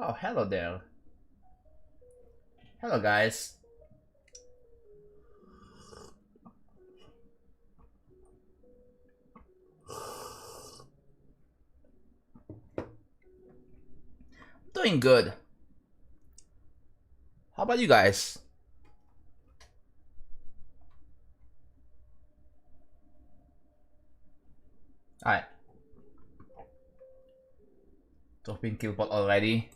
Oh, hello there. Hello, guys. Doing good. How about you guys? Alright. Dropping killbot already?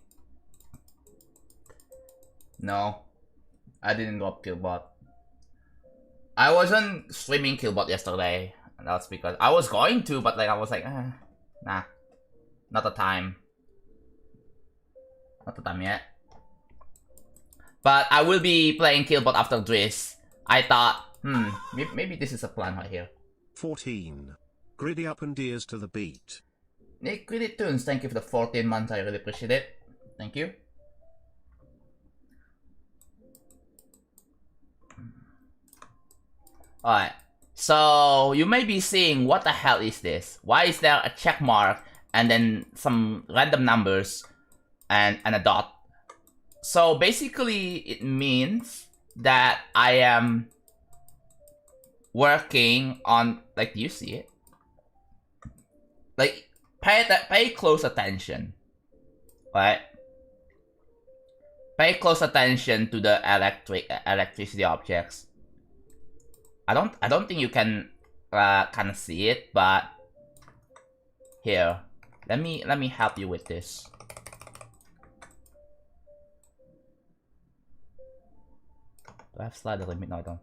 No. I didn't drop killbot. I wasn't streaming killbot yesterday. And that's because I was going to, but like I was like, nah. Not the time. Not the time yet. But I will be playing killbot after Driz. I thought, maybe this is a plan right here. 14. Griddy up and ears to the beat. Nick Griddy Tunes, thank you for the 14 months. I really appreciate it. Thank you. Alright. So you may be seeing, what the hell is this? Why is there a check mark and then some random numbers and a dot? So basically it means that I am working on, like, do you see it? Like, pay close attention, right? Pay close attention to the electricity objects. I don't think you can kind of see it, but here, let me help you with this. Do I have slider limit? No, I don't.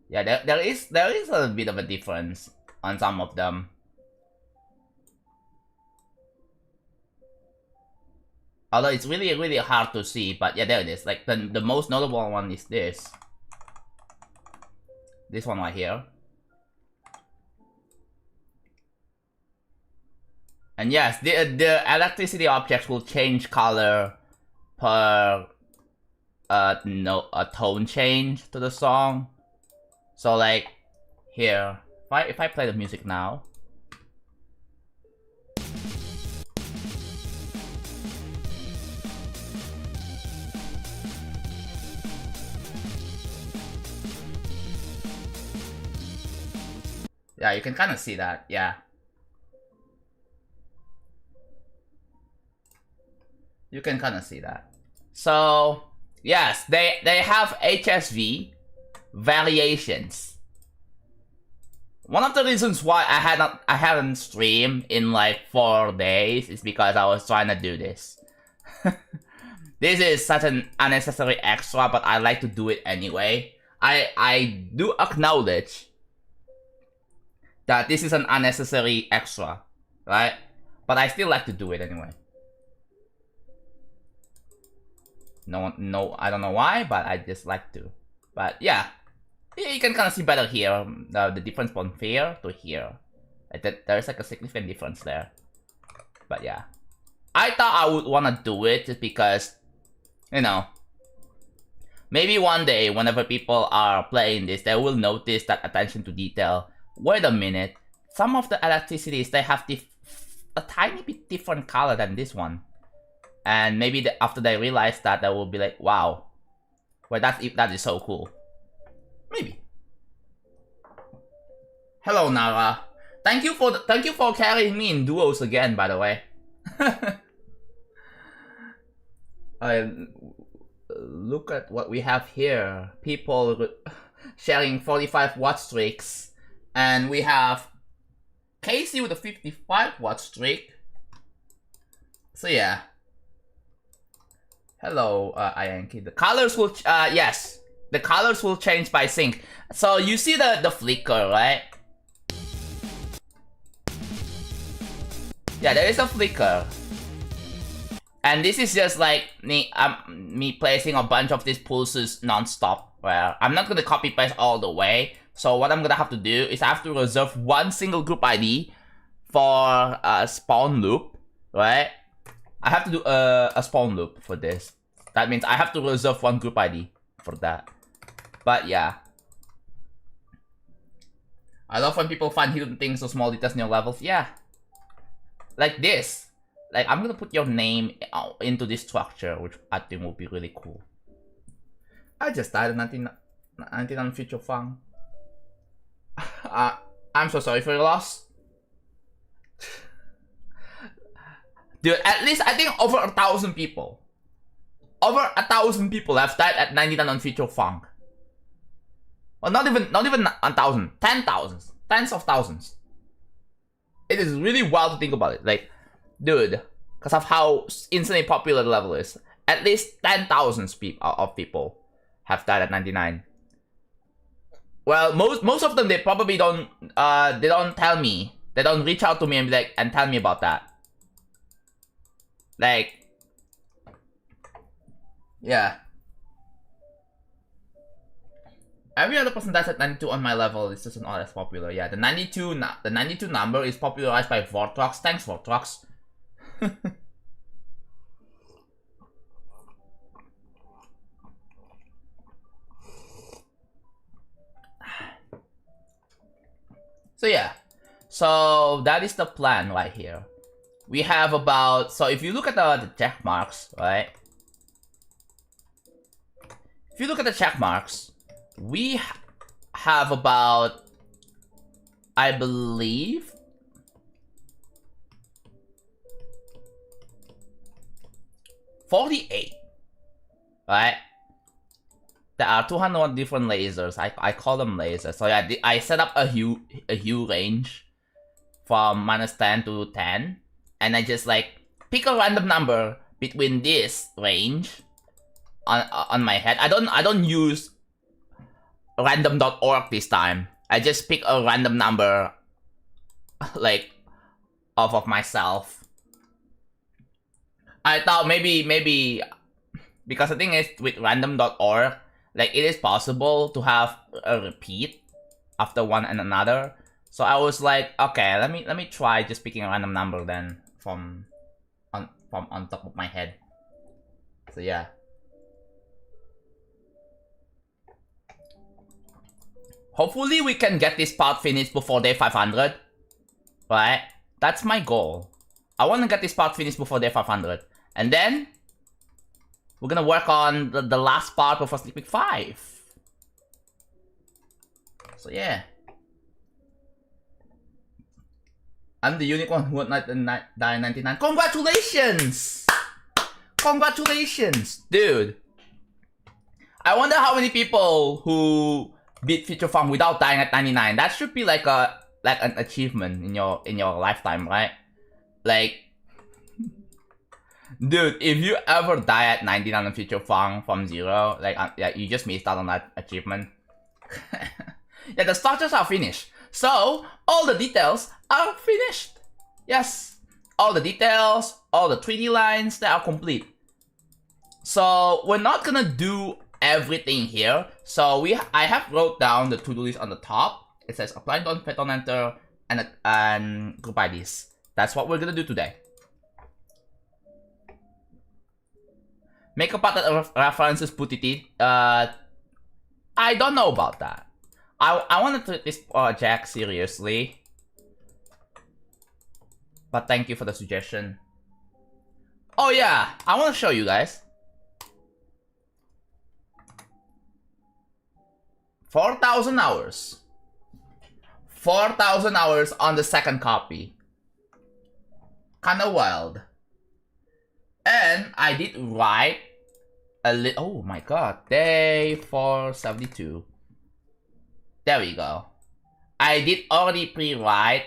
Yeah, there is a bit of a difference on some of them. Although it's really hard to see, but yeah, there it is. Like the most notable one is this. This one right here. And yes, the electricity objects will change color per a tone change to the song. So like here, if I play the music now. Yeah, you can kind of see that, yeah. You can kind of see that. So, yes, they have HSV variations. One of the reasons why I haven't streamed in like 4 days is because I was trying to do this. This is such an unnecessary extra, but I like to do it anyway. I do acknowledge that this is an unnecessary extra, right? But I still like to do it anyway. No, I don't know why, but I just like to. But yeah, you can kind of see better here, the difference from here to here. There's like a significant difference there. But yeah, I thought I would want to do it just because, you know, maybe one day whenever people are playing this, they will notice that attention to detail. Wait a minute, some of the electricities, they have a tiny bit different color than this one. And maybe after they realize that, they will be like, wow, well, that is so cool. Maybe. Hello, Nara. Thank you for carrying me in duos again, by the way. Look at what we have here. People sharing 45 watt streaks. And we have Casey with a 55 watt streak. So yeah. Hello, Ianki. The colors will, yes. The colors will change by sync. So you see the flicker, right? Yeah, there is a flicker. And this is just like me placing a bunch of these pulses non-stop. Where I'm not gonna copy paste all the way. So what I'm gonna have to do is I have to reserve one single group ID for a spawn loop, right? I have to do a spawn loop for this. That means I have to reserve one group ID. for that. But yeah. I love when people find hidden things or small details in your levels. Yeah. Like this. Like, I'm gonna put your name into this structure, which I think will be really cool. I just died in 99 Future Fang. I'm so sorry for your loss. Dude, at least I think over 1,000 people. Over 1,000 people have died at 99 on Future Fang. Well, not even 1,000, 10,000, tens of thousands. It is really wild to think about it. Like, dude, because of how insanely popular the level is, at least 10,000 of people have died at 99. Well, most of them, they probably don't tell me. They don't reach out to me and be like, and tell me about that. Like, yeah. Every other person that's at 92 on my level is just not as popular. Yeah, the 92 number is popularized by Vortrox. Thanks, Vortrox. So yeah, so that is the plan right here. We have about, so if you look at the check marks, right? If you look at the check marks, we have about, I believe, 48, right? There are 201 different lasers. I call them lasers. So yeah, I set up a hue range from -10 to 10, and I just like pick a random number between this range on my head. I don't use random.org this time. I just pick a random number like off of myself. I thought maybe because the thing is with random.org, like it is possible to have a repeat after one and another. So I was like, okay, let me try just picking a random number then from on top of my head. So yeah. Hopefully we can get this part finished before day 500. Right? That's my goal. I want to get this part finished before day 500. And then we're gonna work on the last part before Sneak Peek 5. So yeah. I'm the unicorn who would not die 99. Congratulations! Congratulations, dude. I wonder how many people who beat Future Fang without dying at 99. That should be like an achievement in your lifetime, right? Like, dude, if you ever die at 99 on Future Fang from 0, like, yeah, you just missed out on that achievement. Yeah, the structures are finished. So, all the details are finished. Yes, all the details, all the 3D lines, they are complete. So, we're not gonna do everything here. So, I have wrote down the to-do list on the top. It says apply on enter and group IDs. That's what we're gonna do today. Make a part that references Putiti. I don't know about that. I want to take this project seriously. But thank you for the suggestion. Oh yeah, I want to show you guys. 4,000 hours. 4,000 hours on the second copy. Kinda wild. And I did write a little. Oh my god, day 472. There we go. I did already pre-write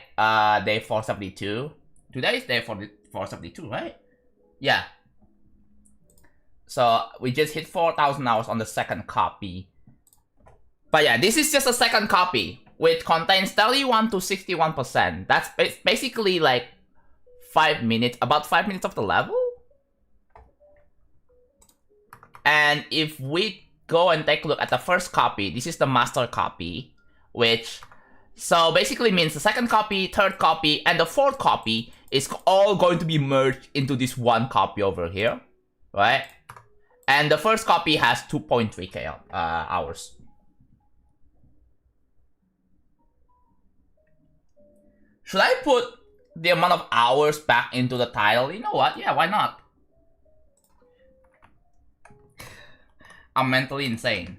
day 472. Today is day 472, right? Yeah. So we just hit 4,000 hours on the second copy. But yeah, this is just a second copy, which contains 31 to 61%. That's basically like 5 minutes, about 5 minutes of the level. And if we go and take a look at the first copy, this is the master copy, which so basically means the second copy, third copy, and the fourth copy is all going to be merged into this one copy over here, right? And the first copy has 2.3k hours. Should I put the amount of hours back into the title? You know what? Yeah, why not? I'm mentally insane.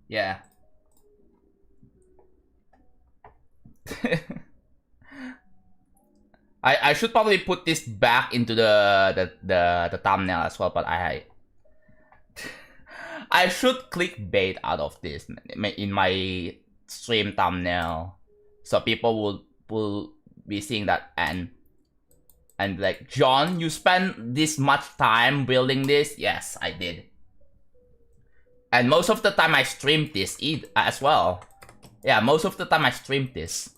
Yeah. I should probably put this back into the thumbnail as well, but I should clickbait out of this in my stream thumbnail, so people will be seeing that and like, John, you spent this much time building this? Yes, I did. And most of the time I streamed this as well. Yeah, most of the time I streamed this.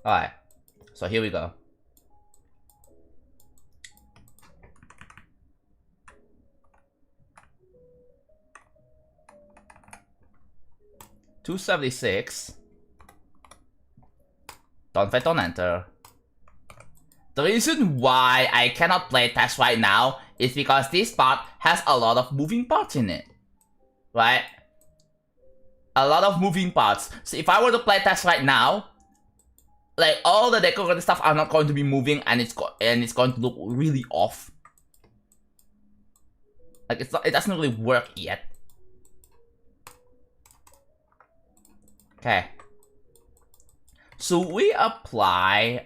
Alright, so here we go. $276. Don't fight, don't enter. The reason why I cannot play test right now is because this part has a lot of moving parts in it. Right? A lot of moving parts. So if I were to play test right now, like, all the decorated stuff are not going to be moving, and it's going to look really off. Like, it doesn't really work yet. Okay. So we apply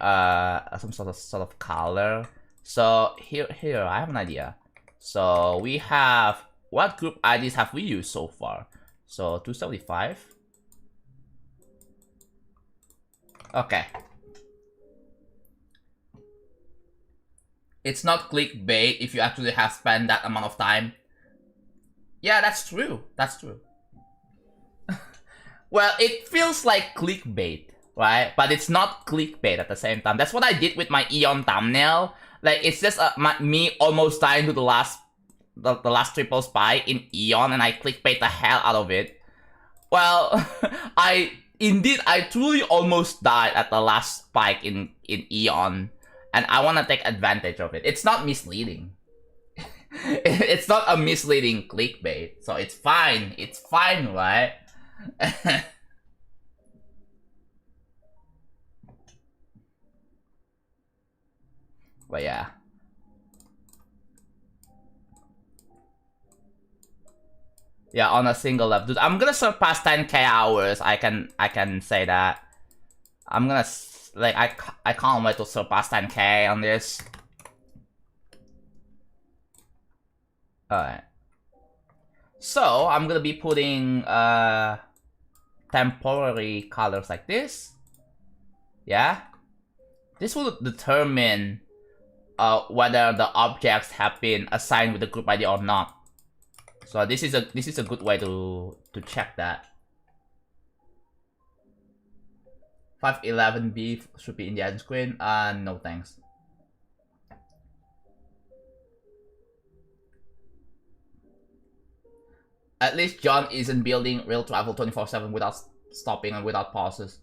some sort of color. So here I have an idea. So we have, what group IDs have we used so far? So 275. Okay. It's not clickbait if you actually have spent that amount of time. Yeah, that's true. That's true. Well, it feels like clickbait, right? But it's not clickbait at the same time. That's what I did with my Eon thumbnail. Like, it's just me almost dying to the last triple spike in Eon, and I clickbait the hell out of it. Well, I truly almost died at the last spike in Eon, and I want to take advantage of it. It's not misleading. It's not a misleading clickbait, so it's fine. It's fine, right? But yeah. Yeah, on a single level. Dude, I'm gonna surpass 10k hours. I can say that. I'm gonna, like, I can't wait to surpass 10k on this. Alright. So, I'm gonna be putting temporary colors like this. Yeah? This will determine whether the objects have been assigned with the group ID or not. So this is a good way to check that. 511B should be in the end screen. No thanks. At least John isn't building real travel 24/7 without stopping and without pauses.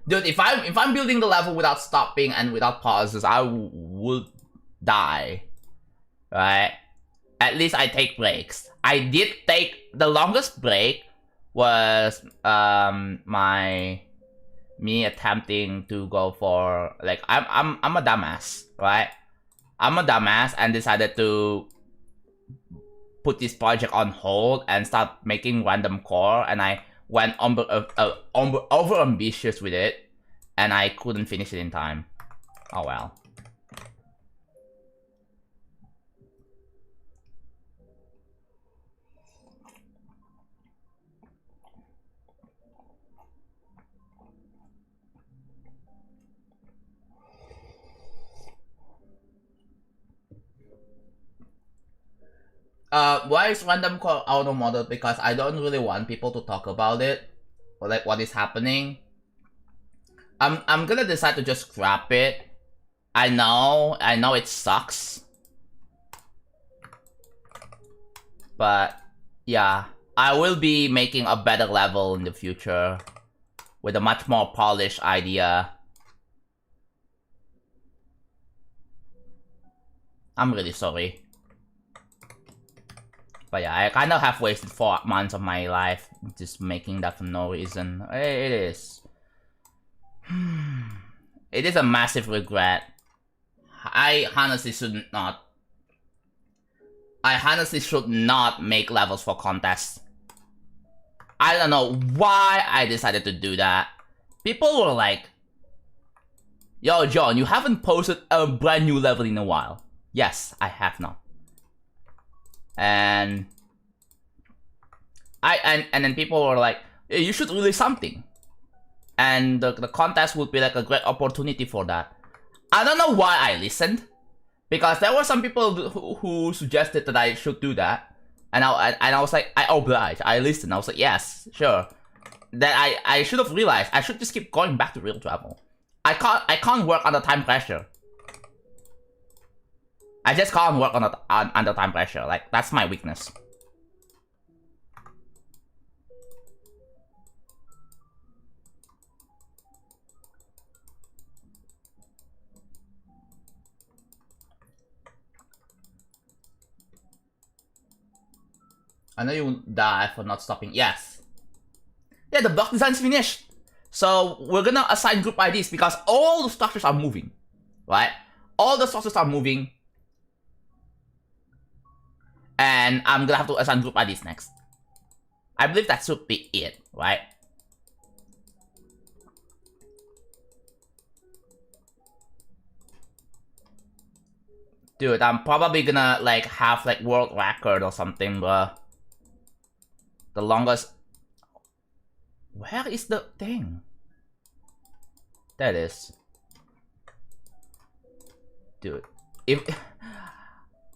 Dude, if I'm building the level without stopping and without pauses, I would die. Right? At least I take breaks. I did take, the longest break was me attempting to go for, like, I'm a dumbass, right? I'm a dumbass and decided to put this project on hold and start making random core, and I went over ambitious with it, and I couldn't finish it in time. Oh well. Why is random core auto model? Because I don't really want people to talk about it, or like what is happening. I'm gonna decide to just scrap it. I know it sucks. But yeah, I will be making a better level in the future with a much more polished idea. I'm really sorry. But yeah, I kind of have wasted 4 months of my life just making that for no reason. It is. It is a massive regret. I honestly should not make levels for contests. I don't know why I decided to do that. People were like, yo, John, you haven't posted a brand new level in a while. Yes, I have not. And then people were like, hey, you should release something. And the contest would be like a great opportunity for that. I don't know why I listened. Because there were some people who suggested that I should do that. And I was like, I oblige. I listened. I was like, yes, sure. Then I should have realized I should just keep going back to real travel. I can't work under time pressure. I just can't work under time pressure. Like, that's my weakness. I know you will die for not stopping. Yes. Yeah, the block design's finished. So we're gonna assign group IDs because all the structures are moving. Right? All the structures are moving. And I'm gonna have to assign group IDs next. I believe that should be it, right? Dude, I'm probably gonna like have like world record or something, bro. The longest. Where is the thing? There it is. Dude, if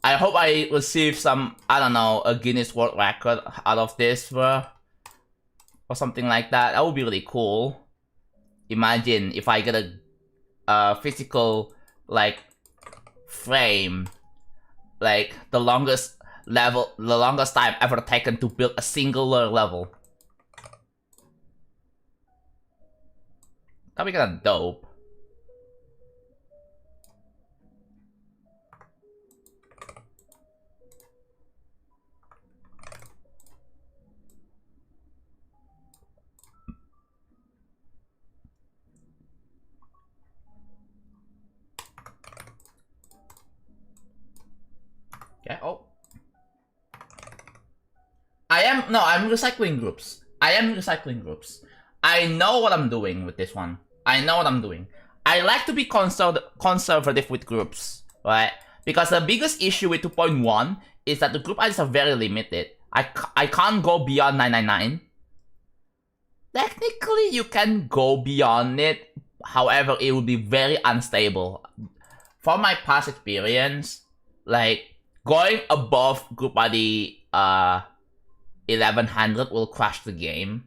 I hope I receive some, I don't know, a Guinness World Record out of this, bro, or something like that. That would be really cool. Imagine if I get a physical like frame, like the longest time ever taken to build a singular level. That'd be kinda dope. Okay, oh. I'm recycling groups. I know what I'm doing with this one. I like to be conservative with groups, right? Because the biggest issue with 2.1 is that the group IDs are very limited. I can't go beyond 999. Technically, you can go beyond it. However, it will be very unstable. From my past experience, like, going above group ID 1100 will crash the game.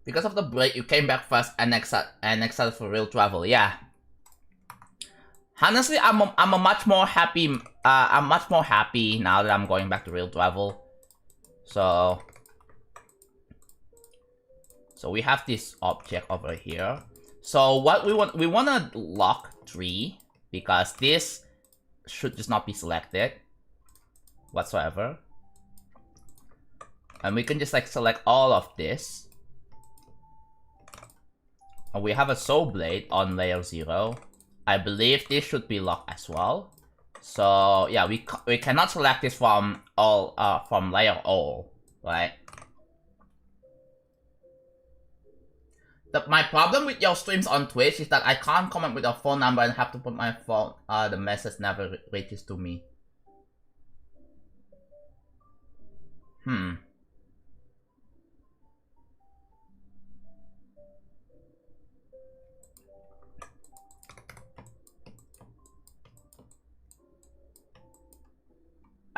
Because of the break, you came back fast and excited for real travel. Yeah. Honestly, I'm much more happy now that I'm going back to real travel. So we have this object over here. So what we want to lock 3 because this should just not be selected whatsoever. And we can just like select all of this. And we have a soul blade on layer 0. I believe this should be locked as well. So yeah, we cannot select this from layer all, right? My problem with your streams on Twitch is that I can't comment with a phone number and have to put my phone. The message never reaches to me.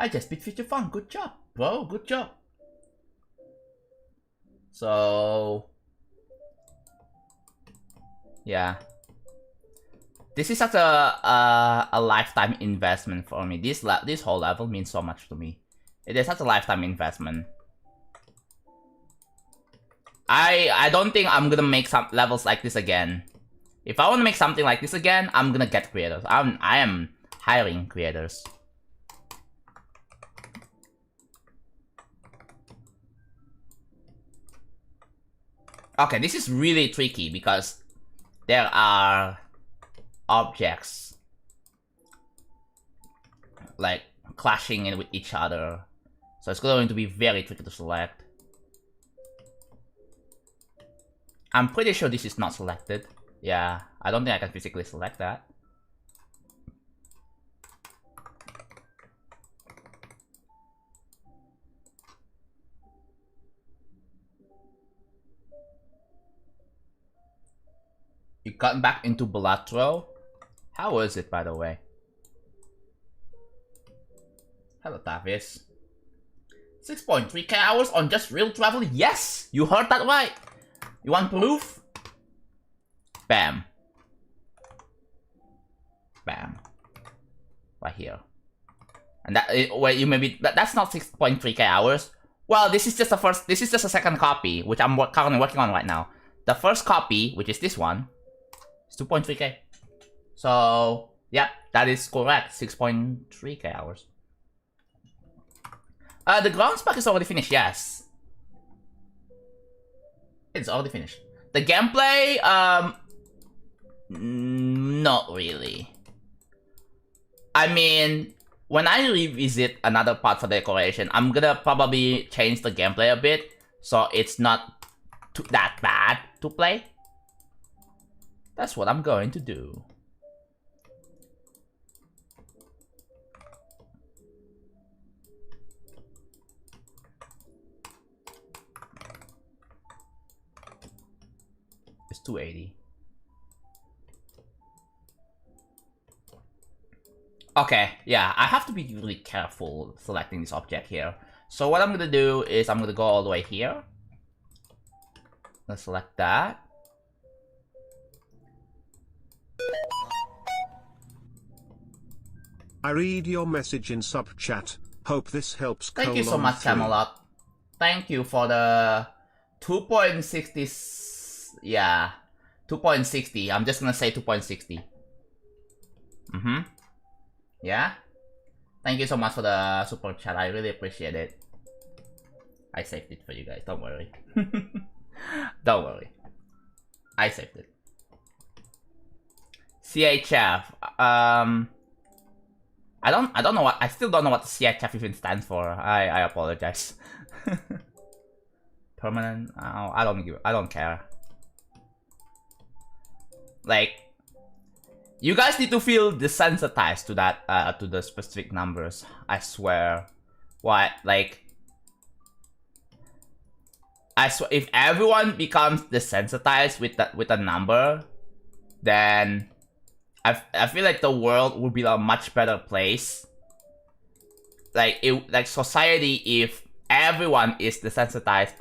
I just beat Future Fun. Good job, bro. Good job. So yeah, this is such a lifetime investment for me. This whole level means so much to me. It is such a lifetime investment. I don't think I'm gonna make some levels like this again. If I want to make something like this again, I'm gonna get creators. I am hiring creators. Okay, this is really tricky because there are objects like clashing in with each other, so it's going to be very tricky to select. I'm pretty sure this is not selected. Yeah, I don't think I can physically select that. You got back into Balatro? How was it, by the way? Hello, Tavis. 6.3k hours on just real travel? Yes! You heard that right! You want proof? Bam. Bam. Right here. And that, well, you maybe, that's not 6.3k hours. Well, this is just a second copy, which I'm currently working on right now. The first copy, which is this one, is 2.3k. So, yeah, that is correct. 6.3k hours. The ground spark is already finished, yes. It's already finished. The gameplay, not really. I mean, when I revisit another part for the decoration, I'm gonna probably change the gameplay a bit, so it's not that bad to play. That's what I'm going to do. It's 280. Okay, yeah, I have to be really careful selecting this object here. So what I'm gonna do is I'm gonna go all the way here. Let's select that. I read your message in sub chat. Hope this helps. Thank you so much, Camelot. Thank you for the 2.60. Yeah, 2.60. I'm just gonna say 2.60. Yeah. Thank you so much for the super chat. I really appreciate it. I saved it for you guys. Don't worry. Don't worry. I saved it. CHF. I don't know what. I still don't know what CHF even stands for. I apologize. Permanent. Oh, I don't care. Like, you guys need to feel desensitized to that, to the specific numbers. I swear. What, like, I swear, if everyone becomes desensitized with a number, then I feel like the world would be a much better place. Like society, if everyone is desensitized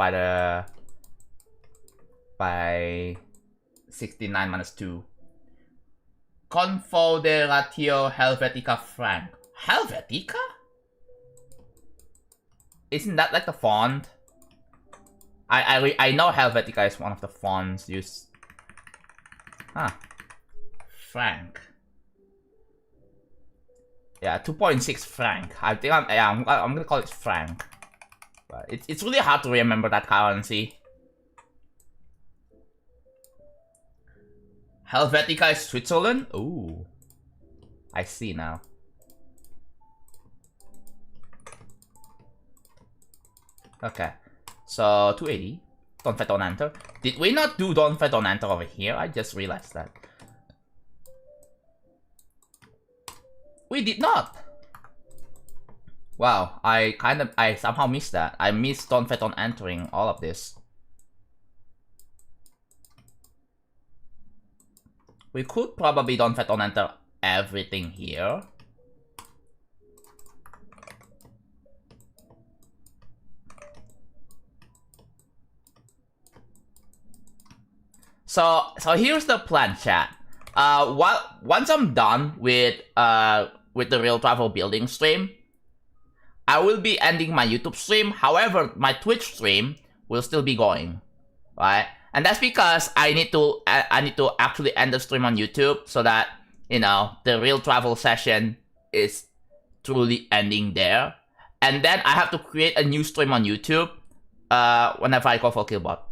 by 69 minus 2. Confederatio Helvetica Frank. Helvetica? Isn't that like the font? I know Helvetica is one of the fonts used. Huh. Frank. Yeah, 2.6 franc. I think I'm gonna call it franc. But it's really hard to remember that currency. Helvetica is Switzerland? Ooh. I see now. Okay. So 280. Don't fight on enter. Did we not do don't fight on enter over here? I just realized that. We did not. Wow, I somehow missed that. I missed don't fight on entering all of this. We could probably don't fight on enter everything here. So here's the plan, chat. Once I'm done with the real travel building stream, I will be ending my YouTube stream. However, my Twitch stream will still be going, right? And that's because I need to actually end the stream on YouTube so that, you know, the real travel session is truly ending there. And then I have to create a new stream on YouTube whenever I go for Killbot.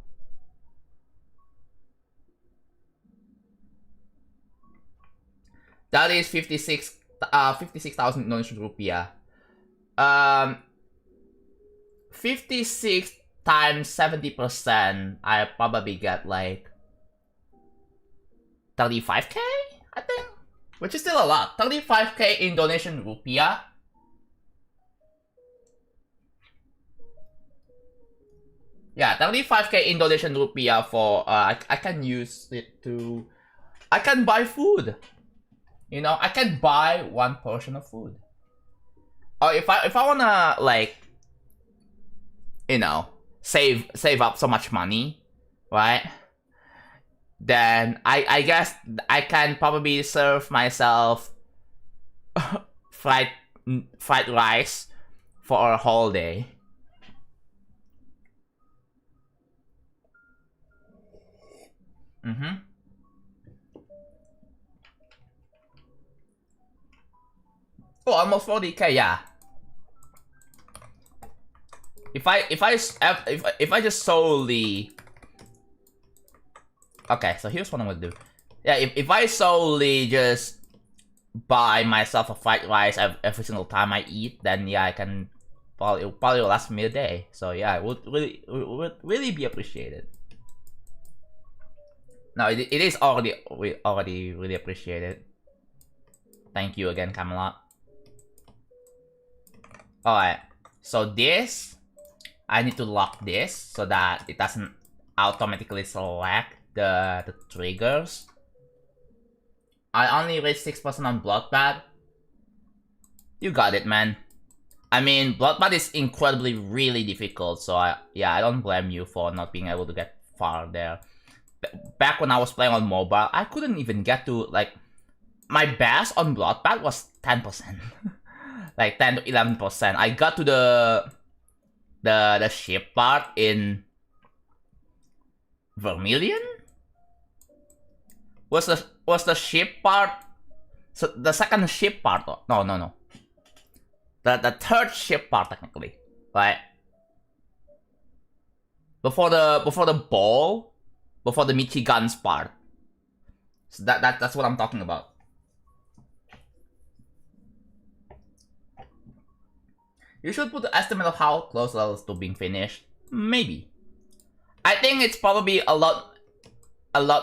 That is 56,000 Indonesian rupiah. 56 times 70%, I probably get like 35k, I think, which is still a lot. 35k Indonesian rupiah. Yeah, 35k Indonesian rupiah for I can use it to, I can buy food. You know, I can buy one portion of food. Or if I wanna, like, you know, save up so much money, right? Then I guess I can probably serve myself fried rice for a whole day. Oh, almost 40k, yeah. If I just solely, okay, so here's what I'm gonna do. Yeah, if I solely just buy myself a fried rice every single time I eat, then yeah, I can probably will last me a day. So yeah, it would really be appreciated. No, it is already really appreciated. Thank you again, Camelot. Alright, so this, I need to lock this so that it doesn't automatically select the triggers. I only reached 6% on Bloodbath. You got it, man. I mean, Bloodbath is incredibly really difficult, so I don't blame you for not being able to get far there. Back when I was playing on mobile, I couldn't even get to, like, my best on Bloodbath was 10%. Like 10 to 11%. I got to the ship part in Vermilion? Was the ship part, so the second ship part? No. The third ship part, technically, right? Before the ball, before the Michigans part. So that's what I'm talking about. You should put the estimate of how close levels to being finished. Maybe. I think it's probably a lot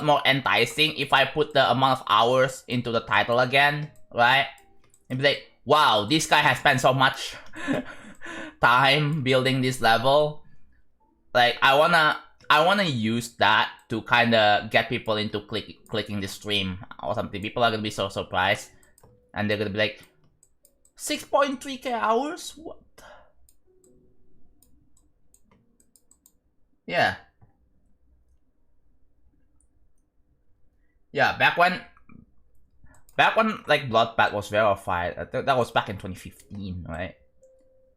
more enticing if I put the amount of hours into the title again, right? And be like, wow, this guy has spent so much time building this level. Like, I wanna use that to kind of get people into clicking the stream or something. People are gonna be so surprised, and they're gonna be like, 6.3k hours? What? Yeah. Yeah, back when like Bloodbath was verified, that was back in 2015, right?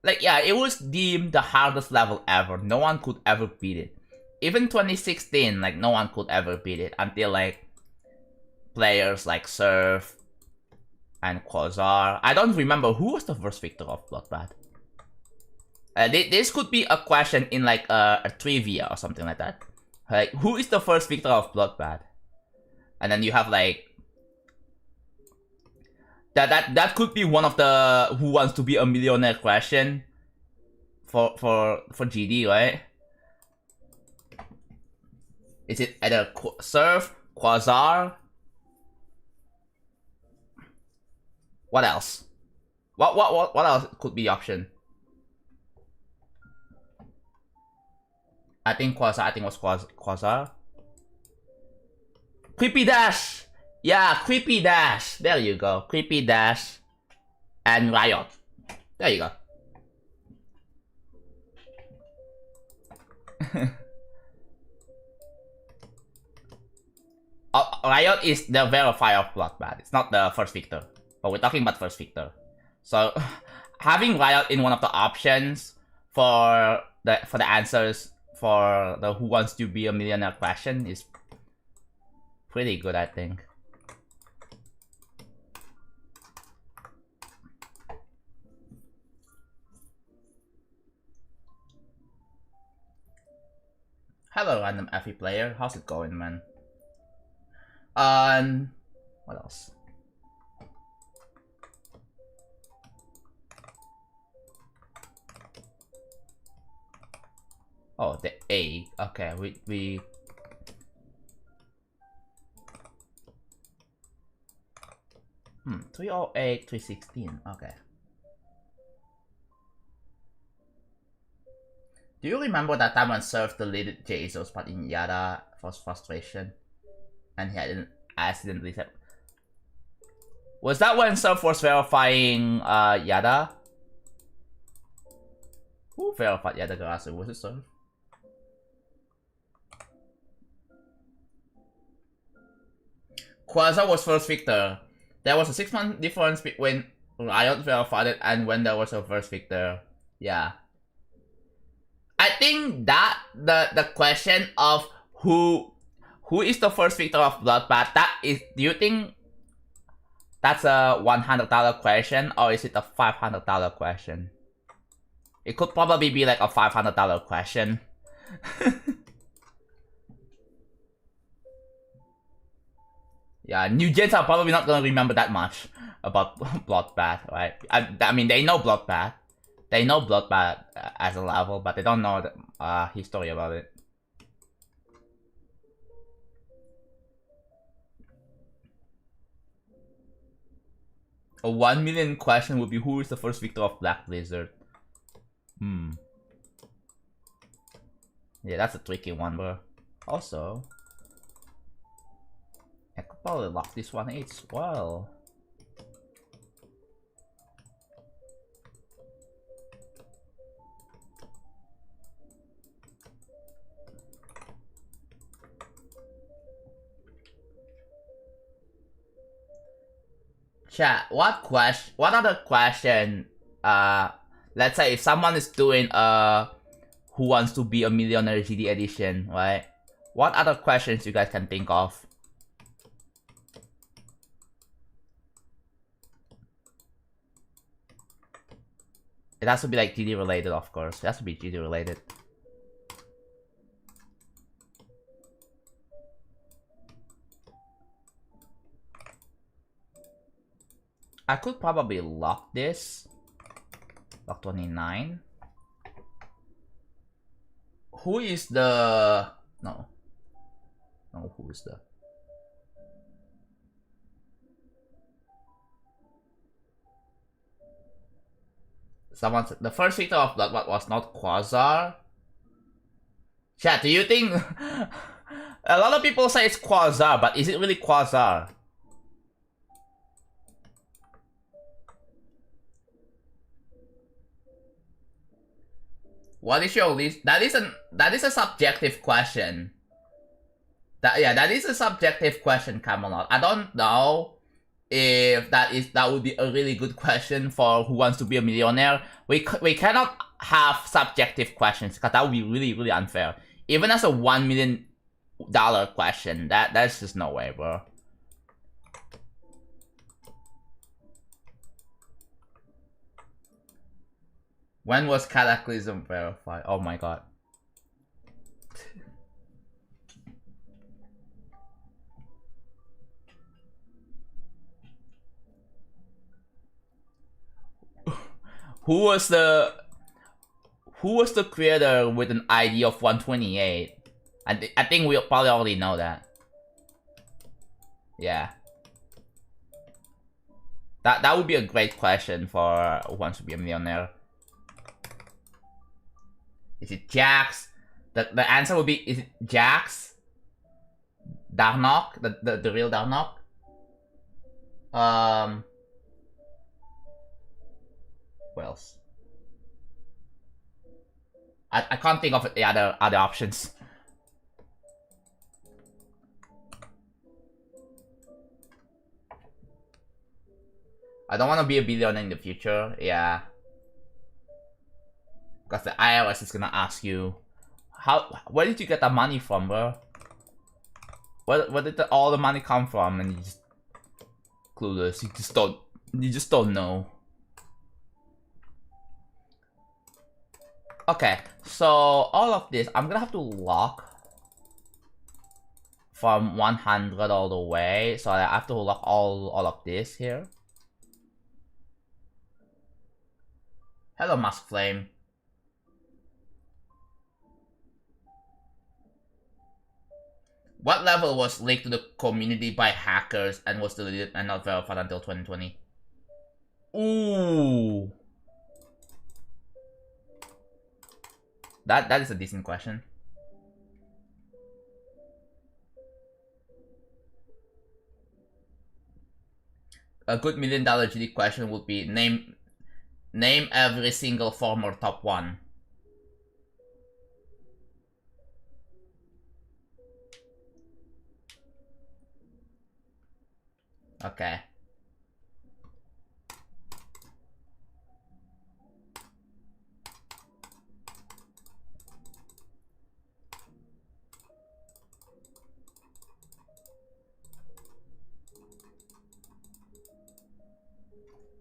Like, yeah, it was deemed the hardest level ever. No one could ever beat it. Even 2016, like, no one could ever beat it until, like, players like Surf and Quasar. I don't remember who was the first victor of Bloodbath. This could be a question in, like, a trivia or something like that. Like, who is the first victor of Bloodbath? And then you have, like, that could be one of the Who Wants to Be a Millionaire question for GD, right? Is it either Surf, Quasar? What else? What else could be option? I think Quasar. I think it was Quasar. Creepy Dash! Yeah, Creepy Dash. There you go. Creepy Dash and Riot. There you go. Riot is the verifier of Bloodbath. It's not the first victor. But we're talking about first victor. So having Riot in one of the options for the answers for the Who Wants to Be a Millionaire question is pretty good, I think. Hello, random FE player. How's it going, man? What else? Oh, the A. Okay, we 308, 316. Okay. Do you remember that time when Surf deleted Jazo's part in Yada for frustration? And he had accidentally said. Was that when Surf was verifying Yada? Who verified Yada Garasu? Was it Surf? Quasar was first victor. There was a 6-month difference between Riot verified it and when there was a first victor. Yeah. I think that the question of who is the first victor of Bloodbath, that is, do you think that's a $100 question or is it a $500 question? It could probably be like a $500 question. Yeah, new gens are probably not gonna remember that much about Bloodbath, right? I mean, they know Bloodbath. They know Bloodbath as a level, but they don't know the history about it. A 1 million question would be who is the first victor of Black Blizzard? Yeah, that's a tricky one, bro. Also, I could probably lock this one as well. Chat, what other question, let's say if someone is doing Who Wants to Be a Millionaire GD edition, right? What other questions you guys can think of? It has to be like GD related, of course. It has to be GD related. I could probably lock this. Lock 29. Who is the... No, who is the... Someone said the first victor of Bloodbath was not Quasar. Chat, do you think... A lot of people say it's Quasar, but is it really Quasar? What is your least? That is a subjective question. That is a subjective question, Camelot. I don't know if that would be a really good question for Who Wants to Be a Millionaire. We cannot have subjective questions because that would be really, really unfair. Even as a $1 million question, that's just no way, bro. When was Cataclysm verified? Oh my god. Who was the creator with an ID of 128? I think we probably already know that. Yeah. That would be a great question for Who Wants to Be a Millionaire. Is it Jax? The answer would be, is it Jax? Darnok? The real Darnok? What else? I can't think of the other options. I don't want to be a billionaire in the future. Yeah. Because the IRS is gonna ask you, where did you get that money from, bro? Where did all the money come from? And you just clueless. You just don't know. Okay, so all of this, I'm gonna have to lock from 100 all the way. So I have to lock all of this here. Hello, Mask Flame. What level was leaked to the community by hackers and was deleted and not verified until 2020? Ooh. That is a decent question. A good $1 million GD question would be name every single former top 1. Okay.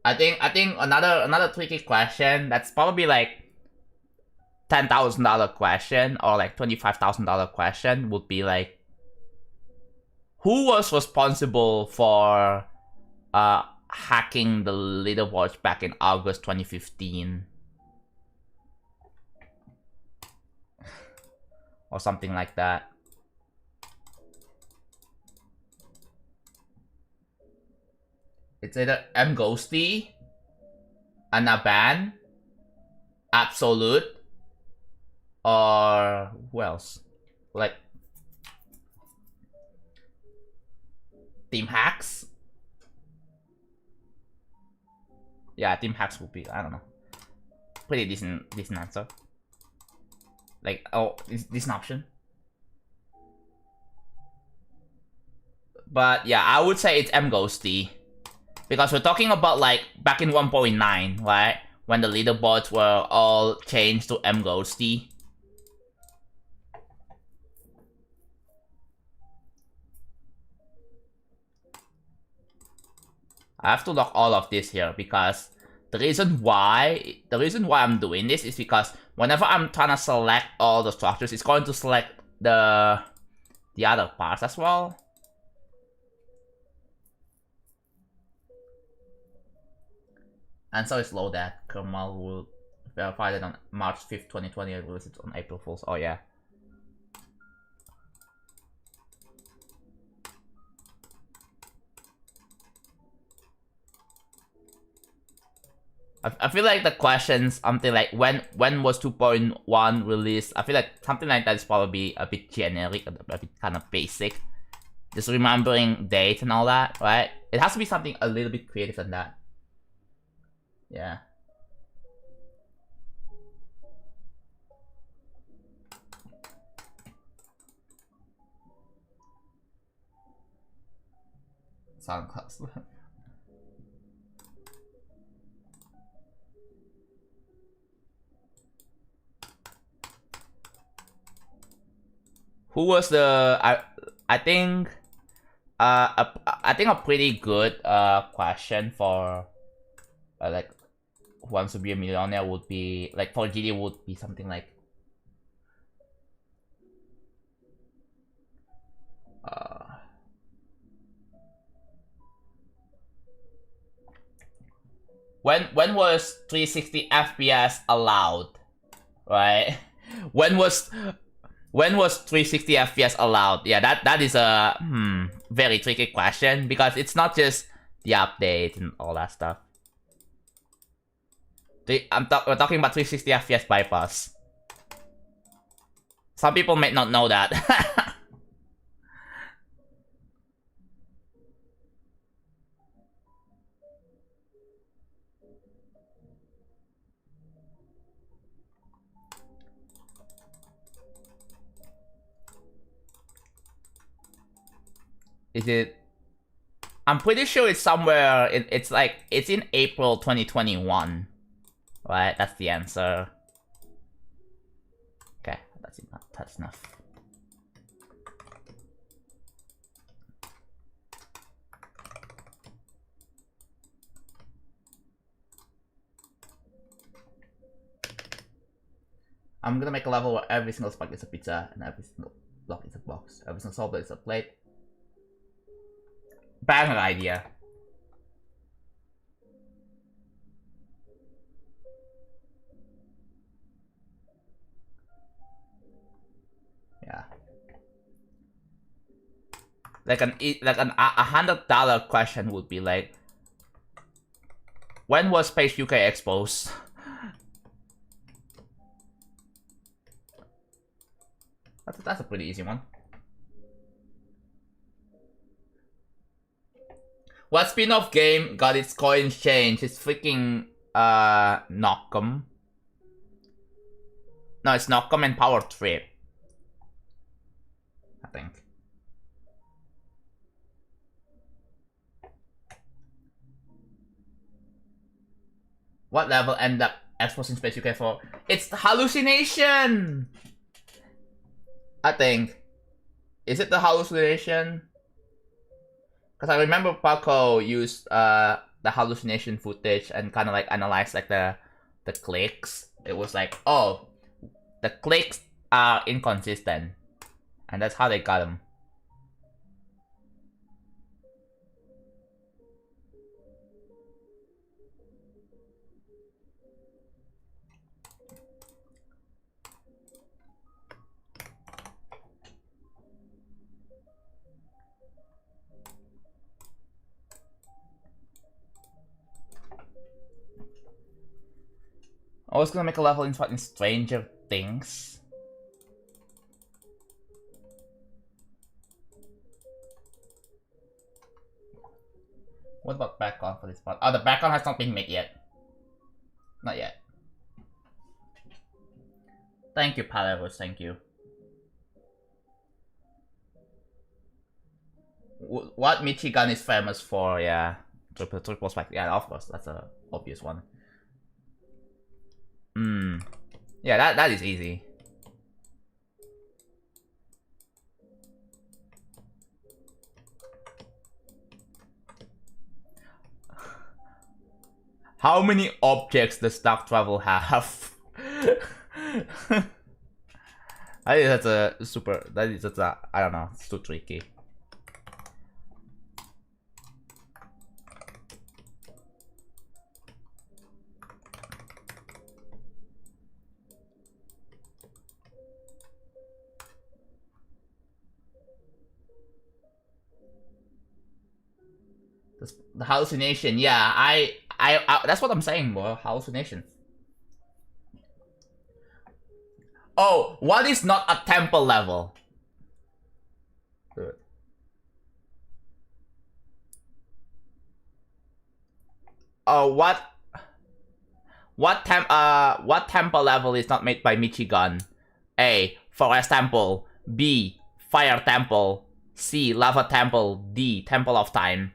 I think another tricky question that's probably like $10,000 question or like $25,000 question would be like, who was responsible for hacking the leaderboards back in August 2015? Or something like that. It's either mghosty, Anaban, Absolute, or who else? Like Team Hacks? Yeah, Team Hacks would be, I don't know. Pretty decent answer. Like, oh, decent option. But yeah, I would say it's mghosty. Because we're talking about like back in 1.9, right? When the leaderboards were all changed to mghosty. I have to lock all of this here because the reason why I'm doing this is because whenever I'm trying to select all the structures, it's going to select the other parts as well. And so it's low that Kemal will verify that on March 5th, 2020 and release it on April Fool's. Oh yeah. I feel like the questions, something like when was 2.1 released, I feel like something like that is probably a bit generic, a bit kind of basic. Just remembering dates and all that, right? It has to be something a little bit creative than that. Yeah. Sound class. Who was the I think I think a pretty good question for like who wants to be a millionaire would be like for GD would be something like when was 360 FPS allowed, right? When was 360 FPS allowed? Yeah, that is a very tricky question because it's not just the update and all that stuff. We're talking about 360 FPS bypass. Some people may not know that. Is it I'm pretty sure it's somewhere. It's in April 2021. Right, that's the answer. Okay, that's enough. That's enough. I'm gonna make a level where every single spike is a pizza and every single block is a box. Every single solver is a plate. Banger idea. Yeah. Like an $100 question would be like, when was Space UK exposed? That's a pretty easy one. What spin-off game got its coin changed? It's freaking Knockem. No, it's Knockem and Power Trip, I think. What level end up exposed in Space UK for? It's the hallucination! I think. Is it the hallucination? Because I remember Paco used the hallucination footage and kind of like analyzed like the clicks. It was like, oh, the clicks are inconsistent, and that's how they got them. I was gonna make a level in fucking Stranger Things. What about background for this part? Oh, the background has not been made yet. Not yet. Thank you, Palavos, thank you. What Michigan is famous for, yeah. Triple spike, yeah, of course, that's a obvious one. Yeah, that is easy. How many objects does Dark Travel have? I think that's a super. That's a. I don't know. It's too tricky. The hallucination, yeah, I that's what I'm saying, bro. Hallucination. Oh, what is not a temple level? Good. Oh, what temple level is not made by Michigan? A. Forest Temple. B. Fire Temple. C. Lava Temple. D. Temple of Time.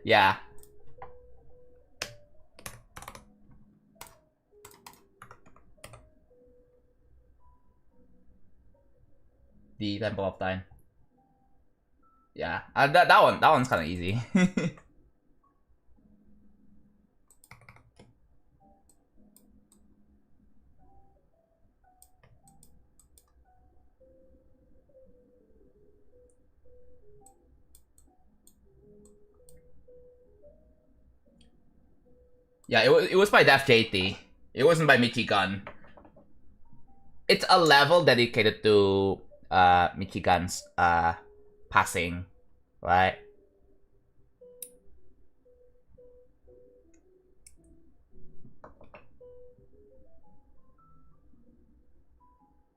Yeah. The Temple of Time. Yeah, that one's kind of easy. Yeah, it was by Def JT. It wasn't by Michigan. It's a level dedicated to Michigan's passing, right?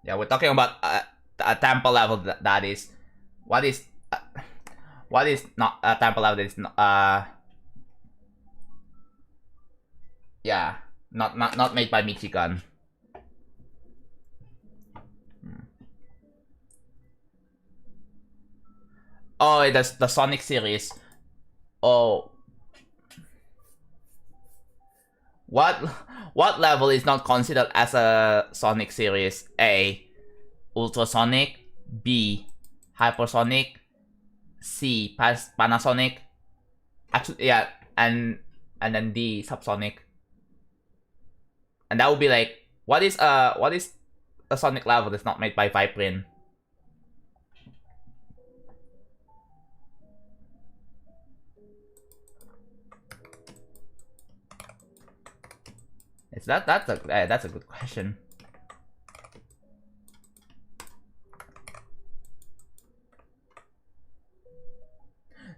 Yeah, we're talking about a temple level that is what is not a temple level that is yeah, not made by Michigan. Oh, that's the Sonic series. Oh. What level is not considered as a Sonic series? A. Ultrasonic. B. Hypersonic. C. Panasonic. Actually, yeah, and then D. Subsonic. And that would be like, what is a Sonic level that's not made by Viprine? Is that's a good question.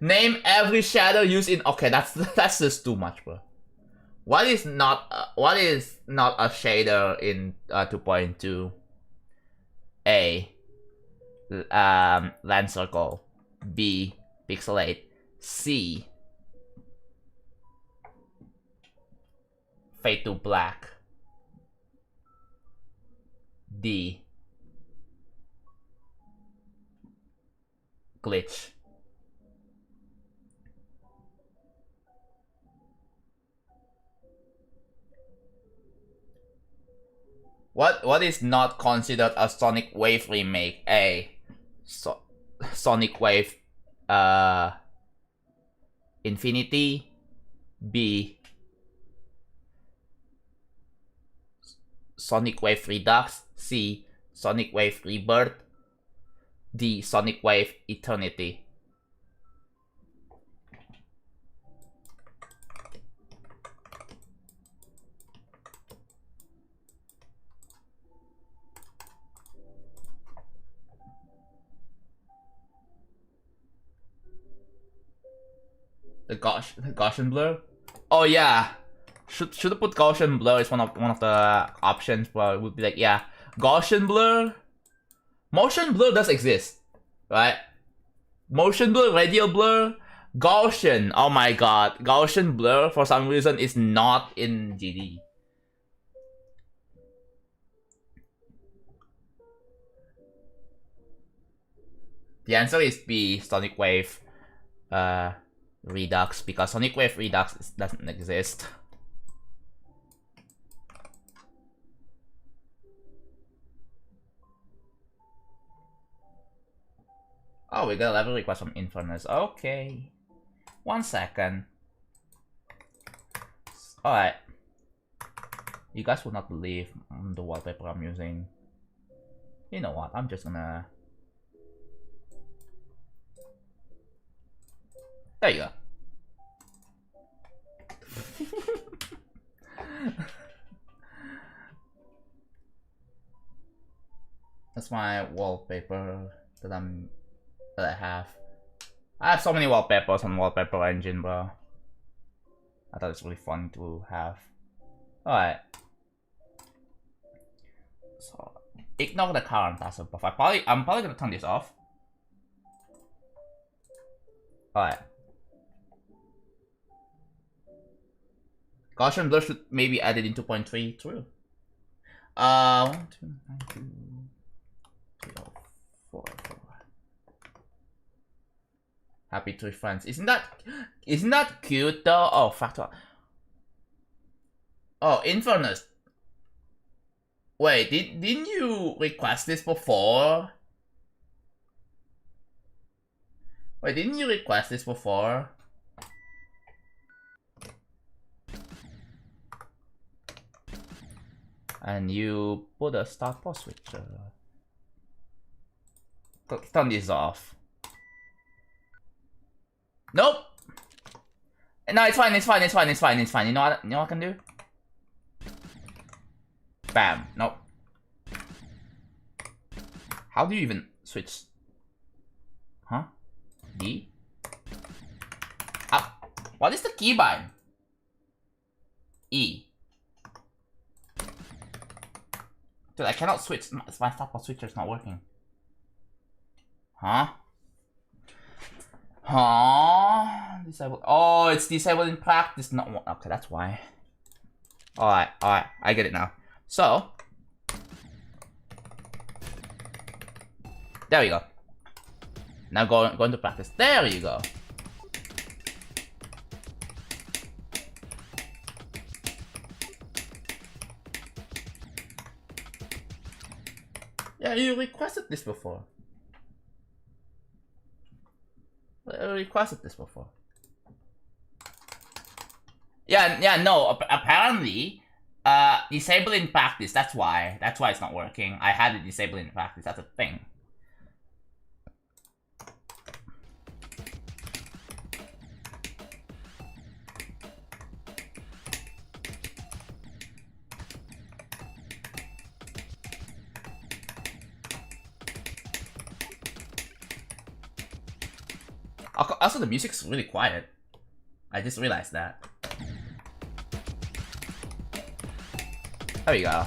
Name every shadow used in. Okay, that's just too much, bro. What is not a shader in 2.2? A. Land circle. B. Pixelate. C. Fade to black. D. Glitch. What is not considered a Sonic Wave remake? A. Sonic Wave Infinity. B. Sonic Wave Redux. C. Sonic Wave Rebirth. D. Sonic Wave Eternity. The Gaussian blur? Oh yeah. Should have put Gaussian blur as one of the options, but it would be like, yeah, Gaussian blur. Motion blur does exist, right? Motion blur, radial blur, Gaussian. Oh my god, Gaussian blur for some reason is not in GD. The answer is B, Sonic Wave Redux, because Sonic Wave Redux doesn't exist. Oh, we got a level request from Infernus. Okay. 1 second. Alright. You guys will not believe the wallpaper I'm using. You know what? I'm just gonna... There you go. That's my wallpaper that I have. I have so many wallpapers on Wallpaper Engine, bro. I thought it's really fun to have. Alright. So ignore the current task buff. I'm probably gonna turn this off. Alright. Gaussian blur should maybe added in 2.3. True. 1, 2, 9, 2, 3, 4, 4. Happy Tree Friends. Isn't that cute though? Oh, factor. Oh, Infernus. Wait, didn't you request this before? Wait, didn't you request this before? And you put a start pause switcher. Turn this off. Nope. No, it's fine. It's fine. You know what I can do? Bam. Nope. How do you even switch? Huh? D? Up. What is the keybind? E. Dude, I cannot switch. My start pause switcher is not working. Huh? Huh? Disabled. Oh, it's disabled in practice. No, okay, that's why. Alright, I get it now. So, there we go. Now go into practice. There you go. Yeah, you requested this before. You requested this before. Yeah, no, apparently, disabling practice, that's why it's not working. I had it disabled in practice, that's a thing. Also, the music's really quiet. I just realized that. There we go.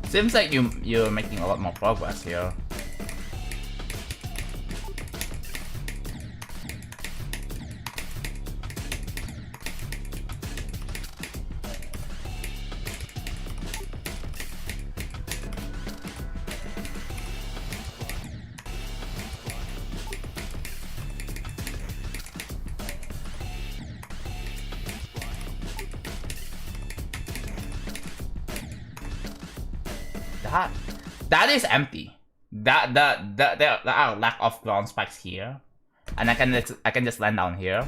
Seems like you're making a lot more progress here. That is empty. There are lack of ground spikes here, and I can just land down here.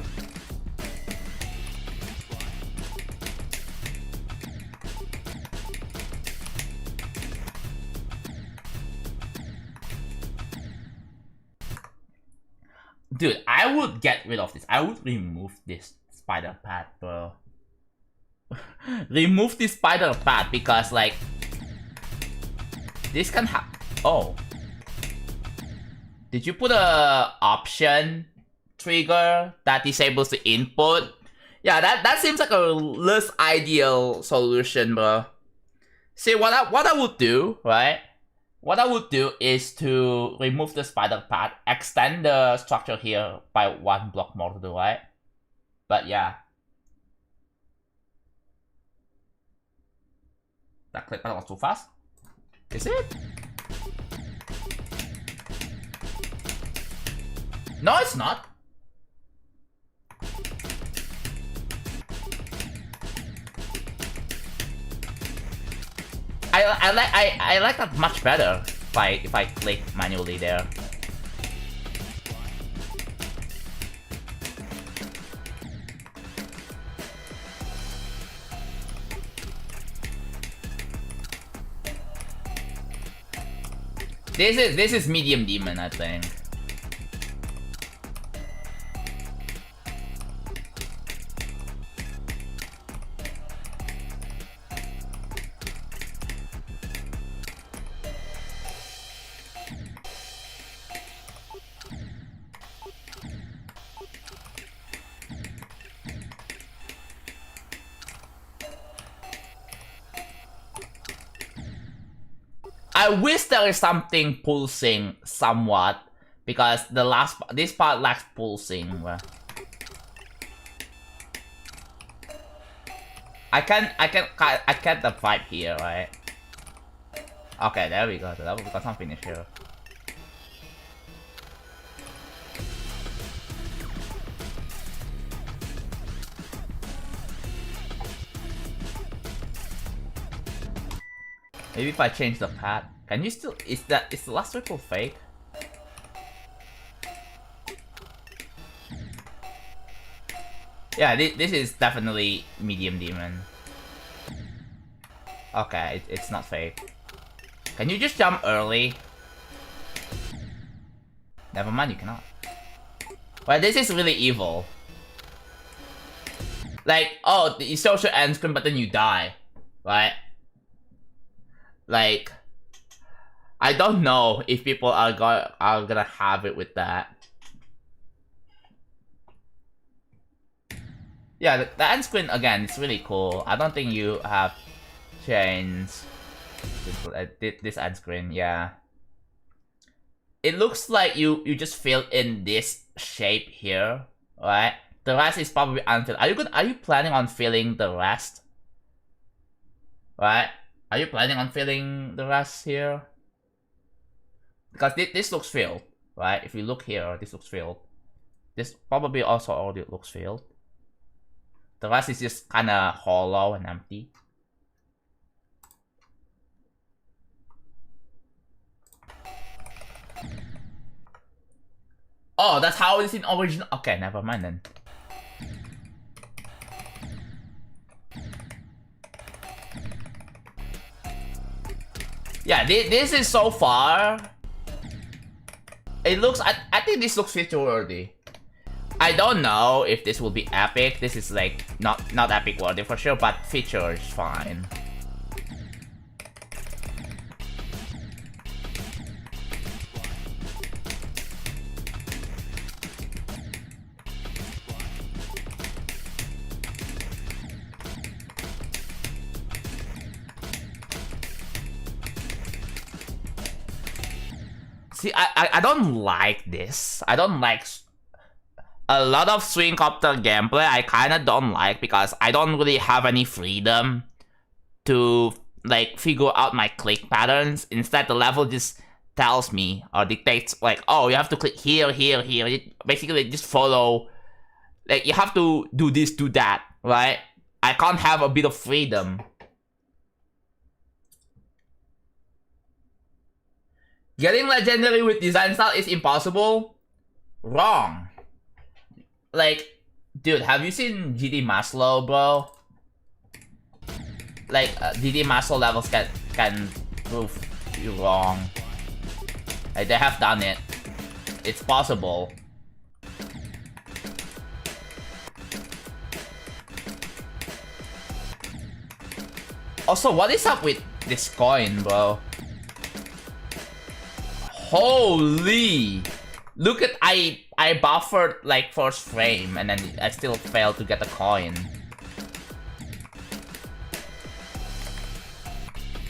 Dude, I would get rid of this. I would remove this spider path, bro. Remove this spider path because like. This can oh. Did you put a option trigger that disables the input? Yeah, that seems like a less ideal solution, bro. See, what I would do, right? What I would do is to remove the spider path, extend the structure here by 1 block more to the right. But yeah. That click was too fast. Is it? No, it's not. I like that much better if I click manually there. This is medium demon, I think. I wish there is something pulsing somewhat because this part lacks pulsing. I get the vibe here, right? Okay, there we go. We got some finish here. Maybe if I change the path, can you still? Is the last ripple fake? Yeah, this is definitely medium demon. Okay, it's not fake. Can you just jump early? Never mind, you cannot. Well, this is really evil. Like, oh, you social end screen, but then you die, right? Like, I don't know if people are gonna have it with that. Yeah, the end screen again, it's really cool. I don't think you have changed this end screen. Yeah, it looks like you just fill in this shape here, right? The rest is probably unfilled. Are you planning on filling the rest? Right? Are you planning on filling the rest here? Because this looks filled, right? If you look here, this looks filled. This probably also already looks filled. The rest is just kind of hollow and empty. Oh, that's how it's in original. Okay, never mind then. Yeah, this is so far. It looks. I think this looks feature worthy. I don't know if this will be epic. This is like not epic worthy for sure, but feature is fine. See, I don't like this. I don't like a lot of swing copter gameplay. I kind of don't like because I don't really have any freedom to like figure out my click patterns. Instead, the level just tells me or dictates like, oh, you have to click here, here, here. It basically just follow. Like you have to do this, do that, right? I can't have a bit of freedom. Getting legendary with design style is impossible? Wrong. Like, dude, have you seen GD Maslow, bro? Like, GD Maslow levels can prove you wrong. Like, they have done it. It's possible. Also, what is up with this coin, bro? Holy! Look at I buffered like first frame and then I still failed to get a coin.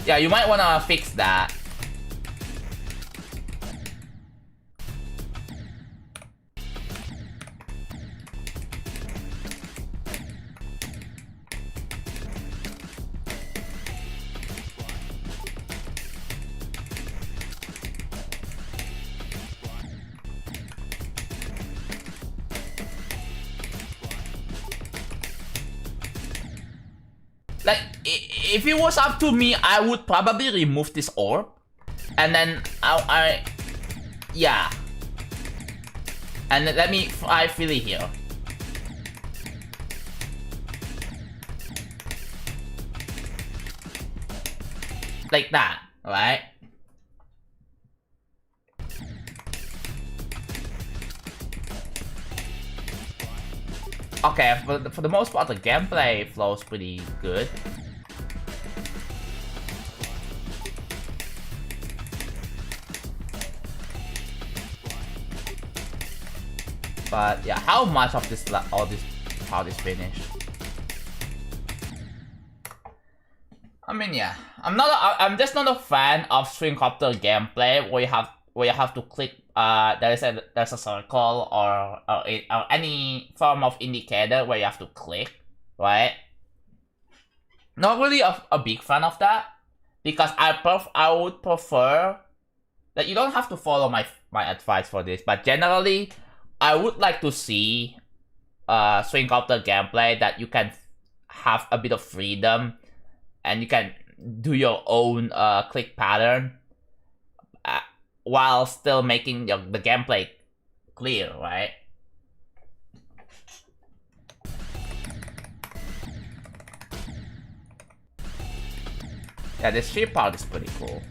Yeah, you might wanna fix that. Like, if it was up to me, I would probably remove this orb. And then yeah. And let me try Philly here. Like that, right? Okay, for the most part, the gameplay flows pretty good. But yeah, how much of this part is finished? I mean, yeah, I'm just not a fan of swing copter gameplay where you have to click. There's a circle or any form of indicator where you have to click, right? Not really a big fan of that because I would prefer that you don't have to follow my advice for this, but generally I would like to see swing copter gameplay that you can have a bit of freedom and you can do your own click pattern. While still making the gameplay clear, right? Yeah, this tree part is pretty cool.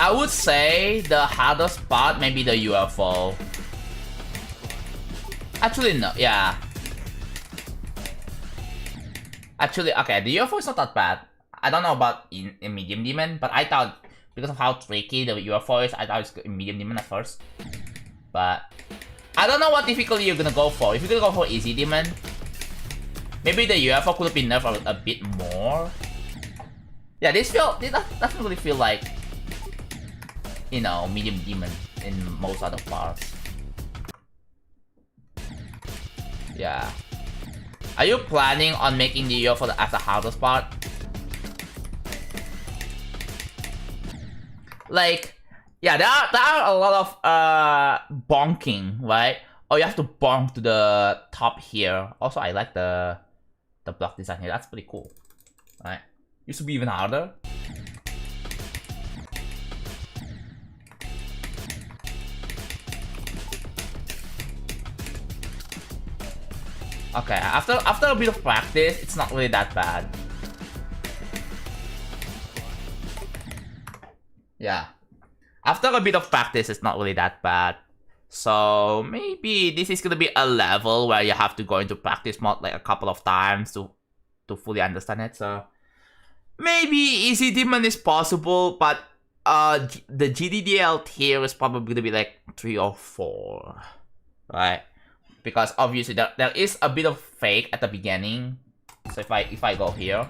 I would say the hardest part may be the UFO. Actually, no, yeah. Actually, okay, the UFO is not that bad. I don't know about in medium demon, but I thought because of how tricky the UFO is, I thought it's in medium demon at first. But I don't know what difficulty you're gonna go for. If you're gonna go for easy demon, maybe the UFO could have been nerfed a bit more. Yeah, this doesn't really feel like, you know, medium demon in most other parts. Yeah. Are you planning on making the UFO as the hardest part? Like, yeah, there are a lot of bonking, right? Oh, you have to bonk to the top here. Also, I like the block design here. That's pretty cool, right? Used to be even harder. Okay, after a bit of practice, it's not really that bad. Yeah. After a bit of practice, it's not really that bad. So maybe this is gonna be a level where you have to go into practice mode like a couple of times to fully understand it. So maybe easy demon is possible, but the GDDL tier is probably gonna be like 3 or 4, right? Because obviously there is a bit of fake at the beginning. So if I go here.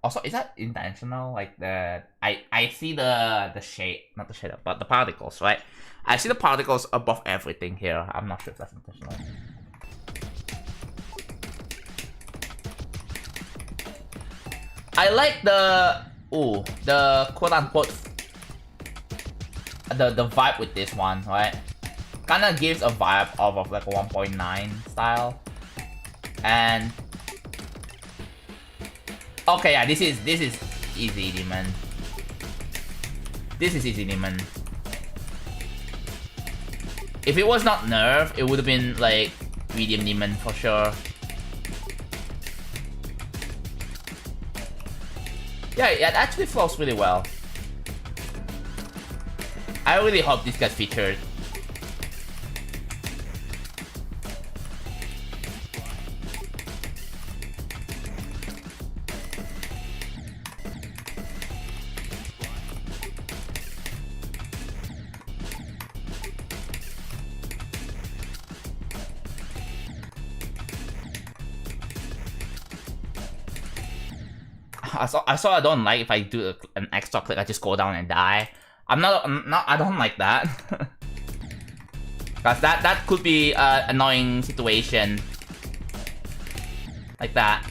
Also, is that intentional? Like I see the shade, not the shadow, but the particles, right? I see the particles above everything here. I'm not sure if that's intentional. I like the quote unquote the vibe with this one, right? Kinda gives a vibe of like a 1.9 style. And okay, yeah, this is easy demon. This is easy demon. If it was not nerfed, it would have been like medium demon for sure. Yeah, it actually flows really well. I really hope this gets featured. I saw I don't like if I do an extra click, I just go down and die. I don't like that. Cause that could be an annoying situation. Like that.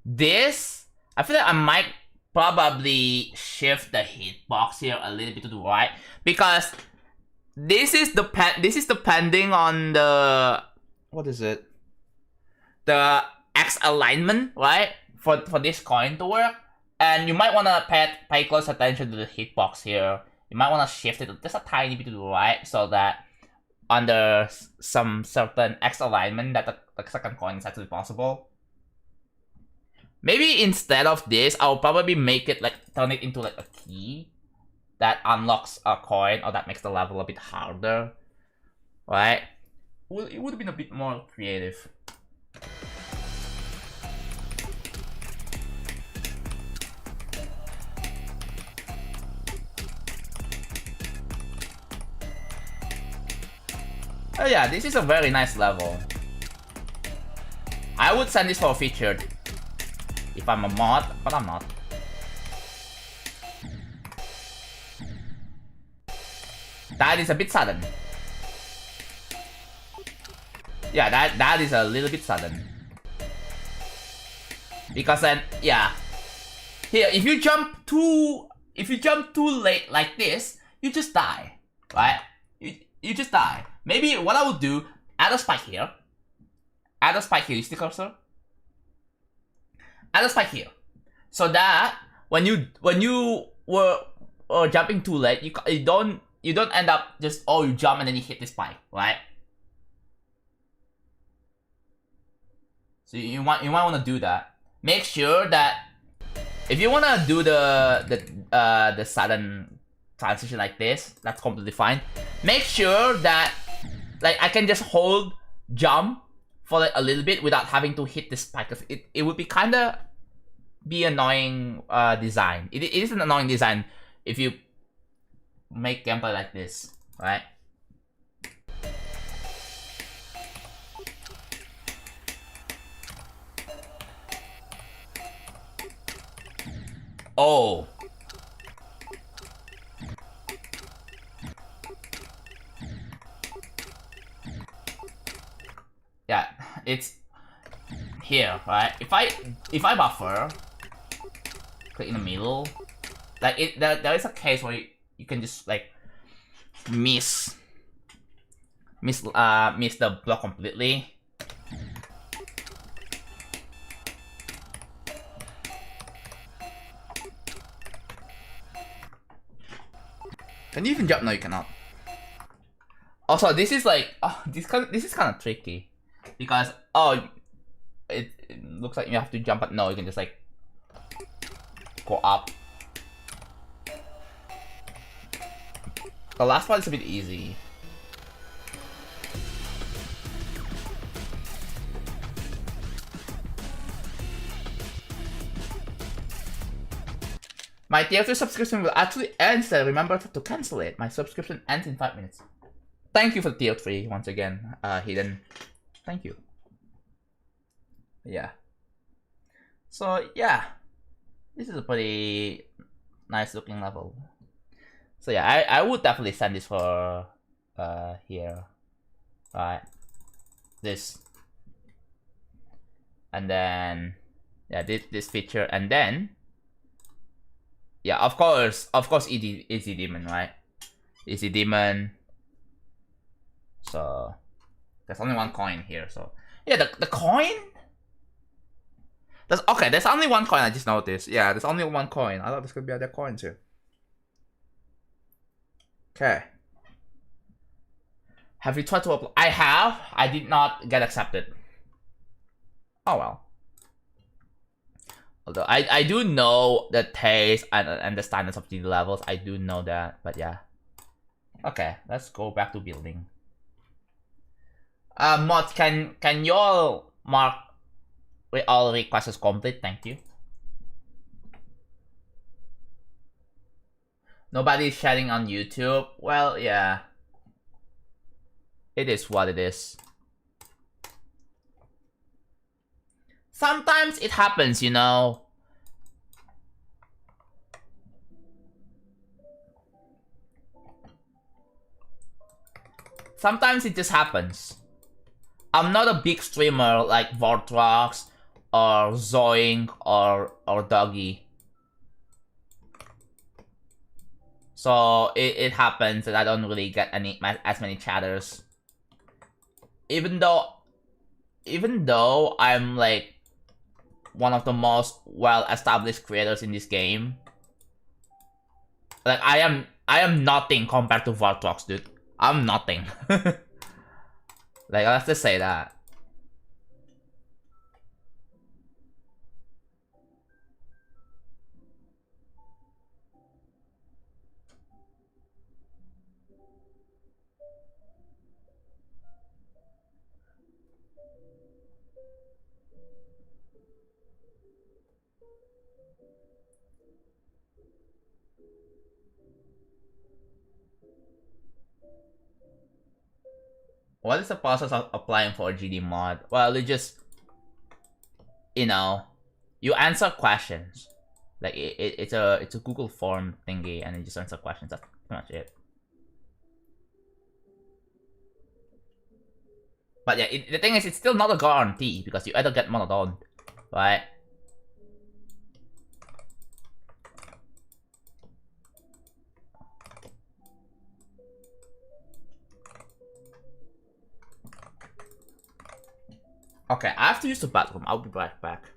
This, I feel like I might probably shift the hitbox here a little bit to the right, because this is depending on the, what is it? The X alignment, right? For this coin to work. And you might wanna pay close attention to the hitbox here. You might wanna shift it just a tiny bit to the right so that under some certain X alignment that the second coin is actually possible. Maybe instead of this, I'll probably make it like, turn it into like a key that unlocks a coin, or that makes the level a bit harder, right? Well, it would have been a bit more creative. Oh yeah, this is a very nice level. I would send this for a featured if I'm a mod, but I'm not. That is a bit sudden. Yeah, that is a little bit sudden. Because then, yeah. Here, if you jump too late like this, you just die, right? You just die. Maybe what I would do, add a spike here. Add a spike here. You see the cursor? Add a spike here, so that when you were jumping too late, you don't end up just, oh, you jump and then you hit the spike, right? So you might want to do that. Make sure that If you wanna do the sudden transition like this, that's completely fine. Make sure that like I can just hold jump for like a little bit without having to hit the spike. Cause it would be kinda be annoying design. It is an annoying design if you make gameplay like this, right? Oh. Yeah, it's here, right? If I buffer, click in the middle, like there is a case where you can just like miss the block completely. Can you even jump? No, you cannot. Also, this is like this is kind of tricky because it looks like you have to jump, but no, you can just like go up. The last part is a bit easy. My tier 2 subscription will actually end, so remember to cancel it. My subscription ends in 5 minutes. Thank you for tier 3 once again, Hidden. Thank you. Yeah. So yeah, this is a pretty nice looking level. So yeah, I would definitely send this for here. Right. This. And then yeah, this feature, and then yeah, of course Easy Demon, right? Easy Demon. So there's only one coin here, so yeah, the coin. There's only one coin. I just noticed. Yeah, there's only one coin. I thought there's gonna be other coins here. Okay. Have you tried to apply? I have. I did not get accepted. Oh well. Although I do know the taste and the standards of the levels. I do know that, but yeah. Okay, let's go back to building. Mods, can you all mark all requests as complete? Thank you. Nobody's sharing on YouTube. Well, yeah. It is what it is. Sometimes it happens, you know. Sometimes it just happens. I'm not a big streamer like Vortrox or Zoink or Doggy. So it happens that I don't really get as many chatters. Even though I'm like one of the most well-established creators in this game. Like I am nothing compared to Vortrox, dude. I'm nothing. Like let's just say that. What is the process of applying for a GD mod? Well, you just, you know, you answer questions. Like it's a Google form thingy, and you just answer questions. That's pretty much it. But yeah, the thing is, it's still not a guarantee because you either get mod or don't, right? Okay, I have to use the bathroom. I'll be right back.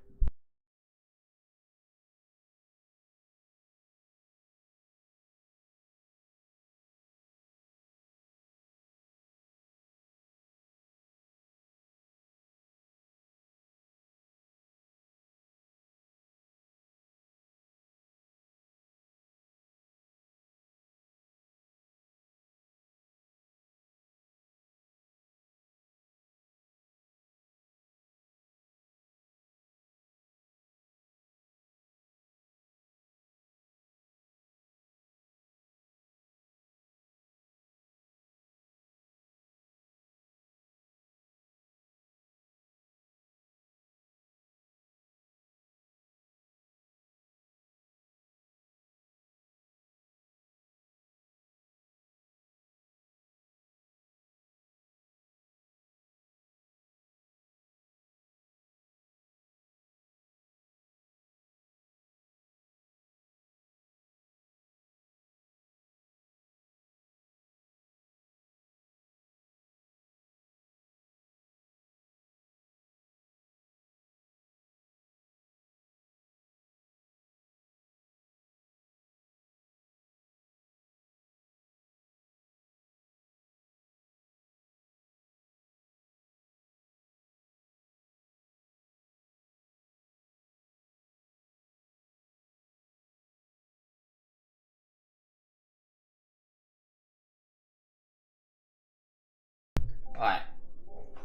Alright.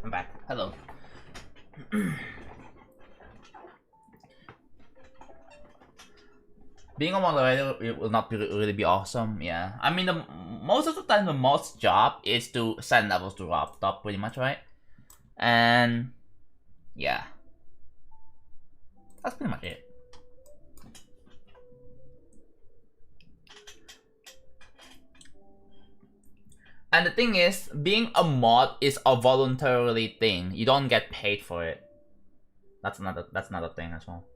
I'm back. Hello. Being a moderator, it will not really be awesome, yeah. I mean, most of the time, the most job is to send levels to top, pretty much, right? And yeah, that's pretty much it. And the thing is, being a mod is a voluntary thing. You don't get paid for it. That's another thing as well.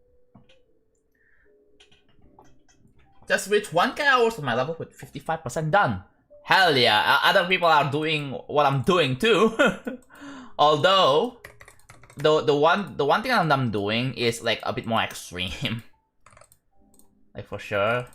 Just reach 1k hours of my level with 55% done. Hell yeah, other people are doing what I'm doing too. Although, the one thing I'm doing is like a bit more extreme. Like for sure.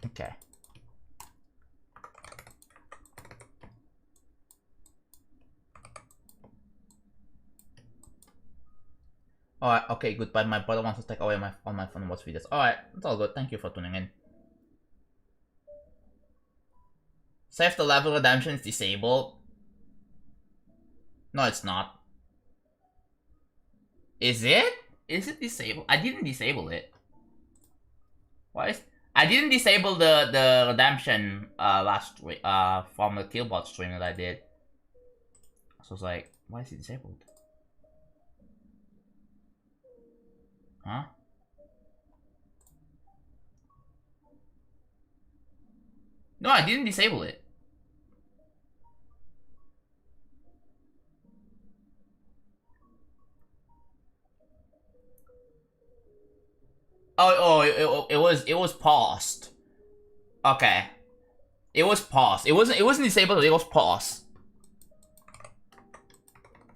Okay. Alright, okay, goodbye. My brother wants to take away all my phone and watch videos. Alright, it's all good. Thank you for tuning in. Save the level redemption is disabled. No, it's not. Is it? Is it disabled? I didn't disable it. Why is... I didn't disable the redemption last week from the Killbot stream that I did. So I was like, why is it disabled? Huh? No, I didn't disable it. It was paused. Okay. It was paused. It wasn't disabled, it was paused.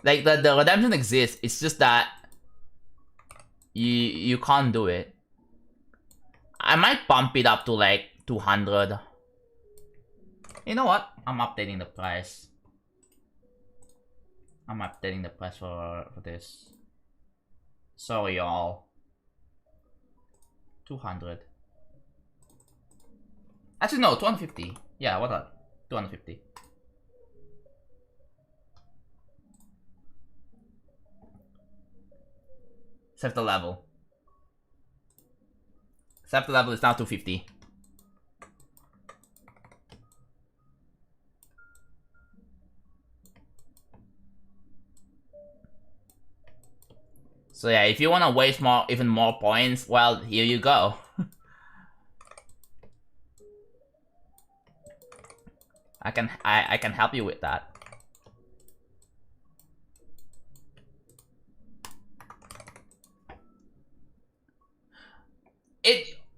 Like the redemption exists, it's just that you can't do it. I might bump it up to like 200. You know what? I'm updating the price. I'm updating the price for this. Sorry y'all. 200. Actually no, 250. Yeah, what up? 250. Save the level. Save the level is now 250. So yeah, if you wanna waste even more points, well, here you go. I can help you with that.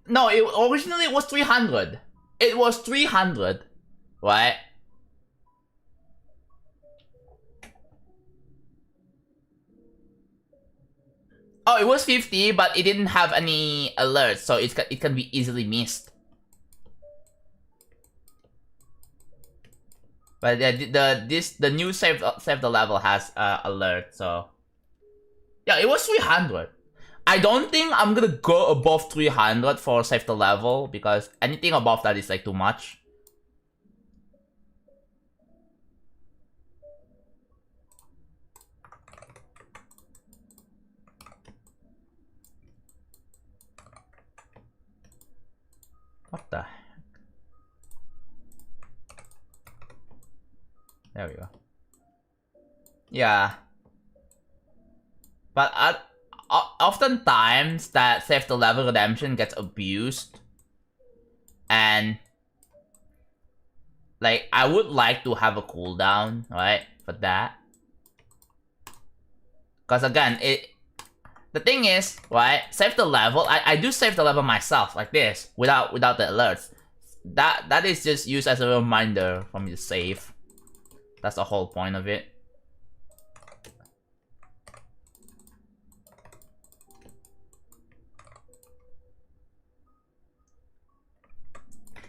Originally it was 300. It was 300, right? Oh, it was 50, but it didn't have any alerts, so it can be easily missed. But the new save the level has alert, so yeah, it was 300. I don't think I'm gonna go above 300 for save the level because anything above that is like too much. What the heck? There we go. Yeah. But oftentimes that save the level redemption gets abused. And like I would like to have a cooldown, right? For that. Because again, the thing is, right, save the level, I do save the level myself, like this, without the alerts. That is just used as a reminder for me to save. That's the whole point of it.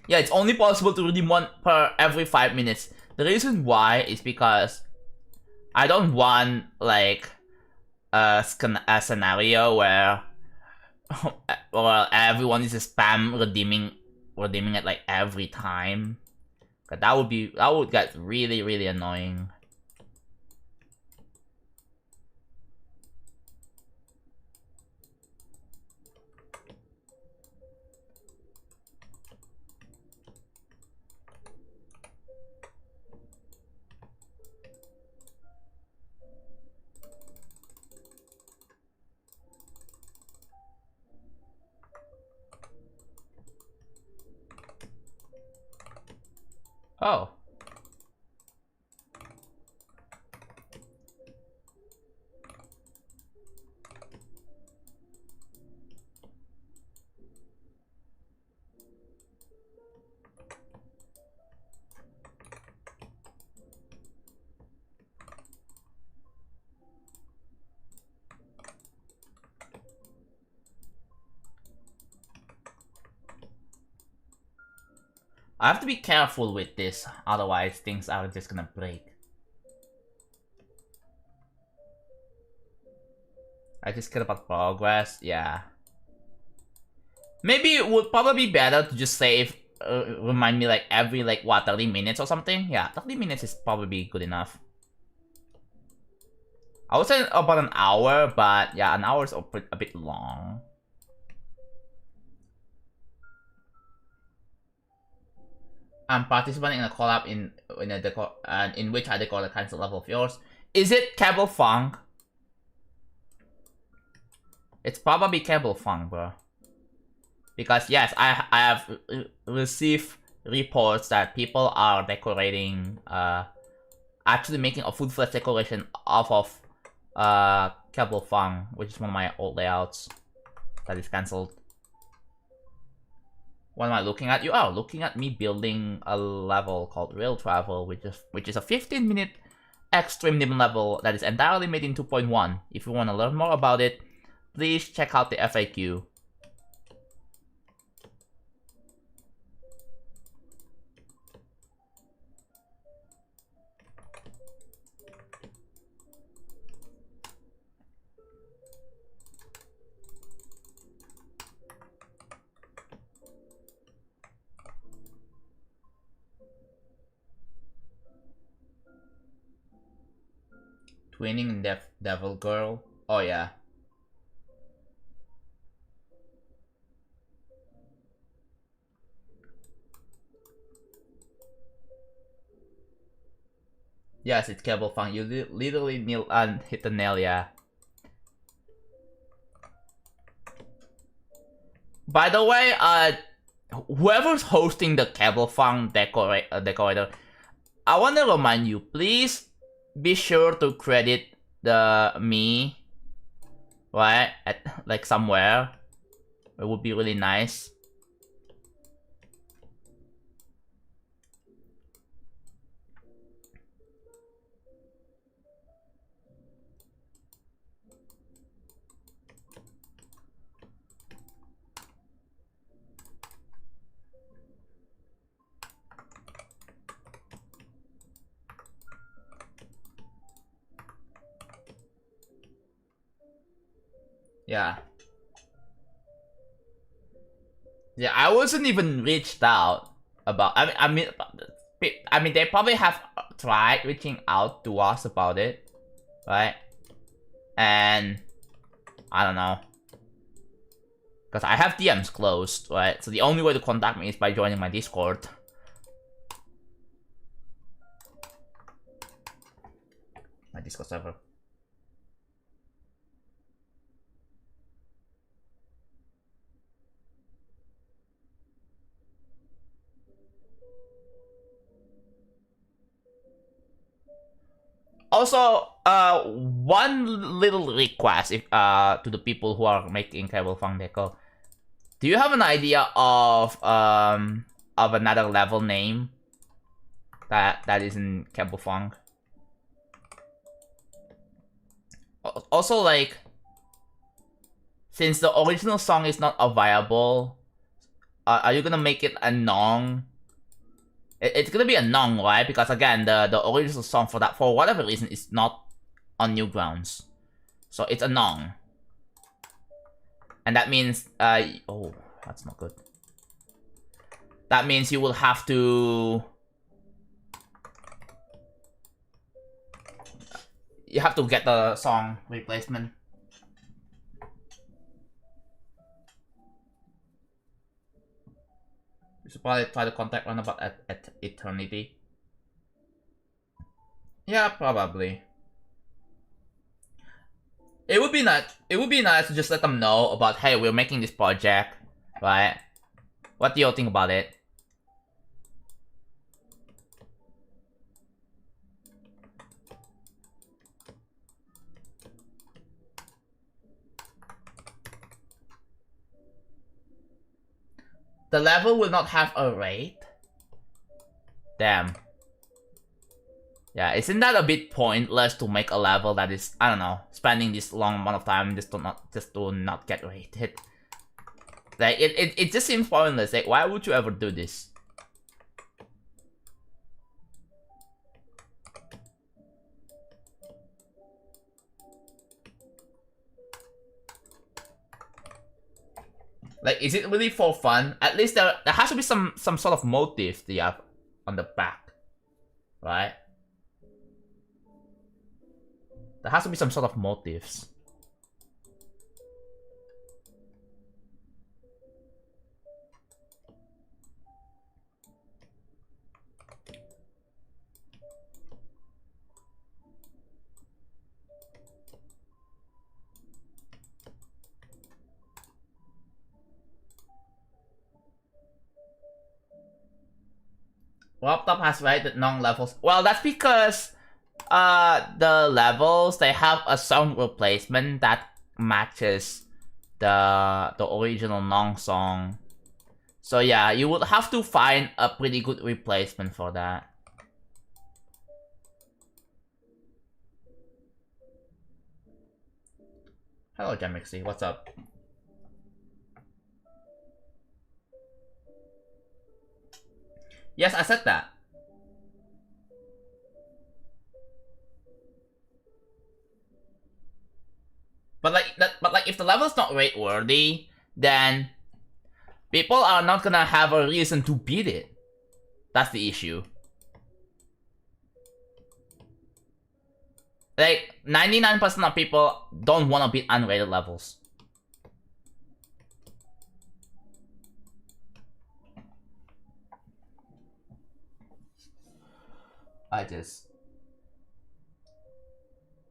Yeah, it's only possible to redeem one per every 5 minutes. The reason why is because I don't want like a scenario where everyone is spam redeeming it like every time. That would get really annoying. Oh. I have to be careful with this, otherwise things are just gonna break. I just care about progress, yeah. Maybe it would probably be better to just save, remind me like every like, what, 30 minutes or something? Yeah, 30 minutes is probably good enough. I would say about an hour, but yeah, an hour is a bit long. I'm participating in a collab in which I decor the cancel level of yours. Is it Cable Funk? It's probably Cable Funk, bro. Because yes, I have received reports that people are decorating, actually making a full-fledged decoration off of Cable Funk, which is one of my old layouts that is cancelled. What am I looking at? You are looking at me building a level called Rail Travel, which is a 15-minute extreme nim level that is entirely made in 2.1. If you want to learn more about it, please check out the FAQ. Twinning Devil Girl. Oh yeah. Yes, it's Cable Funk. You literally hit the nail, yeah. By the way, whoever's hosting the Cable Funk decorator, I want to remind you, please be sure to credit me, right? At like somewhere. It would be really nice. Yeah. Yeah, I wasn't even reached out about. I mean, they probably have tried reaching out to us about it, right? And I don't know, because I have DMs closed, right? So the only way to contact me is by joining my Discord. My Discord server. Also, one little request to the people who are making Cable Funk Deco. Do you have an idea of another level name that is in Cable Funk? Also, like, since the original song is not available, are you gonna make it a Nong? It's gonna be a Nong, right? Because again, the original song for that, for whatever reason, is not on Newgrounds. So it's a nong. And that means, oh, that's not good. That means you will have to... You have to get the song replacement. You should probably try to contact Runabout at Eternity. Yeah, probably. It would be nice. It would be nice to just let them know about, hey, we're making this project, right? What do you think about it? The level will not have a rate? Damn. Yeah, isn't that a bit pointless to make a level that is, I don't know, spending this long amount of time just to not get rated? Like, it just seems pointless. Like, why would you ever do this? Like, is it really for fun? At least there has to be some sort of motive they have on the back, right? There has to be some sort of motives. Laptop has rated nong levels. Well, that's because the levels, they have a sound replacement that matches the original nong song. So yeah, you would have to find a pretty good replacement for that. Hello, Jamixy, what's up? Yes, I said that. But like if the level's not rate worthy, then people are not gonna have a reason to beat it. That's the issue. Like 99% of people don't want to beat unrated levels. There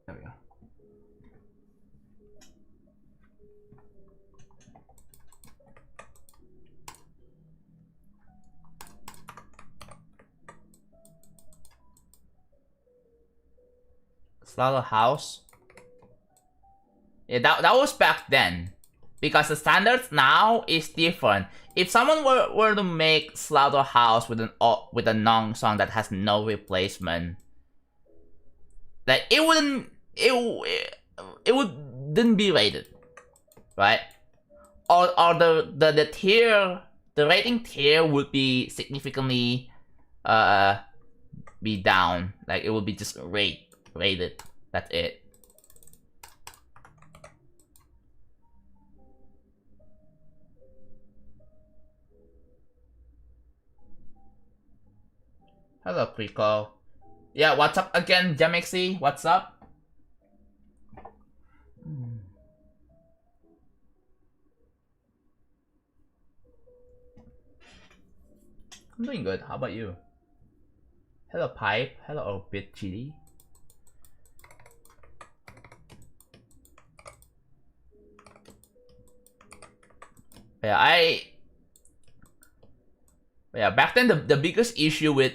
we go. Slaughterhouse. Yeah, that was back then. Because the standards now is different. If someone were to make Slaughterhouse with a nong song that has no replacement, like it wouldn't be rated, right? Or the tier, the rating tier would be significantly be down. Like it would be just rated. That's it. Hello, Prico. Yeah, what's up again, Jamixy? What's up? I'm doing good. How about you? Hello, Pipe. Hello, Orbit Chili. Yeah, back then the biggest issue with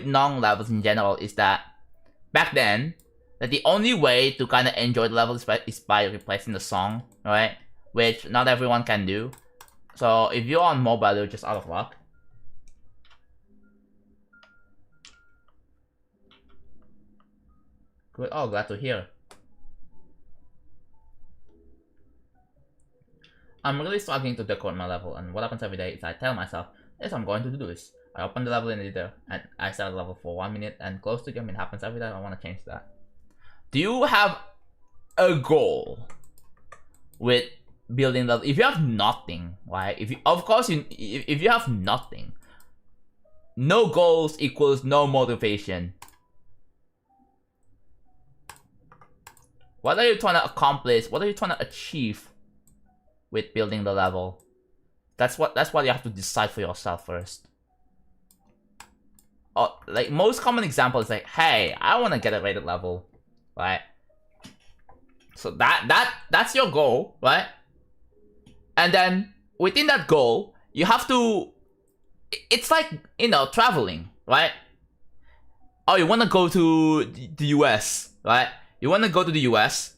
nong levels in general is that back then that the only way to kind of enjoy the level is by replacing the song, right? Which not everyone can do. So if you're on mobile, you're just out of luck. Good. Oh, glad to hear. I'm really struggling to decode my level, and what happens every day is I tell myself, yes, I'm going to do this. I open the level editor, and I start the level for 1 minute and close the game. It happens every day. I want to change that. do you have a goal with building level? If you have nothing, right? If you, of course, if you have nothing, no goals equals no motivation. What are you trying to accomplish? What are you trying to achieve with building the level? That's what you have to decide for yourself first. Like most common example is like, hey, I want to get a rated level, right? So that's your goal, right? And then within that goal, you have to. It's like, you know, traveling, right? Oh, you want to go to the US, right? You want to go to the US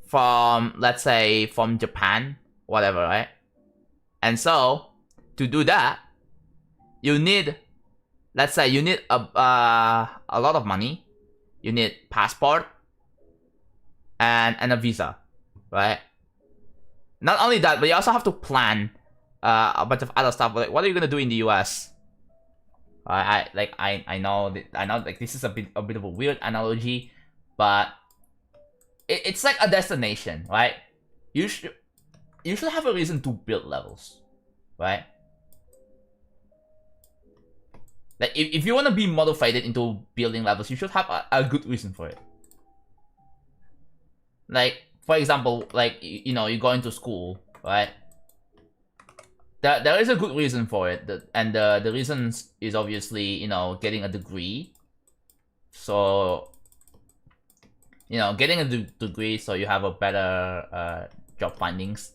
from, let's say, from Japan, whatever, right? And so to do that, you need, let's say, you need a lot of money. You need passport and a visa, right? Not only that, but you also have to plan a bunch of other stuff. Like, what are you gonna do in the US? I know like this is a bit of a weird analogy, but it's like a destination, right? You should have a reason to build levels, right? Like if you want to be motivated into building levels, you should have a good reason for it. Like, for example, like, you know, you go into school, right? There is a good reason for it, and the reason is obviously, you know, getting a degree. So, you know, getting a degree so you have a better job findings.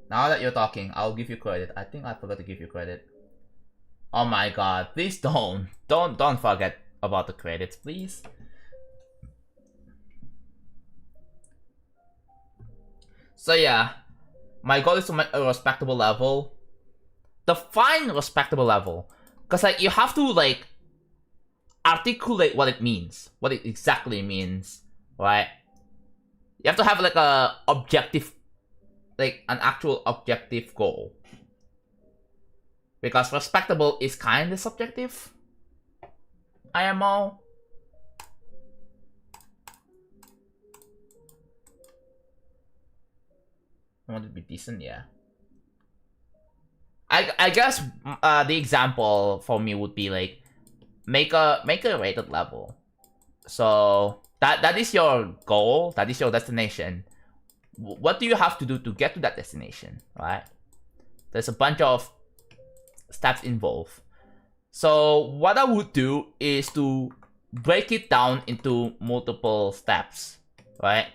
Now that you're talking, I'll give you credit. I think I forgot to give you credit. Oh my god, please don't forget about the credits, please. So yeah, my goal is to make a respectable level. Define respectable level, because like you have to like articulate what it means, what it exactly means, right? You have to have like a objective, like an actual objective goal, because respectable is kind of subjective. IMO. I want it to be decent, yeah. I guess the example for me would be like make a rated level. So that is your goal, that is your destination. What do you have to do to get to that destination, right? There's a bunch of steps involved. So what I would do is to break it down into multiple steps, right?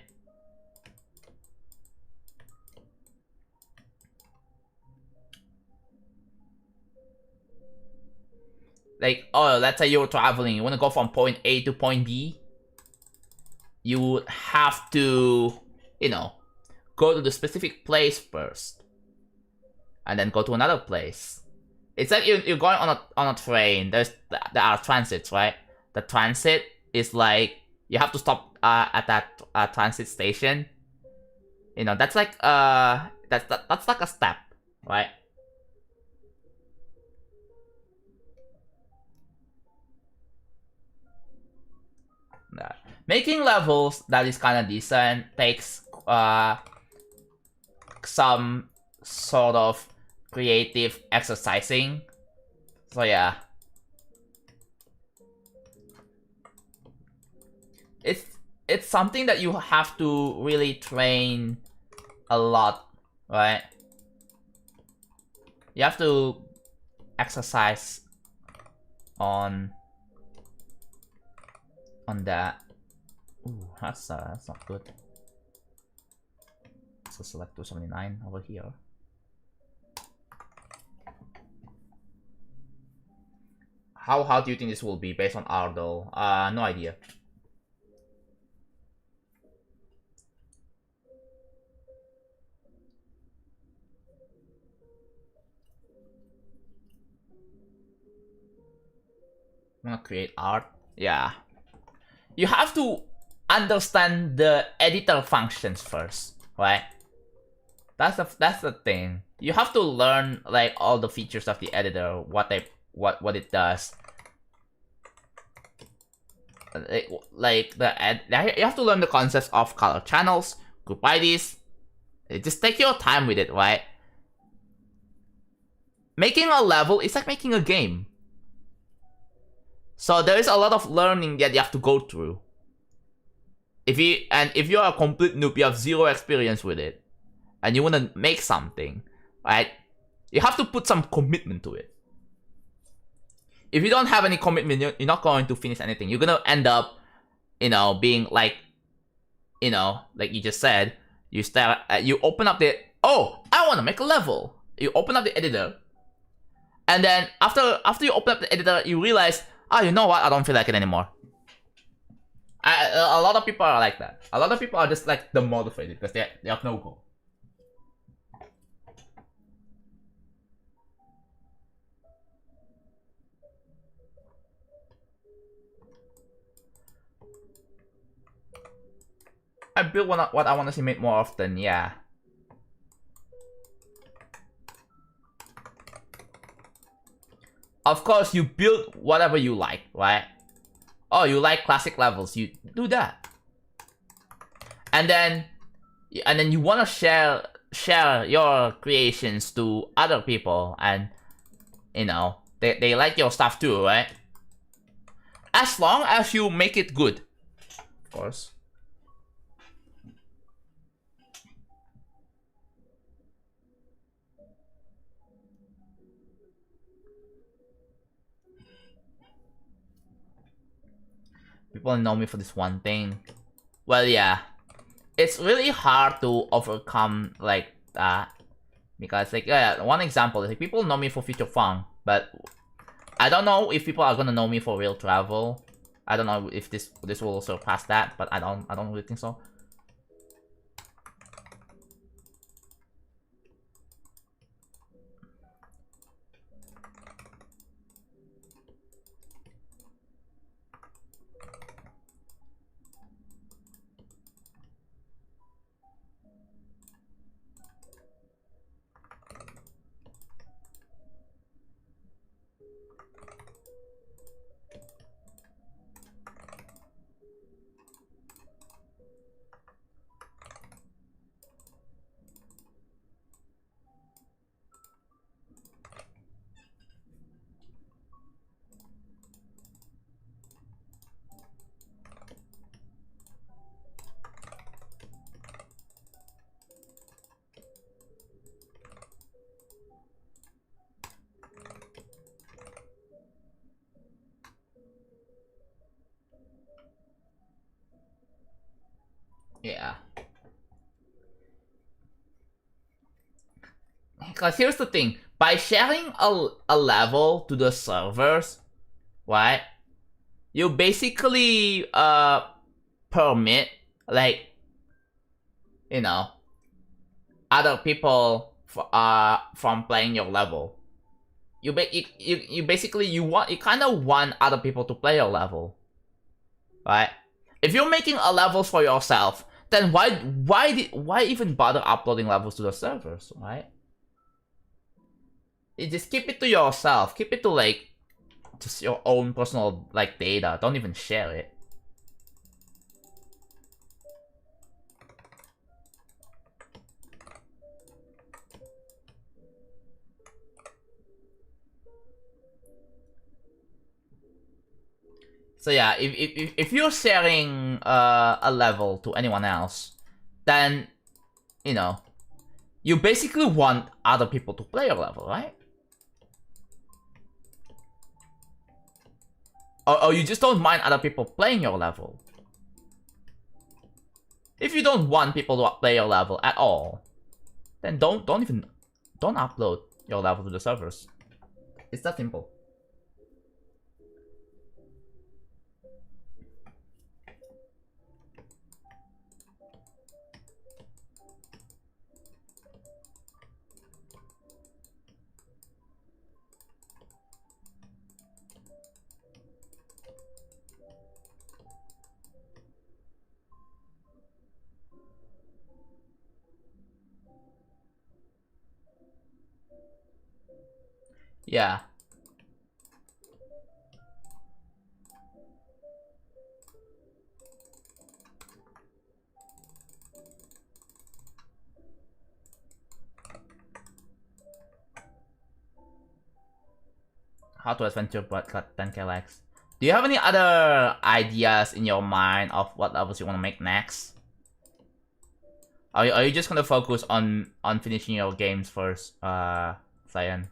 Like, oh, let's say you're traveling, you want to go from point A to point B. You would have to, you know, go to the specific place first, and then go to another place. It's like you're going on a train. There are transits, right? The transit is like you have to stop at that transit station. You know, that's like that's like a step, right? Making levels that is kind of decent takes some sort of creative exercising. So yeah, it's something that you have to really train a lot, right? You have to exercise on that. Ooh, that's not good. So select 279 over here. How do you think this will be based on R though? No idea. I'm gonna create art. Yeah. You have to understand the editor functions first, right? That's the thing. You have to learn like all the features of the editor, what it does. Like you have to learn the concepts of color channels, group IDs. Just take your time with it, right? Making a level is like making a game. So there is a lot of learning that you have to go through. If you're a complete noob, you have zero experience with it, and you want to make something, right? You have to put some commitment to it. If you don't have any commitment, you're not going to finish anything. You're gonna end up, being like, like you just said, you open up I want to make a level. You open up the editor, and then after you open up the editor, you realize, you know what? I don't feel like it anymore. A lot of people are like that. A lot of people are just like demotivated because they have no goal. I build what I want to see made more often, yeah. Of course, you build whatever you like, right? Oh, you like classic levels, you do that. And then you want to share your creations to other people, and they like your stuff too, right? As long as you make it good, of course. People know me for this one thing. Well, yeah. It's really hard to overcome like that. Because like, one example is like, people know me for Future Fun, but I don't know if people are gonna know me for real travel. I don't know if this will surpass that, but I don't really think so. Yeah. Because here's the thing. By sharing a level to the servers, right? You basically permit like other people from playing your level. You basically you kind of want other people to play your level, right? If you're making a levels for yourself, then why even bother uploading levels to the servers, right? You just keep it to yourself. Keep it to like just your own personal like data. Don't even share it. So yeah, if you're sharing a level to anyone else, then you basically want other people to play your level, right? Or you just don't mind other people playing your level. If you don't want people to play your level at all, then don't upload your level to the servers. It's that simple. Yeah. How to adventure but cut 10k likes. Do you have any other ideas in your mind of what levels you want to make next? Are you just gonna focus on finishing your games first, Cyan?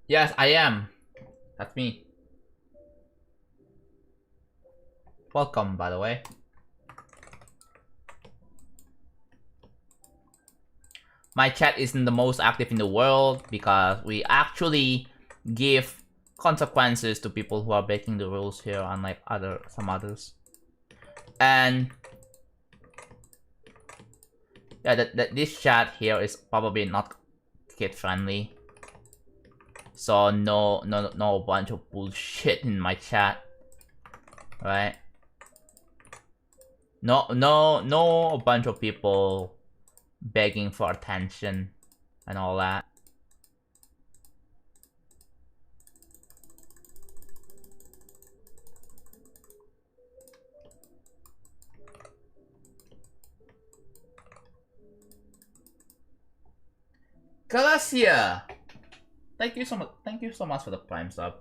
Yes, I am. That's me. Welcome, by the way. My chat isn't the most active in the world because we actually give consequences to people who are breaking the rules here, unlike some others. And yeah, this chat here is probably not kid friendly. So no bunch of bullshit in my chat, right? No a bunch of people begging for attention and all that. Galacia, thank you so much. Thank you so much for the Prime sub.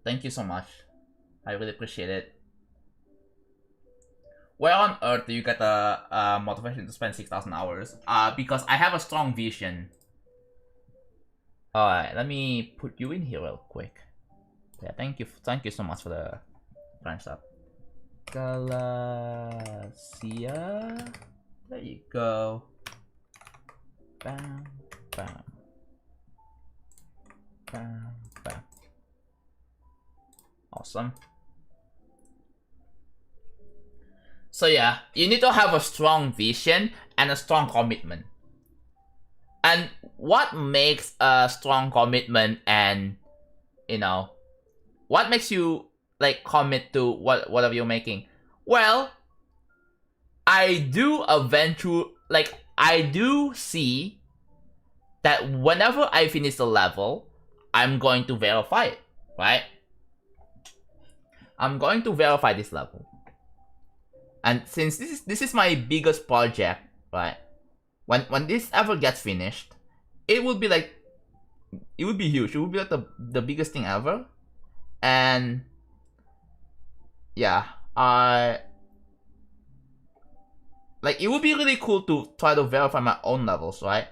Thank you so much. I really appreciate it. Where on earth do you get the motivation to spend 6,000 hours? Because I have a strong vision. Alright, let me put you in here real quick. Yeah, thank you so much for the Prime sub. Galacia. There you go. Bam, bam. Bam, bam. Awesome. So yeah, you need to have a strong vision and a strong commitment. And what makes a strong commitment and, you know, what makes you like commit to whatever you're making? Well, I do see that whenever I finish the level, I'm going to verify it, right? I'm going to verify this level. And since this is my biggest project, right? When this ever gets finished, it would be huge. It would be like the biggest thing ever. And yeah, like it would be really cool to try to verify my own levels, right?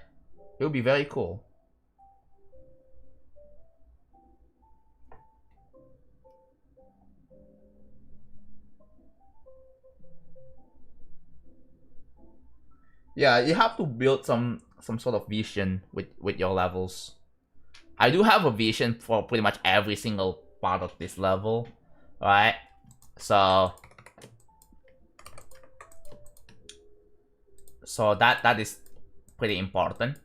It would be very cool. Yeah, you have to build some sort of vision with your levels. I do have a vision for pretty much every single part of this level, right? So that is pretty important.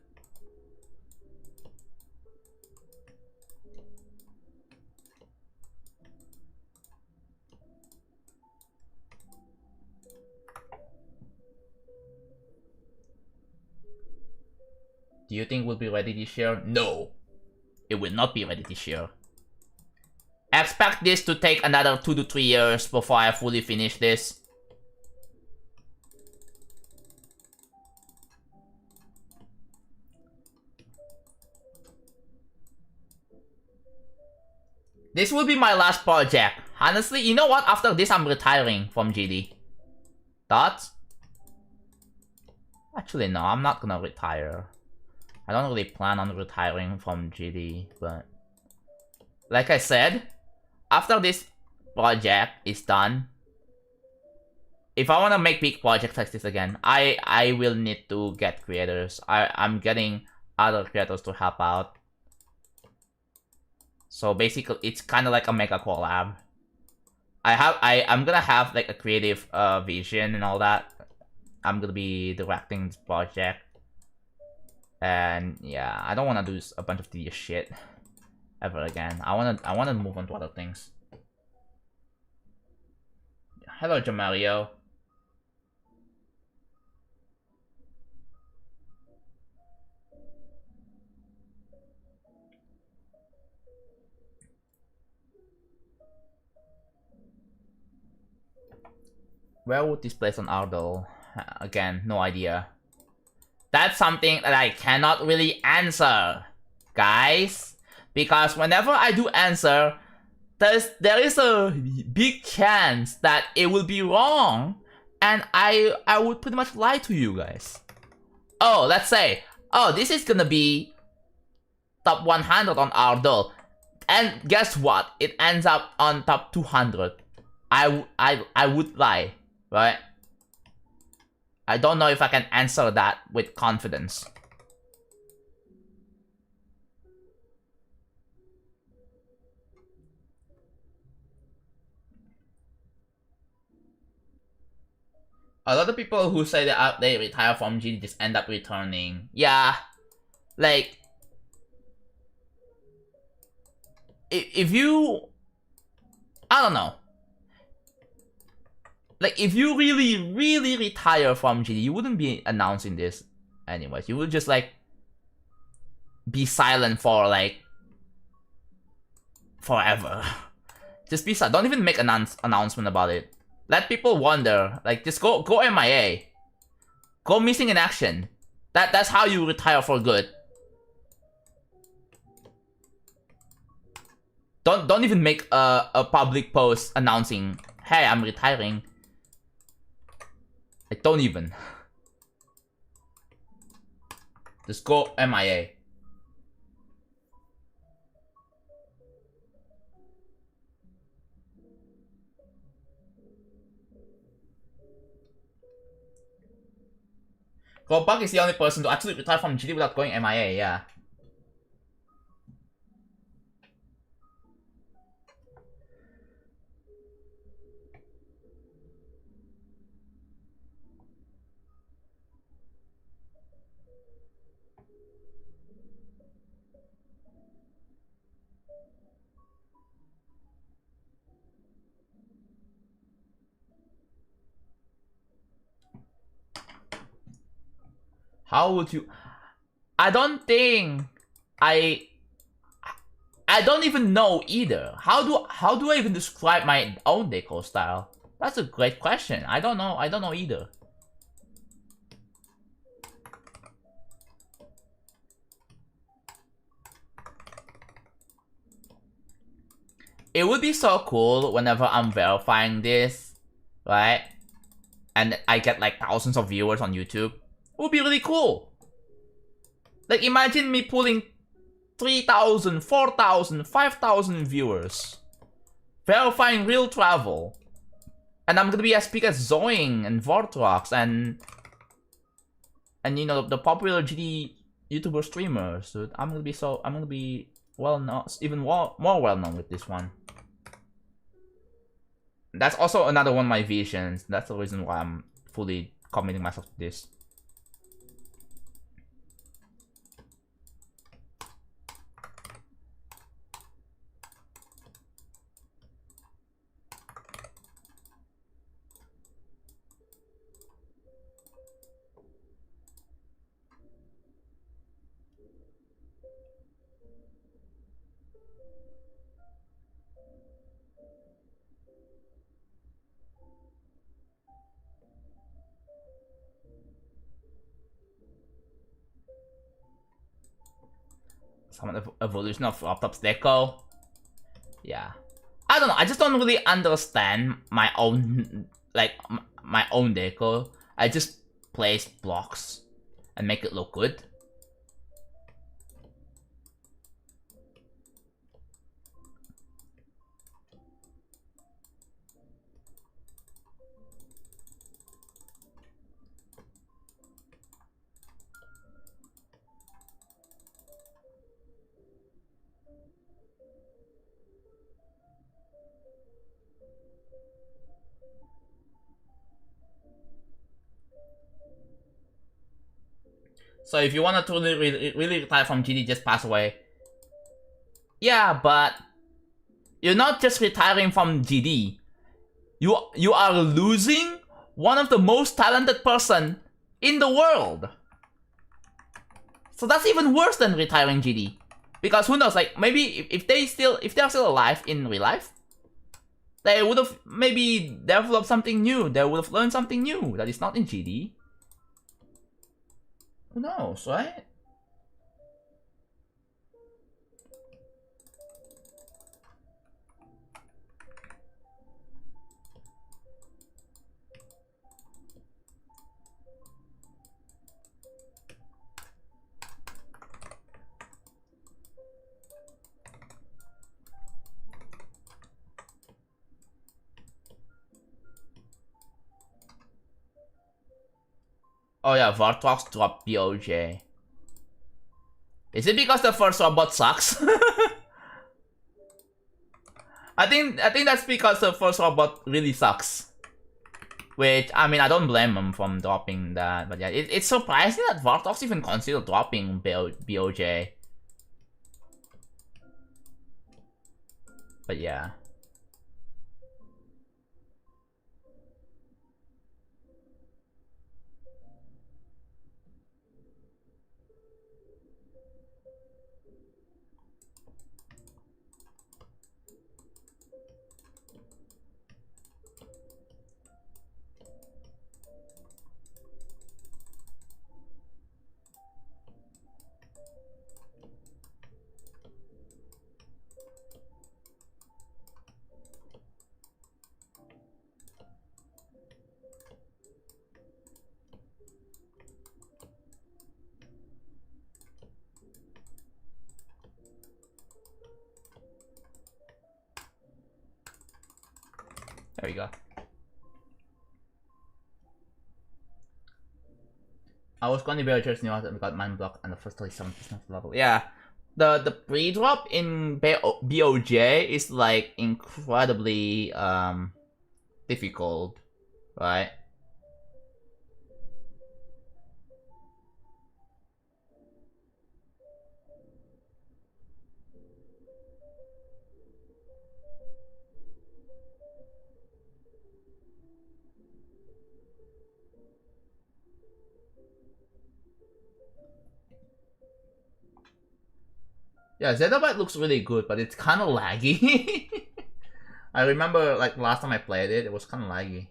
Do you think we'll be ready this year? No. It will not be ready this year. Expect this to take another 2 to 3 years before I fully finish this. This will be my last project. Honestly, you know what? After this, I'm retiring from GD. Thoughts? Actually, no, I'm not gonna retire. I don't really plan on retiring from GD, but like I said, after this project is done, if I want to make big projects like this again, I will need to get creators. I'm getting other creators to help out. So basically, it's kind of like a mega collab. I'm gonna have like a creative vision and all that. I'm gonna be directing this project. And yeah, I don't want to do a bunch of tedious shit ever again. I wanna move on to other things. Hello, Jamario. Where would this place on Ardell? Again, no idea. That's something that I cannot really answer, guys. Because whenever I do answer, there is a big chance that it will be wrong, and I would pretty much lie to you guys. Oh, let's say, oh, this is gonna be top 100 on Ardell, and guess what? It ends up on top 200. I would lie, right? I don't know if I can answer that with confidence. A lot of people who say that they retire from GD just end up returning. Yeah, like, if you, I don't know. Like, if you really retire from GD, you wouldn't be announcing this anyways. You would just, like, be silent for, like, forever. Just be silent. Don't even make an announcement about it. Let people wonder. Like, just go MIA. Go missing in action. That's how you retire for good. Don't even make a public post announcing, hey, I'm retiring. Like, don't even. Just go MIA. Gobak is the only person to actually retire from GD without going MIA, yeah. How would you... I don't think... I don't even know either. How do I even describe my own deco style? That's a great question. I don't know either. It would be so cool whenever I'm verifying this, right? And I get like thousands of viewers on YouTube. It would be really cool. Like, imagine me pulling 3,000, 4,000, 5,000 viewers. Verifying real travel. And I'm gonna be as big as Zoing and Vortrox and you know, the popular GD YouTuber streamers. So I'm gonna be well known, even more well known with this one. That's also another one of my visions. That's the reason why I'm fully committing myself to this. Some of the evolution of Optop's deco. Yeah. I don't know. I just don't really understand my own, like, my own deco. I just place blocks and make it look good. So if you wanna truly really retire from GD, just pass away. Yeah, but you're not just retiring from GD. You are losing one of the most talented person in the world. So that's even worse than retiring GD. Because who knows, like maybe if they're still alive in real life, they would have maybe developed something new. They would have learned something new that is not in GD. Who knows, right? Oh yeah, Vartox dropped BOJ. Is it because the first robot sucks? I think that's because the first robot really sucks. Which, I mean, I don't blame him from dropping that, but yeah, it's surprising that Vartox even considered dropping BOJ. But yeah. There we go. I was going to be a just new that we got man block and the first 37% level. Yeah. The pre-drop in BOJ is like incredibly difficult, right? Yeah, Zettabyte looks really good, but it's kind of laggy. I remember, like, last time I played it, it was kind of laggy.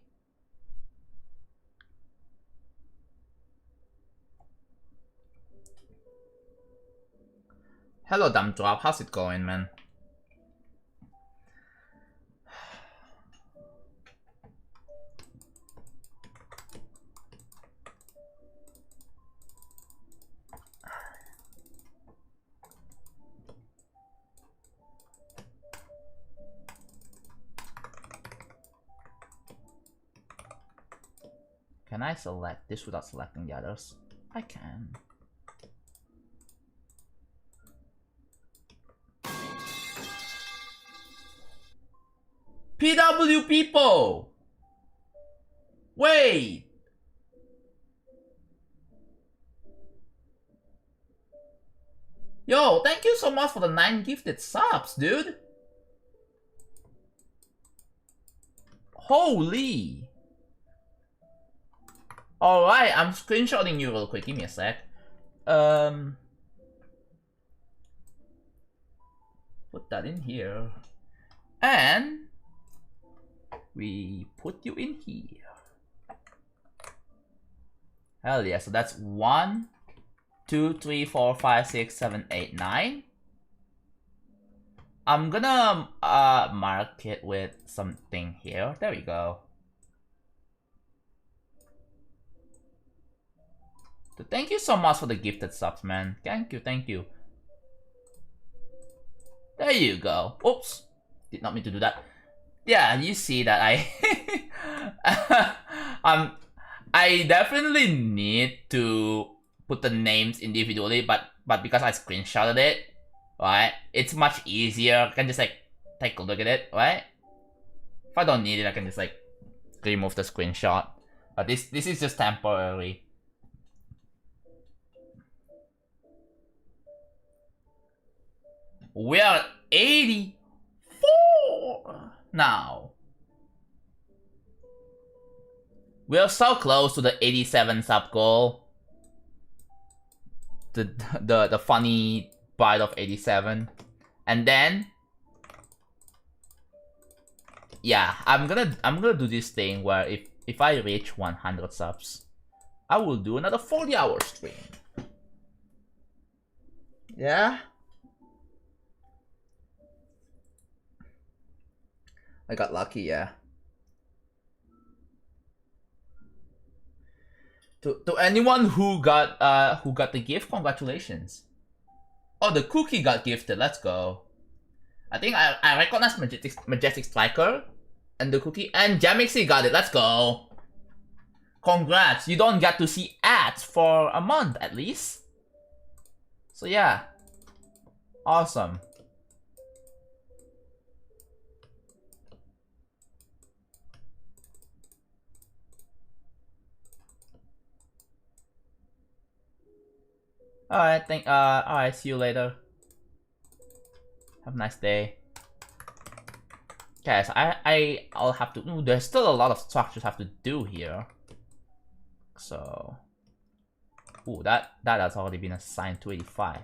Hello, Dumdrop. How's it going, man? Can I select this without selecting the others? I can. PW people! Wait! Yo, thank you so much for the 9 gifted subs, dude! Holy! Alright, I'm screenshotting you real quick, give me a sec. Put that in here. And we put you in here. Hell yeah, so that's 1, 2, 3, 4, 5, 6, 7, 8, 9. I'm gonna mark it with something here. There we go. So thank you so much for the gifted subs, man. Thank you, thank you. There you go. Oops. Did not mean to do that. Yeah, you see that I definitely need to put the names individually, but because I screenshotted it, right? It's much easier. I can just like take a look at it, right? If I don't need it, I can just like remove the screenshot. But this is just temporary. We are 84 now. We are so close to the 87 sub goal. The funny part of 87. And then yeah, I'm gonna do this thing where if I reach 100 subs, I will do another 40-hour stream. Yeah. I got lucky, yeah. To anyone who got the gift, congratulations. Oh, the cookie got gifted. Let's go. I think I recognize Majestic Striker and the cookie, and Jamixy got it. Let's go. Congrats. You don't get to see ads for a month at least. So yeah. Awesome. Alright, alright, see you later. Have a nice day. Okay, so I'll have to, ooh, there's still a lot of structures I have to do here. So, ooh, that has already been assigned to 85.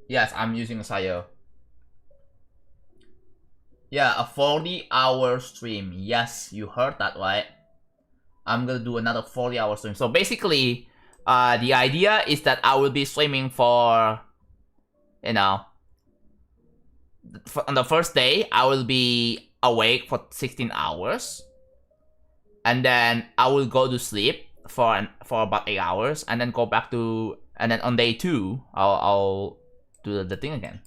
Yes, I'm using a Sayo. Yeah, a 40-hour stream. Yes, you heard that right. I'm gonna do another 40-hour stream. So basically, the idea is that I will be streaming for, you know, on the first day, I will be awake for 16 hours. And then I will go to sleep for about 8 hours. And then go back to, and then on day 2, I'll do the thing again.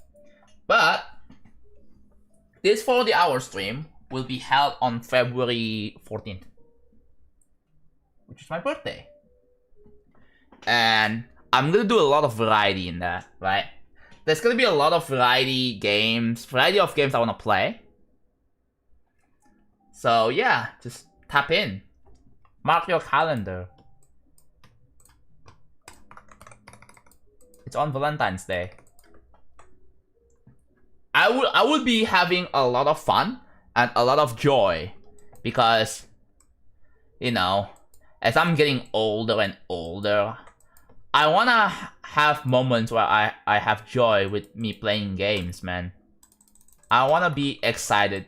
But this 40-hour stream will be held on February 14th, which is my birthday. And I'm gonna do a lot of variety in that, right? There's gonna be a lot of variety of games I wanna play. So yeah, just tap in. Mark your calendar. It's on Valentine's Day. I would be having a lot of fun and a lot of joy because, you know, as I'm getting older and older, I wanna have moments where I have joy with me playing games, man. I wanna be excited.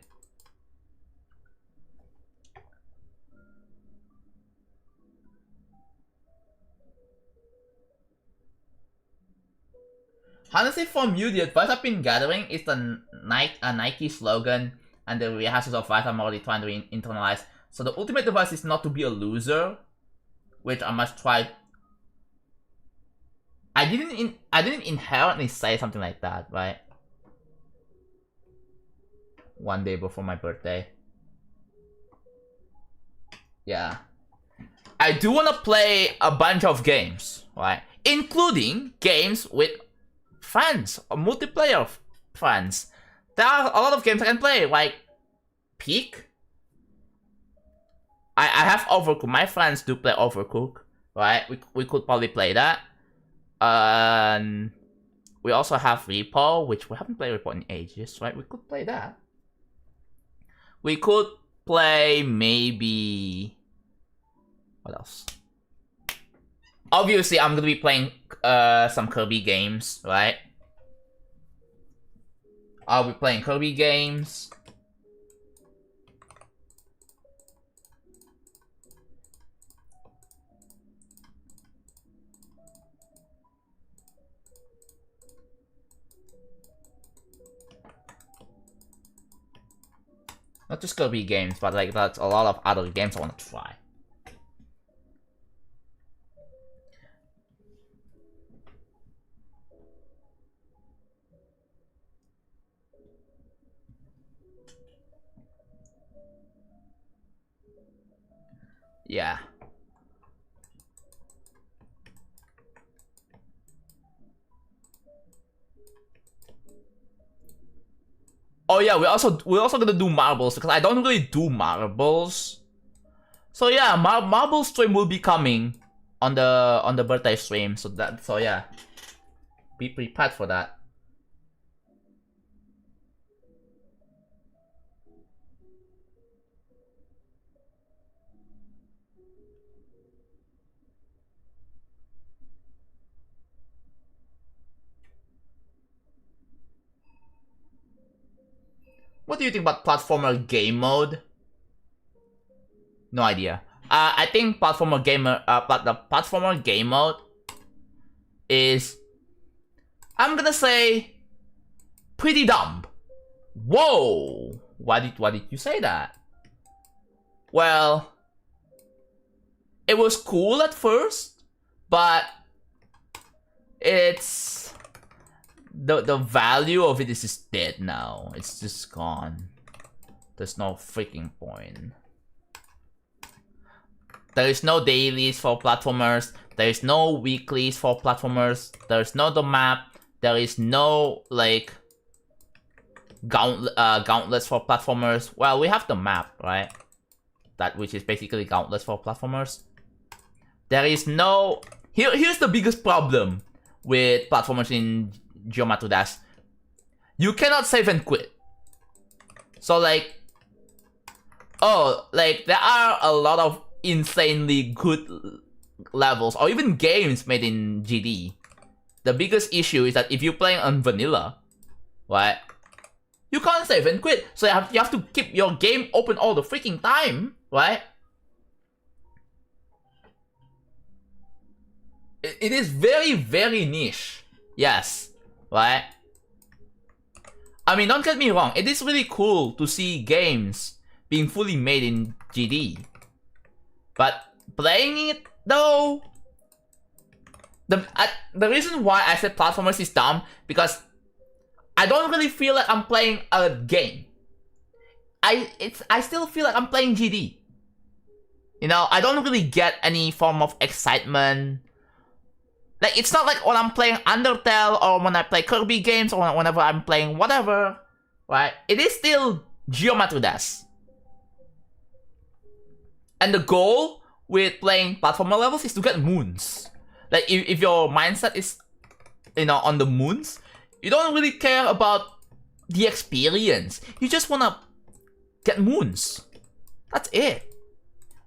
Honestly, from you, the advice I've been gathering is the Nike slogan and the rehearsals of advice I'm already trying to internalize. So the ultimate advice is not to be a loser, which I must try. I didn't inherently say something like that, right? One day before my birthday. Yeah. I do want to play a bunch of games, right? Including games with friends, or multiplayer friends. There are a lot of games I can play, like Peak. I have Overcooked. My friends do play Overcooked, right? We could probably play that. We also have Repo, which we haven't played Repo in ages, right? We could play that. We could play maybe, what else? Obviously, I'm gonna be playing some Kirby games, right? I'll be playing Kirby games. Not just Kirby games, but like that's a lot of other games I want to try. Yeah. Oh yeah, we're also gonna do marbles because I don't really do marbles. So yeah, Marble stream will be coming on the birthday stream. So yeah, be prepared for that. What do you think about platformer game mode? No idea. I think platformer the platformer game mode is, I'm gonna say, pretty dumb. Whoa! Why did you say that? Well, it was cool at first, but it's the value of it is just dead now. It's just gone. There's no freaking point. There is no dailies for platformers. There is no weeklies for platformers. There's no the map. There is no like gauntlets for platformers. Well, we have the map, right? That which is basically gauntlets for platformers. There is no. Here's the biggest problem with platformers in Geometry Dash. You cannot save and quit. So like, there are a lot of insanely good levels or even games made in GD. The biggest issue is that if you're playing on vanilla, right, you can't save and quit. So you have to keep your game open all the freaking time, right? It is very, very niche. Yes, right? I mean, don't get me wrong. It is really cool to see games being fully made in GD. But playing it, though, the reason why I said platformers is dumb, because I don't really feel like I'm playing a game. I still feel like I'm playing GD. You know, I don't really get any form of excitement. Like, it's not like when I'm playing Undertale or when I play Kirby games or whenever I'm playing whatever, right? It is still Geometry Dash. And the goal with playing platformer levels is to get moons. Like, if your mindset is, you know, on the moons, you don't really care about the experience. You just wanna get moons. That's it.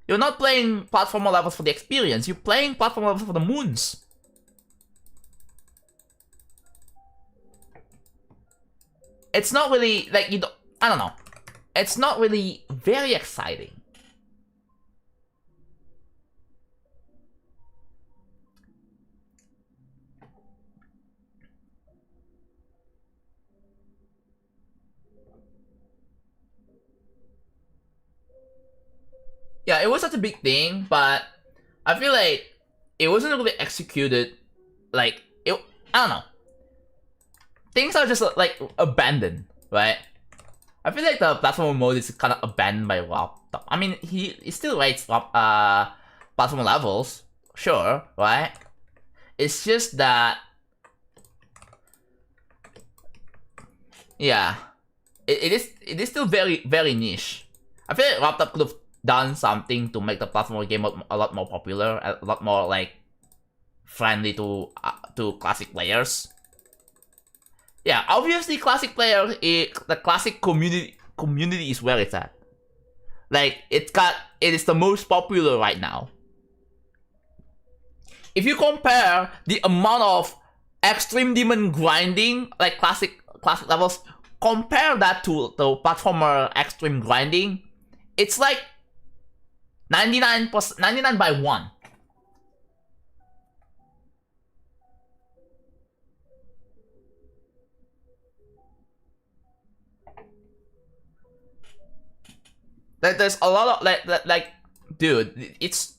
You're not playing platformer levels for the experience. You're playing platformer levels for the moons. It's not really, like, I don't know. It's not really very exciting. Yeah, it was such a big thing, but I feel like it wasn't really executed. Like, I don't know. Things are just like abandoned, right? I feel like the platform mode is kind of abandoned by Rob. I mean, he still writes platform levels, sure, right? It's just that, yeah, it is still very, very niche. I feel like Rob could have done something to make the platform game a lot more popular, a lot more like friendly to classic players. Yeah, obviously, classic player, the classic community is where it's at. Like, it is the most popular right now. If you compare the amount of extreme demon grinding, like classic levels, compare that to the platformer extreme grinding, it's like 99 by 1. Like, there's a lot of like, dude, it's.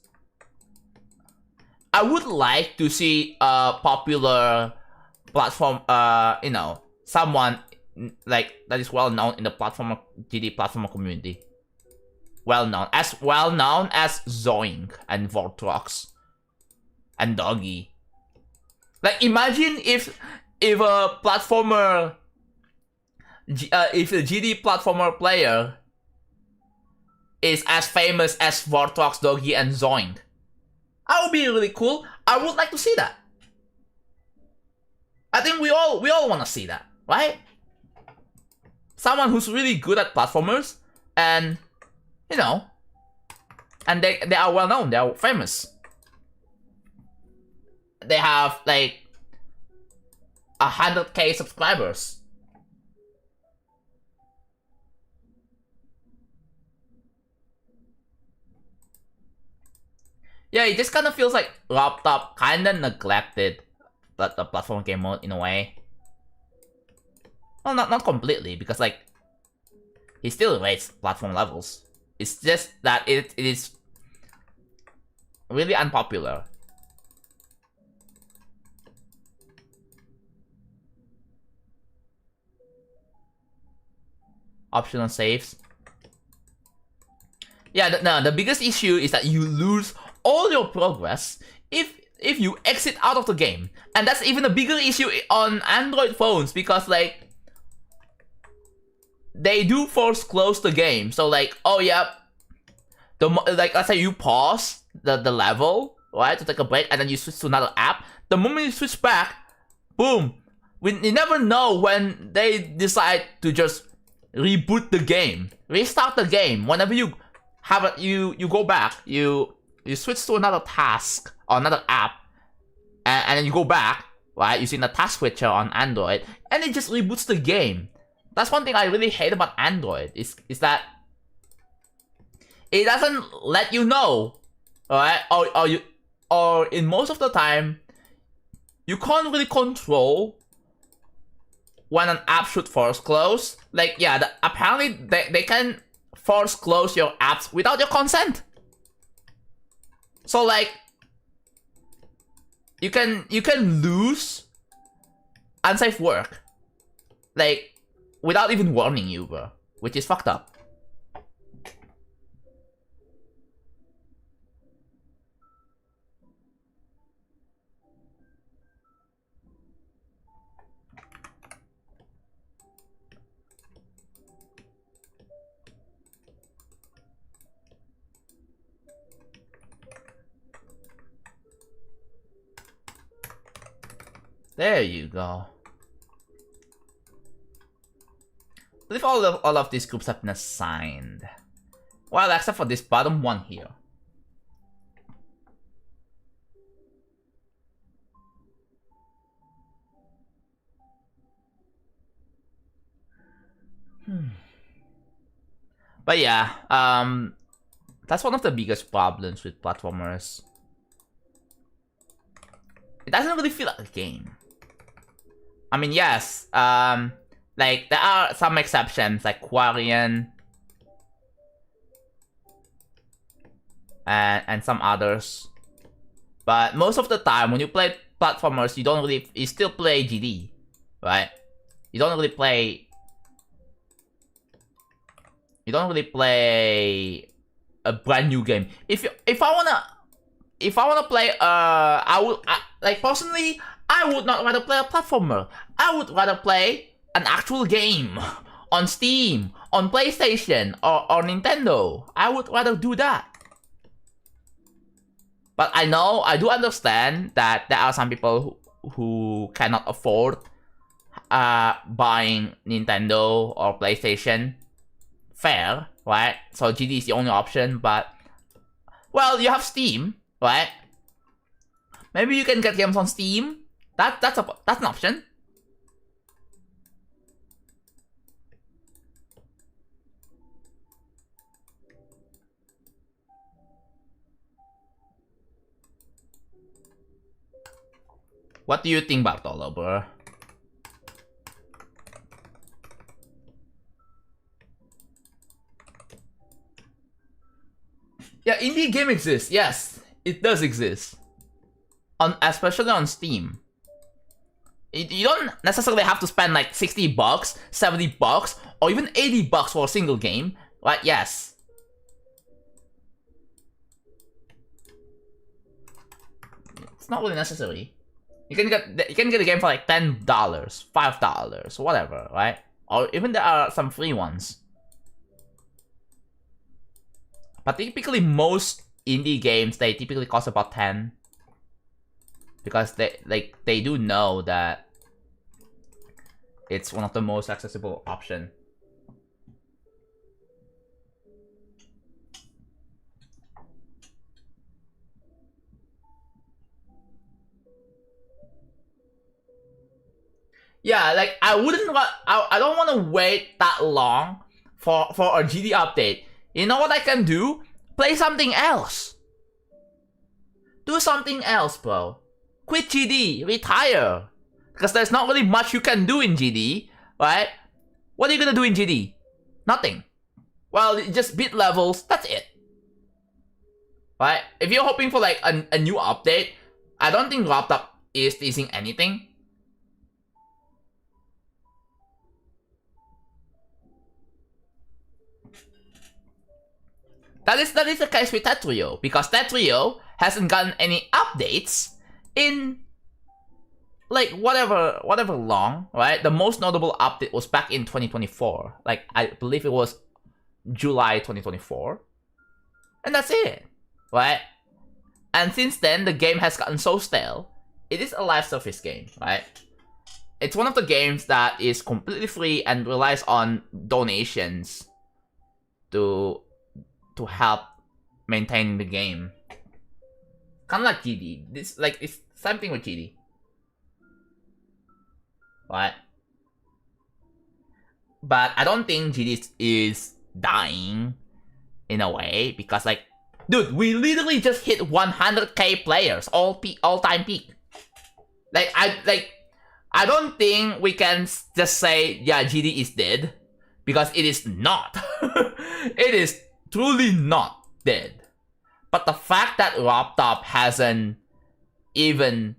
I would like to see a popular platform, you know, someone like that is well known in the GD platformer community. Well known as Zoink and Vortrox and Doggy. Like, imagine if a platformer, if a GD platformer player is as famous as Vortox, Doggy, and Zoink. That would be really cool. I would like to see that. I think we all want to see that, right? Someone who's really good at platformers, and you know, and they are well known, they are famous. They have like 100K subscribers. Yeah, it just kind of feels like Laptop kind of neglected the platform game mode in a way. Well, not completely, because like he still rates platform levels. It's just that it is really unpopular. Optional saves. Yeah, the biggest issue is that you lose all your progress if you exit out of the game. And that's even a bigger issue on Android phones, because like they do force close the game. So like, oh yeah, like let's say you pause the level, right, to take a break, and then you switch to another app. The moment you switch back, boom, you never know when they decide to just reboot the game, restart the game. Whenever you have you go back, you switch to another task or another app, and then you go back, right, using the task switcher on Android, and it just reboots the game. That's one thing I really hate about Android, is that it doesn't let you know, alright, or in most of the time, you can't really control when an app should force close. Like, yeah, apparently they can force close your apps without your consent. So like, you can lose unsafe work, like, without even warning you, bro, which is fucked up. There you go. I believe all of these groups have been assigned. Well, except for this bottom one here. But yeah, that's one of the biggest problems with platformers. It doesn't really feel like a game. I mean, yes, like there are some exceptions, like Quarian and some others. But most of the time, when you play platformers, you still play GD, right? You don't really play a brand new game. If I wanna play, like personally, I would not rather play a platformer. I would rather play an actual game on Steam, on PlayStation, or Nintendo. I would rather do that. But I do understand that there are some people who cannot afford buying Nintendo or PlayStation. Fair, right? So GD is the only option, but well, you have Steam, right? Maybe you can get games on Steam. That's an option. What do you think, Bartolo, bro? Yeah, indie game exists. Yes, it does exist. Especially on Steam. You don't necessarily have to spend like $60, $70, or even $80 for a single game. Right? Yes. It's not really necessary. You can get a game for like $10, $5, whatever, right? Or even there are some free ones. But typically most indie games, they typically cost about 10. Because they do know that it's one of the most accessible option. Yeah, like I don't want to wait that long for a GD update. You know what I can do? Play something else. Do something else, bro. Quit GD, retire. Because there's not really much you can do in GD, right? What are you gonna do in GD? Nothing. Well, just beat levels, that's it. Right? If you're hoping for like a new update, I don't think laptop is teasing anything. That is the case with Tetrio, because Tetrio hasn't gotten any updates in like whatever long, right? The most notable update was back in 2024. Like I believe it was July 2024. And that's it. Right? And since then the game has gotten so stale. It is a live service game, right? It's one of the games that is completely free and relies on donations to help maintain the game. Kind of like GD. It's same thing with GD. Right? But I don't think GD is dying in a way because like, dude, we literally just hit 100k players all time peak. I don't think we can just say yeah GD is dead because it is not. It is truly not dead. But the fact that Laptop hasn't even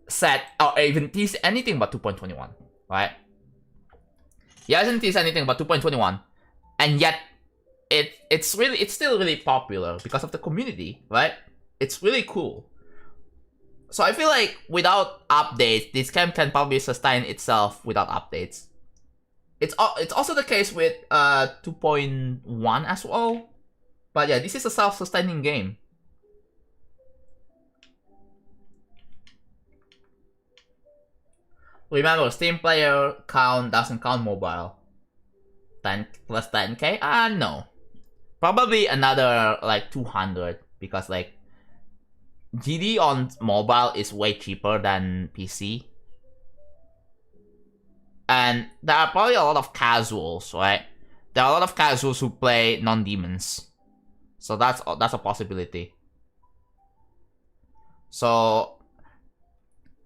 said or even teased anything but 2.21, right? He hasn't teased anything but 2.21, and yet it's still really popular because of the community, right? It's really cool. So I feel like without updates, this game can probably sustain itself without updates. It's also the case with 2.1 as well. But yeah, this is a self-sustaining game. Remember, Steam player count doesn't count mobile. 10 plus 10k? No. Probably another like 200 because like GD on mobile is way cheaper than PC. And there are probably a lot of casuals, right? There are a lot of casuals who play non-demons. So that's a possibility. So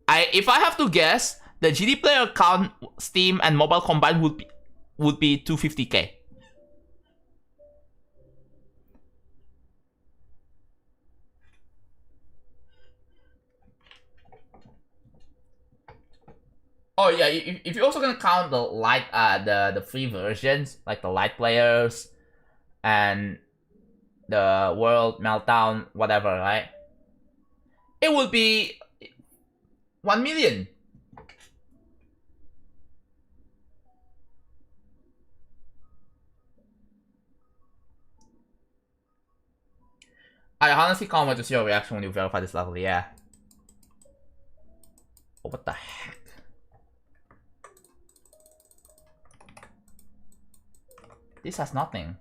if I have to guess, the GD player count, Steam and mobile combined would be 250k. Oh yeah, if you're also gonna count the light, the free versions like the light players and the world meltdown, whatever, right? It would be 1 million. I honestly can't wait to see your reaction when you verify this level. Yeah. Oh, what the heck? This has nothing.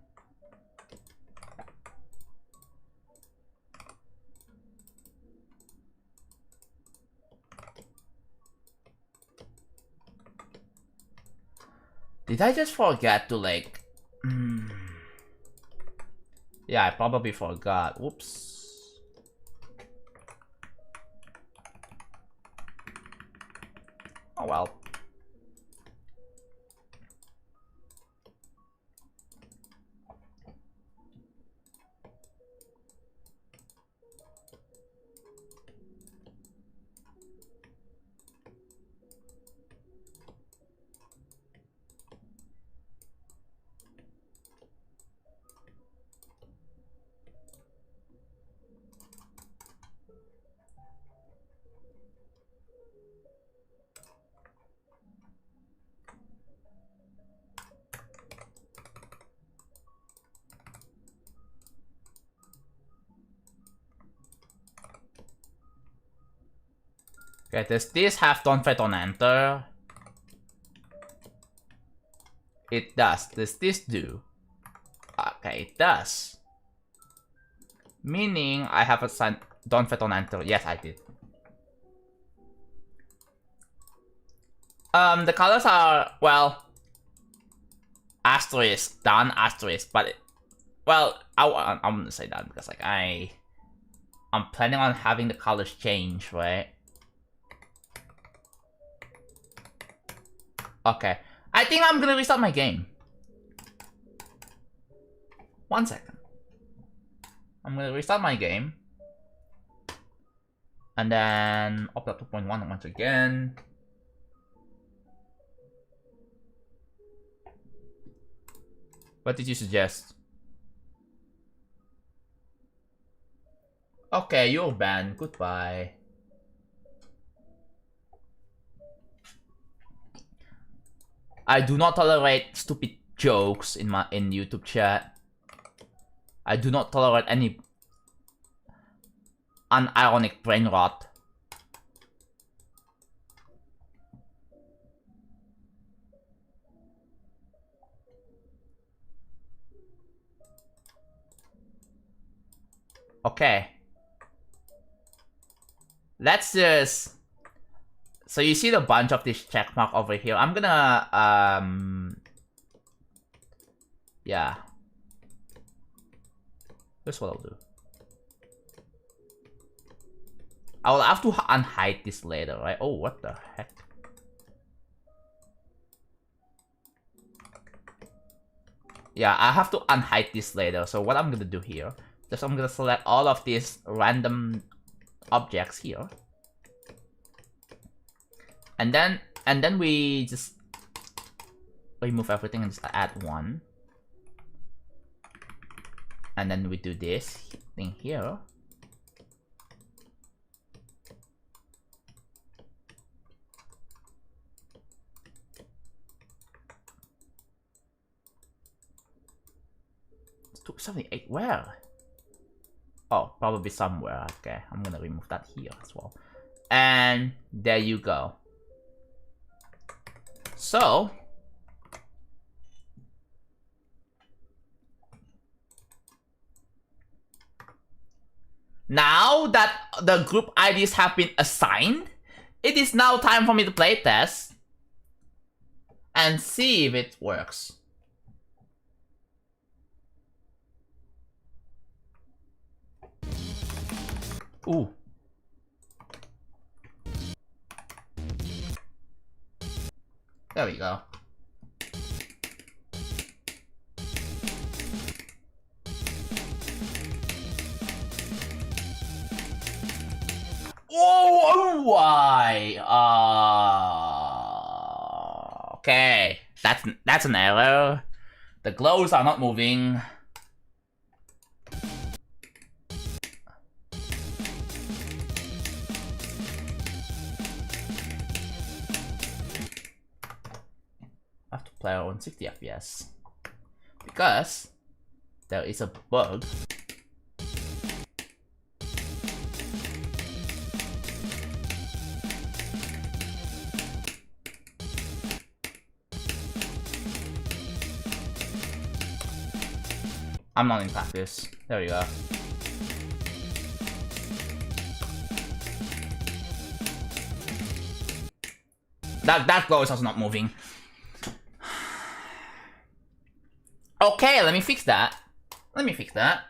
Did I just forget to like... Yeah, I probably forgot. Whoops. Oh well. Okay, does this have don't fight, don't enter? It does. Does this do? Okay, it does. Meaning I have a sign don't fight, don't enter. Yes, I did. The colors are, well, asterisk, done, asterisk, but well, I'm gonna say that because like I'm planning on having the colors change, right? Okay, I think I'm gonna restart my game. 1 second. I'm gonna restart my game. And then open up 2.1 once again. What did you suggest? Okay, you're banned. Goodbye. I do not tolerate stupid jokes in YouTube chat. I do not tolerate any unironic brain rot. Okay. Let's just... So you see the bunch of this checkmark over here. I'm gonna, yeah. Here's what I'll do. I will have to unhide this later, right? Oh, what the heck? Yeah, I have to unhide this later. So what I'm gonna do here, just I'm gonna select all of these random objects here. And then we just remove everything and just add one. And then we do this thing here. It's 278, where? Oh, probably somewhere. Okay, I'm gonna remove that here as well. And there you go. So, now that the group IDs have been assigned, it is now time for me to play test and see if it works. Ooh. There we go. Oh, why? Okay. That's an error. The glows are not moving. I have to play on 60 FPS because there is a bug. I'm not in practice. There we go. That glow is also not moving. Okay, let me fix that. Yeah,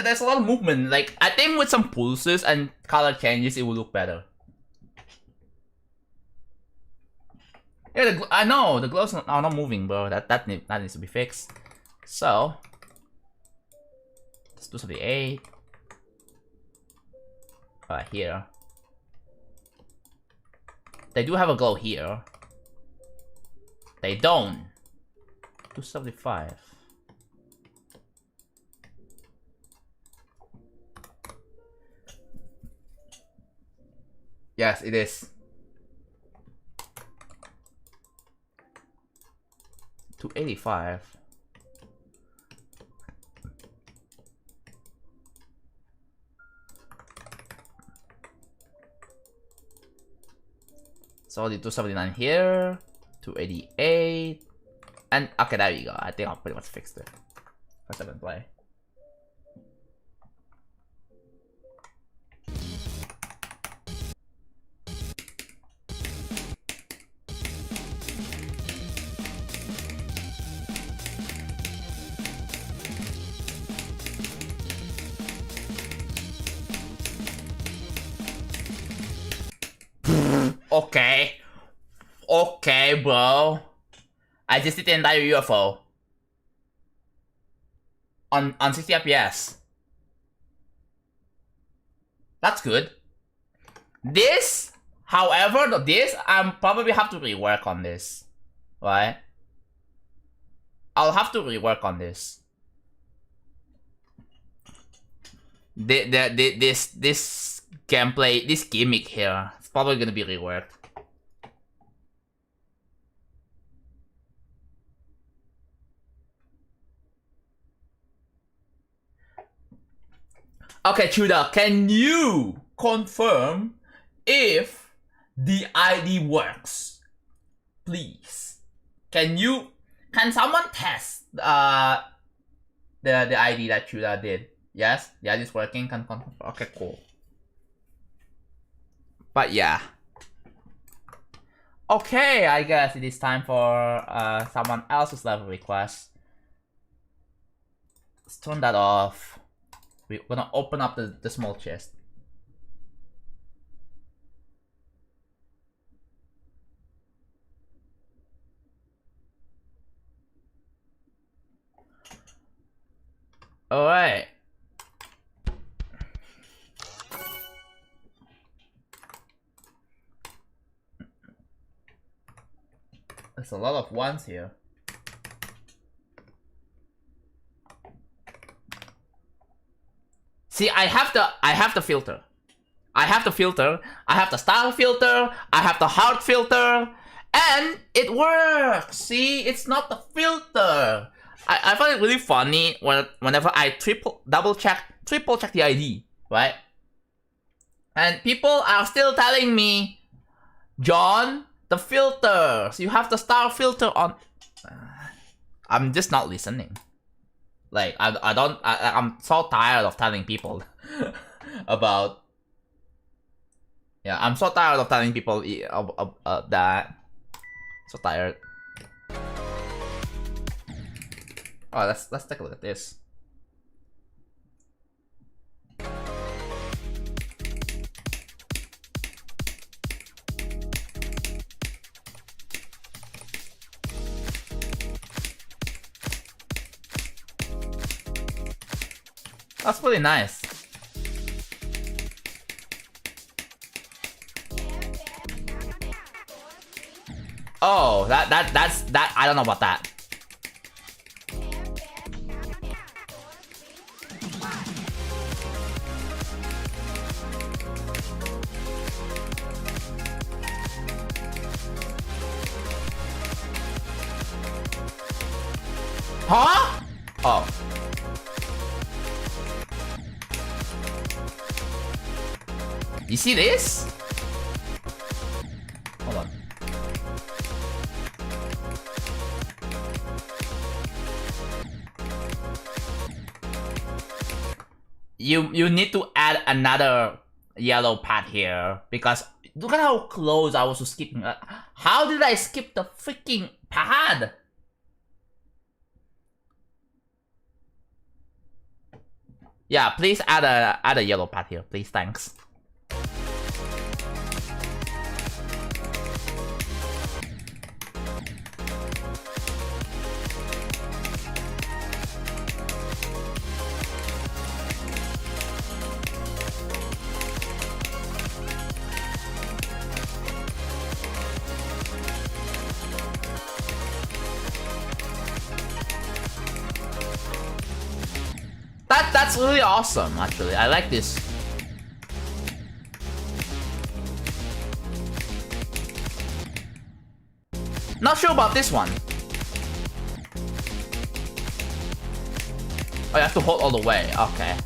there's a lot of movement. Like, I think with some pulses and color changes, it will look better. Yeah, I know the glows are not moving, bro. That needs to be fixed. So let's do something 8. Here. They do have a glow here. They don't. 275. Yes, it is. 285. So I'll do 279 here, 288, and okay, there you go. I think I'll pretty much fix it for second play. Okay. Okay, bro. I just did the entire UFO. On 60 FPS. That's good. This, however, this, I'm probably have to rework on this. Right? I'll have to rework on this. This gameplay, this gimmick here, it's probably gonna be reworked. Okay, Chuda, can you confirm if the ID works? Please. Can someone test the ID that Chuda did? Yes? Yeah, it's working. Okay, cool. But yeah. Okay, I guess it is time for someone else's level request. Let's turn that off. We're gonna open up the small chest. Alright. There's a lot of ones here. See, I have the filter. I have the filter. I have the style filter. I have the hard filter. And it works! See, it's not the filter. I find it really funny whenever I triple check the ID, right? And people are still telling me, John, the filters, you have the style filter on. I'm just not listening. Like, I'm so tired of telling people about. Yeah, I'm so tired of telling people that. So tired. Oh, let's take a look at this. That's pretty nice. Oh, that's I don't know about that. Huh? Oh. You see this? Hold on. You need to add another yellow pad here because look at how close I was to skipping. How did I skip the freaking pad? Yeah, please add a yellow pad here, please. Thanks. That's really awesome, actually. I like this. Not sure about this one. Oh, you have to hold all the way. Okay.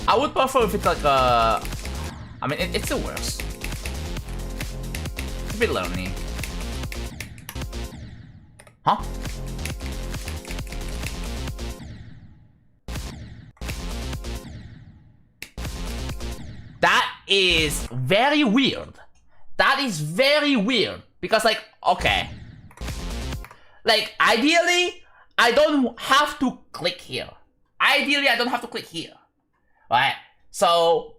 I would prefer if it's like a... I mean, it still works. bit lonely. Huh? That is very weird. That is very weird. Because like, okay. Like, ideally, I don't have to click here. Ideally, I don't have to click here. Right? So,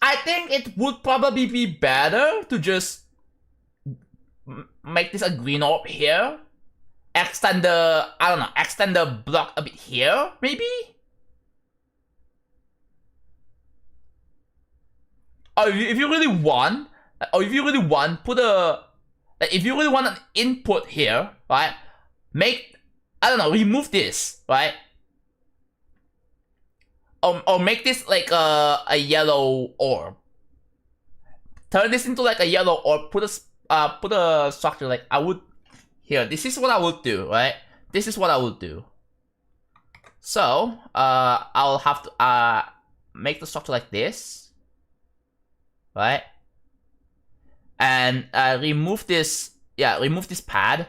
I think it would probably be better to just make this a green orb here. Extend the, I don't know, extend the block a bit here, maybe? Or if you really want, put a, like, if you really want an input here, right? Make, I don't know, remove this, right? Or make this like a yellow orb. Turn this into like a yellow orb. Put a structure like I would here. This is what I would do, right? This is what I would do. So I'll have to make the structure like this, right? And remove this. Yeah, remove this pad,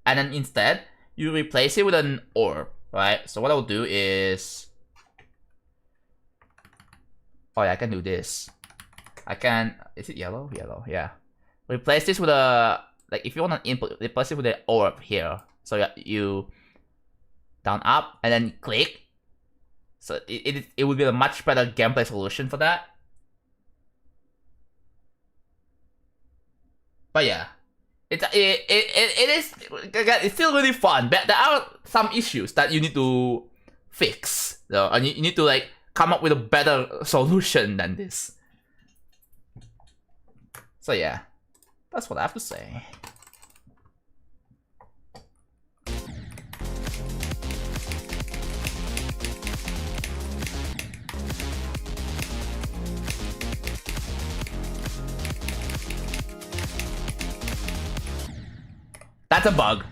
and then instead you replace it with an orb, right? So what I will do is. Oh yeah, I can do this. I can, is it yellow? Yellow, yeah. Replace this with a, like if you want an input, replace it with an orb here. So yeah, you down up and then click. So it would be a much better gameplay solution for that. But yeah, it's still really fun. But there are some issues that you need to fix. So, and you need to like come up with a better solution than this. So yeah, that's what I have to say. That's a bug.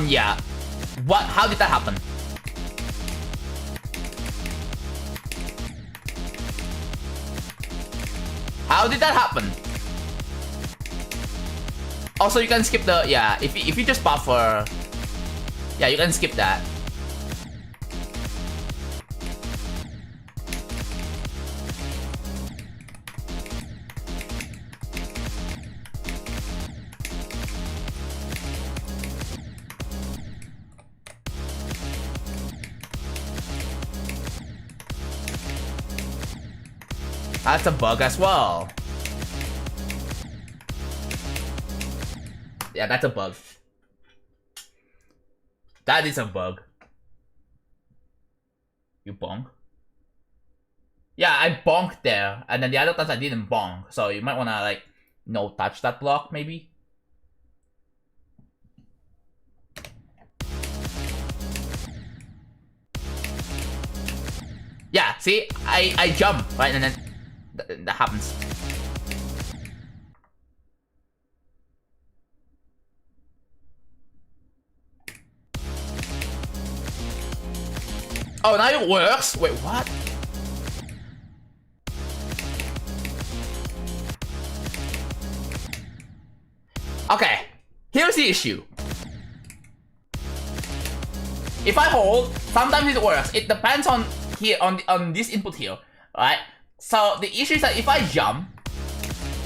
Yeah. What? How did that happen? How did that happen? Also, you can skip the, yeah, if you just buffer, yeah, you can skip that. That's a bug as well. Yeah, that's a bug. That is a bug. You bonk? Yeah, I bonked there, and then the other times I didn't bonk. So you might wanna like, no touch that block, maybe. Yeah, see, I jump right, and then that happens. Oh, now it works? Wait, what? Okay, here's the issue. If I hold, sometimes it works. It depends on here, on this input here, right? So the issue is that if I jump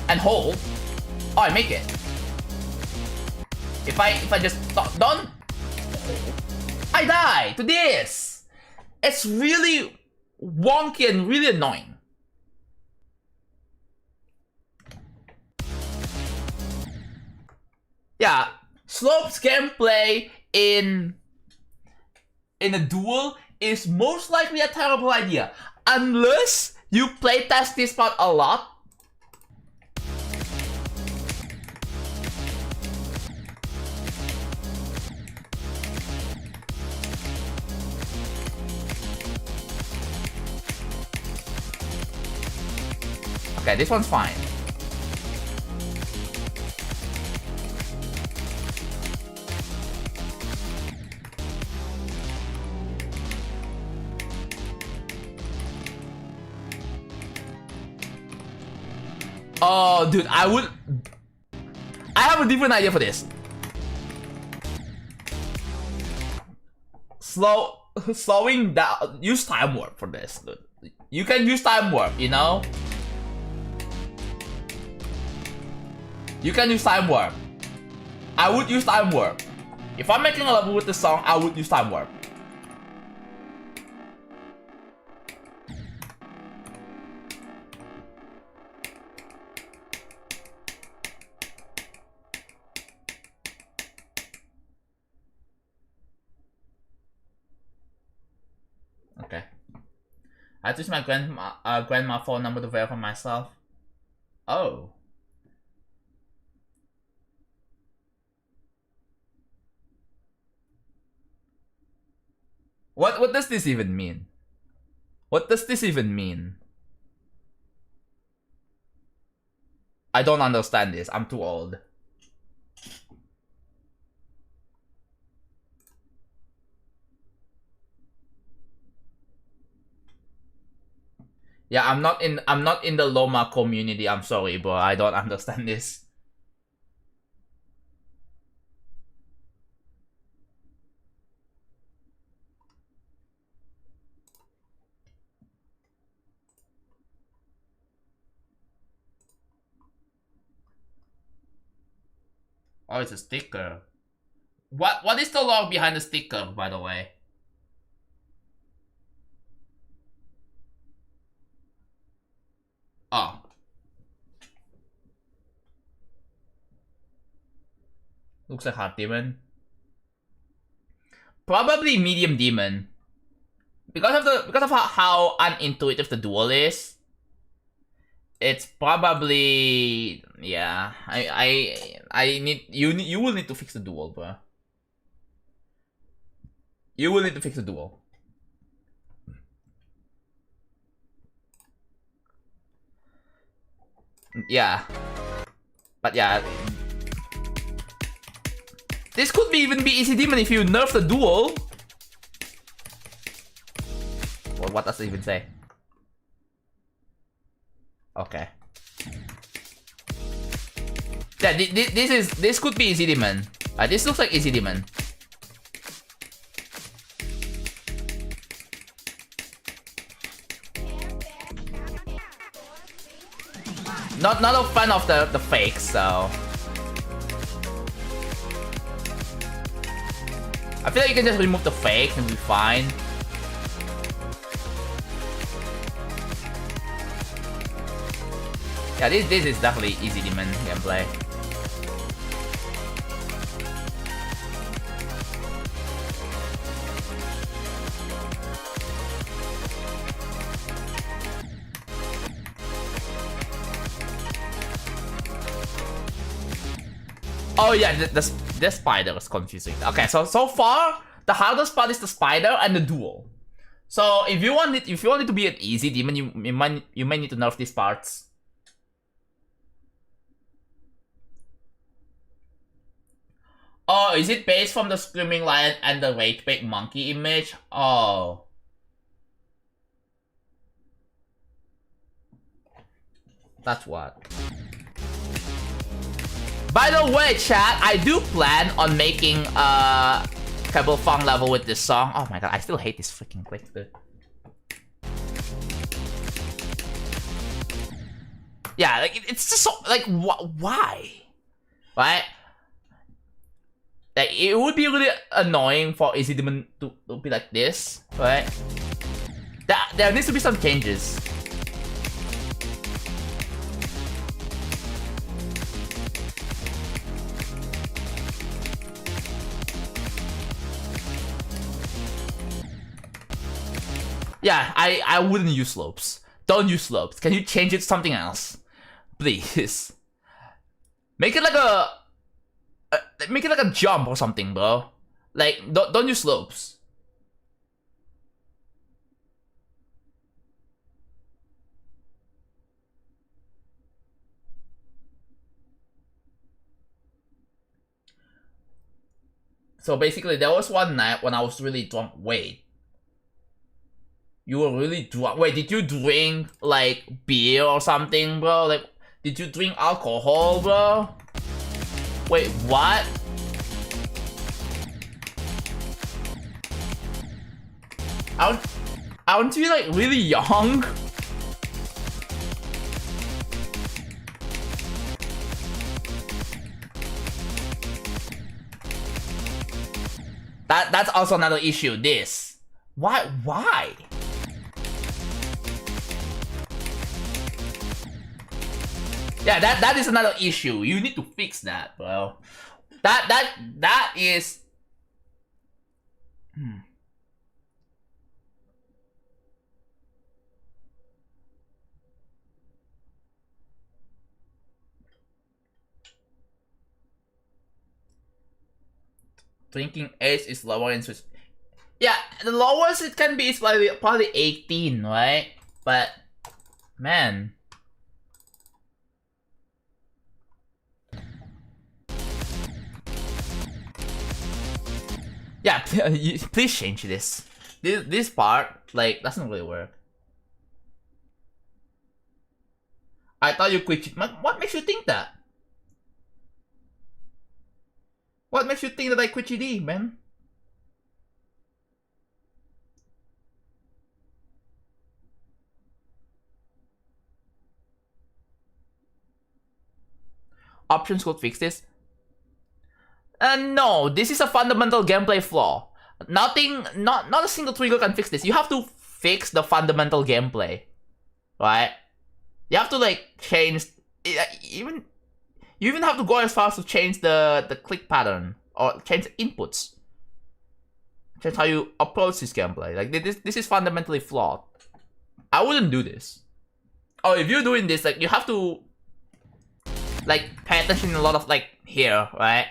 and hold, oh, I make it. If I just don't, I die to this. It's really wonky and really annoying. Yeah, Slope's gameplay in a duel is most likely a terrible idea. Unless you playtest this part a lot. Okay, this one's fine. Oh, dude, I would... I have a different idea for this. Slowing down. Use time warp for this, dude. You can use time warp, you know? You can use time warp. I would use time warp. If I'm making a level with this song, I would use time warp. Okay. I just use my grandma phone number to verify myself. Oh. What does this even mean? What does this even mean? I don't understand this. I'm too old. Yeah, I'm not in the Loma community. I'm sorry, bro. I don't understand this. Oh, it's a sticker. What is the lore behind the sticker, by the way? Oh. Looks like hard demon. Probably medium demon. Because of how unintuitive the duel is. It's probably, yeah. I need you will need to fix the duel, bro. You will need to fix the duel. Yeah. But yeah. This could even be easy demon if you nerf the duel. Or what does it even say? Okay. Yeah, this could be easy demon. This looks like easy demon. Not a fan of the fakes, so I feel like you can just remove the fakes and be fine. Yeah, this is definitely easy demon gameplay. Oh yeah, the spider was confusing. Okay, so far the hardest part is the spider and the duel. So if you want it to be an easy demon, you might need to nerf these parts. Oh, is it based from the screaming lion and the rage bait monkey image? Oh. That's what. By the way, chat, I do plan on making a Pebble Fong level with this song. Oh my god, I still hate this freaking click, dude. Yeah, like it's just so like why? Right? Like it would be really annoying for Easy Demon to be like this, right? There needs to be some changes. Yeah, I wouldn't use slopes. Don't use slopes. Can you change it to something else? Please. Make it like a jump or something, bro. Like don't use slopes. So basically, there was one night when I was really drunk. Wait. You were really drunk? Wait, did you drink, like, beer or something, bro? Like, did you drink alcohol, bro? Wait, what? Aren't you like really young? That's also another issue. This. Why? Yeah, that is another issue. You need to fix that, bro. That is. Drinking age is lower in Swiss. Yeah, the lowest it can be is probably 18, right? But man. Yeah, please change this. This part, like, doesn't really work. I thought you quit. What makes you think that? What makes you think that I quit GD, man? Options could fix this. No, this is a fundamental gameplay flaw. Nothing, not a single trigger can fix this. You have to fix the fundamental gameplay, right? You have to like change you even have to go as far as to change the click pattern or change the inputs. Change how you approach this gameplay. Like this is fundamentally flawed. I wouldn't do this. Oh, if you're doing this, like you have to like pay attention a lot of like here, right?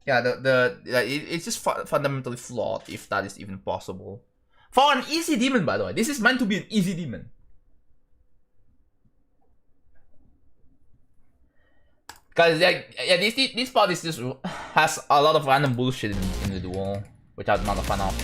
Yeah, it's just fundamentally flawed if that is even possible. For an easy demon, by the way, this is meant to be an easy demon. Cause yeah, this part is just has a lot of random bullshit in the duel, which I'm not a fan of.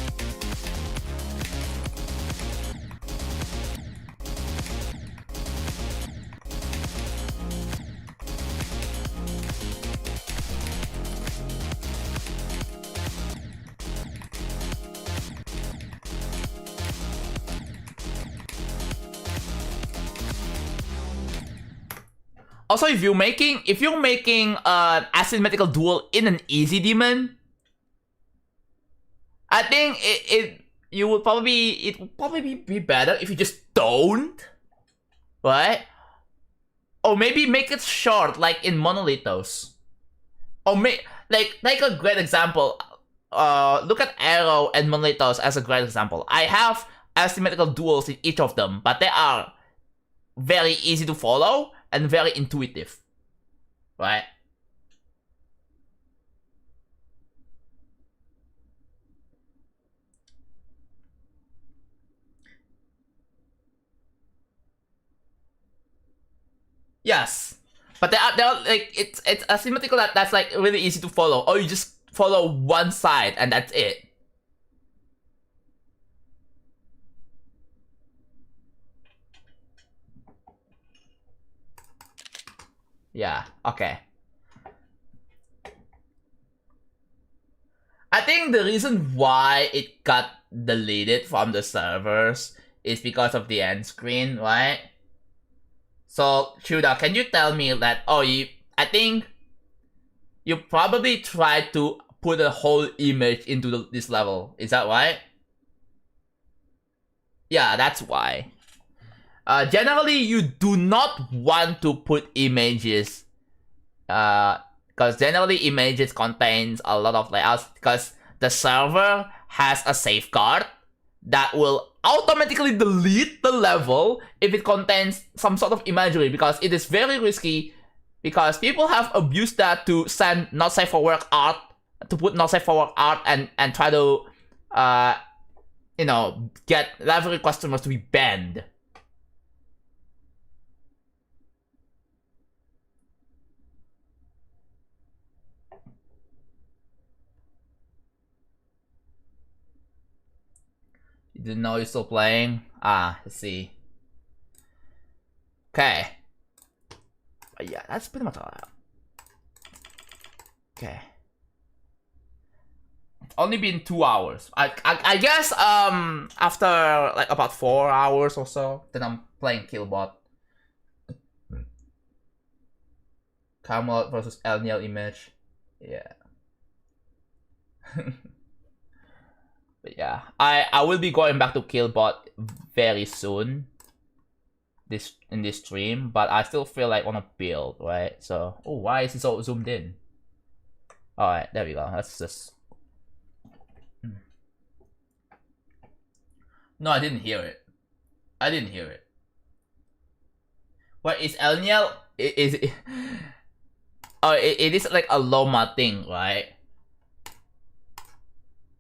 Also, if you're making an asymmetrical duel in an easy demon, I think it would probably be better if you just don't, right? Or maybe make it short, like in Monolithos. Or like a great example. Look at Arrow and Monolithos as a great example. I have asymmetrical duels in each of them, but they are very easy to follow and very intuitive, right? Yes, but they're like it's asymmetrical that's like really easy to follow. Or you just follow one side and that's it. Yeah. Okay. I think the reason why it got deleted from the servers is because of the end screen, right? So, Shuda, can you tell me that, I think you probably tried to put a whole image into this level. Is that right? Yeah, that's why. Generally, you do not want to put images, because generally images contains a lot of layouts, because the server has a safeguard that will automatically delete the level if it contains some sort of imagery, because it is very risky, because people have abused that to send not safe for work art, to put not safe for work art and try to get library customers to be banned. You didn't know you're still playing? Ah, let's see. Okay. But yeah, that's pretty much all I have. Okay. It's only been 2 hours. I guess after like about 4 hours or so, then I'm playing Killbot. Camelot versus Elniel image. Yeah. But yeah, I will be going back to Killbot very soon. In this stream, but I still feel like I wanna build, right? So, oh, why is it so zoomed in? All right, there we go. Let's just. No, I didn't hear it. I didn't hear it. What is Elniel? Is it? Oh, it is like a Loma thing, right?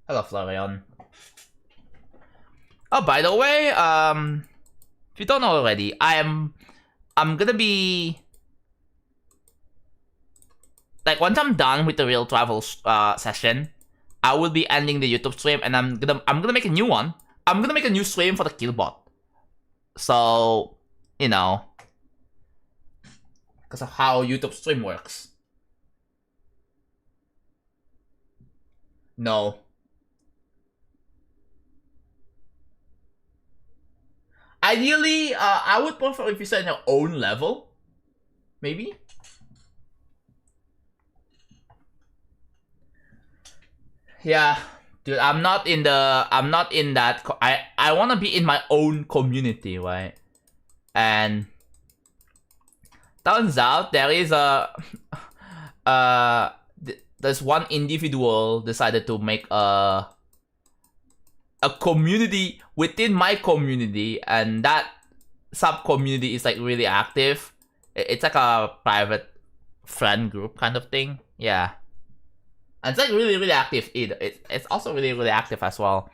Hello, Florian. Oh, by the way, if you don't know already, I'm gonna be like once I'm done with the real travel session, I will be ending the YouTube stream and I'm gonna make a new one. I'm gonna make a new stream for the Killbot. So, you know, because of how YouTube stream works. No. Ideally, I would prefer if you set your own level. Maybe. Yeah, dude, I'm not in that. I want to be in my own community, right? And turns out there is there's one individual decided to make a community within my community, and that sub community is like really active. It's like a private friend group kind of thing. Yeah. And it's like really active. It's also really active as well.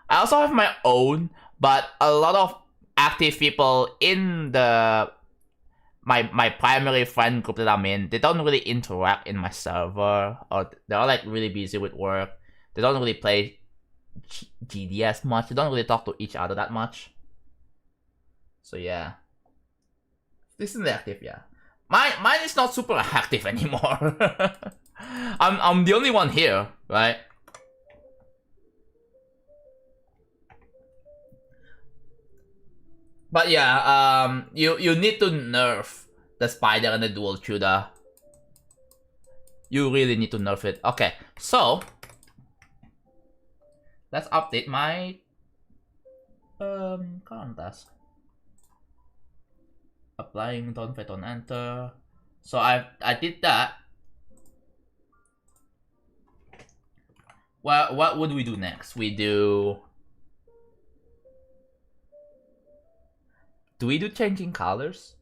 I also have my own, but a lot of active people in my primary friend group that I'm in, they don't really interact in my server, or they're all like really busy with work. They don't really play GD as much. They don't really talk to each other that much. So yeah, this is active. Yeah, mine is not super active anymore. I'm the only one here, right? But yeah, you need to nerf the spider and the dual Chuda. You really need to nerf it. Okay, so let's update my current task. Applying don't fit on enter. So I did that. Well, what would we do next? We do we do changing colors?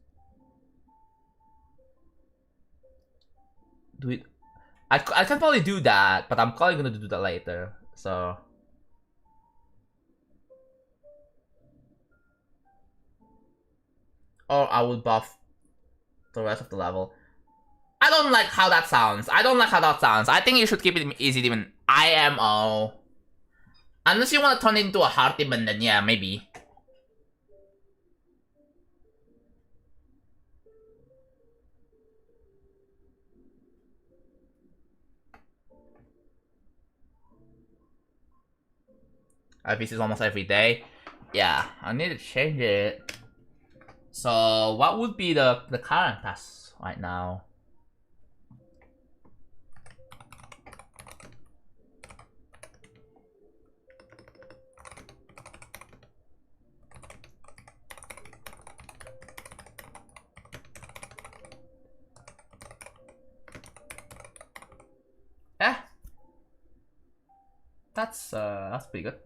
Do we? I can probably do that, but I'm probably gonna do that later. So. Or I will buff the rest of the level. I don't like how that sounds. I think you should keep it easy even IMO. Unless you want to turn it into a hard demon, then yeah, maybe. I visit almost every day. Yeah, I need to change it. So what would be the current task right now? Eh, that's pretty good.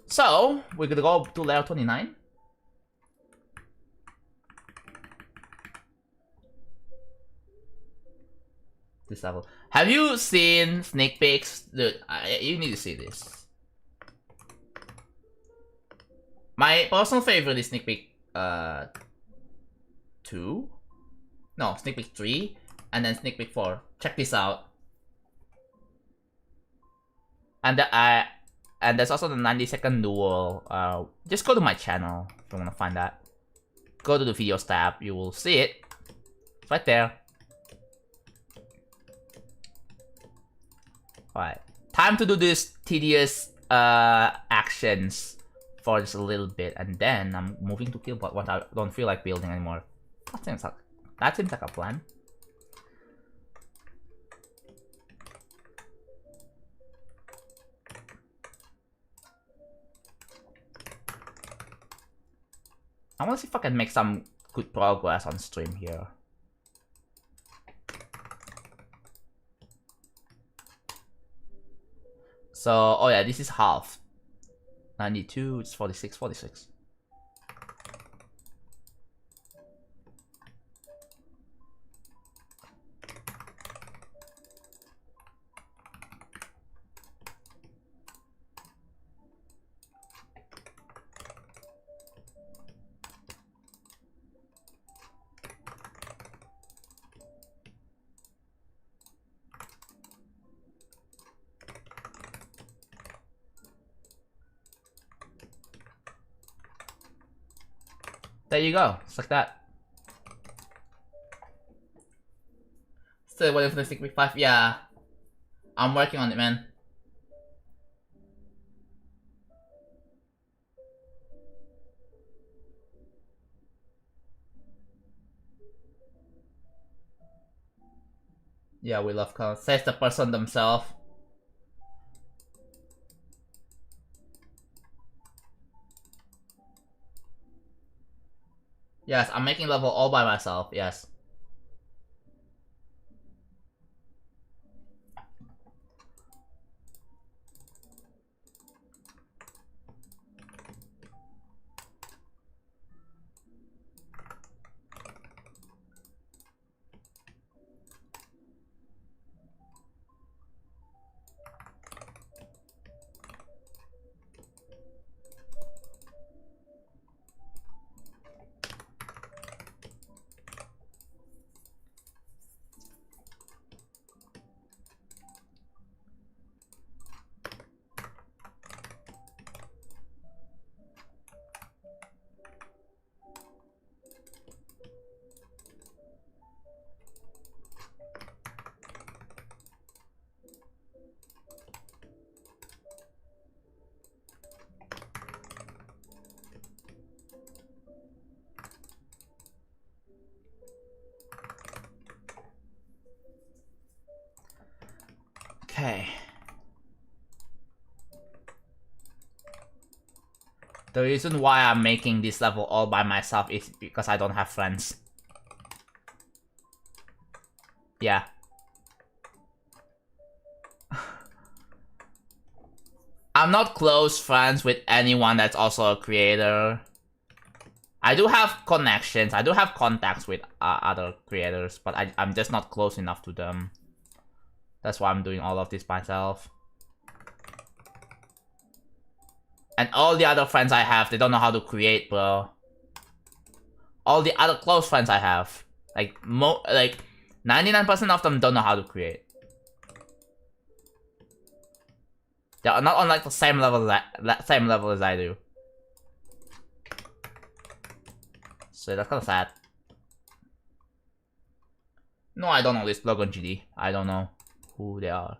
So we're gonna go to level 29. This level. Have you seen sneak peeks? Dude, you need to see this. My personal favorite is sneak peek 2? No, sneak peek 3, and then sneak peek 4. Check this out. And And there's also the 90-second duel. Just go to my channel if you want to find that. Go to the videos tab, you will see it. It's right there. Alright. Time to do this tedious actions for just a little bit, and then I'm moving to Killbot once I don't feel like building anymore. That seems like a plan. I want to see if I can make some good progress on stream here. So, oh yeah, this is half. 92, it's 46, 46. There you go, just like that. Still waiting for the 6.5, yeah. I'm working on it, man. Yeah, we love color. Says the person themselves. Yes, I'm making level all by myself, yes. Okay. The reason why I'm making this level all by myself is because I don't have friends. Yeah. I'm not close friends with anyone that's also a creator. I do have connections, I do have contacts with other creators, but I'm just not close enough to them. That's why I'm doing all of this myself. And all the other friends I have, they don't know how to create, bro. All the other close friends I have, like 99% of them don't know how to create. They're not on like the same level as I do. So that's kind of sad. No, I don't know this JonathanGD. I don't know who they are.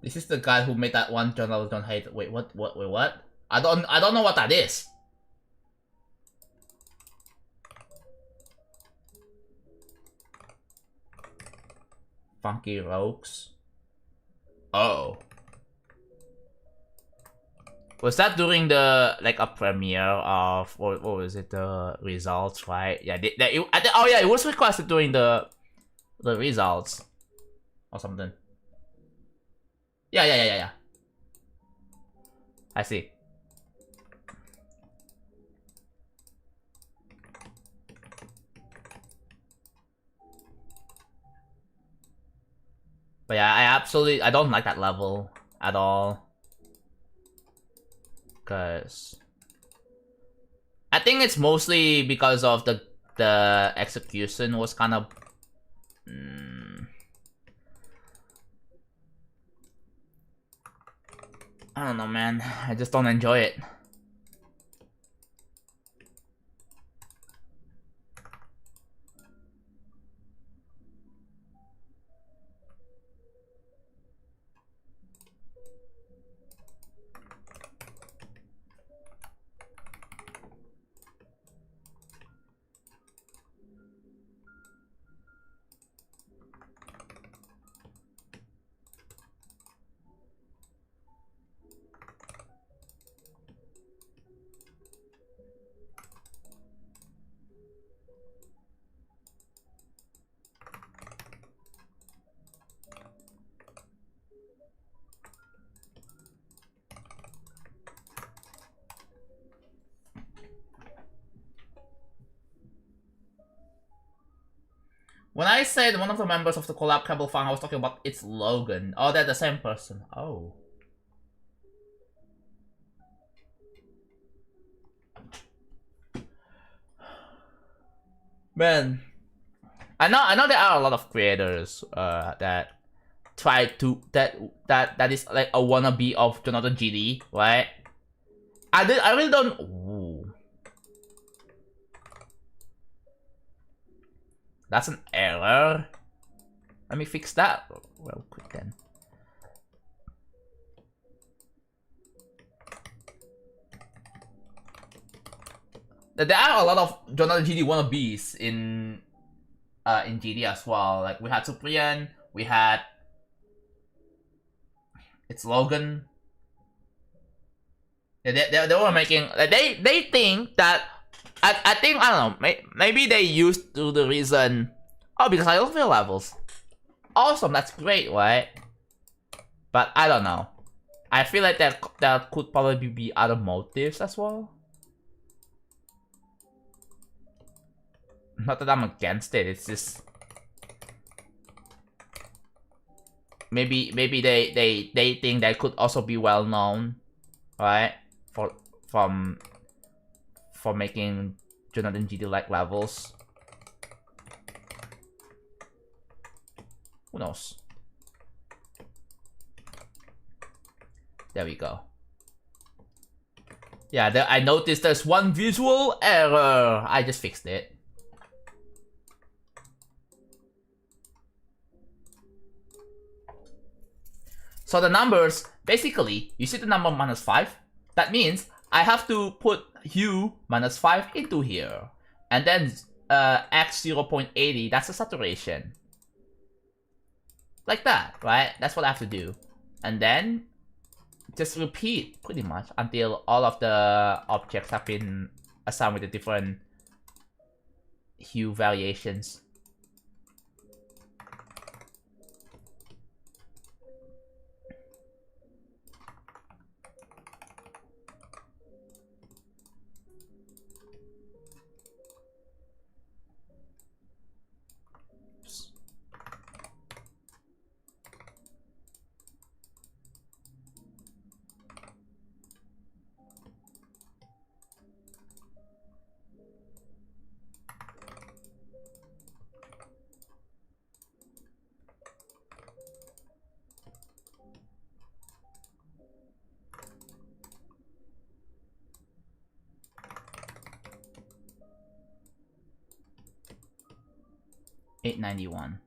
This is the guy who made that one journal don't hate. Wait, what? Wait, what? I don't know what that is. Funky Rogues. Oh. Was that during the like a premiere of what was it, the results, right? Yeah, oh yeah, it was requested during the results or something. Yeah. I see. But yeah, I don't like that level at all. Cause I think it's mostly because of the execution was kind of I don't know, man. I just don't enjoy it. When I said one of the members of the collab cable fan, I was talking about it's Logan. Oh, they're the same person. Oh. Man. I know there are a lot of creators that try to that is like a wannabe of JonathanGD, right? I really don't. Ooh. That's an error. Let me fix that real quick then. There are a lot of JonathanGD wannabes in GD as well. Like we had Supriyan, we had it's Logan. They were making they think that I think I don't know, maybe they used to the reason, oh, because I love your levels. Awesome, that's great, right? But I don't know. I feel like there could probably be other motives as well. Not that I'm against it, it's just maybe they think that could also be well known, right? For making JonathanGD like levels. Who knows? There we go. Yeah, I noticed there's one visual error. I just fixed it. So the numbers, basically, you see the number -5? That means I have to put hue -5 into here. And then x 0.80, that's the saturation. Like that, right? That's what I have to do. And then just repeat pretty much until all of the objects have been assigned with the different hue variations. $891.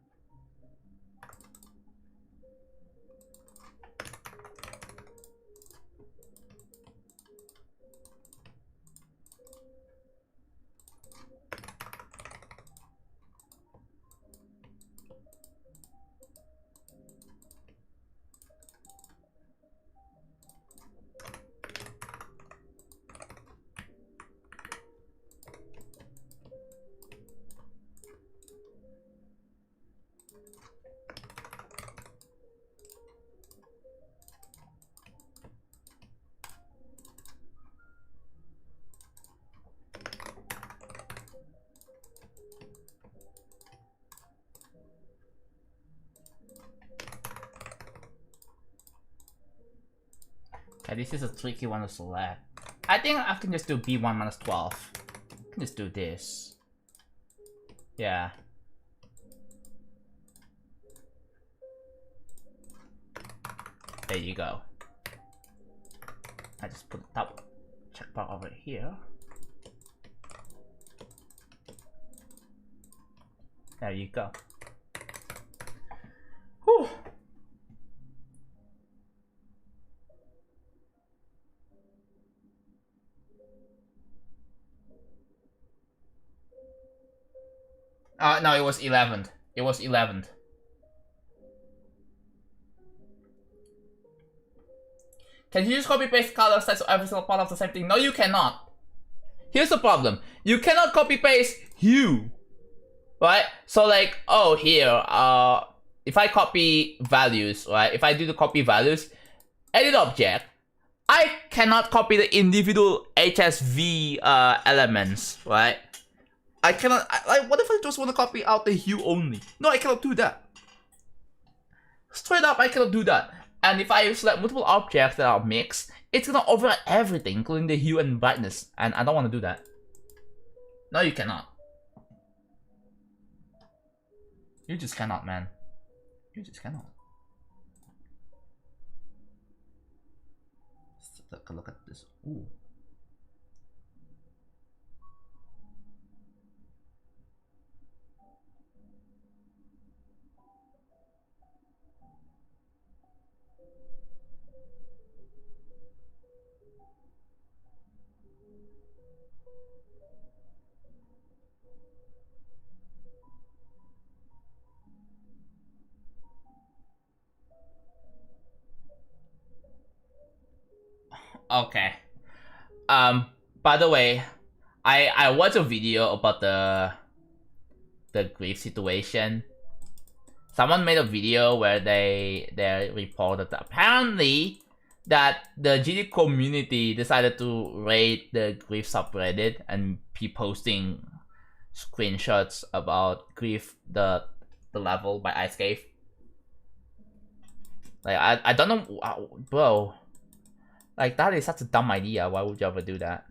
Okay, this is a tricky one to select. I think I can just do B1 minus 12. I can just do this. Yeah. There you go. I just put the top checkbox over here. There you go. Whew. No, it was 11th. It was 11th. Can you just copy paste color sets of every single part of the same thing? No, you cannot. Here's the problem. You cannot copy paste hue. Right? So like, oh here, if I copy values, right? If I do the copy values, edit object, I cannot copy the individual HSV elements, right? I cannot, like, what if I just want to copy out the hue only? No, I cannot do that. Straight up, I cannot do that. And if I select multiple objects that are mixed, it's gonna override everything, including the hue and brightness. And I don't want to do that. No, you cannot. You just cannot, man. You just cannot. Let's take a look at this. Ooh. Okay. By the way, I watched a video about the grief situation. Someone made a video where they reported that apparently that the GD community decided to raid the grief subreddit and be posting screenshots about grief the level by Ice Cave. Like I don't know, bro. Like, that is such a dumb idea. Why would you ever do that?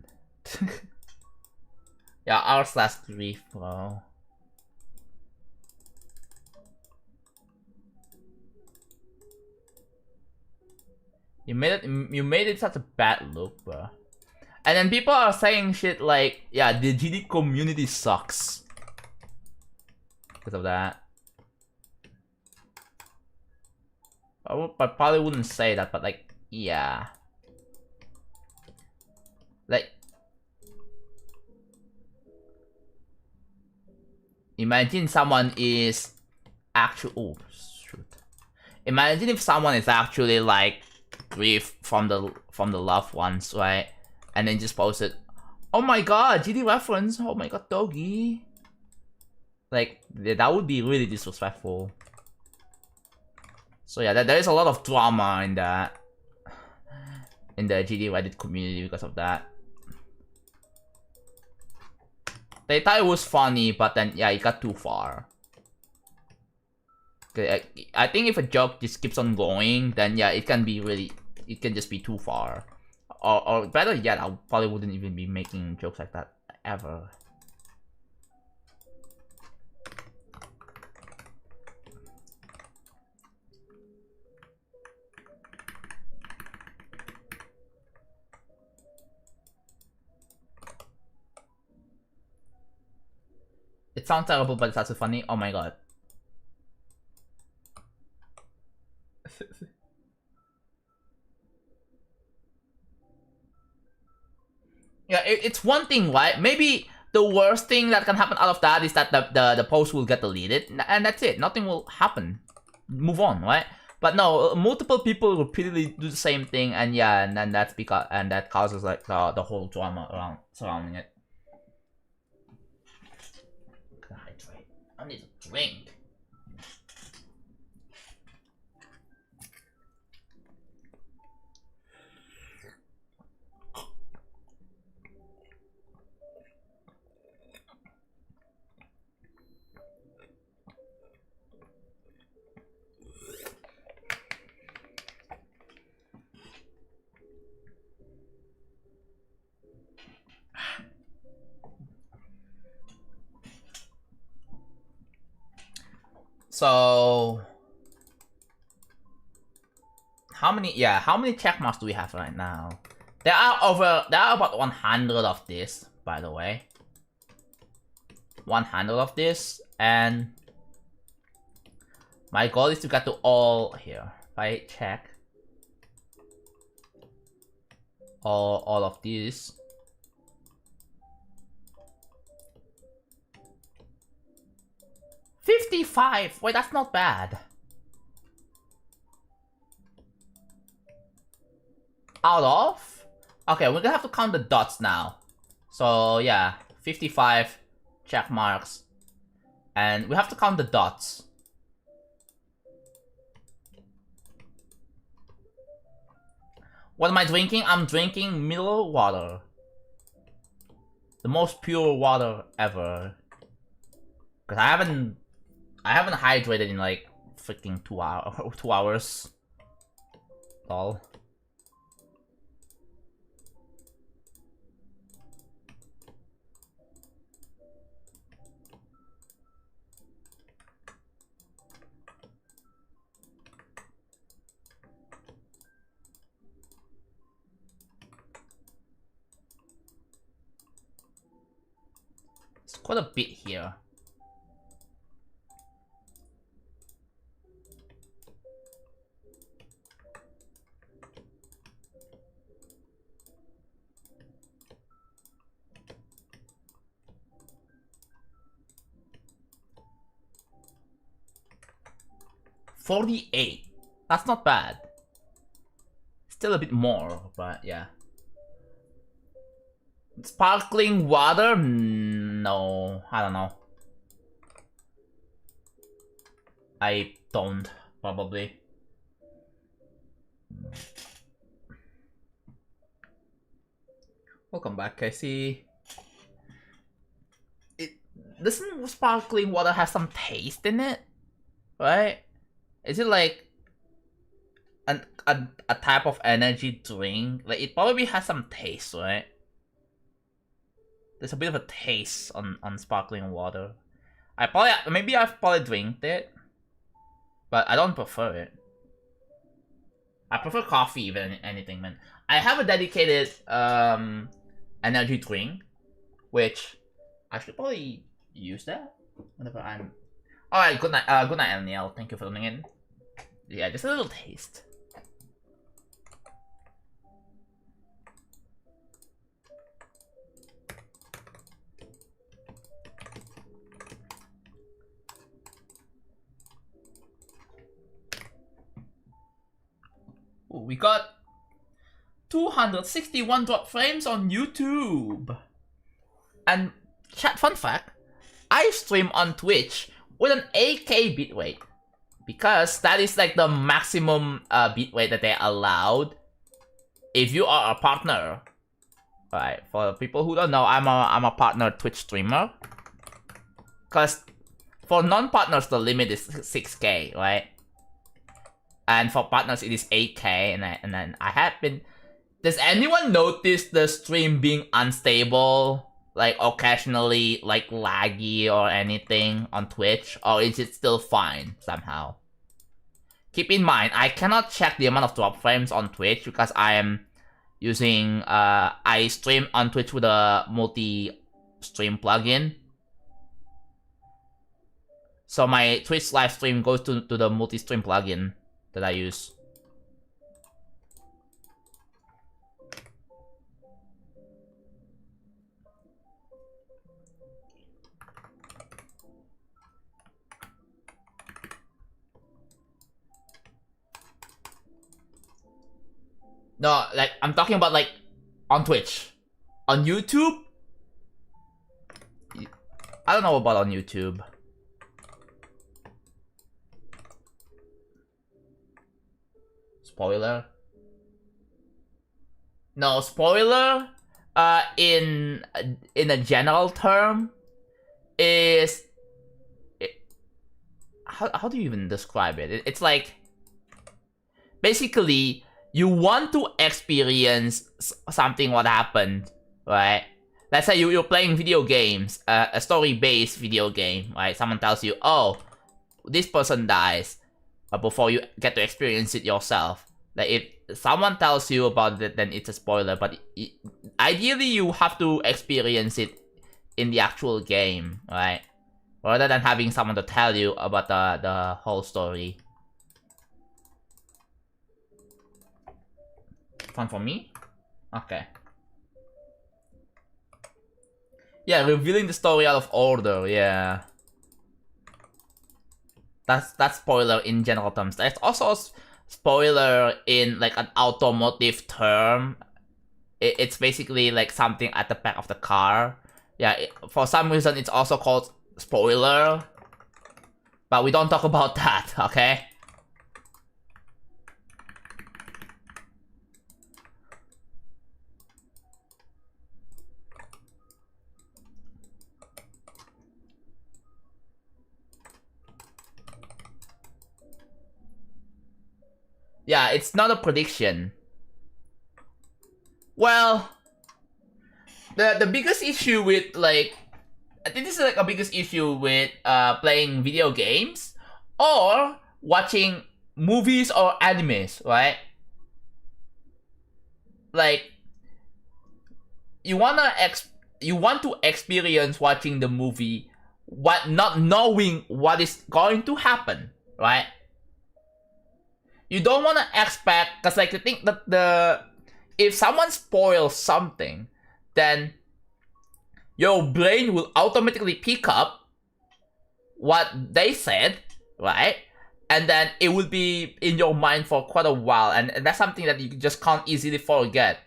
Yeah, r/grief, bro. You made it such a bad look, bro. And then people are saying shit like, yeah, the GD community sucks because of that. I probably wouldn't say that, but like, yeah. Like, imagine someone is actually, oh shoot. Imagine if someone is actually like grief from the loved ones, right? And then just posted, oh my god, GD reference, oh my god, doggy. Like, that would be really disrespectful. So yeah, there is a lot of drama in that, in the GD Reddit community because of that. They thought it was funny, but then yeah, it got too far. I think if a joke just keeps on going, then yeah, it can be really, it can just be too far. Or better yet, I probably wouldn't even be making jokes like that ever. It sounds terrible, but it's also funny. Oh my god. Yeah, it's one thing, right? Maybe the worst thing that can happen out of that is that the post will get deleted, and that's it. Nothing will happen. Move on, right? But no, multiple people repeatedly do the same thing, and yeah, and then that's because, and that causes like the whole drama around surrounding it. I need a drink. So how many check marks do we have right now? There are about 100 of this, by the way. 100 of this, and my goal is to get to all here. If I check all of these. $55. Wait, that's not bad. Out of? Okay, we're gonna have to count the dots now. So yeah, 55 check marks. And we have to count the dots. What am I drinking? I'm drinking mineral water. The most pure water ever. Cause I haven't hydrated in like freaking 2 hours. Lol. It's quite a bit here. $48. That's not bad. Still a bit more, but yeah. Sparkling water? No, I don't know. I don't, probably. Welcome back, I see. Doesn't sparkling water have some taste in it? Right? Is it like a type of energy drink? Like, it probably has some taste, right? There's a bit of a taste on sparkling water. Maybe I've probably drank it, but I don't prefer it. I prefer coffee even anything, man. I have a dedicated energy drink, which I should probably use that whenever I'm. All right, good night, Neil. Thank you for tuning in. Yeah, just a little taste. Ooh, we got 261 drop frames on YouTube. And chat, fun fact, I stream on Twitch with an 8K bitrate because that is like the maximum bitrate that they allowed if you are a partner. Right, for people who don't know, I'm a partner Twitch streamer. Cause for non-partners the limit is 6K, right? And for partners it is 8K, and then I have been. Does anyone notice the stream being unstable? Like occasionally like laggy or anything on Twitch, or is it still fine somehow? Keep in mind, I cannot check the amount of drop frames on Twitch because I am using I stream on Twitch with a multi-stream plugin. So my Twitch live stream goes to the multi-stream plugin that I use. No, like, I'm talking about, like, on Twitch. On YouTube? I don't know about on YouTube. Spoiler? No, spoiler, in a general term, is... How do you even describe it? It's like... Basically... You want to experience something what happened, right? Let's say you're playing video games, a story-based video game, right? Someone tells you, oh, this person dies before you get to experience it yourself. Like if someone tells you about it, then it's a spoiler. But ideally, you have to experience it in the actual game, right? Rather than having someone to tell you about the whole story. Fun for me? Okay. Yeah, revealing the story out of order, yeah. That's spoiler in general terms. There's also spoiler in like an automotive term. It's basically like something at the back of the car. Yeah, for some reason it's also called spoiler. But we don't talk about that, okay? Yeah, it's not a prediction. Well, the biggest issue with like, I think this is like a biggest issue with playing video games or watching movies or animes, right? Like, you want to experience watching the movie, not knowing what is going to happen, right? You don't want to expect, because like, I think that if someone spoils something, then your brain will automatically pick up what they said, right? And then it will be in your mind for quite a while, and that's something that you just can't easily forget.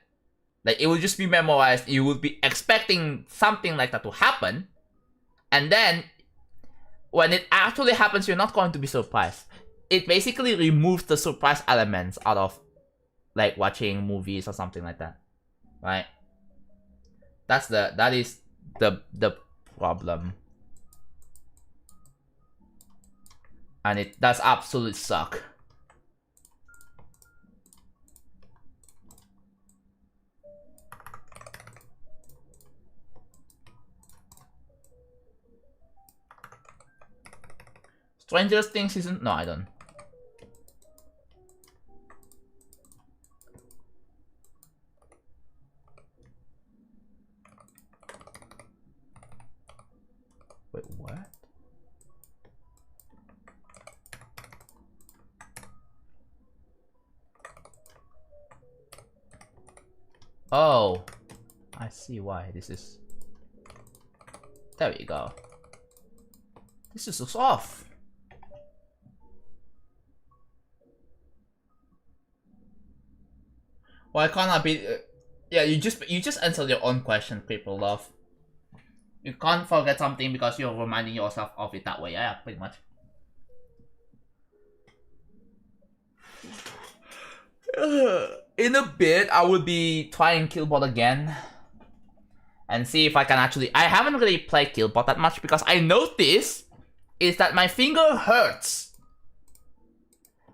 Like, it will just be memorized. You will be expecting something like that to happen, and then when it actually happens, you're not going to be surprised. It basically removes the surprise elements out of like watching movies or something like that, right? That is the problem, and it does absolutely suck. Stranger Things isn't. No, I don't. Wait, what? Oh, I see why this is. There we go. This is so off. Why can't I be? Yeah, you just answered your own question, people love. You can't forget something because you're reminding yourself of it that way. Yeah, pretty much. In a bit, I will be trying Killbot again. And see if I can actually... I haven't really played Killbot that much because I noticed is that my finger hurts.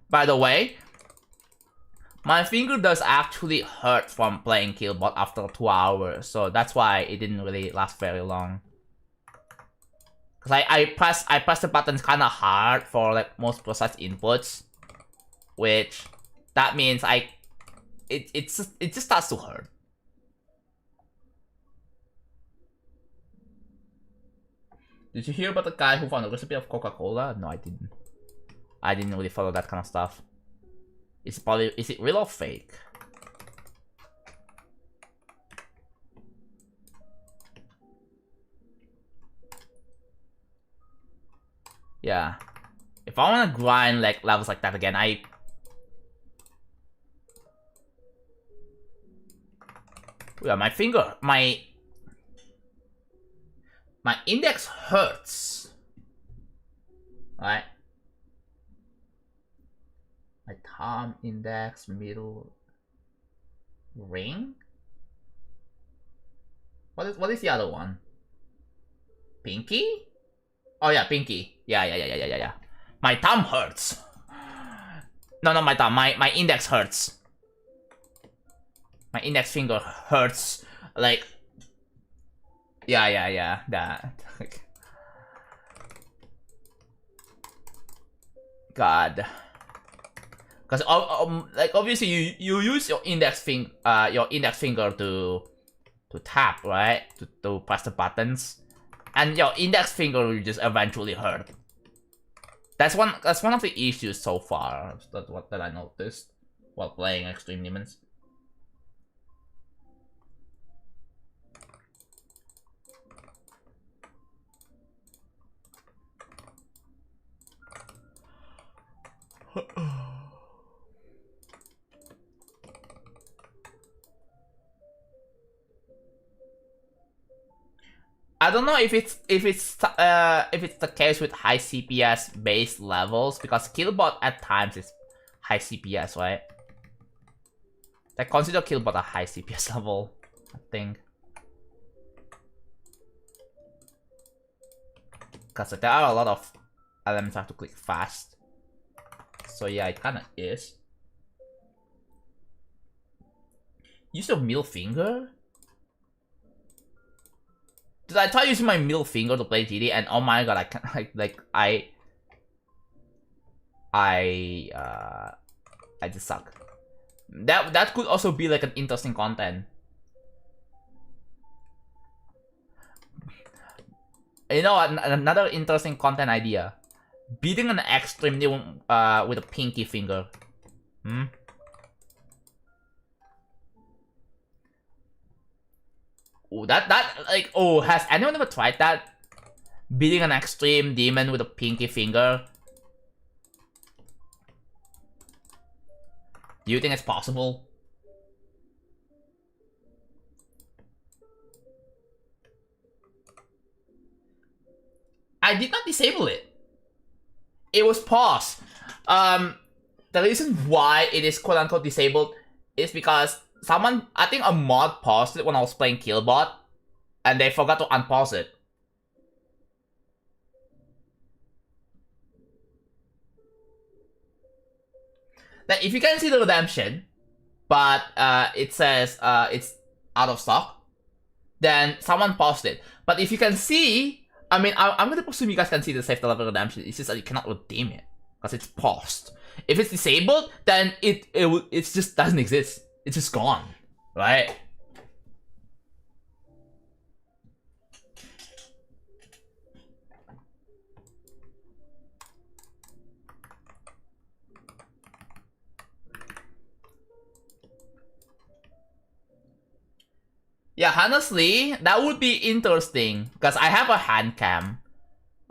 By the way, my finger does actually hurt from playing Killbot after 2 hours. So that's why it didn't really last very long. Because I press the buttons kind of hard for like most precise inputs. Which, that means it just starts to hurt. Did you hear about the guy who found a recipe of Coca-Cola? No, I didn't. I didn't really follow that kind of stuff. Is it real or fake? Yeah. If I want to grind like levels like that again, yeah, my finger, my index hurts. Right? My thumb, index, middle, ring. What is the other one? Pinky? Oh yeah, pinky. Yeah. My thumb hurts. No, not my thumb. My index hurts. My index finger hurts. Like. Yeah. That. god. Because like obviously you use your index finger to tap, right? To press the buttons, and your index finger will just eventually hurt. That's one of the issues so far. That's what I noticed while playing Extreme Demons. I don't know if it's the case with high CPS based levels, because Killbot at times is high CPS, right? I consider Killbot a high CPS level, I think. Because there are a lot of elements I have to click fast. So yeah, it kinda is. Use your middle finger? Did I try using my middle finger to play GD, and oh my god, I can't, I just suck. That could also be like an interesting content. You know, another interesting content idea: beating an extreme with a pinky finger. Oh, has anyone ever tried that? Beating an extreme demon with a pinky finger? Do you think it's possible? I did not disable it. It was paused. The reason why it is quote unquote disabled is because someone, I think a mod paused it when I was playing Killbot, and they forgot to unpause it. Like, if you can see the redemption, but it says it's out of stock, then someone paused it. But if you can see, I mean, I'm gonna presume you guys can see the save the level redemption. It's just that you cannot redeem it because it's paused. If it's disabled, then it just doesn't exist. It's just gone, right? Yeah, honestly, that would be interesting because I have a hand cam.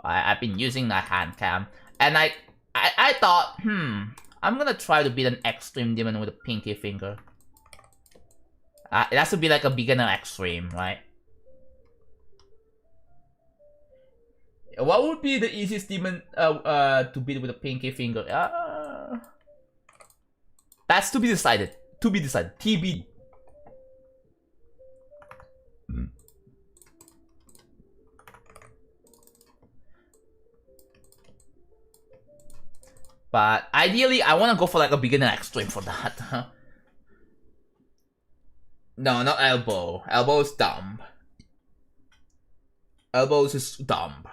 I've been using that hand cam, and I thought, I'm gonna try to beat an extreme demon with a pinky finger. It has to be like a beginner extreme, right? What would be the easiest demon to beat with a pinky finger? That's to be decided. To be decided. TBD. But ideally, I want to go for like a beginner extreme for that. No, not elbow. Elbow is dumb. Elbows is dumb.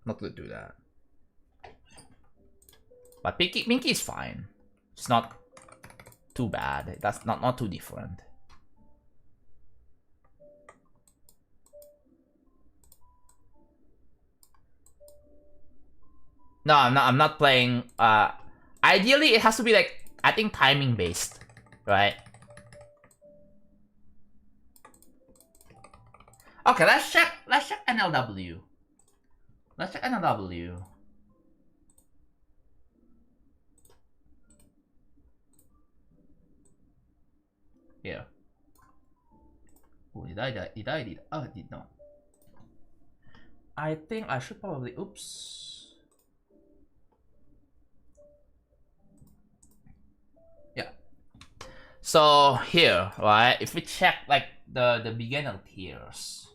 Not gonna do that. But pinky is fine. It's not too bad. That's not too different. No, I'm not playing. Ideally, it has to be like, I think, timing based, right? Okay, let's check NLW. Let's check NLW. Here. Oh, did I? Oh, I did not. I think I should probably. Oops. Yeah. So here, right? If we check like the beginner tiers.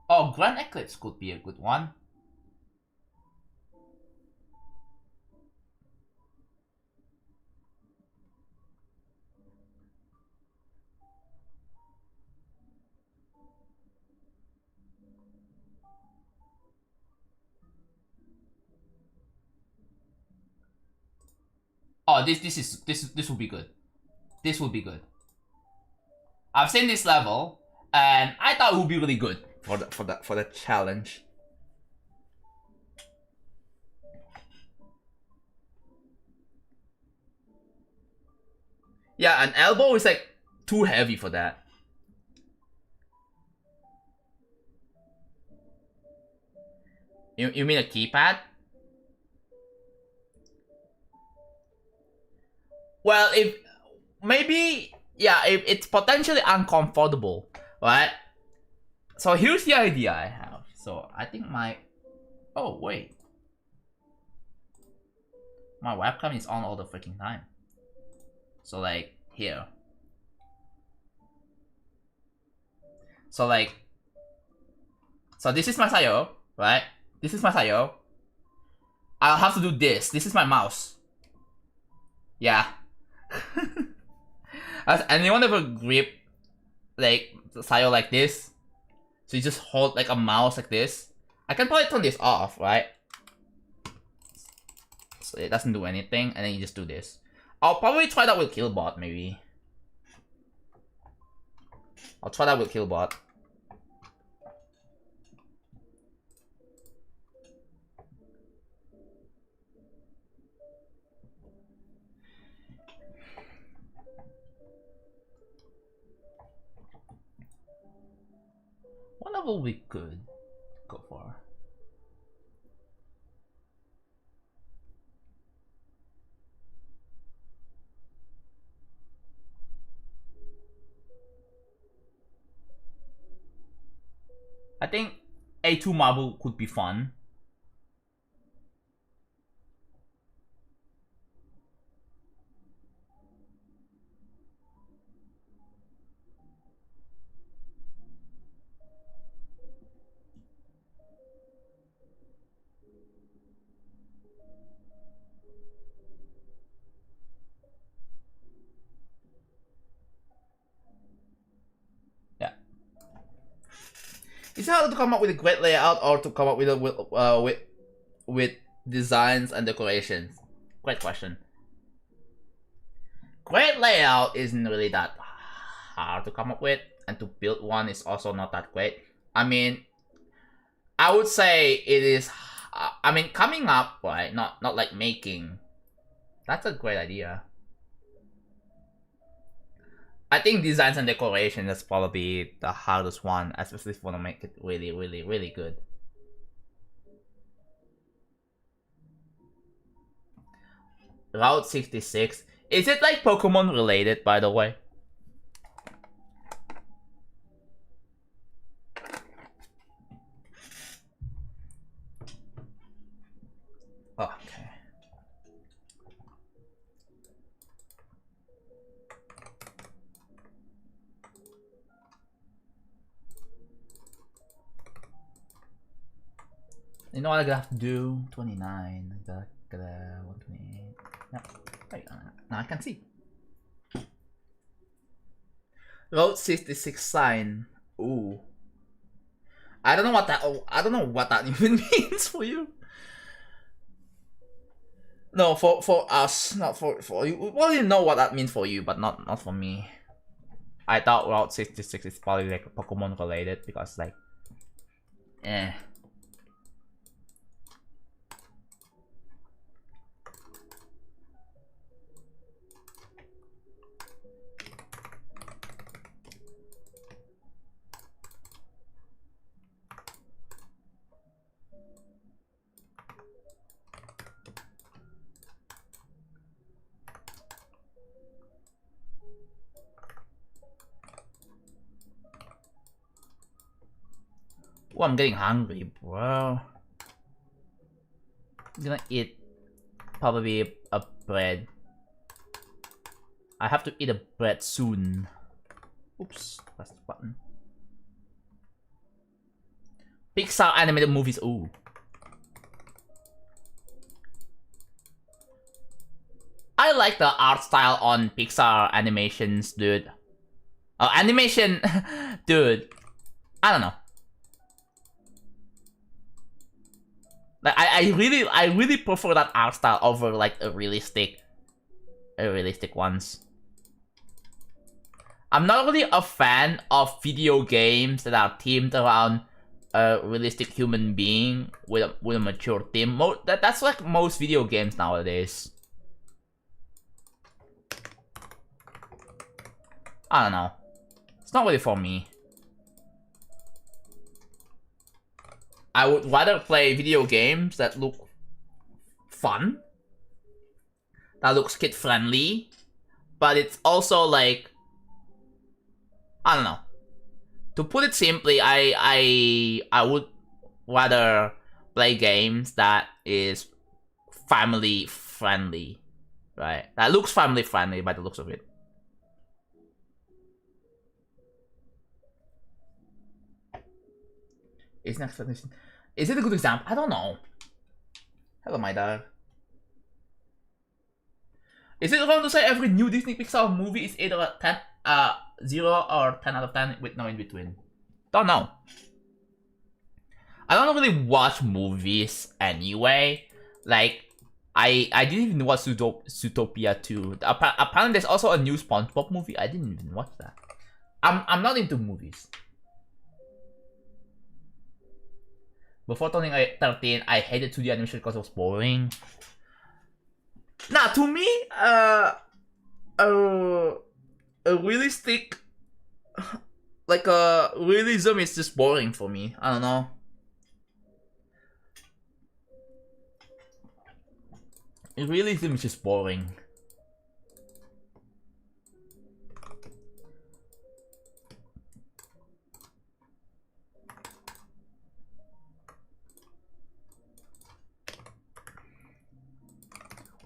Oh, Grand Eclipse could be a good one. Oh, this will be good. This will be good. I've seen this level, and I thought it would be really good for the challenge. Yeah, an elbow is like too heavy for that. You mean a keypad? Well, if maybe, yeah, if it's potentially uncomfortable, right? So here's the idea I have. So I think oh wait, my webcam is on all the freaking time. So like here. So like, so this is my Sayo, right? This is my Sayo. I'll have to do this. This is my mouse. Yeah. Has anyone ever grip like Sayo like this? So you just hold like a mouse like this. I can probably turn this off, right? So it doesn't do anything, and then you just do this. I'll probably try that with Killbot, maybe. I'll try that with Killbot. What level we could go for? I think A2 marble could be fun. Is it harder to come up with a great layout or to come up with with designs and decorations? Great question. Great layout isn't really that hard to come up with, and to build one is also not that great. I mean, I would say it is. I mean, coming up, right? Not like making. That's a great idea. I think designs and decoration is probably the hardest one, especially if you want to make it really, really, really good. Route 66. Is it like Pokemon related, by the way? Okay. You know what I gotta do? 29. Gotta 128. No, wait, now I can see. Road 66 sign. Ooh. I don't know what that even means for you. No, for us, not for you. Well, you know what that means for you, but not for me. I thought Route 66 is probably like Pokemon related because like, eh. Oh, I'm getting hungry, bro. I'm gonna eat probably a bread. I have to eat a bread soon. Oops, press the button. Pixar animated movies. Ooh. I like the art style on Pixar animations, dude. Animation, dude. I don't know. Like I really prefer that art style over like a realistic realistic ones. I'm not really a fan of video games that are themed around a realistic human being with a mature theme. That's like most video games nowadays. I don't know. It's not really for me. I would rather play video games that look fun, that looks kid friendly, but it's also like, I don't know. To put it simply, I would rather play games that is family friendly, right? That looks family friendly by the looks of it. Is next explanation? Is it a good example? I don't know. Hello, my dog. Is it wrong to say every new Disney Pixar movie is either a 0 or 10 out of 10 with no in between? Don't know. I don't really watch movies anyway. Like, I didn't even watch Zootopia 2. Apparently there's also a new SpongeBob movie. I didn't even watch that. I'm not into movies. Before turning 13, I hated 2D animation because it was boring. Nah, to me, a realistic, like a realism is just boring for me. I don't know. Realism is just boring.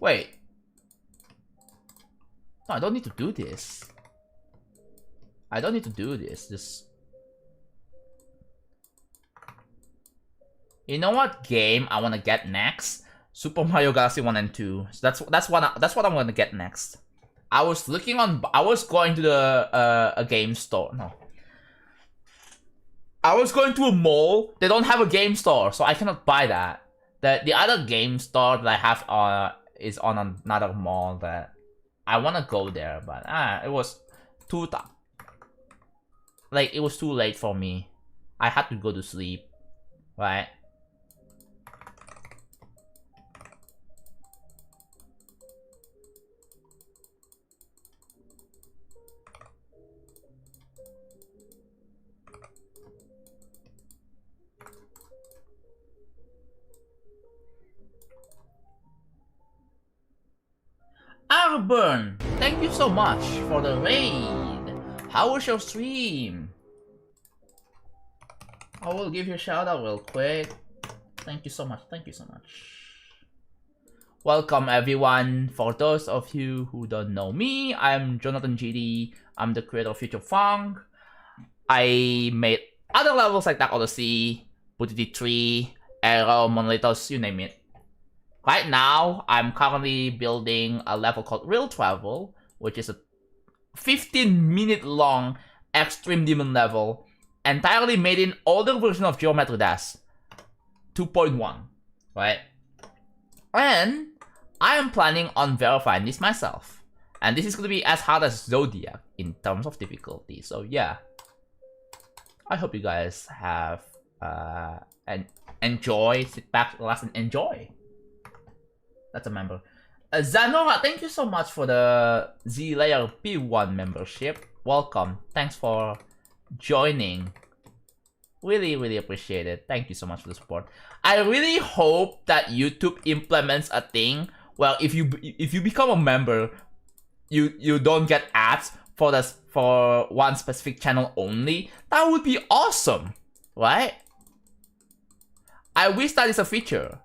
Wait. No, I don't need to do this. I don't need to do this. Just... You know what game I want to get next? Super Mario Galaxy 1 and 2. So that's what I'm gonna get next. I was going to the a game store. No. I was going to a mall. They don't have a game store, so I cannot buy that. The other game store that I have is on another mall that I wanna go there, but it was it was too late for me. I had to go to sleep, right? Arburn, thank you so much for the raid. How was your stream? I will give you a shout out real quick. Thank you so much. Thank you so much. Welcome everyone. For those of you who don't know me, I'm JonathanGD. I'm the creator of Future Funk. I made other levels like Dark Odyssey, Putty 3, Arrow, Monolithos, you name it. Right now, I'm currently building a level called Real Travel, which is a 15-minute long extreme demon level, entirely made in older version of Geometry Dash 2.1, right? And I am planning on verifying this myself. And this is going to be as hard as Zodiac in terms of difficulty. So yeah, I hope you guys have and enjoy, sit back, relax, and enjoy. That's a member. Zanora, thank you so much for the Z-Layer P1 membership. Welcome. Thanks for joining. Really, really appreciate it. Thank you so much for the support. I really hope that YouTube implements a thing where if you become a member, you don't get ads for one specific channel only. That would be awesome, right? I wish that is a feature,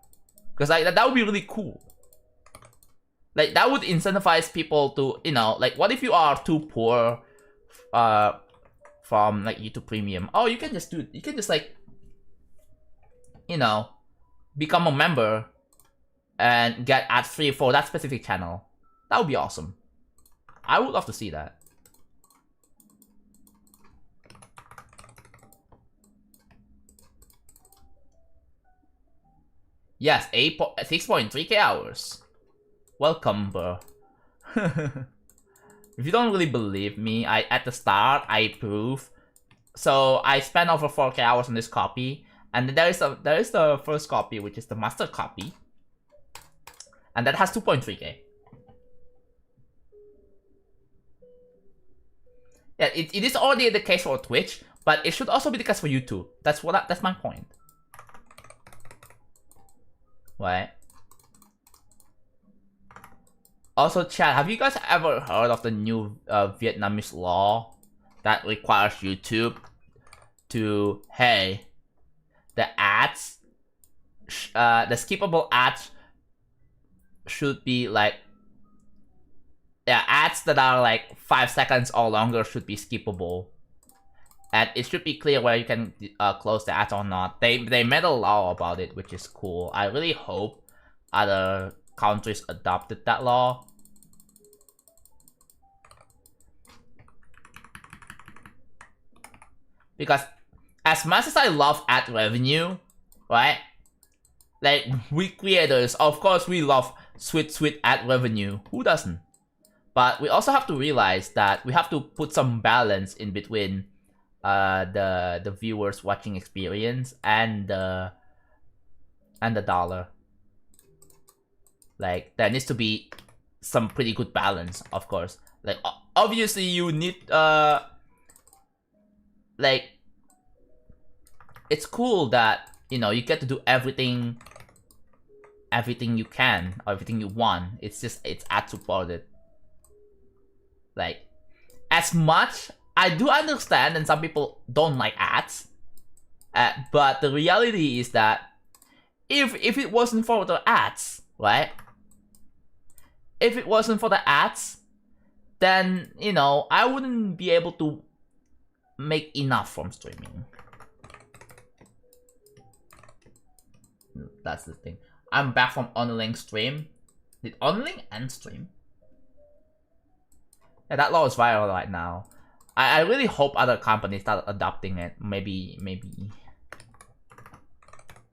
because that would be really cool. Like, that would incentivize people to, you know, like, what if you are too poor from, like, YouTube Premium? Oh, you can just like, you know, become a member and get ad-free for that specific channel. That would be awesome. I would love to see that. Yes, 6.3k hours. Welcome, bro. If you don't really believe me, at the start I prove. So I spent over 4K hours on this copy, and then there is the first copy, which is the master copy, and that has 2.3K. Yeah, it is already the case for Twitch, but it should also be the case for YouTube. That's my point. Right. Also, chat, have you guys ever heard of the new Vietnamese law that requires YouTube to, hey, the ads, the skippable ads should be like, yeah, ads that are like 5 seconds or longer should be skippable. And it should be clear where you can close the ads or not. They made a law about it, which is cool. I really hope other countries adopted that law. Because as much as I love ad revenue, right? Like, we creators, of course we love sweet ad revenue. Who doesn't? But we also have to realize that we have to put some balance in between the viewers watching experience and the dollar. Like, there needs to be some pretty good balance, of course. Like, obviously you need like, it's cool that, you know, you get to do everything you can, or everything you want. It's just, it's ad supported. Like, as much, I do understand, and some people don't like ads, but the reality is that if it wasn't for the ads, right? If it wasn't for the ads, then, you know, I wouldn't be able to make enough from streaming. That's the thing. I'm back from Onling stream. Did Onling end stream? Yeah, that law is viral right now. I really hope other companies start adopting it. Maybe.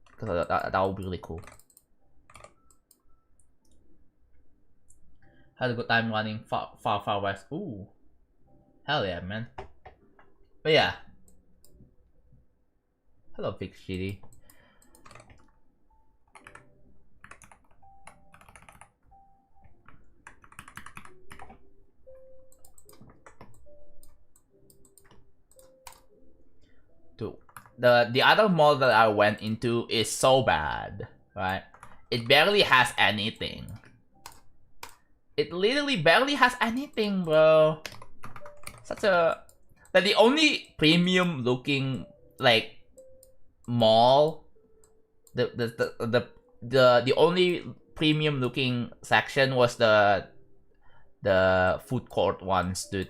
Because that would be really cool. Had a good time running far west. Ooh. Hell yeah, man. But yeah. Hello, Big Shitty. Dude, the other mall that I went into is so bad, right? It barely has anything. It literally barely has anything, bro. Such a... Like, the only premium looking, like, mall, the only premium looking section was the food court ones, dude.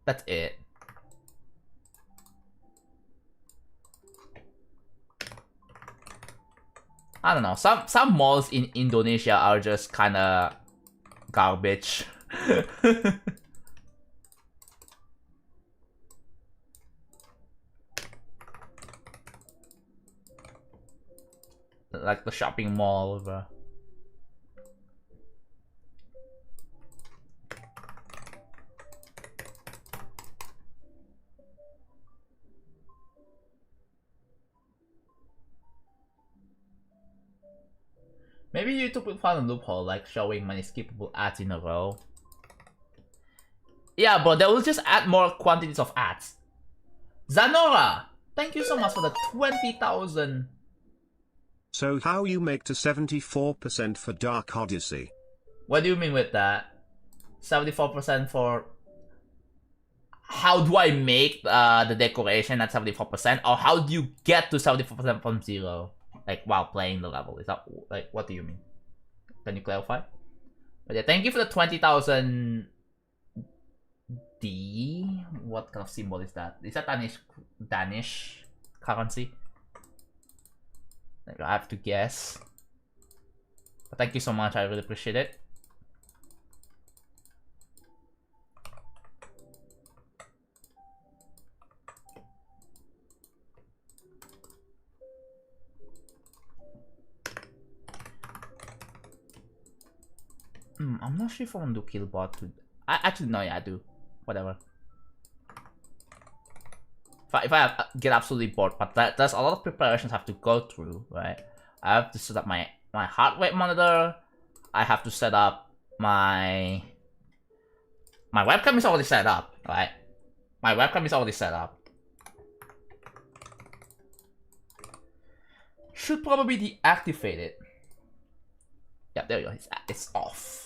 That's it. I don't know. Some malls in Indonesia are just kind of garbage. Like the shopping mall, bro. Maybe YouTube will find a loophole, like showing many skippable ads in a row. Yeah, but they will just add more quantities of ads. Zanora! Thank you so much for the 20,000. So how you make to 74% for Dark Odyssey? What do you mean with that? 74% for... How do I make the decoration at 74%? Or how do you get to 74% from 0? Like, while playing the level. Is that, like, what do you mean? Can you clarify? But yeah, thank you for the 20,000 D. What kind of symbol is that? Is that Danish currency? Like, I have to guess. But thank you so much. I really appreciate it. I'm not sure if I want to do killbot. I actually no, yeah, I do. Whatever. If I get absolutely bored, but there's a lot of preparations I have to go through, right? I have to set up my heart rate monitor. I have to set up my webcam is already set up, right? My webcam is already set up. Should probably deactivate it. Yeah, there you go. It's off.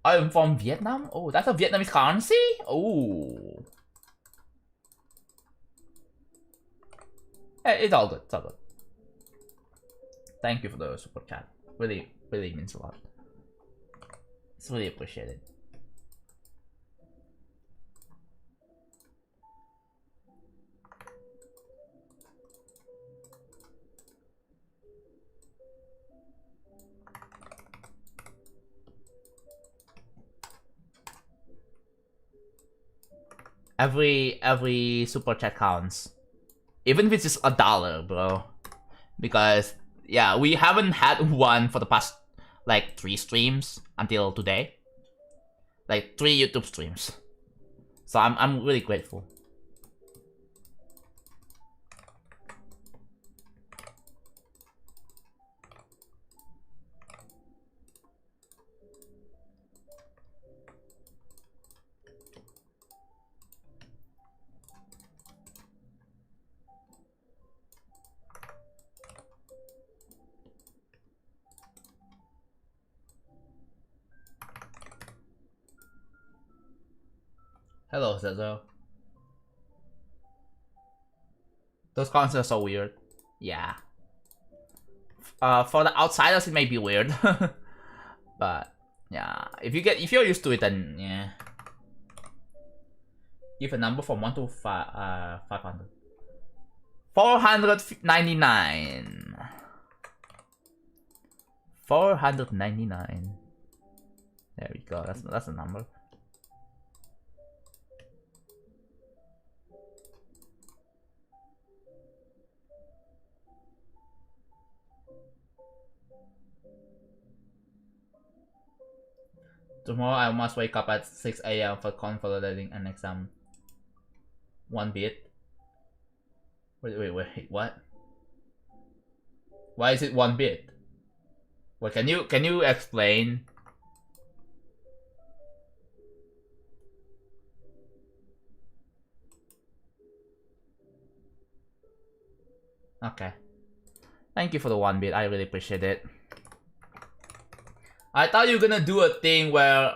I'm from Vietnam? Oh, that's a Vietnamese currency? Oh. Hey, it's all good. It's all good. Thank you for the super chat. Really, really means a lot. It's really appreciated. Every super chat counts. Even if it's just $1, bro. Because yeah, we haven't had one for the past like 3 streams until today. Like 3 YouTube streams. So I'm really grateful. Hello, Zezo. Those comments are so weird. Yeah. For the outsiders, it may be weird, but yeah, if you're used to it, then yeah. Give a number from 1 to 500. 499. 499. There we go. That's the number. Tomorrow I must wake up at 6 AM for consolidating an exam. 1 bit. Wait, what? Why is it 1 bit? Well, can you explain? Okay. Thank you for the 1 bit. I really appreciate it. I thought you were gonna do a thing where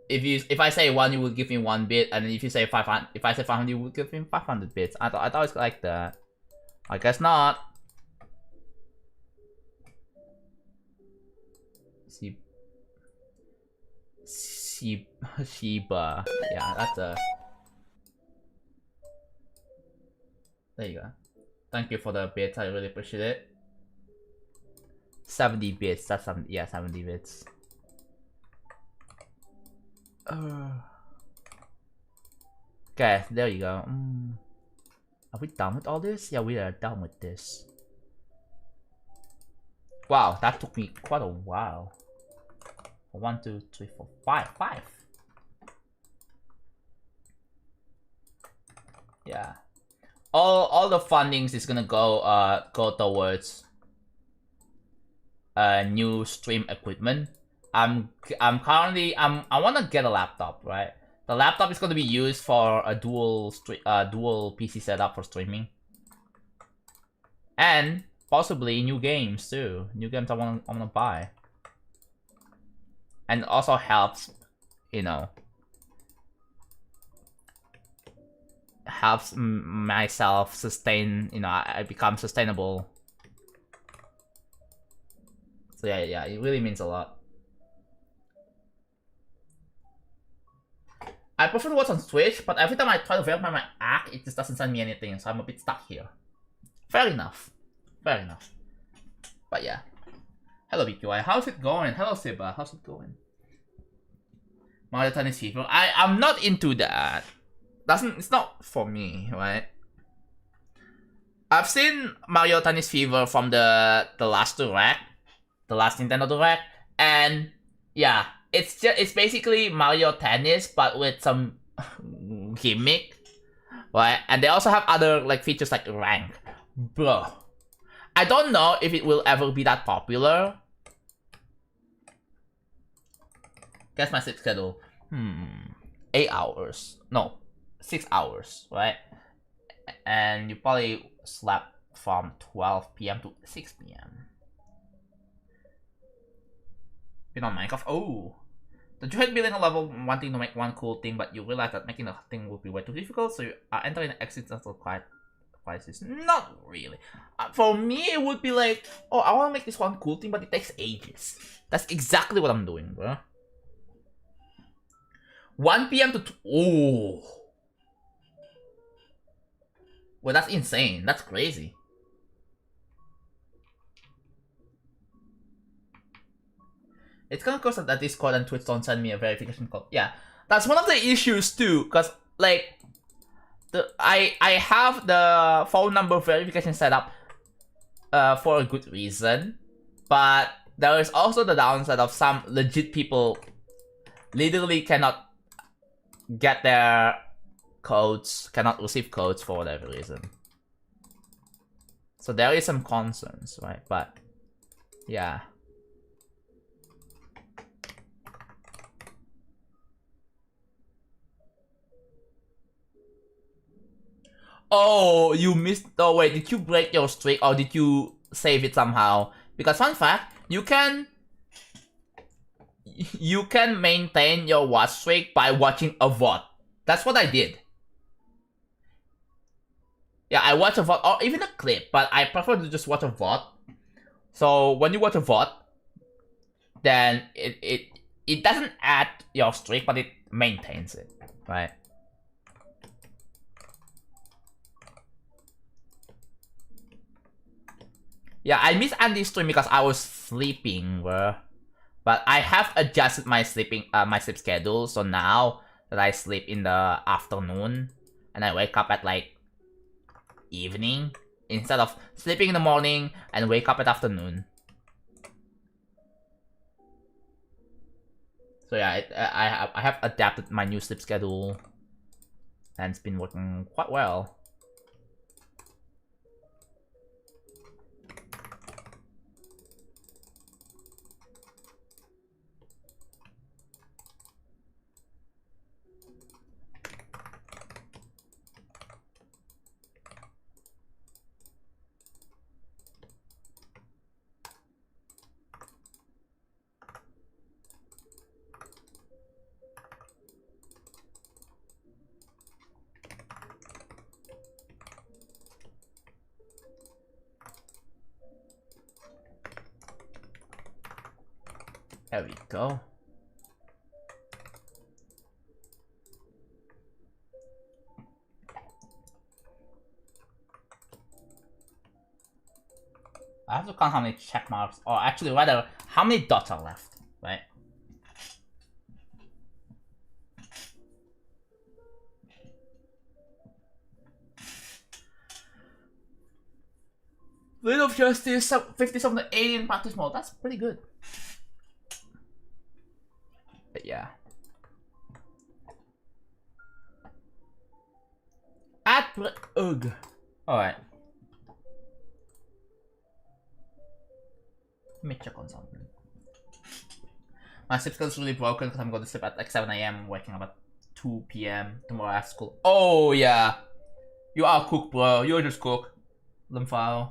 if I say 1, you would give me 1 bit, and if you say 500, if I say 500, you would give me 500 bits. I thought it's like that. I guess not. Shiba. Yeah, that's a. There you go. Thank you for the bits. I really appreciate it. 70 bits. That's 70. Yeah, 70 bits. Okay, there you go. Are we done with all this? Yeah, we are done with this. Wow, that took me quite a while. 1, 2, 3, 4, 5. Yeah. All the fundings is gonna go towards new stream equipment. I want to get a laptop, right? The laptop is going to be used for a dual PC setup for streaming, and possibly new games too. New games I wanna buy, and also helps, you know, helps myself sustain. You know, I become sustainable. So yeah, it really means a lot. I prefer to watch on Twitch, but every time I try to verify my act, it just doesn't send me anything, so I'm a bit stuck here. Fair enough. But yeah. Hello BQI, how's it going? Hello Siba, how's it going? Mario Tennis Fever. I'm not into that. It's not for me, right? I've seen Mario Tennis Fever from the last direct, the last Nintendo Direct, and yeah, it's basically Mario Tennis but with some gimmick, right? And they also have other like features like rank, bro. I don't know if it will ever be that popular. Guess my sleep schedule. 8 hours. No, 6 hours, right? And you probably slept from 12 p.m. to 6 p.m. Been on Minecraft. Oh. The you hate building a level wanting to make one cool thing, but you realize that making a thing would be way too difficult, so you are entering an existential crisis. Not really. For me, it would be like, oh, I want to make this one cool thing, but it takes ages. That's exactly what I'm doing, bro. 1 p.m. to oh. Well, that's insane. That's crazy. It's kind of cool that Discord and Twitch don't send me a verification code. Yeah, that's one of the issues too, cause like I have the phone number verification set up for a good reason, but there is also the downside of some legit people literally cannot get their codes, cannot receive codes for whatever reason. So there is some concerns, right? But yeah. Oh, you missed. Oh, wait, did you break your streak or did you save it somehow? Because fun fact, you can maintain your watch streak by watching a VOD. That's what I did. Yeah, I watch a VOD or even a clip, but I prefer to just watch a VOD. So when you watch a VOD, then it doesn't add your streak, but it maintains it, right? Yeah, I missed Andy's stream because I was sleeping, bro. But I have adjusted my sleep schedule, so now that I sleep in the afternoon and I wake up at like evening instead of sleeping in the morning and wake up at afternoon. So yeah, I have adapted my new sleep schedule and it's been working quite well. There we go. I have to count how many check marks, or actually rather, how many dots are left, right? Blade of Justice, 57 to 80 in practice mode. That's pretty good. But yeah. Ugh. Alright. Let me check on something. My sleep schedule is really broken because I'm going to sleep at like 7 a.m. waking up at 2 p.m. tomorrow after school. Oh yeah. You are a cook, bro. You're just cook. Limphao.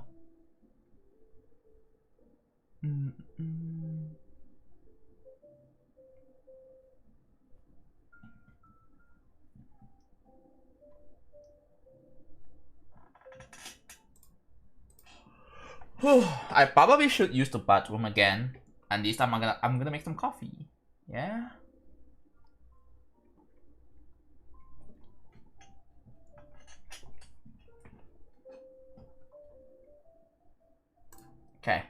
I probably should use the bathroom again, and this time I'm gonna make some coffee. Yeah. Okay.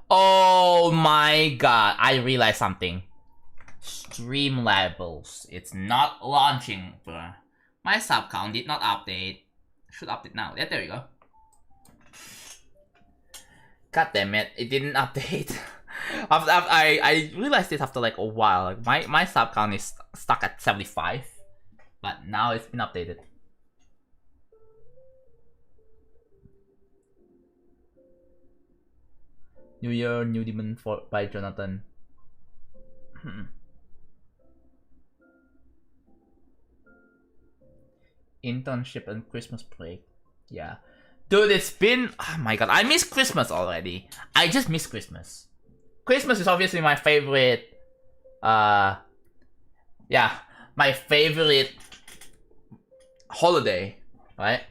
Oh my god! I realized something. Stream levels. It's not launching, bro. My sub count did not update. Should update now. Yeah, there you go. God damn it, it didn't update. I realized this after like a while. Like my sub count is stuck at 75, but now it's been updated. New Year, New Demon by Jonathan. Internship and Christmas break. Yeah. Dude, it's been... Oh my god, I miss Christmas already. I just miss Christmas. Christmas is obviously my favorite... Yeah, my favorite holiday, right?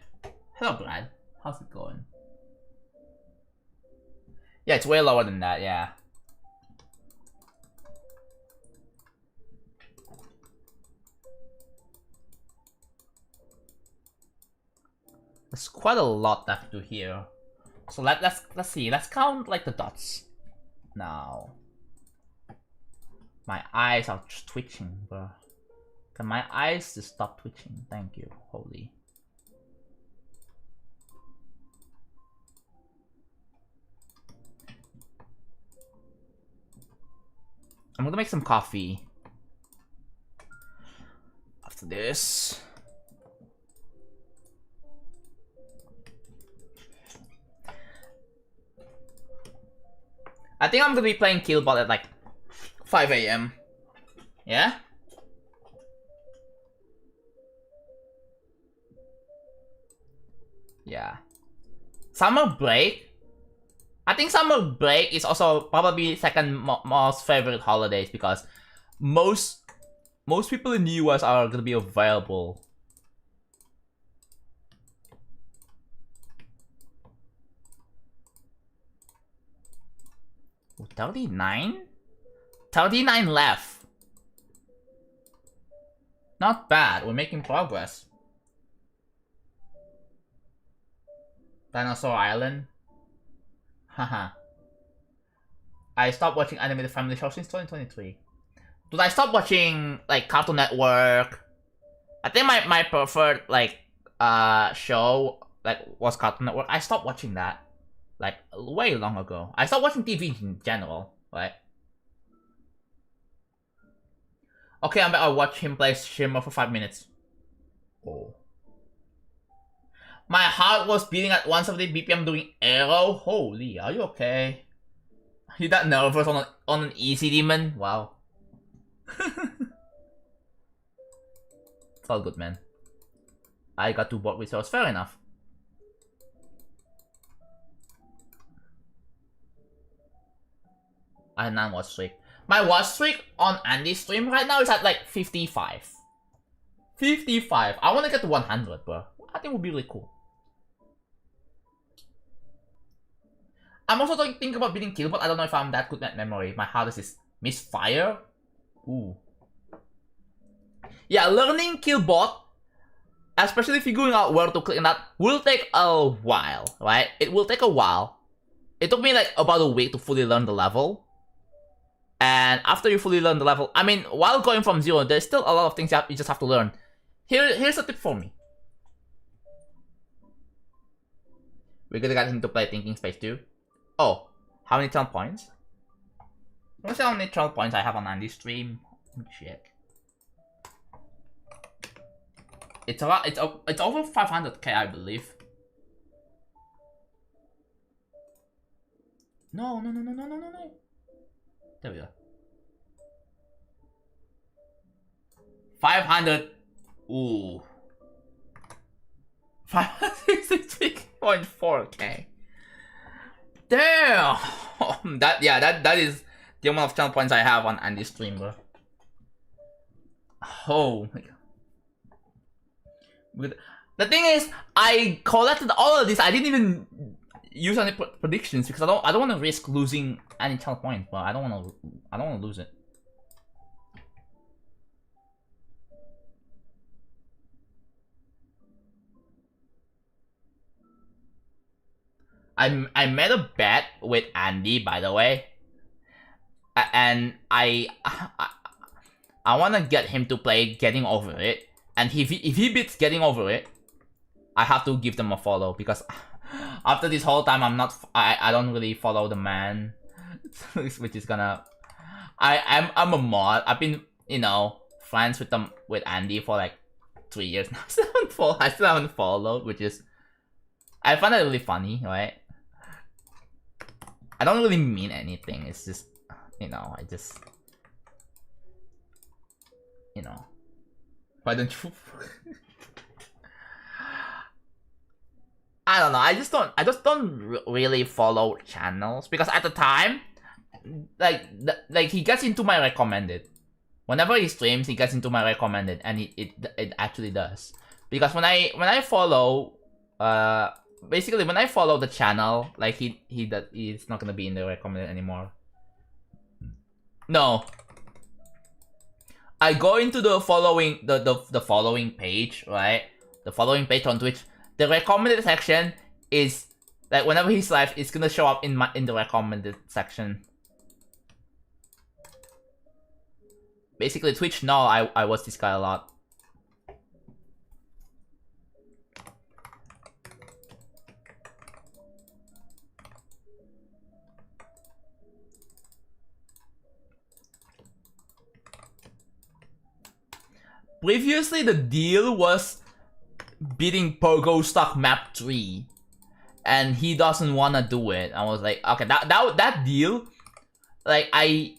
Hello, Brad. How's it going? Yeah, it's way lower than that, yeah. There's quite a lot left to do here. So let's see. Let's count like the dots. Now. My eyes are twitching, bro. Can my eyes just stop twitching? Thank you. Holy. I'm gonna make some coffee. After this. I think I'm gonna be playing Killbot at like 5 AM. Yeah? Yeah. Summer break? I think summer break is also probably second most favorite holidays because most people in the US are gonna be available. Ooh, 39? 39 left. Not bad, we're making progress. Dinosaur Island? Haha. I stopped watching animated family shows since 2023. Dude, I stopped watching like Cartoon Network. I think my preferred like show like was Cartoon Network. I stopped watching that like way long ago. I stopped watching TV in general, right? Okay, I'm back. I'll watch him play Shimmer for 5 minutes. Oh. My heart was beating at 170 BPM doing Arrow. Holy, are you okay? You that nervous on an easy demon? Wow. It's all good, man. I got 2 board resources. Fair enough. I had 9 watch streak. My watch streak on Andy's stream right now is at like 55. 55. I want to get to 100, bro. I think it would be really cool. I'm also thinking about beating Killbot. I don't know if I'm that good at memory. My hardest is Misfire. Ooh. Yeah, learning Killbot, especially figuring out where to click and that, will take a while, right? It will take a while. It took me like about a week to fully learn the level. And after you fully learn the level, I mean, while going from 0, there's still a lot of things you just have to learn. Here's a tip for me. We're gonna get him to play Thinking Space 2. Oh, how many channel points? Let me see how many channel points I have on Andy's stream. Let me check. It's a lot. It's over 500k, I believe. No. There we go. 500. Ooh. 563.4k. Damn! that is the amount of channel points I have on Andy's stream, bro. Oh my god. The thing is, I collected all of this. I didn't even use any predictions because I don't want to risk losing any channel points, but I don't want to lose it. I made a bet with Andy, by the way, and I want to get him to play Getting Over It, and if he beats Getting Over It, I have to give them a follow because after this whole time I don't really follow the man, which is gonna. I'm a mod. I've been, you know, friends with Andy for like 3 years now. I still haven't followed, which is, I find it really funny, right? I don't really mean anything. It's just, you know, you know, why don't you? I don't know. I just don't really follow channels because at the time, like he gets into my recommended. Whenever he streams, he gets into my recommended, and it actually does. Because when I follow, basically when I follow the channel, like he's not gonna be in the recommended anymore. No. I go into the following the following page, right? The following page on Twitch. The recommended section is like whenever he's live, it's gonna show up in the recommended section. Basically, Twitch know I watch this guy a lot. Previously, the deal was beating Pogo Stock Map 3, and he doesn't wanna do it. I was like, okay, that deal, like I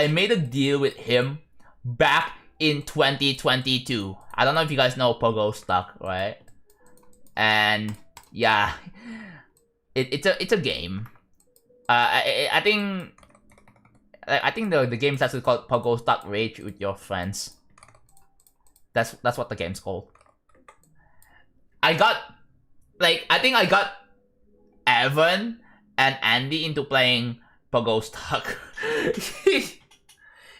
made a deal with him back in 2022. I don't know if you guys know Pogo Stock, right? And yeah, it's a game. I think the game's actually called Pogo Stock Rage with your friends. That's what the game's called. I think I got Evan and Andy into playing Pogo Stock.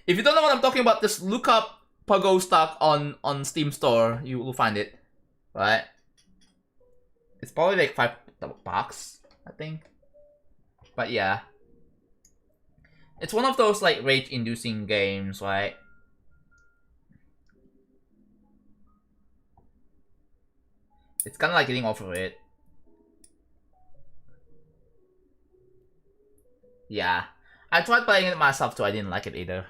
If you don't know what I'm talking about, just look up Pogo Stock on Steam Store. You will find it, right? It's probably like $5, I think. But yeah, it's one of those like rage-inducing games, right? It's kind of like getting over it. Yeah, I tried playing it myself too. I didn't like it either.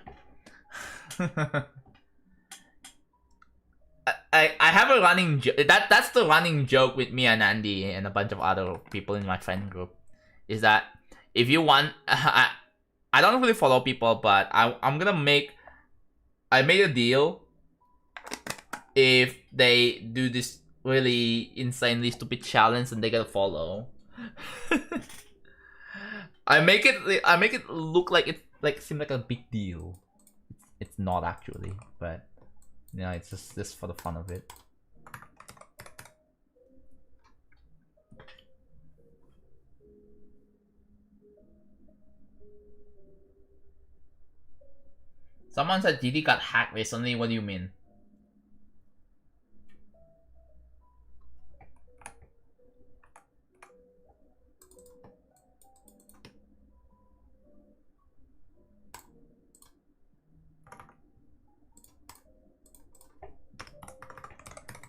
I have a running joke. That's the running joke with me and Andy and a bunch of other people in my friend group. Is that if you want, I don't really follow people, but I'm gonna make. I made a deal. If they do this really insanely stupid challenge, and they get a follow. I make it look like it seem like a big deal. It's not actually, but yeah, it's just for the fun of it. Someone said GD got hacked recently. What do you mean?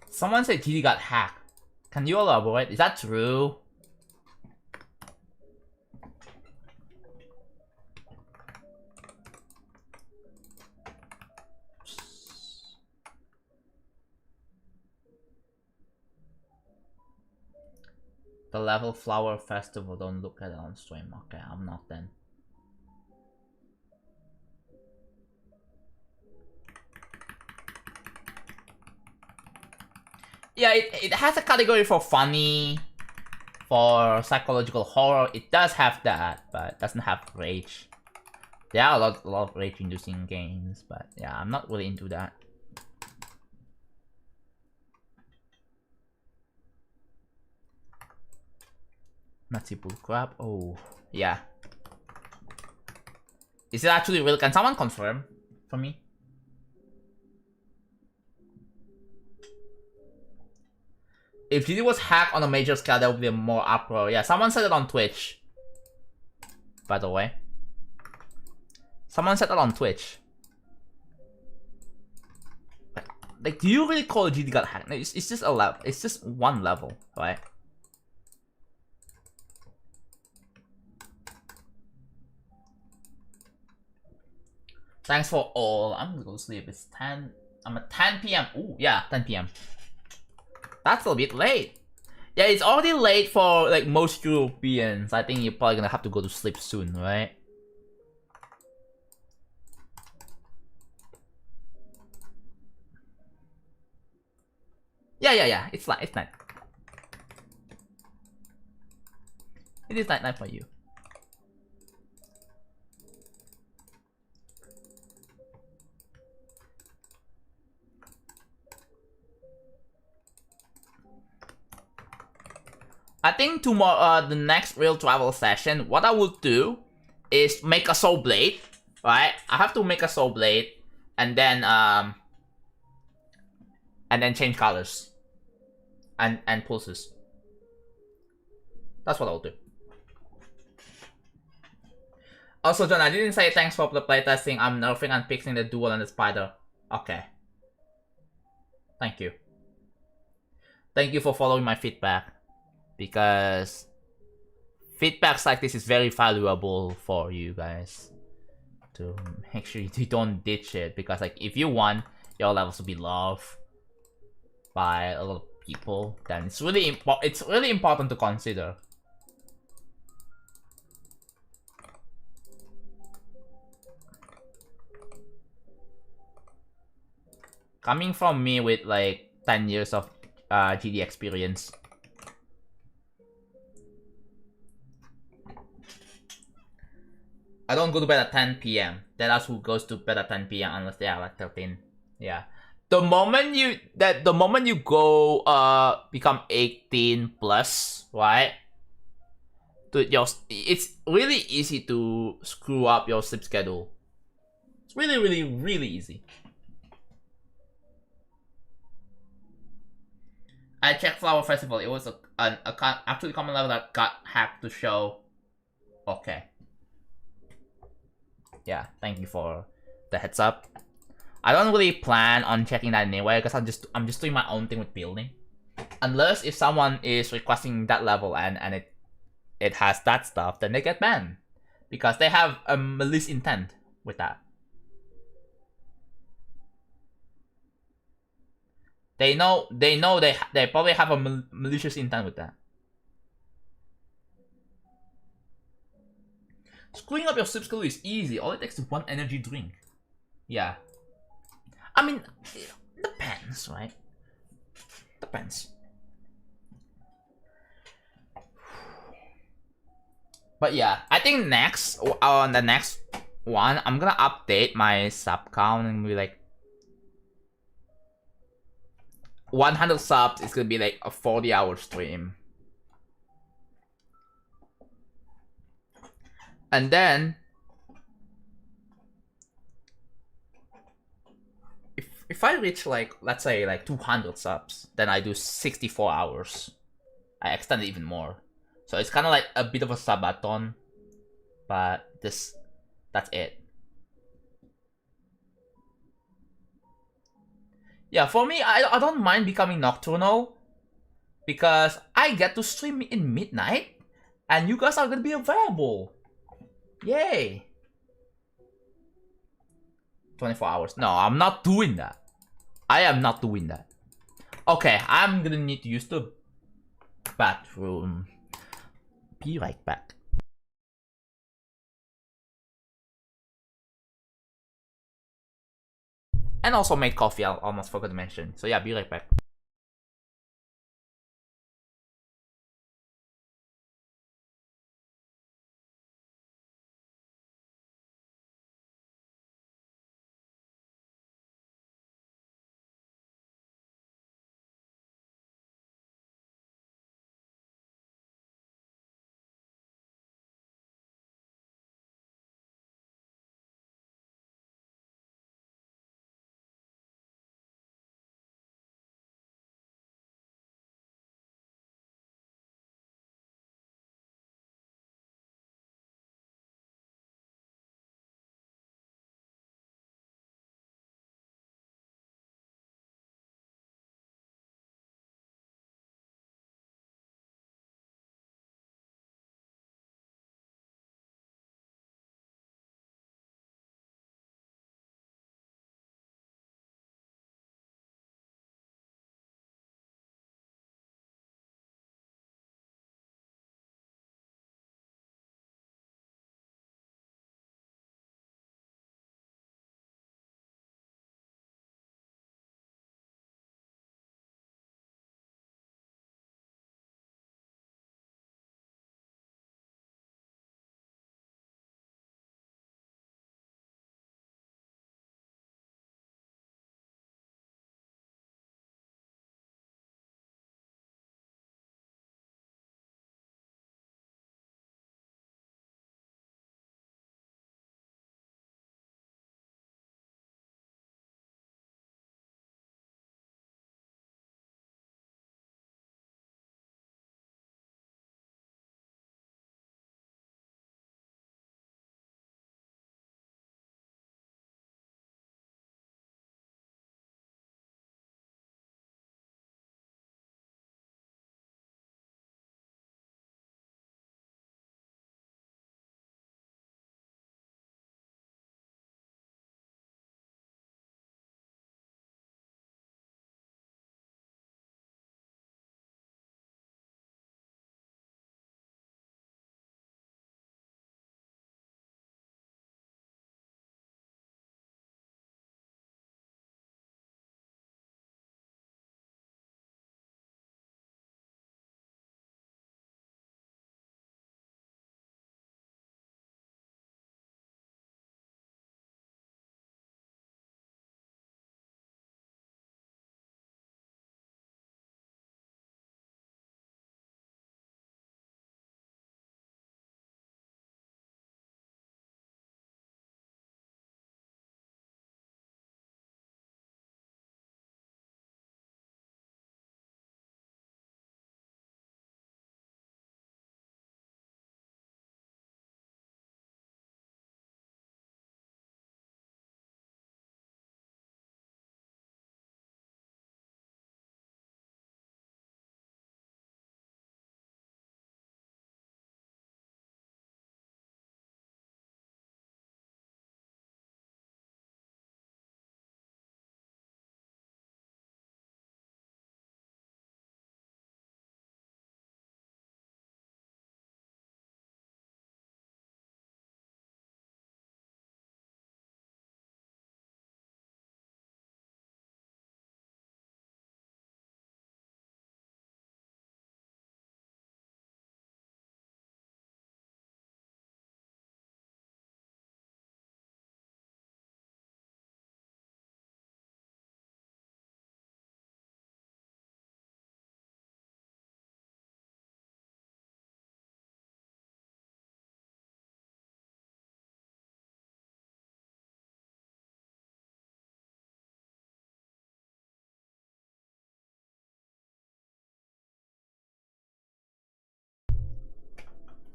Someone said GD got hacked. Can you elaborate? Is that true? The Level Flower Festival, don't look at it on stream. Okay, I'm not then. Yeah, it has a category for funny, for psychological horror. It does have that, but it doesn't have rage. There are a lot of rage-inducing games, but yeah, I'm not really into that. Nazi bullcrap. Oh, yeah. Is it actually real? Can someone confirm for me? If GD was hacked on a major scale, there would be more uproar. Yeah, someone said it on Twitch. By the way. Someone said it on Twitch. like, do you really call GD got hacked? No, it's just a level. It's just one level, right? Thanks for all. I'm gonna go to sleep. It's 10. I'm at 10 p.m. Ooh, yeah, 10 p.m. That's a bit late. Yeah, it's already late for like most Europeans. I think you're probably gonna have to go to sleep soon, right? Yeah. It's night. It's night. It is night for you. I think tomorrow, the next real travel session, what I will do is make a soul blade, right? I have to make a soul blade, and then change colors and pulses. That's what I'll do. Also, John, I didn't say thanks for the playtesting. I'm nerfing and fixing the duel and the spider. Okay. Thank you. Thank you for following my feedback. Because feedbacks like this is very valuable for you guys. To make sure you don't ditch it. Because like if you want your levels to be loved by a lot of people, then it's really important to consider. Coming from me with like 10 years of GD experience. I don't go to bed at 10 p.m. There are who goes to bed at 10 p.m. unless they are like 13. Yeah. The moment you go become 18 plus, right? It's really easy to screw up your sleep schedule. It's really easy. I checked Flower Festival. It was actually common level that got hacked to show. Okay. Yeah, thank you for the heads up. I don't really plan on checking that anyway because I'm just doing my own thing with building. Unless if someone is requesting that level and it has that stuff, then they get banned because they have a malicious intent with that. They know they probably have a malicious intent with that. Screwing up your sleep schedule is easy. All it takes is one energy drink. Yeah. I mean, depends, right? Depends. But yeah, I think next, on the next one, I'm gonna update my sub count and be like 100 subs is gonna be like a 40-hour stream. And then if I reach like, let's say like 200 subs, then I do 64 hours. I extend it even more. So it's kind of like a bit of a subathon, but that's it. Yeah, for me, I don't mind becoming nocturnal because I get to stream in midnight and you guys are gonna be available. Yay! 24 hours. No, I'm not doing that. I am not doing that. Okay, I'm gonna need to use the bathroom. Be right back. And also made coffee, I almost forgot to mention. So yeah, be right back.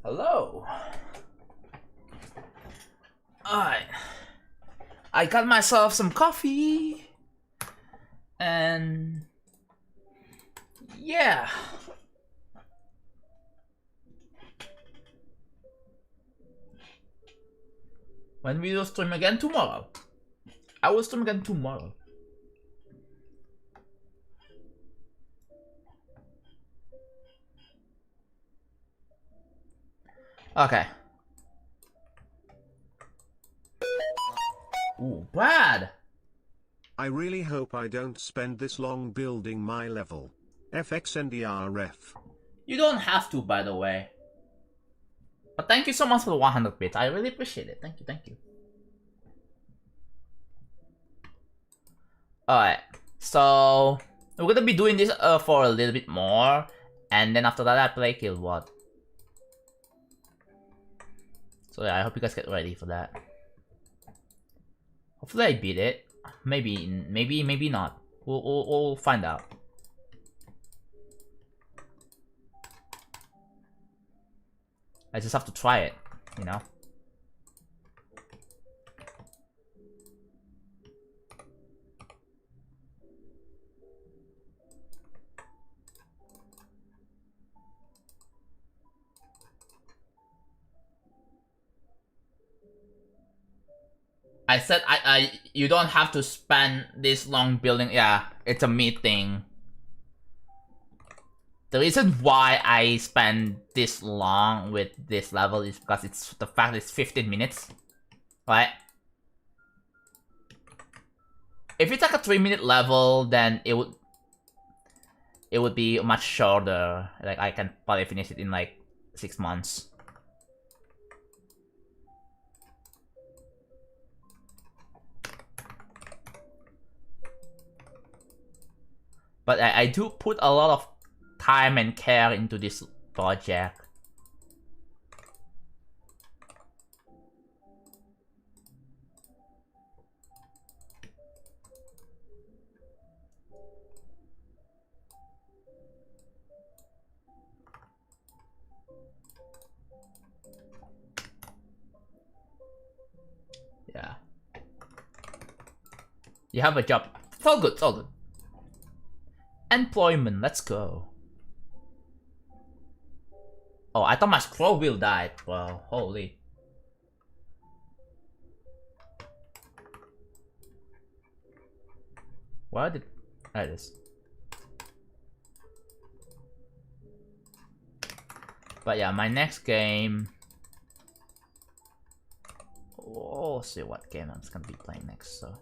Hello. Alright. I got myself some coffee. And yeah. When we will stream again tomorrow. I will stream again tomorrow. Okay. Ooh, bad. I really hope I don't spend this long building my level. FXNDRF. You don't have to, by the way. But thank you so much for the 100 bits. I really appreciate it. Thank you, thank you. Alright, so we're gonna be doing this for a little bit more, and then after that I play Kill What. So yeah, I hope you guys get ready for that. Hopefully I beat it. Maybe not. We'll find out. I just have to try it, you know? I said you don't have to spend this long building. Yeah, it's a me thing. The reason why I spend this long with this level is because it's the fact it's 15 minutes, right? If it's like a 3-minute level, then it would be much shorter. Like I can probably finish it in like 6 months. But I do put a lot of time and care into this project. Yeah. You have a job. It's all good, it's all good. Employment, let's go. Oh, I thought my scroll wheel died. Well, holy. Where did... There it is. But yeah, my next game... We'll see what game I'm just gonna be playing next, so...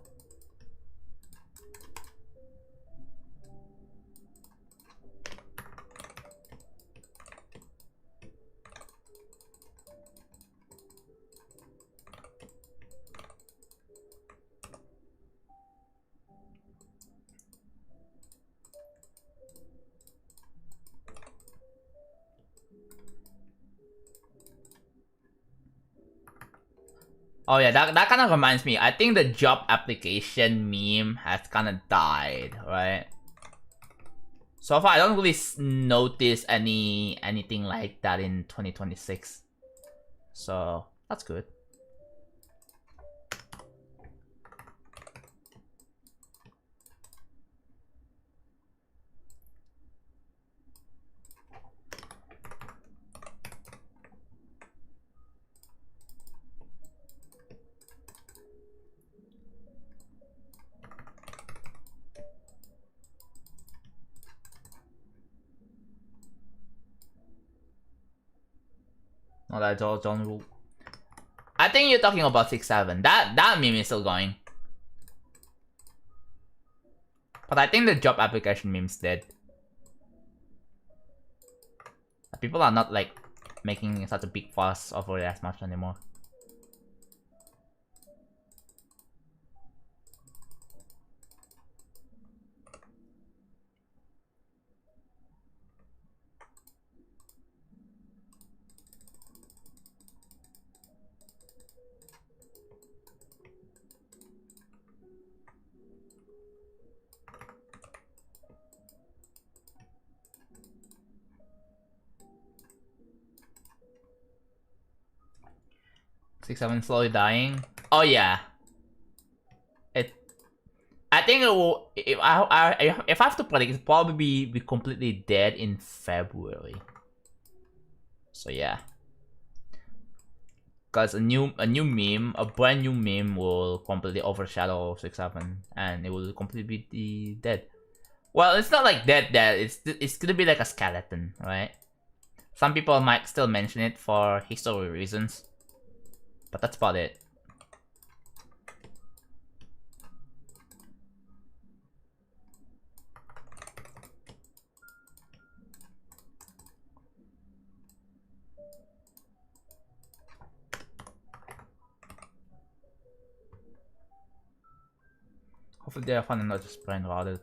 Oh yeah, that kind of reminds me. I think the job application meme has kind of died, right? So far, I don't really notice anything like that in 2026. So that's good. No, that's all John Woo. I think you're talking about 6-7. That meme is still going. But I think the job application meme's dead. People are not like making such a big fuss over it as much anymore. 6-7 slowly dying. Oh yeah. I think it will. If I have to predict, it'll probably be completely dead in February. So yeah. Because a brand new meme will completely overshadow 6-7, and it will completely be dead. Well, it's not like dead. It's gonna be like a skeleton, right? Some people might still mention it for history reasons, but that's about it. Hopefully they're fun and not just brain rotted.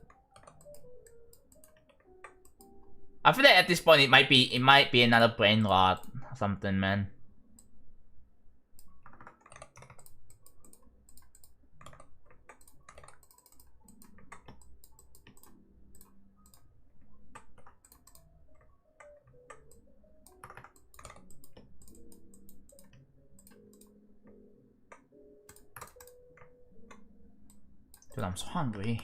I feel like at this point it might be another brain rot or something, man. Dude, I'm so hungry.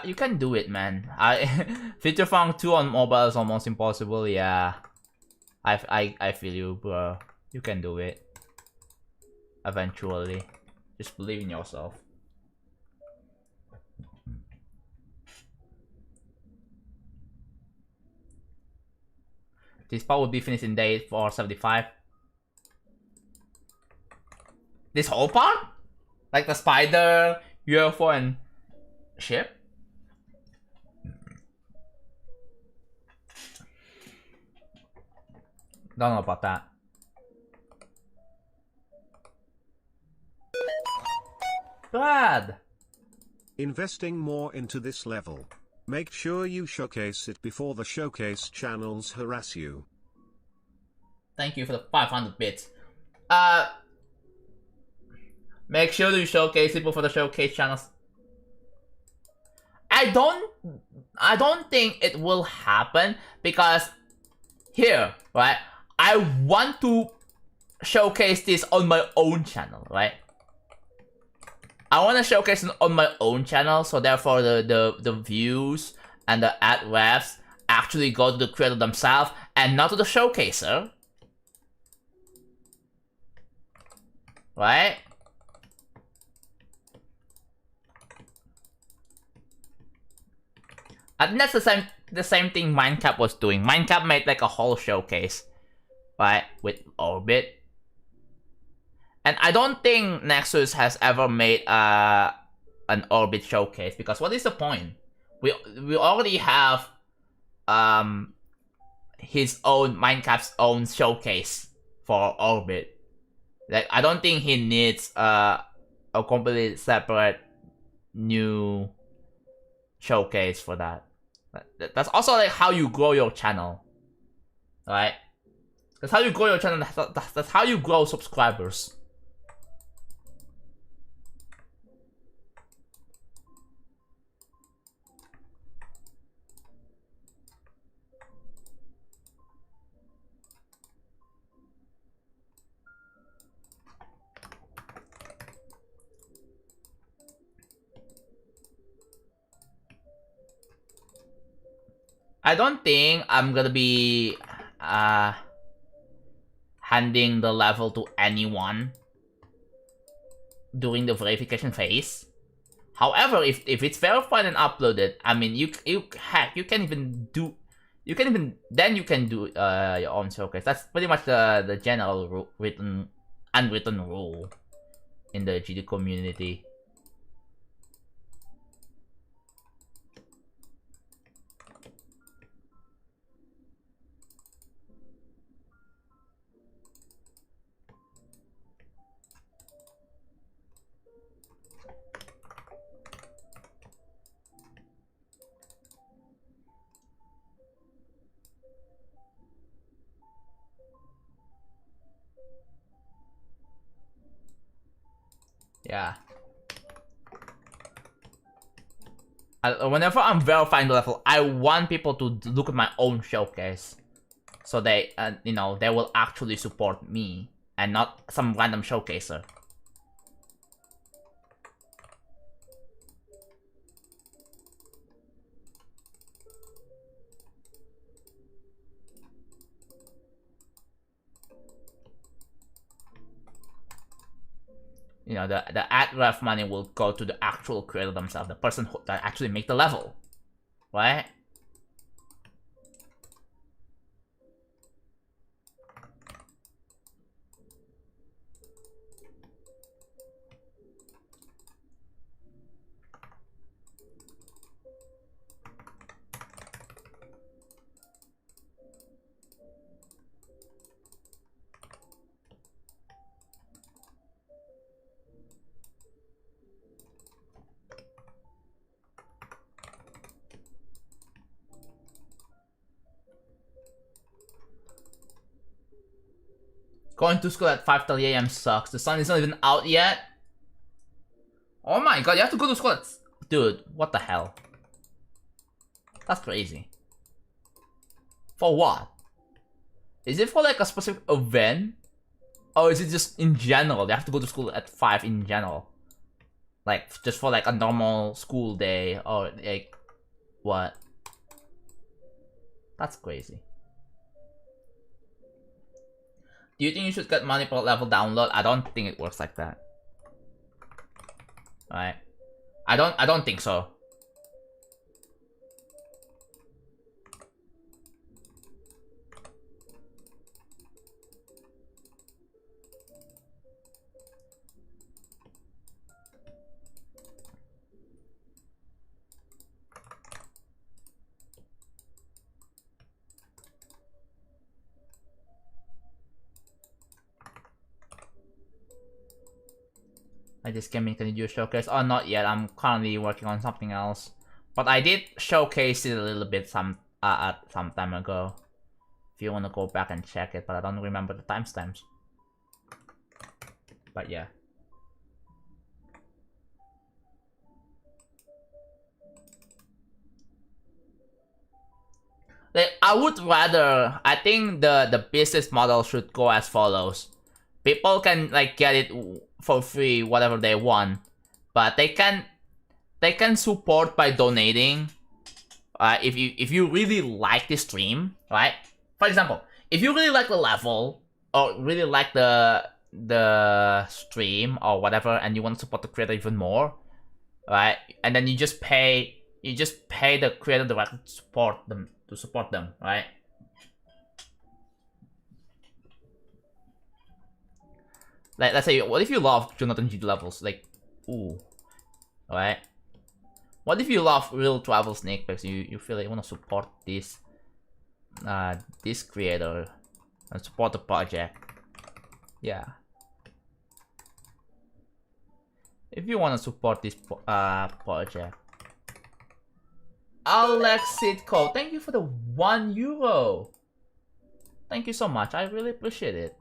You can do it, man. Feature Funk 2 on mobile is almost impossible. Yeah, I feel you, bro. You can do it. Eventually, just believe in yourself. This part will be finished in day 475. This whole part? Like the spider, UFO, and ship? Don't know about that. Glad. Investing more into this level. Make sure you showcase it before the showcase channels harass you. Thank you for the 500 bits. Make sure you showcase it before the showcase channels. I don't think it will happen because here, right? I want to showcase this on my own channel, right? I want to showcase it on my own channel, so therefore the views and the ad revs actually go to the creator themselves and not to the showcaser. Right? I think that's the same thing Minecraft was doing. Minecraft made like a whole showcase, right, with Orbit. And I don't think Nexus has ever made an Orbit showcase, because what is the point? We already have his own Minecraft's own showcase for Orbit. Like, I don't think he needs a completely separate new showcase for that. That's also like how you grow your channel, right? That's how you grow your channel. That's how you grow subscribers. I don't think I'm gonna be handing the level to anyone during the verification phase. However, if it's verified and uploaded, I mean, you can do your own showcase. That's pretty much the general unwritten rule in the GD community. Yeah. Whenever I'm verifying the level, I want people to look at my own showcase, so they, you know, they will actually support me and not some random showcaser. You know, the ad ref money will go to the actual creator themselves, the person who that actually make the level, right? Going to school at 5:30 a.m. sucks. The sun is not even out yet. Oh my god, you have to go to school at... Dude, what the hell? That's crazy. For what? Is it for like a specific event? Or is it just in general? They have to go to school at 5 in general? Like, just for like a normal school day, or like... What? That's crazy. Do you think you should get money per level download? I don't think it works like that. Alright. I don't think so. I just came in, can you do a showcase? Oh, not yet. I'm currently working on something else. But I did showcase it a little bit some time ago. If you want to go back and check it, but I don't remember the timestamps. But yeah. Like, I think the business model should go as follows. People can like get it for free, whatever they want, but they can support by donating. If you really like the stream, right? For example, if you really like the level or really like the stream or whatever, and you want to support the creator even more, right? And then you just pay the creator directly to support them, right? Like, let's say, what if you love JonathanGD levels? Like, ooh, right? What if you love real travel snake packs? You feel like you want to support this creator and support the project? Yeah. If you want to support this project. Alexitco, thank you for the €1. Thank you so much. I really appreciate it.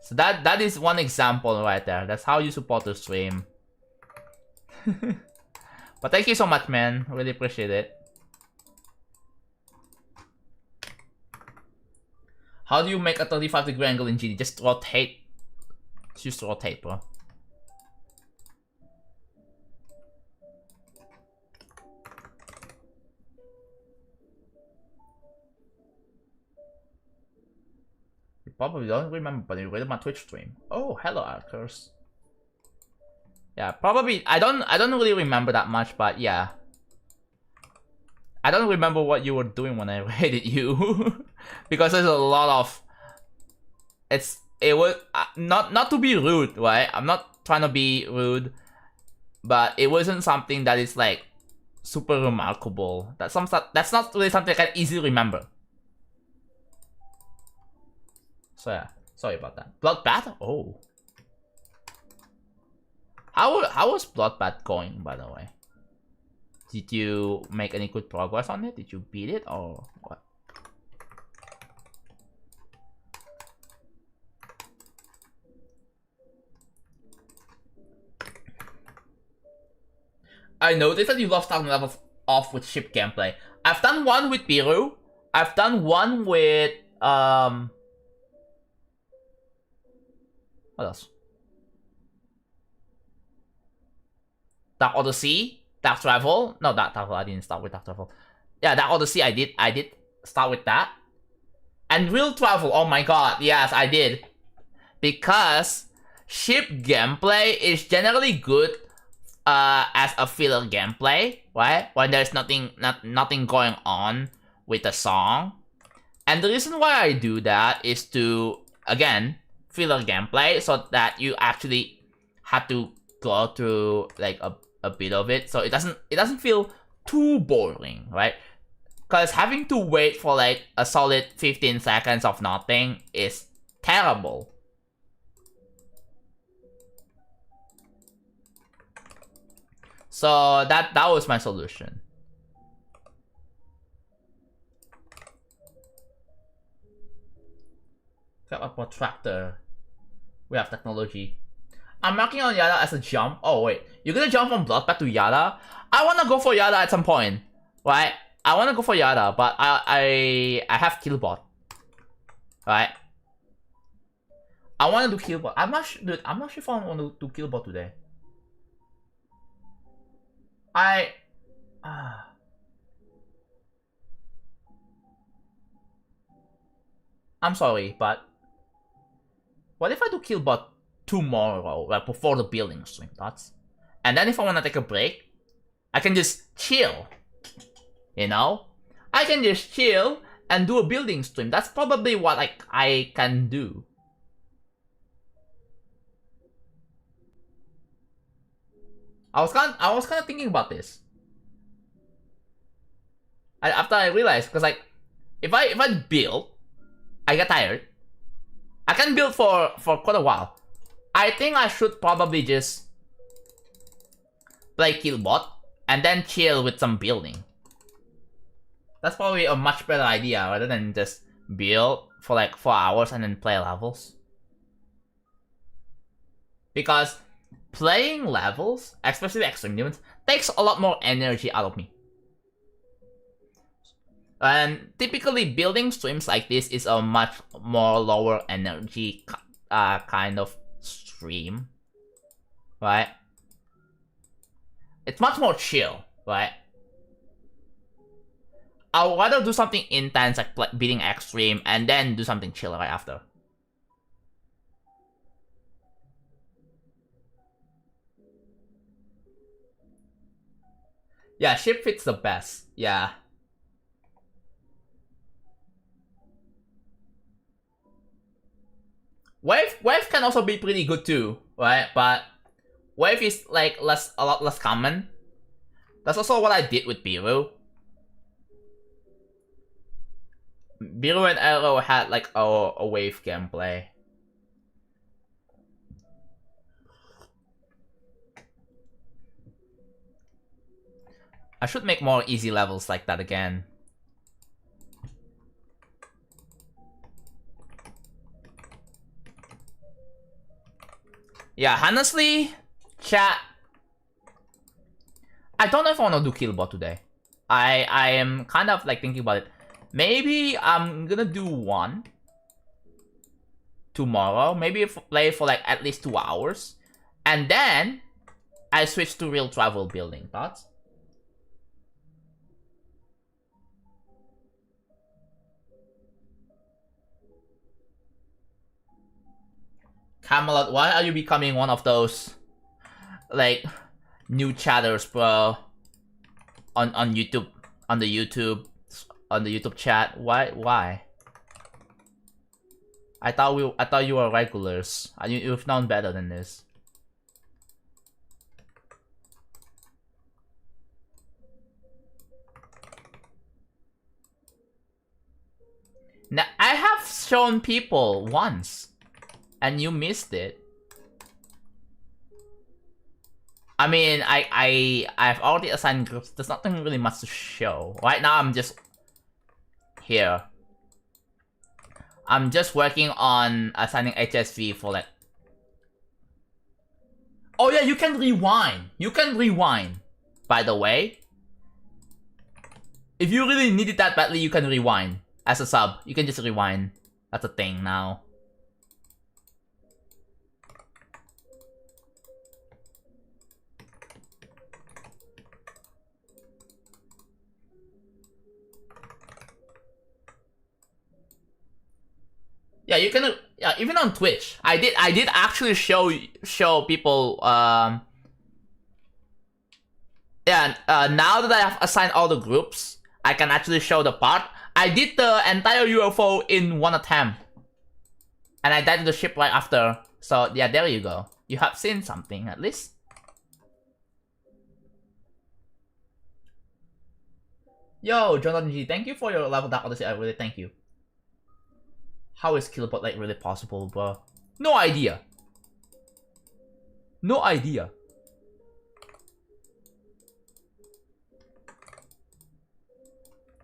So that is one example right there. That's how you support the stream. But thank you so much, man. Really appreciate it. How do you make a 35-degree angle in GD? Just rotate. Just rotate, bro. You probably don't remember, but you read my Twitch stream. Oh, hello, Arcurs. Yeah, probably. I don't really remember that much, but yeah. I don't remember what you were doing when I raided you, because there's a lot of. It was not to be rude, right? I'm not trying to be rude, but it wasn't something that is like super remarkable. That's not really something I can easily remember. So yeah, sorry about that. Bloodbath? Oh. How was Bloodbath going, by the way? Did you make any good progress on it? Did you beat it or what? I noticed that you love starting levels off with ship gameplay. I've done one with Biru. I've done one with what else? Dark Odyssey, Dark Travel. No, Dark Travel. I didn't start with Dark Travel. Yeah, Dark Odyssey. I did start with that. And Real Travel. Oh my god. Yes, I did. Because ship gameplay is generally good as a filler gameplay, right? When there's nothing going on with the song. And the reason why I do that is to, again, filler gameplay so that you actually have to go through like a bit of it, so it doesn't feel too boring, right? Because having to wait for like a solid 15 seconds of nothing is terrible. So that was my solution. Grab a protractor. We have technology. I'm marking on Yada as a jump. Oh wait, you're gonna jump from Bloodbath to Yada? I wanna go for Yada at some point, right? I wanna go for Yada, but I have Killbot, right? I wanna do Killbot. I'm not sure if I want to do Killbot today. I'm sorry, but what if I do Killbot tomorrow, like before the building stream, thoughts? And then if I want to take a break, I can just chill, you know? I can just chill and do a building stream. That's probably what I can do. I was kind of thinking about this. After I realized, because like, if I build, I get tired. I can build for quite a while. I think I should probably just play Killbot and then chill with some building. That's probably a much better idea rather than just build for like 4 hours and then play levels. Because playing levels, especially extreme demons, takes a lot more energy out of me. And typically building streams like this is a much more lower energy kind of stream, right? It's much more chill, right? I'll rather do something intense like beating extreme and then do something chill right after. Yeah, ship fits the best, yeah. Wave can also be pretty good too, right? But Wave is like a lot less common. That's also what I did with Biru. Biru and Arrow had like a Wave gameplay. I should make more easy levels like that again. Yeah, honestly, chat, I don't know if I want to do Killbot today. I am kind of like thinking about it. Maybe I'm gonna do one tomorrow. Maybe play for like at least 2 hours. And then I switch to real travel building. Thoughts? Camelot, why are you becoming one of those like new chatters, bro? On YouTube, on the YouTube chat. Why? I thought you were regulars. You've known better than this. Now I have shown people once. And you missed it. I mean, I've already assigned groups. There's nothing really much to show. Right now, I'm just here. I'm just working on assigning HSV for like... Oh yeah, you can rewind. You can rewind. by the way. If you really need it that badly, you can rewind. As a sub, you can just rewind. That's a thing now. Yeah, you can. Yeah, even on Twitch, I did actually show people. Yeah, now that I have assigned all the groups, I can actually show the part. I did the entire UFO in one attempt, and I died to the ship right after. So yeah, there you go. You have seen something at least. Yo, JonathanGD, thank you for your level dark odyssey. I really thank you. How is Killbot like really possible, bro? No idea. No idea.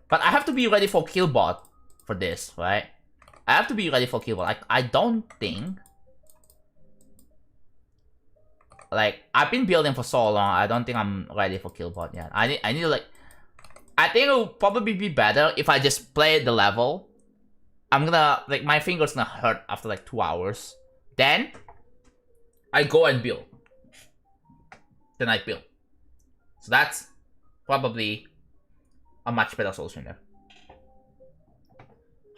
But I have to be ready for Killbot for this, right? I have to be ready for Killbot. I don't think. Like, I've been building for so long, I don't think I'm ready for Killbot yet. I need to like. I think it would probably be better if I just play the level. I'm gonna, like, my finger's gonna hurt after like 2 hours. Then, I go and build. Then I build. So that's probably a much better solution there.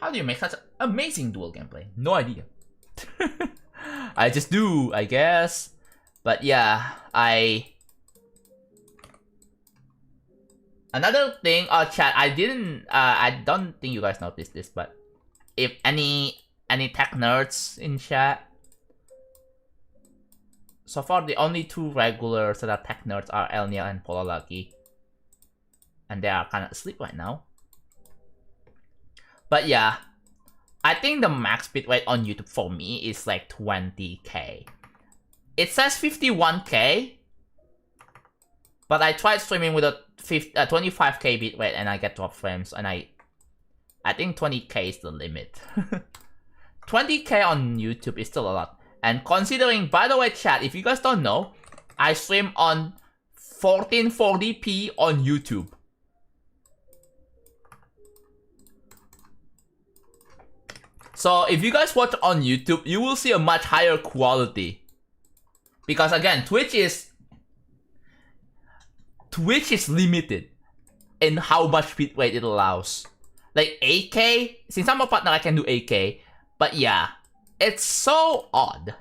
How do you make such amazing dual gameplay? No idea. I just do, I guess. But yeah, Another thing, chat, I don't think you guys noticed this, but if any tech nerds in chat, so far the only two regulars that are tech nerds are Elnia and Polalaki, and they are kind of asleep right now. But yeah, I think the max bitrate on YouTube for me is like 20k. It says 51k, but I tried streaming with a 25k bitrate and I get drop frames, and I think 20k is the limit. 20k on YouTube is still a lot. And considering, by the way, chat, if you guys don't know, I stream on 1440p on YouTube. So if you guys watch on YouTube, you will see a much higher quality. Because again, Twitch is limited in how much bitrate it allows. Like 8K, since I'm a partner, I can do 8K. But yeah, it's so odd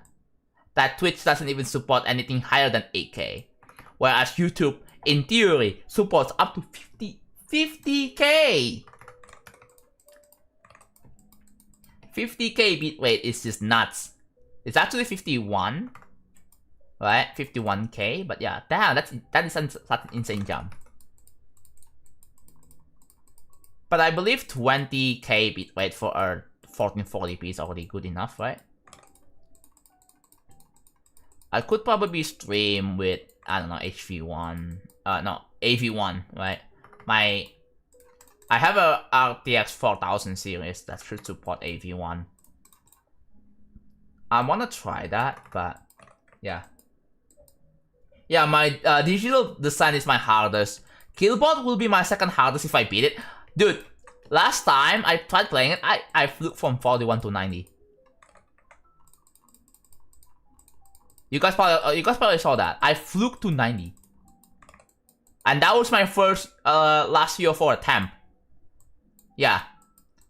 that Twitch doesn't even support anything higher than 8K. Whereas YouTube, in theory, supports up to 50K. 50k bitrate is just nuts. It's actually 51, right? 51k, but yeah, damn, that is such an insane jump. But I believe 20k bitrate for a 1440p is already good enough, right? I could probably stream with, I don't know, HV1, no, AV1, right? I have a RTX 4000 series that should support AV1. I wanna try that, but yeah. Yeah, my digital design is my hardest. Killbot will be my second hardest if I beat it. Dude, last time I tried playing it, I flew from 41 to 90. You guys probably saw that. I flew to 90. And that was my first last UFO attempt. Yeah,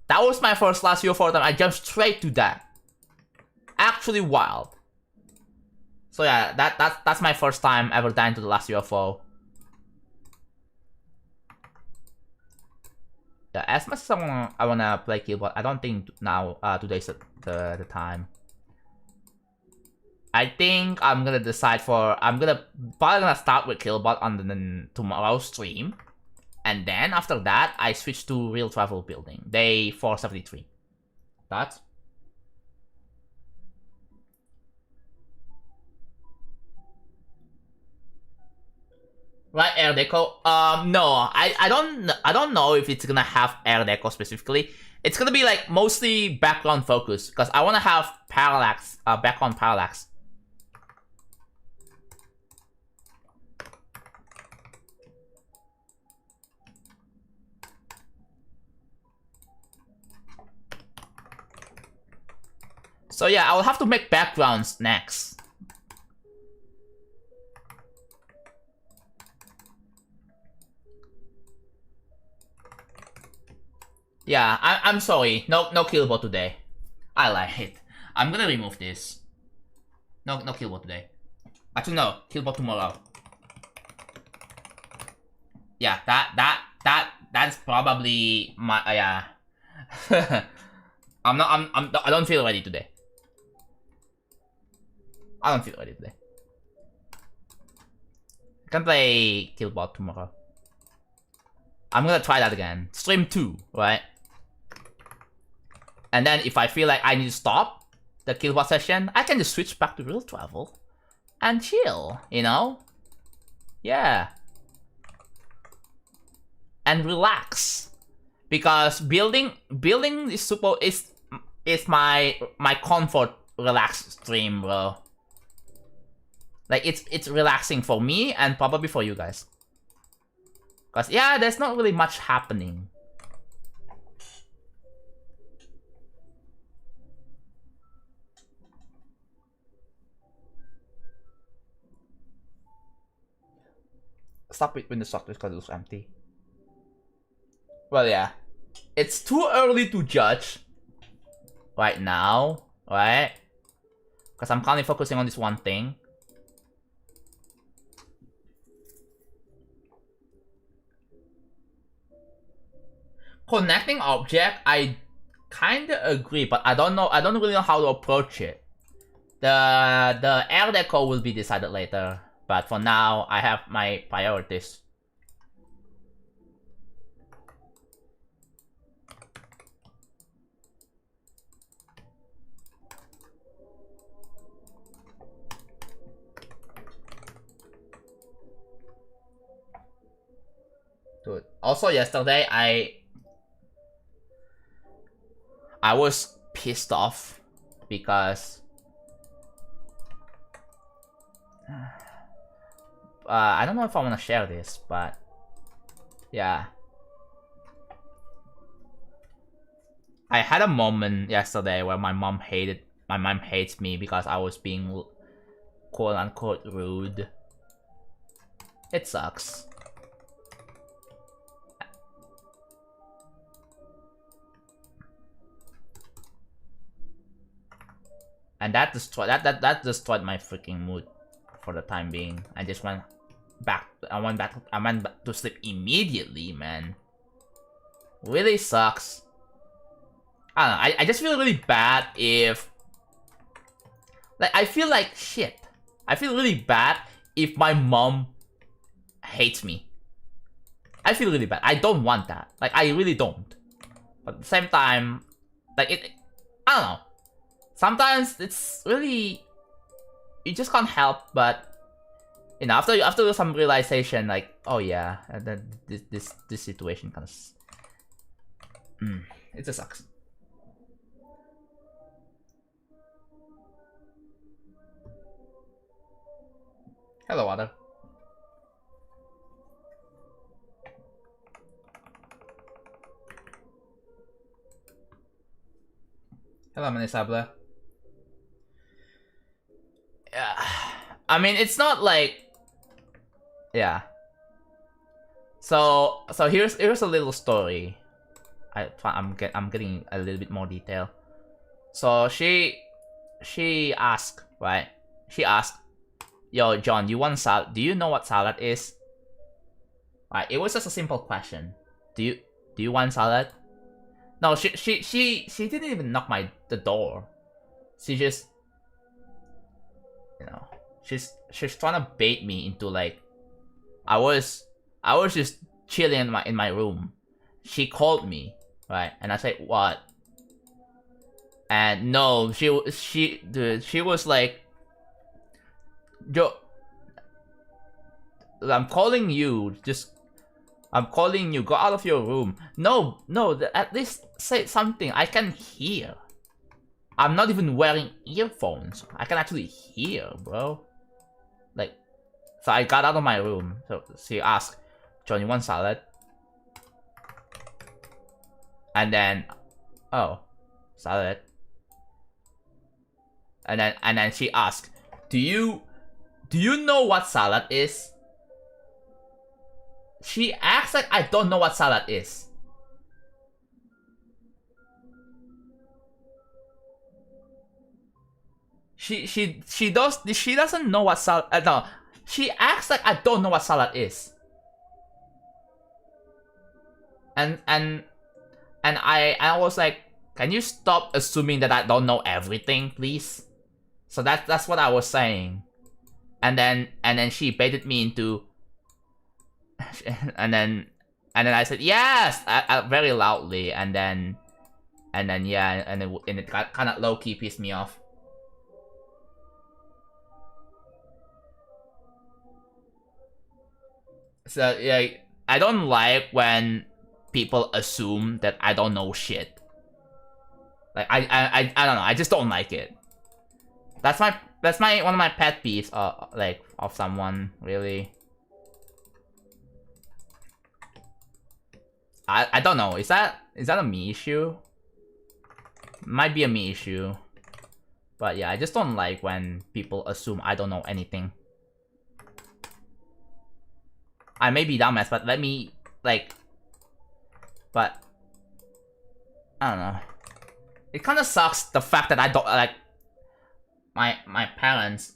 that was my first last UFO attempt. I jumped straight to that. Actually wild. So yeah, that's my first time ever dying to the last UFO. Yeah, as much as I wanna play Killbot, I don't think now today's the time. I think I'm gonna decide for probably gonna start with Killbot on the tomorrow's stream. And then after that, I switch to real travel building. Day 473. Thoughts? Right, air deco. No, I don't know if it's gonna have air deco specifically. It's gonna be like mostly background focus because I wanna have parallax, background parallax. So yeah, I will have to make backgrounds next. Yeah, I'm sorry. No killbot today. I lied. I'm gonna remove this. No killbot today. Actually no, killbot tomorrow. Yeah, that's probably my yeah. I don't feel ready today. I don't feel ready today. I can play killbot tomorrow. I'm gonna try that again. Stream 2, right? And then if I feel like I need to stop the killbot session, I can just switch back to real travel and chill, you know? Yeah. And relax. Because building is my comfort relax stream, bro. Like it's relaxing for me and probably for you guys. Cause yeah, there's not really much happening. Stop it when the structure because it looks empty. Well, yeah. It's too early to judge right now, right? Because I'm currently focusing on this one thing. Connecting object, I kinda agree, but I don't really know how to approach it. The air deco will be decided later, but for now, I have my priorities. Dude. Also yesterday, I was pissed off because I don't know if I want to share this, but yeah. I had a moment yesterday where my mom hates me because I was being quote unquote rude. It sucks. And that destroyed my freaking mood for the time being. I just went back to sleep immediately, man. Really sucks. I don't know, I just feel really bad if like I feel like shit. I feel really bad if my mom hates me. I feel really bad. I don't want that. Like I really don't. But at the same time, like I don't know. Sometimes it's really you just can't help but you know after some realization like oh yeah this situation kind of it just sucks. Hello, Water. Hello, Manisabla. Yeah, I mean it's not like yeah. So here's a little story. I'm getting a little bit more detail. So she asked, right? She asked, "Yo, John, you want salad? Do you know what salad is?" Right? It was just a simple question. Do you want salad? No, she didn't even knock the door. She just you know she's trying to bait me into like I was just chilling in my room. She called me, right? And I said, "What?" And no, she was like, "Yo, I'm calling you. I'm calling you. Go out of your room." No, at least say something. I can hear. I'm not even wearing earphones. I can actually hear, bro. Like, so I got out of my room. So she asked, "John, you want salad?" And then, oh, salad. And then she asked, do you know what salad is? She acts like I don't know what salad is. She doesn't know what salad. No, she acts like I don't know what salad is. And I was like, can you stop assuming that I don't know everything, please? So that's what I was saying. And then she baited me into, and then I said yes, very loudly, and then yeah, and it kind of low key pissed me off. So yeah, I don't like when people assume that I don't know shit. Like I don't know, I just don't like it. That's my one of my pet peeves, like of someone really. I don't know. Is that a me issue? Might be a me issue. But yeah, I just don't like when people assume I don't know anything. I may be dumbass, but let me like. But I don't know. It kind of sucks the fact that I don't like my parents.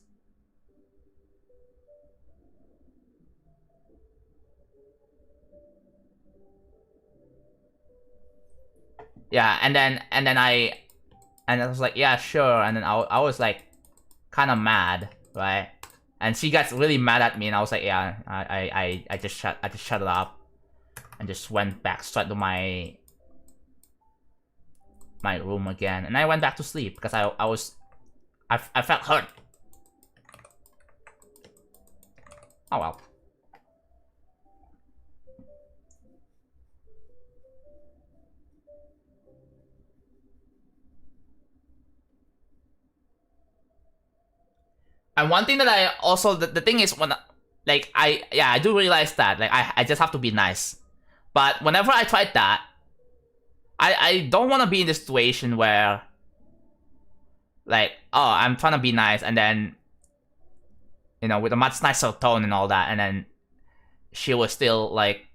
Yeah, and then I was like, yeah, sure, and then I was like, kind of mad, right? And she got really mad at me, and I was like, yeah, I just shut it up, and just went back straight to my room again, and I went back to sleep because I felt hurt. Oh well. And one thing that I also the thing is when like I do realize that like I just have to be nice, but whenever I tried that, I don't want to be in the situation where like, oh, I'm trying to be nice, and then with a much nicer tone and all that, and then she was still like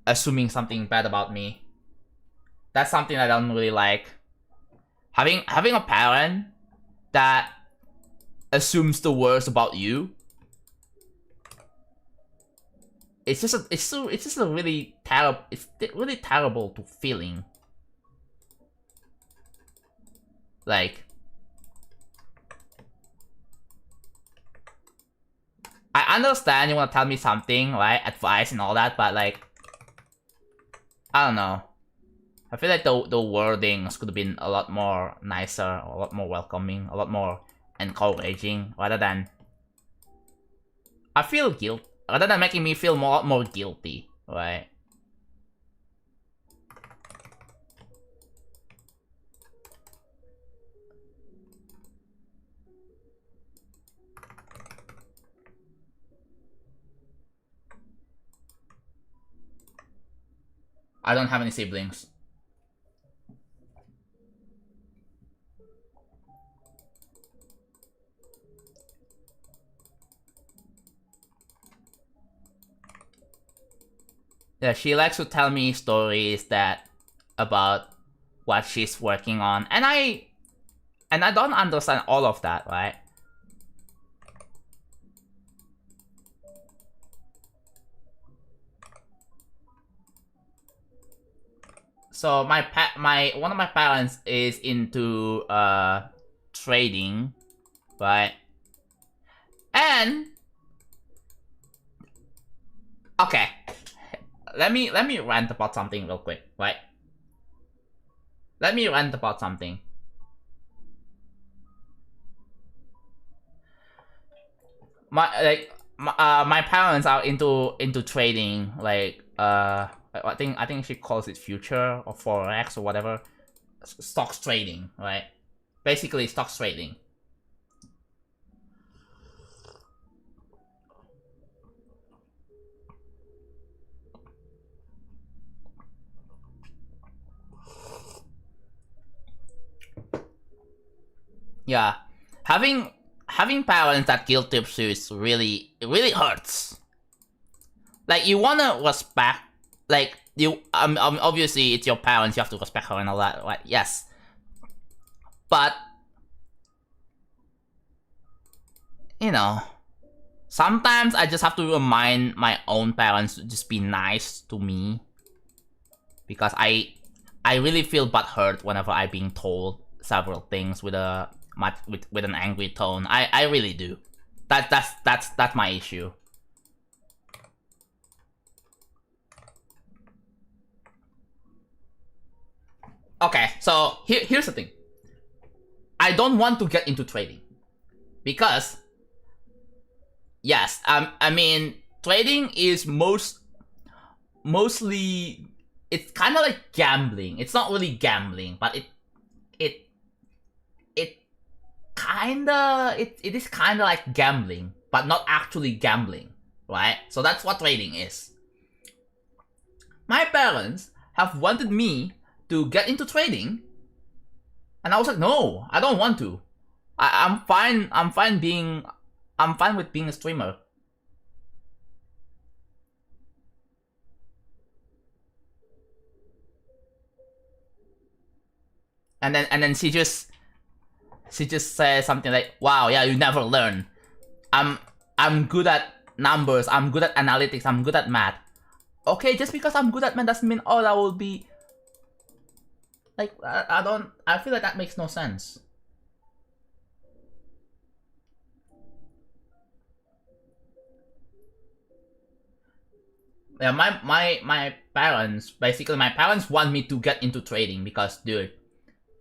assuming something bad about me. That's something I don't really like. Having a parent that assumes the worst about you. It's just a really terrible. It's really terrible to feeling. Like, I understand you want to tell me something, right? Advice and all that, but like, I don't know. I feel like the wordings could have been a lot more nicer, a lot more welcoming, a lot more encouraging, rather than rather than making me feel more guilty, right? I don't have any siblings. Yeah, she likes to tell me stories about what she's working on, and I don't understand all of that, right? So one of my parents is into trading, right? And okay, let me rant about something real quick, right? Let me rant about something. My parents are into trading, like I think she calls it future or forex or whatever, stocks trading, right? Basically, stocks trading. Yeah, having parents that guilt trips you is it really hurts. Like, you wanna respect, like, you obviously it's your parents, you have to respect her and all that, right? Yes, but you know, sometimes I just have to remind my own parents to just be nice to me, because I really feel butthurt whenever I'm being told several things with an angry tone. I really do. That's my issue. Okay, so here's the thing. I don't want to get into trading because, yes, I mean, trading is mostly, it's kind of like gambling. It's not really gambling, but it is kind of like gambling, but not actually gambling, right? So that's what trading is. My parents have wanted me to get into trading, and I was like, no, I don't want to. I'm fine with being a streamer. And then she just says something like, wow, yeah, you never learn. I'm good at numbers, I'm good at analytics, I'm good at math. Okay, just because I'm good at math doesn't mean, oh, that will be like, I feel like that makes no sense. Yeah, my parents, basically my parents want me to get into trading because, dude,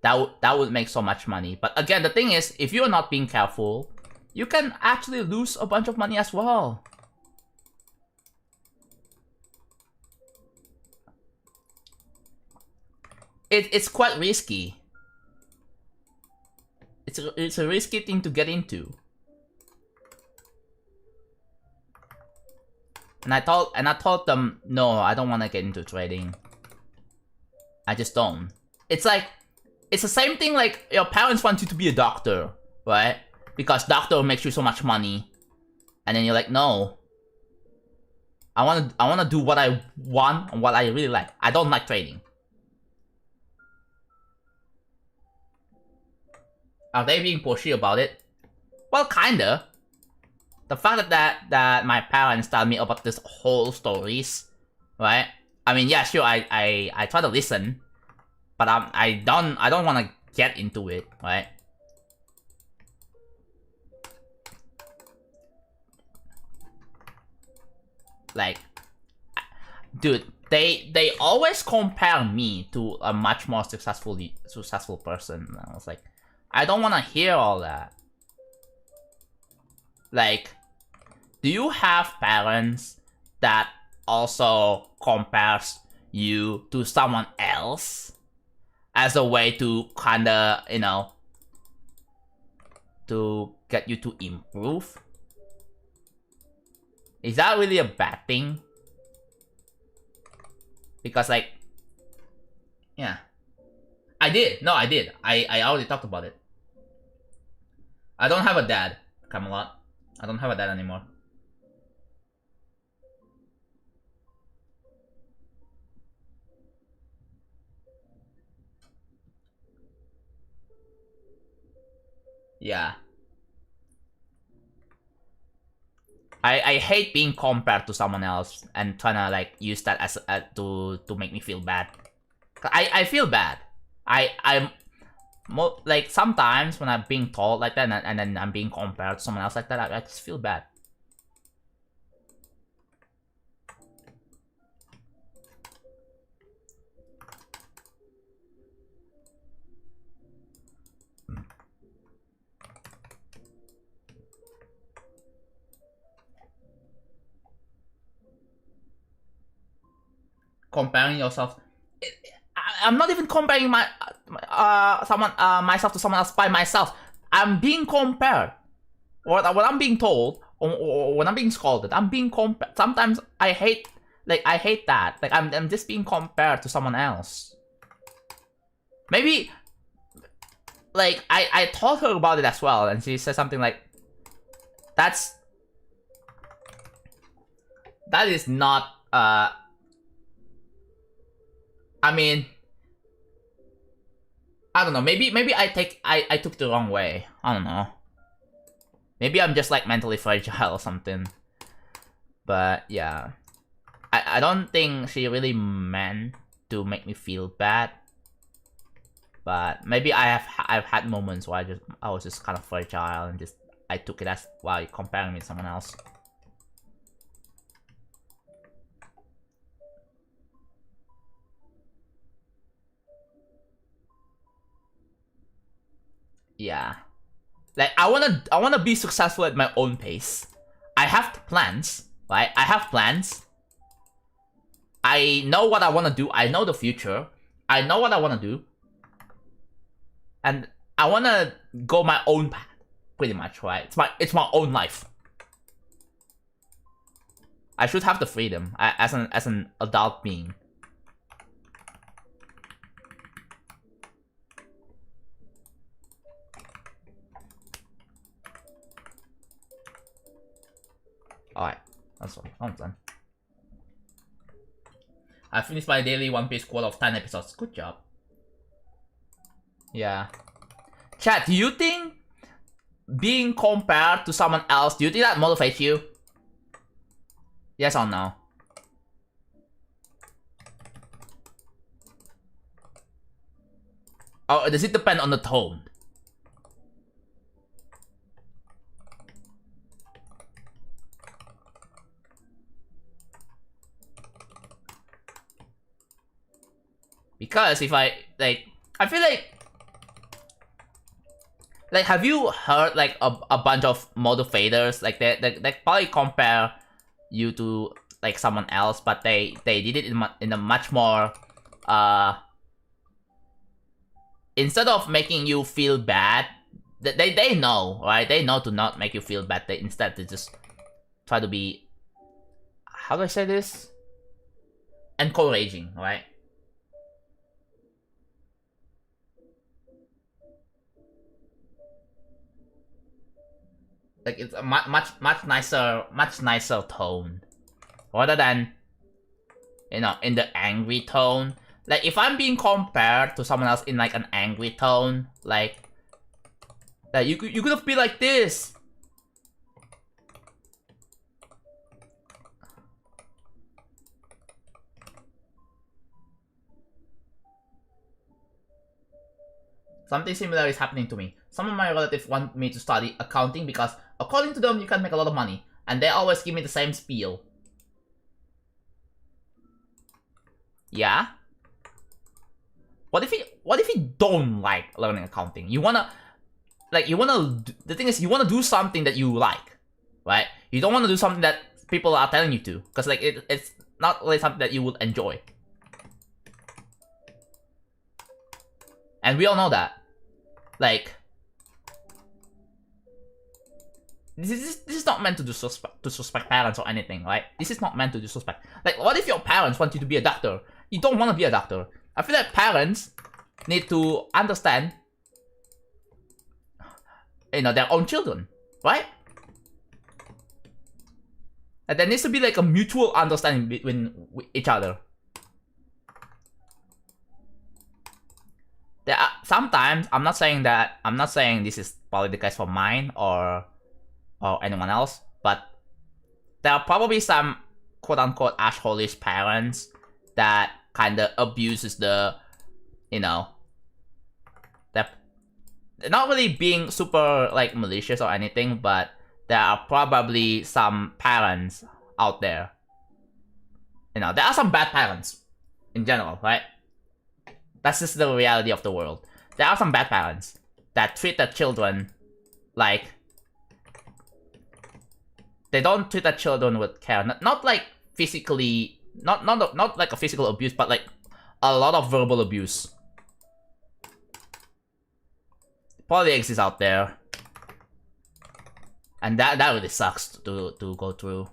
that would make so much money. But again, the thing is, if you're not being careful, you can actually lose a bunch of money as well. It's quite risky. It's a risky thing to get into. And I told them, no, I don't want to get into trading. I just don't. It's like, it's the same thing like your parents want you to be a doctor, right? Because doctor makes you so much money. And then you're like, no. I wanna do what I want and what I really like. I don't like trading. Are they being pushy about it? Well, kinda. The fact that my parents tell me about this whole stories, right? I mean, yeah, sure, I try to listen, but I don't want to get into it, right? Like, dude, they always compare me to a much more successful person. And I was like, I don't want to hear all that. Like, do you have parents that also compares you to someone else as a way to kinda, you know, to get you to improve? Is that really a bad thing? Because, like, yeah. I did. No, I did. I already talked about it. I don't have a dad, Camelot. I don't have a dad anymore. Yeah. I hate being compared to someone else and trying to like use that as to make me feel bad. I feel bad. I'm like sometimes when I'm being told like that and then I'm being compared to someone else like that, I just feel bad. Comparing yourself. I'm not even comparing myself to someone else by myself. I'm being compared. What I'm being told, or when I'm being scolded, I'm being compared. Sometimes I hate that. Like I'm just being compared to someone else. Maybe like I told her about it as well, and she said something like, that is not I mean, I don't know, maybe I took it the wrong way. I don't know. Maybe I'm just like mentally fragile or something. But yeah. I don't think she really meant to make me feel bad. But maybe I've had moments where I was just kind of fragile and just I took it as while comparing me to someone else. Yeah. Like I wanna be successful at my own pace. I have plans, right? I have plans. I know what I wanna do. I know the future. I know what I wanna do. And I wanna go my own path, pretty much, right? It's my own life. I should have the freedom as an adult being. Alright, that's all. I'm done. I finished my daily One Piece quota of 10 episodes. Good job. Yeah. Chat, do you think being compared to someone else, do you think that motivates you? Yes or no? Or does it depend on the tone? Because if I feel like have you heard like a bunch of motivators like they probably compare you to like someone else, but they did it in a much more instead of making you feel bad, they know, right? They know to not make you feel bad. They just try to be, how do I say this? Encouraging, right? Like it's a much nicer tone, rather than, you know, in the angry tone. Like if I'm being compared to someone else in like an angry tone, like you could have been like this. Something similar is happening to me. Some of my relatives want me to study accounting because, according to them, you can make a lot of money. And they always give me the same spiel. Yeah? What if you don't like learning accounting? You wanna... The thing is, you wanna do something that you like. Right? You don't wanna do something that people are telling you to. Because, like, it's not really something that you would enjoy. And we all know that. Like, this is not meant to disrespect parents or anything, right? This is not meant to disrespect. Like, what if your parents want you to be a doctor? You don't want to be a doctor. I feel like parents need to understand, you know, their own children, right? And there needs to be like a mutual understanding between each other. There are, sometimes I'm not saying this is probably the case for mine or anyone else, but there are probably some quote-unquote ashholish parents that kind of abuses the, you know, they're not really being super like malicious or anything, but there are probably some parents out there, you know, there are some bad parents in general, right? That's just the reality of the world. There are some bad parents that treat their children like, they don't treat their children with care. Not like physically, not like a physical abuse, but like a lot of verbal abuse. Probably exists out there, and that really sucks to go through.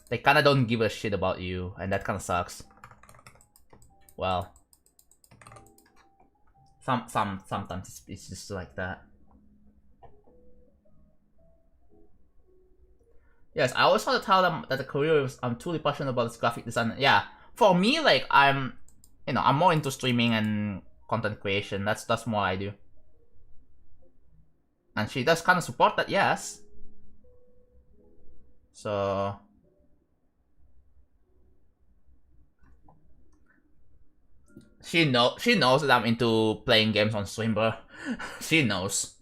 They kind of don't give a shit about you, and that kind of sucks. well, sometimes it's just like that. Yes, I always try to tell them that the career is I'm truly passionate about this graphic design. Yeah, for me, like I'm more into streaming and content creation. That's more I do. And she does kind of support that, yes. So she knows that I'm into playing games on stream, bro. She knows.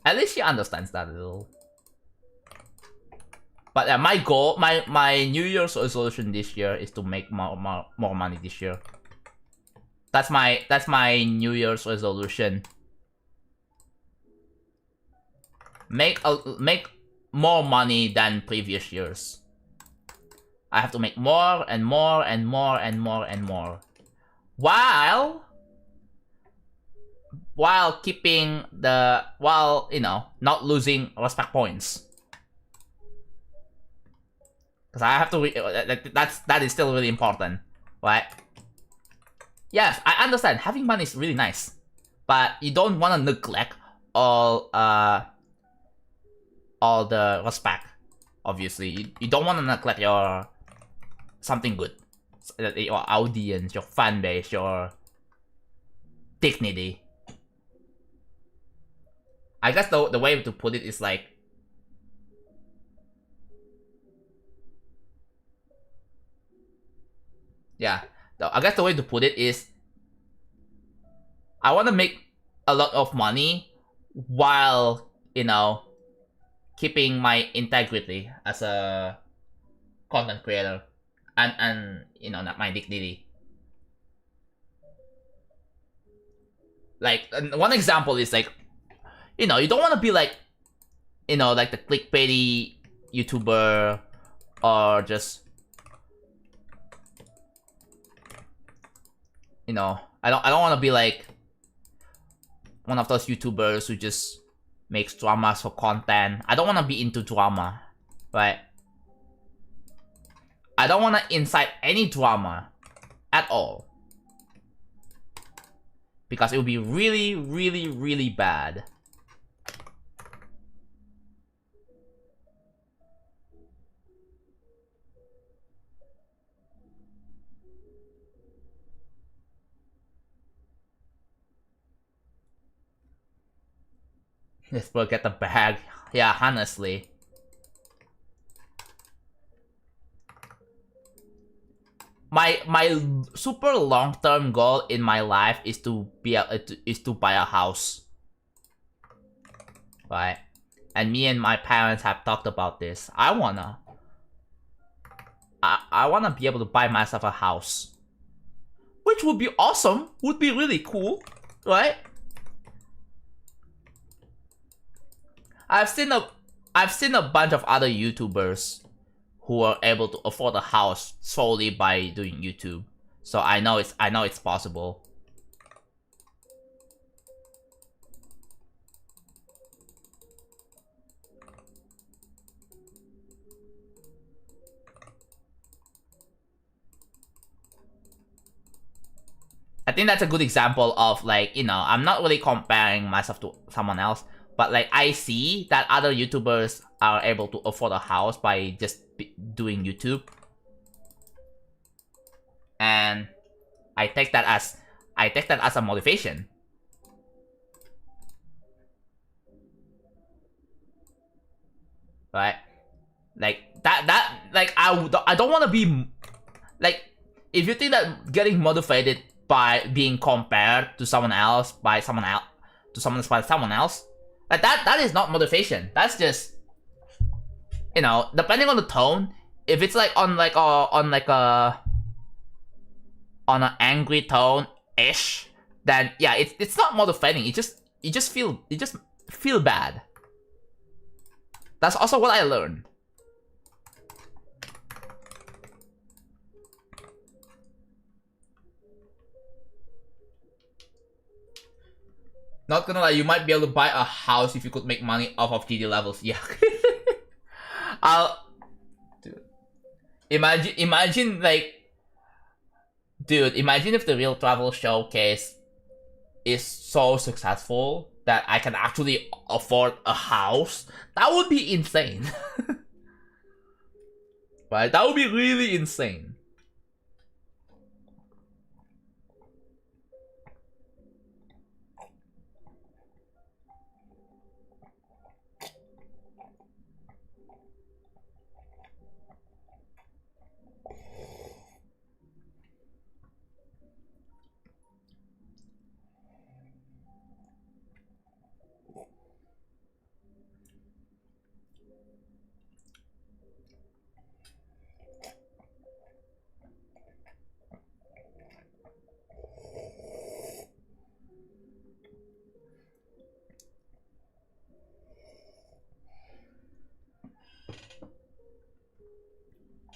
At least she understands that a little. But my goal, my New Year's resolution this year is to make more money this year. That's my New Year's resolution. Make more money than previous years. I have to make more and more and more and more and more, while keeping not losing respect points. Because I have to. That is still really important, right? Yes, I understand. Having money is really nice, but you don't want to neglect all the respect. Obviously, you don't want to neglect your something good, your audience, your fan base, your dignity. I guess the way to put it is like, yeah, I guess the way to put it is, I want to make a lot of money while keeping my integrity as a content creator and not my dignity. Like one example is like, you don't want to be like, like the clickbaity YouTuber, or just I don't want to be like one of those YouTubers who just makes dramas for content. I don't want to be into drama, right? I don't want to incite any drama at all, because it would be really, really, really bad. Let's go get the bag. Yeah, honestly. My super long-term goal in my life is to buy a house. Right? And me and my parents have talked about this. I wanna be able to buy myself a house. Which would be awesome. Would be really cool. Right? I've seen a bunch of other YouTubers who are able to afford a house solely by doing YouTube. So I know it's possible. I think that's a good example of like, I'm not really comparing myself to someone else, but like I see that other YouTubers are able to afford a house by just doing YouTube. And I take that as a motivation. Right? Like that like I don't want to be like, if you think that getting motivated by being compared to someone else by someone else, like that is not motivation. That's just, depending on the tone. If it's like on an angry tone ish, then yeah, it's not motivating. You just feel bad. That's also what I learned. Not gonna lie, you might be able to buy a house if you could make money off of GD levels. Yeah. Dude. imagine like, dude, imagine if the real travel showcase is so successful that I can actually afford a house. That would be insane. Right? That would be really insane.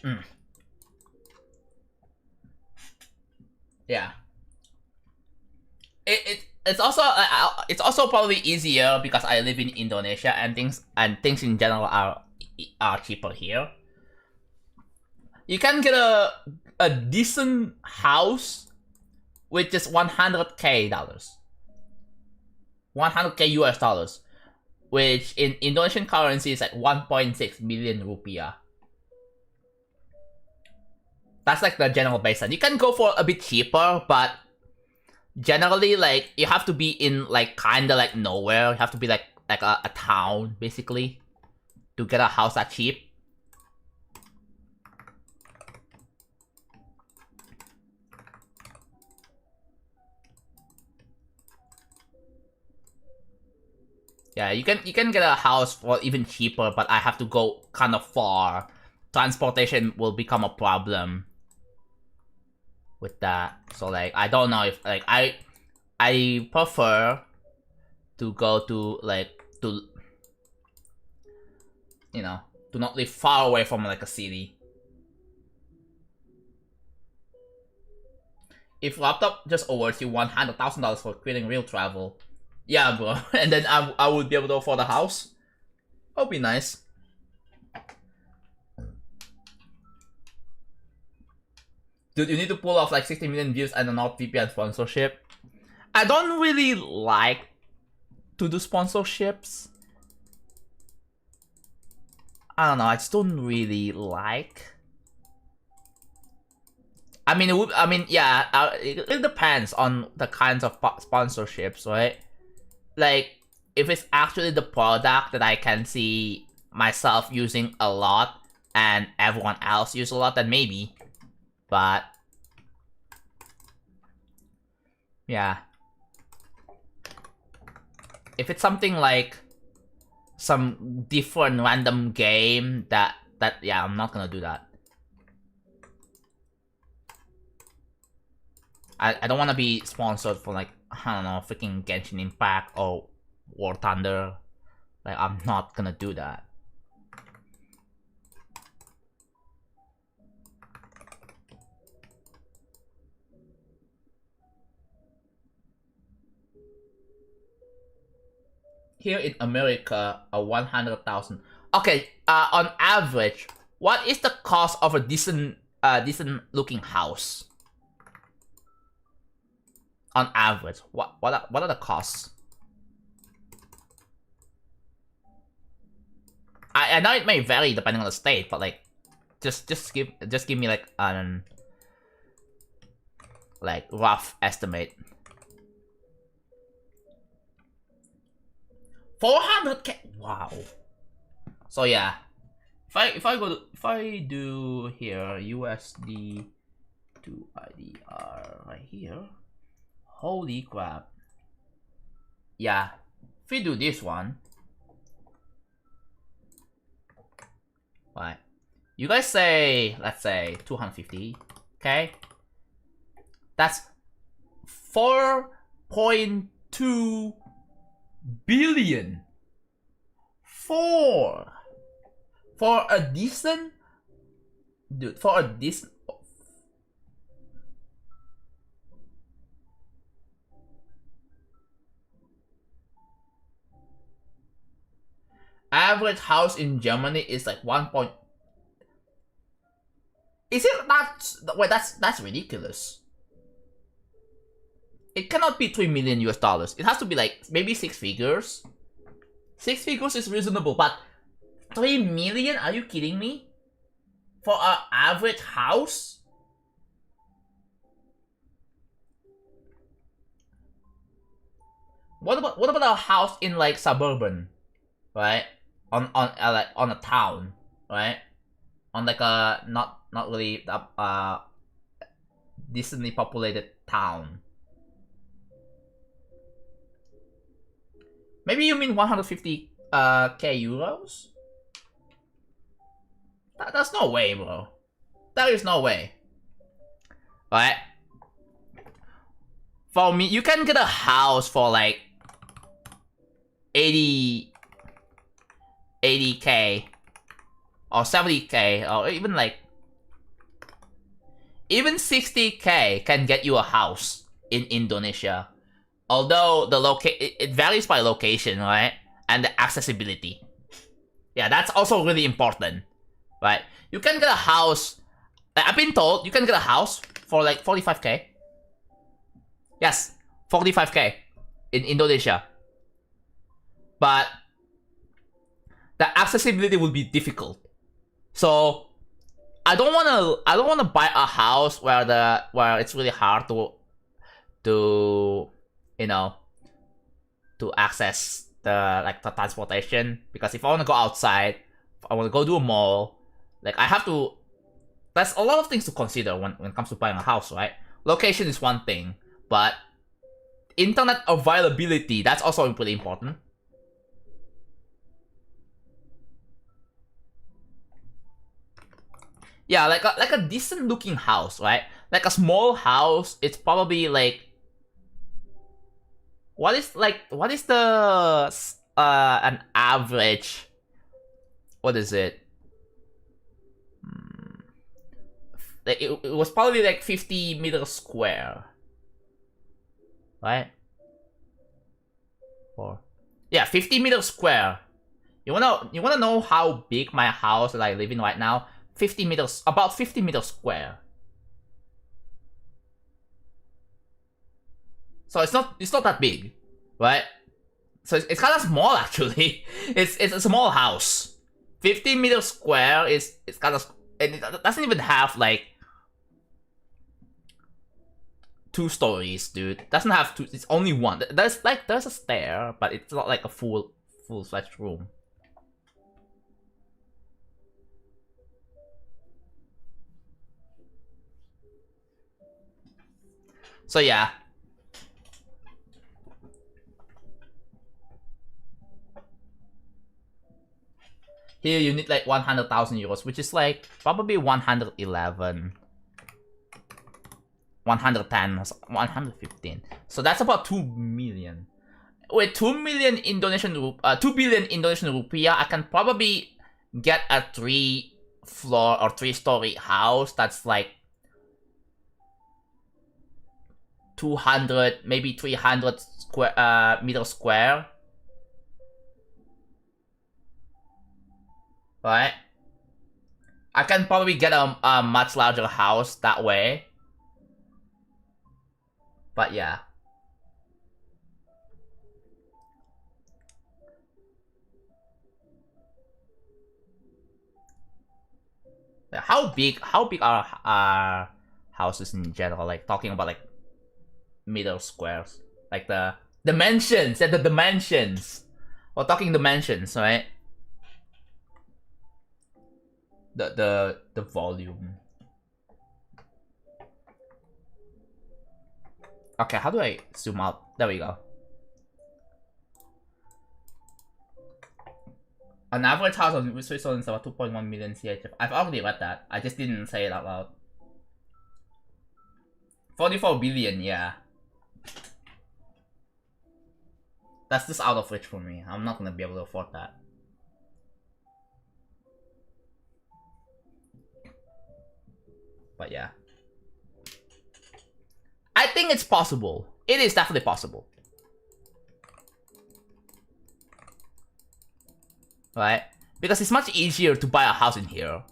Mm. Yeah. It's also probably easier because I live in Indonesia and things in general are cheaper here. You can get a decent house with just 100k dollars, 100k US dollars, which in Indonesian currency is like 1.6 million rupiah. That's like the general baseline. You can go for a bit cheaper, but generally, like, you have to be in like kind of like nowhere. You have to be like a town basically to get a house that cheap. Yeah, you can get a house for even cheaper, but I have to go kind of far. Transportation will become a problem with that. So like, I don't know if like I prefer to go to like to to not live far away from like a city. If laptop just awards you $100,000 for creating real travel, yeah, bro, and then I would be able to afford a house. That would be nice. Dude, you need to pull off like 60 million views and a NordVPN sponsorship. I don't really like to do sponsorships. I don't know, I just don't really like. I mean, yeah, it depends on the kinds of sponsorships, right? Like, if it's actually the product that I can see myself using a lot and everyone else use a lot, then maybe. But yeah, if it's something like some different random game that yeah, I'm not gonna do that. I don't want to be sponsored for like, I don't know, freaking Genshin Impact or War Thunder. Like, I'm not gonna do that. Here in America, a 100,000. Okay, on average, what is the cost of a decent looking house? On average, what are the costs? I know it may vary depending on the state, but like, just give me like rough estimate. 400k. Wow. So yeah, if I do here USD to IDR right here, holy crap. Yeah, if we do this one, right? You guys say, let's say 250. Okay, that's 4.2 billion for a decent, dude, for a decent. Average house in Germany is like 1. Is it not? Wait, that's ridiculous. It cannot be 3 million US dollars. It has to be like maybe 6 figures. 6 figures is reasonable, but 3 million? Are you kidding me? For an average house? What about a house in like suburban, right? On like on a town, right? On like a not really decently populated town. Maybe you mean 150 k euros? That's no way, bro. There is no way. Right? For me, you can get a house for like 80k or 70k or even like even 60k can get you a house in Indonesia. Although the it varies by location, right? And the accessibility. Yeah, that's also really important, right? You can get a house. I've been told you can get a house for like 45k. Yes, 45k in Indonesia. But the accessibility will be difficult. So I don't wanna buy a house where it's really hard to you know, to access the transportation, because if I want to go outside, if I want to go to a mall, like I have to. There's a lot of things to consider when it comes to buying a house, right? Location is one thing, but internet availability, that's also pretty important. Yeah, like a decent looking house, right? Like a small house, it's probably like. What is the an average? What is it? Like it was probably like 50 meters square, right? Or yeah, 50 meters square. You wanna know how big my house that I live in right now? 50 meters, about 50 meters square. So it's not that big, right? So it's kind of small actually. It's a small house. 50 meters square is kind of, and it doesn't even have like 2 stories, dude. It doesn't have 2. It's only 1. There's a stair, but it's not like a full-fledged room. So yeah. Here you need like 100,000 euros, which is like probably 111, 110, 115. So that's about 2 million. With 2 million Indonesian 2 billion Indonesian rupiah, I can probably get a 3-floor or 3-story house that's like 200, maybe 300 meters square. Right? I can probably get a much larger house that way. But yeah. How big are houses in general? Like talking about like meter squares, like the dimensions. The dimensions. We're talking dimensions, right? The volume. Okay, how do I zoom out? There we go. An average house in Switzerland is about 2.1 million CHF. I've already read that. I just didn't say it out loud. 44 billion, yeah. That's just out of reach for me. I'm not gonna be able to afford that. But yeah. I think it's possible. It is definitely possible. Right? Because it's much easier to buy a house in here.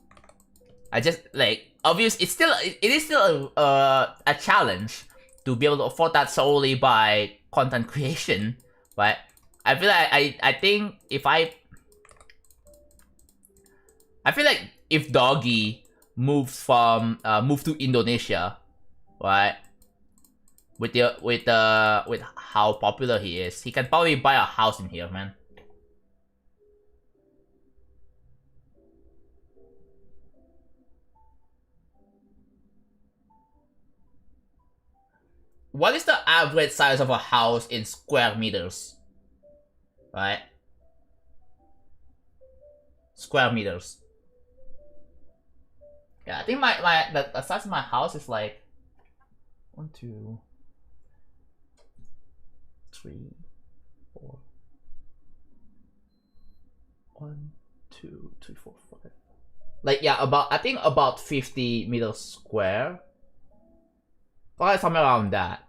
I just, like, obvious. It is still a challenge to be able to afford that solely by content creation. But I feel like I think I feel like if Doggy moved to Indonesia, right? With how popular he is, he can probably buy a house in here, man. What is the average size of a house in square meters? Right? Square meters. Yeah, I think the size of my house is like 1, 2, 3, 4. 1, 2, 3, 4, 5. Like yeah, I think about 50 meters square. Probably somewhere around that.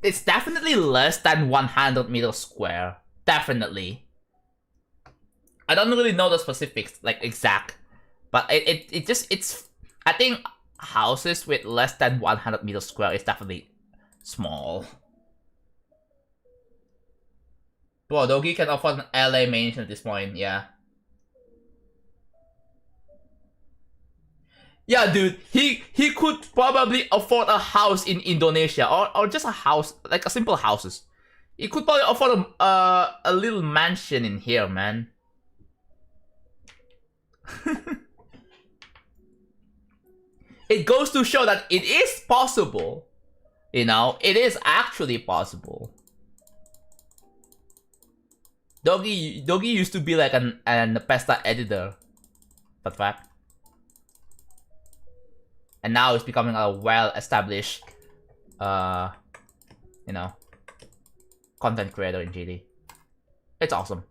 It's definitely less than 100 meters square. Definitely. I don't really know the specifics, like exact, but it's. I think houses with less than 100 meters square is definitely small. Bro, Dogi can afford an LA mansion at this point, yeah. Yeah, dude, he could probably afford a house in Indonesia, or just a house, like a simple houses. He could probably afford a little mansion in here, man. It goes to show that it is possible. You know, it is actually possible. Doggy used to be like an Pesta editor. But fact. And now it's becoming a well-established, you know, content creator in GD. It's awesome.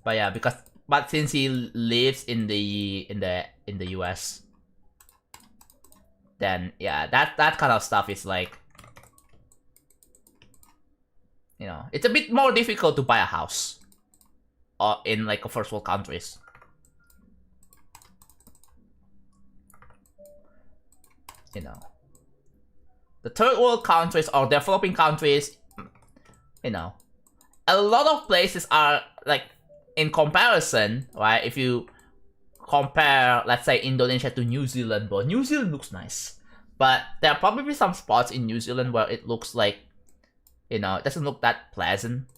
But yeah, but since he lives in the US, then yeah, that kind of stuff is like, you know, it's a bit more difficult to buy a house in like a first world countries. You know, the third world countries or developing countries, you know, a lot of places are like, in comparison, right? If you compare, let's say, Indonesia to New Zealand, but New Zealand looks nice. But there are probably some spots in New Zealand where it looks like, you know, it doesn't look that pleasant.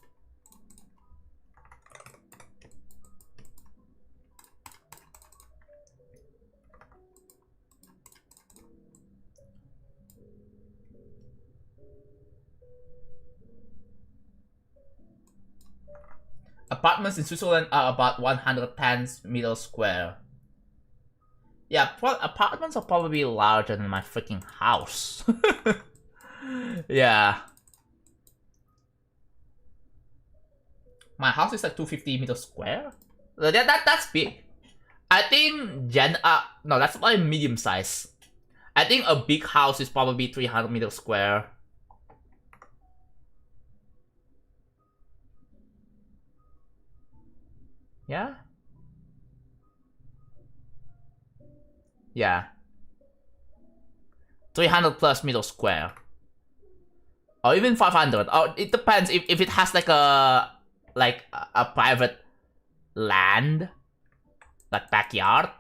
Apartments in Switzerland are about 110 meters square. Yeah, apartments are probably larger than my freaking house. Yeah. My house is like 250 meters square? That's big. I think no, that's probably medium size. I think a big house is probably 300 meters square. Yeah? Yeah. 300 plus meters square. Or even 500. Or it depends if it has like a private land, like backyard.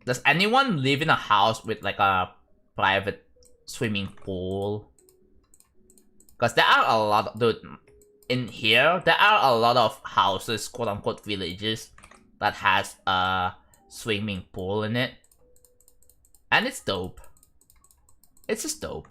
Does anyone live in a house with like a private swimming pool? Because there are a lot of, dude, in here, there are a lot of houses, quote unquote villages, that has a swimming pool in it. And it's dope. It's just dope.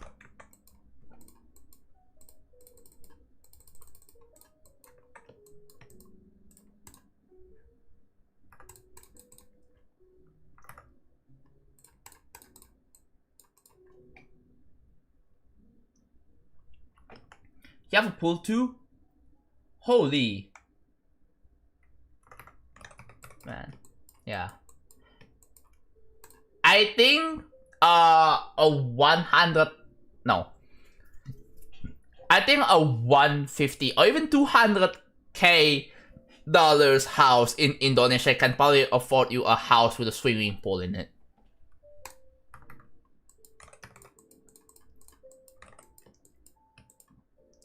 You have a pool too? Holy. Man. Yeah. I think a 100 no. I think a 150 or even 200k dollars house in Indonesia can probably afford you a house with a swimming pool in it.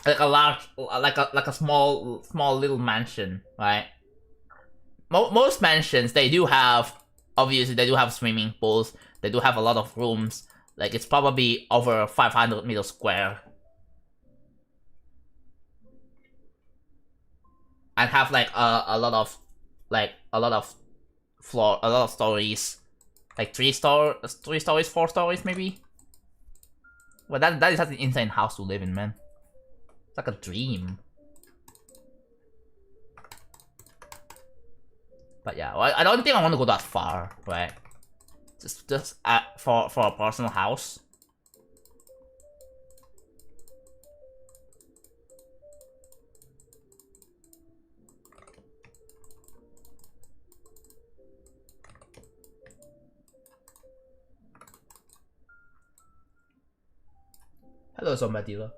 Like a large, like a small little mansion, right? Most mansions, they do have, obviously they do have swimming pools. They do have a lot of rooms. Like it's probably over 500 meters square. And have like a lot of floor, a lot of stories, like 3 stories, 4 stories maybe. Well, that is such an insane house to live in, man. It's like a dream. But yeah, well, I don't think I want to go that far, right? Just for a personal house. Hello, Zombadilla.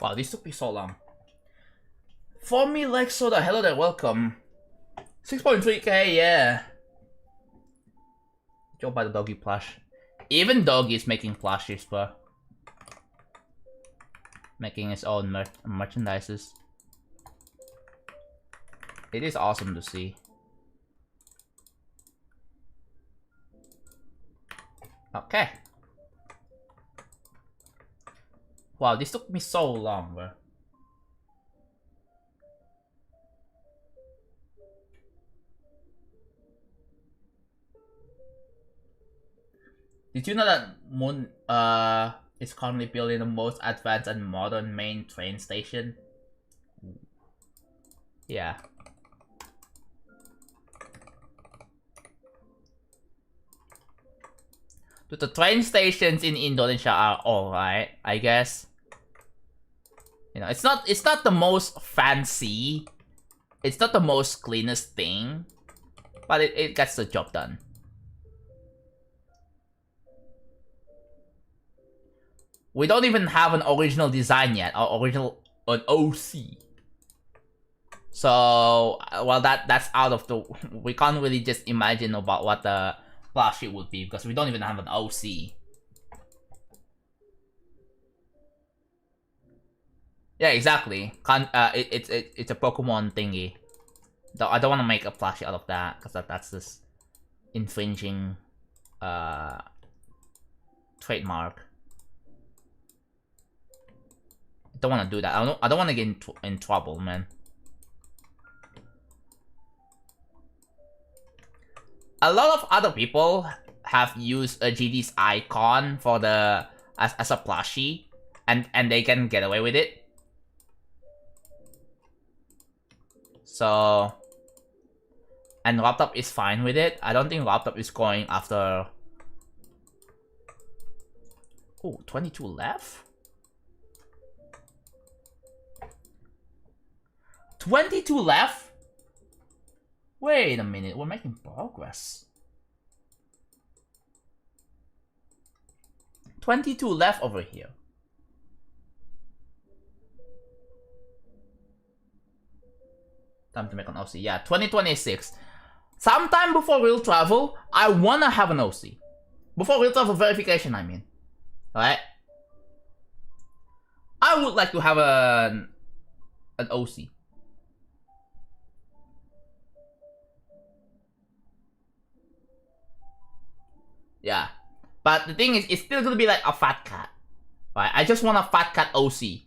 Wow, this took me so long. For me, like soda, hello there, welcome. 6.3k, yeah. Go buy the doggy plush. Even doggy is making plushies, bro. Making his own merchandises. It is awesome to see. Okay. Wow, this took me so long, bro. Did you know that Moon is currently building the most advanced and modern main train station? Yeah. Dude, the train stations in Indonesia are alright, I guess. You know, it's not the most fancy. It's not the most cleanest thing. But it gets the job done. We don't even have an original design yet, or an OC. So, well, that's out of the... We can't really just imagine about what the plushie would be, because we don't even have an OC. Yeah, exactly. It's a Pokemon thingy. I don't want to make a plushie out of that, because that's just infringing trademark. I don't want to do that. I don't want to get in trouble, man. A lot of other people have used a GD's icon for the as a plushie, and they can get away with it. So, and laptop is fine with it. I don't think laptop is going after. Oh, 22 left. 22 left. Wait a minute, we're making progress. 22 left over here. Time to make an OC. Yeah, 2026. Sometime before real travel, I wanna have an OC. Before real travel verification, I mean. Alright? I would like to have an OC. Yeah. But the thing is, it's still gonna be like a fat cat. Right? I just want a fat cat OC.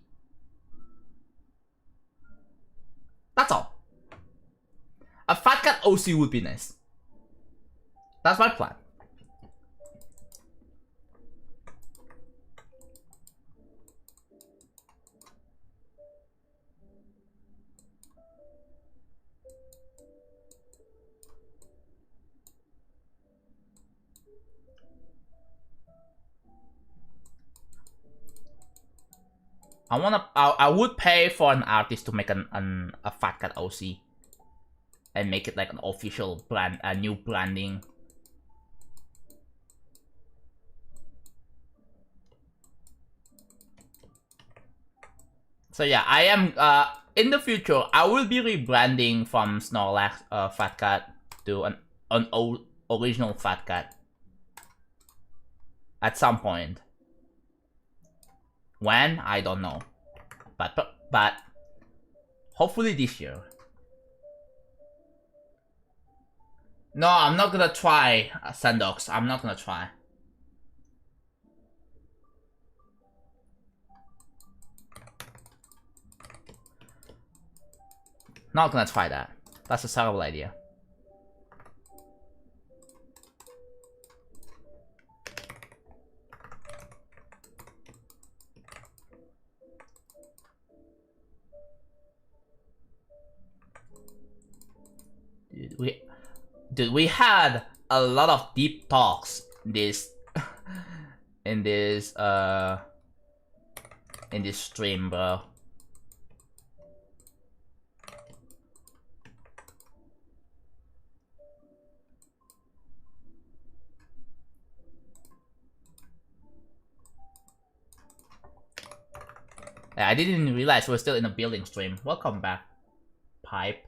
That's all. A fat cat OC would be nice. That's my plan. I would pay for an artist to make a fat cat OC and make it like an official brand, a new branding. So yeah, I am in the future I will be rebranding from Snorlax Fat Cat to an old original Fat Cat at some point. When, I don't know, but hopefully this year. No, I'm not gonna try Sandox. I'm not gonna try. Not gonna try that. That's a terrible idea. Dude, we had a lot of deep talks this in this stream, bro. I didn't realize we're still in a building stream. Welcome back, Pipe.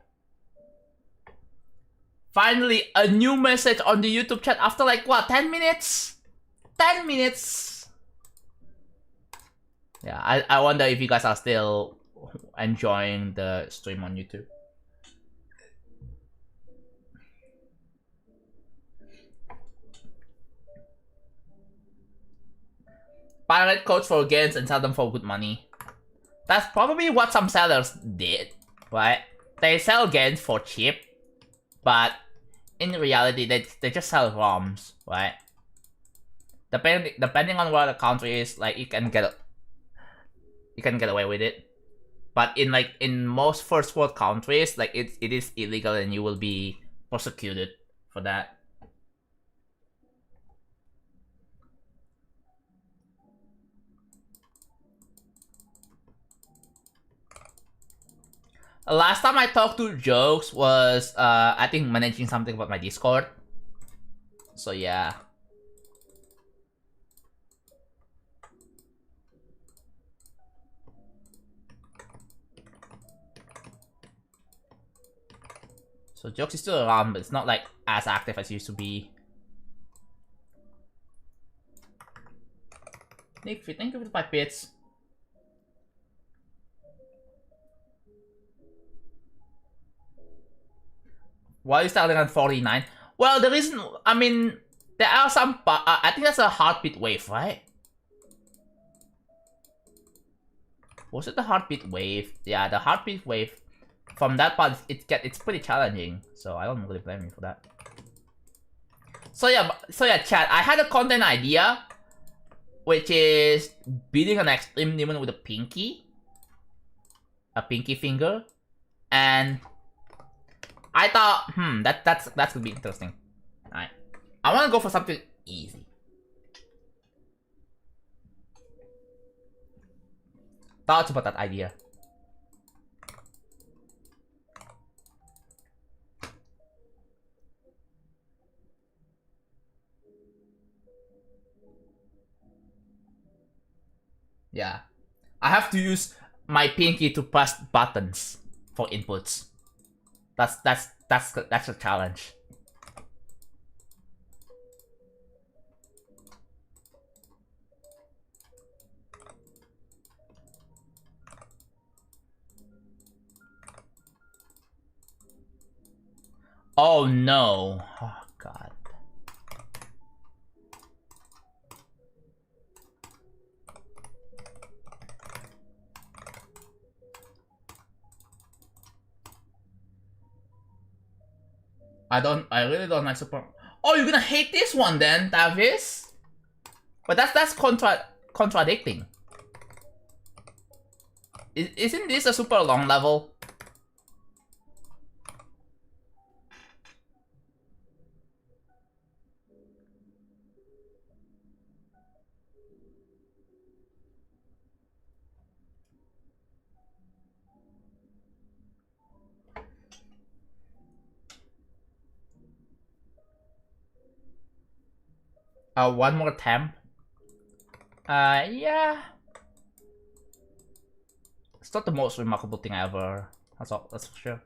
Finally, a new message on the YouTube chat after like, what, 10 minutes? 10 minutes! Yeah, I wonder if you guys are still enjoying the stream on YouTube. Pirate codes for games and sell them for good money. That's probably what some sellers did, right? They sell games for cheap, but in reality, they just sell ROMs, right? Depending on where the country is, like you can get away with it. But in most first world countries, like it is illegal and you will be prosecuted for that. Last time I talked to Jokes was I think managing something about my Discord. So yeah. So Jokes is still around, but it's not like as active as it used to be. Thank you for the 5 bits. Why are you starting at 49? Well, the reason, I mean, there are some, I think that's a heartbeat wave, right? Was it the heartbeat wave? Yeah, the heartbeat wave. From that part, it's pretty challenging, so I don't really blame you for that. So yeah, chat. I had a content idea, which is beating an extreme demon with a pinky finger, and I thought, that's gonna be interesting. Alright, I want to go for something easy. Thoughts about that idea? Yeah, I have to use my pinky to press buttons for inputs. That's a challenge. Oh no. Oh god. I really don't like super. Oh, you're gonna hate this one then, Davis? But that's contradicting. Isn't this a super long level? One more attempt. Yeah. It's not the most remarkable thing ever. That's all. That's for sure.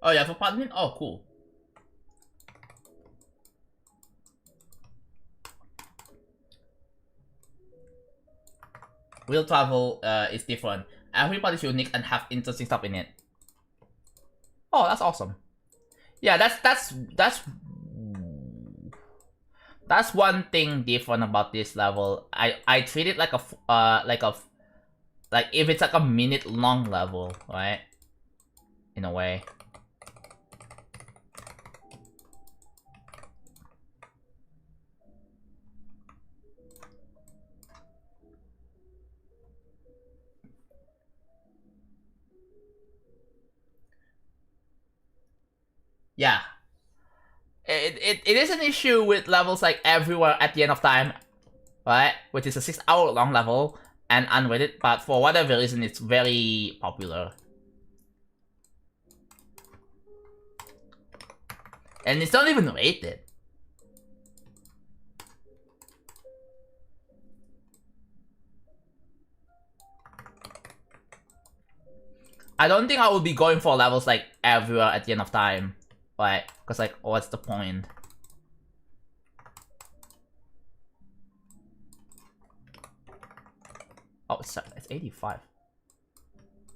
Oh, you have a partner? Oh, cool. Wheel travel is different. Everybody's unique and have interesting stuff in it. Oh, that's awesome. Yeah, that's one thing different about this level. I treat it like like if it's like a minute long level, right? In a way. Yeah. It is an issue with levels like everywhere at the end of time, right? Which is a 6-hour long level and unrated, but for whatever reason it's very popular. And it's not even rated. I don't think I will be going for levels like everywhere at the end of time. Right? Because like, what's the point? Oh, it's 85.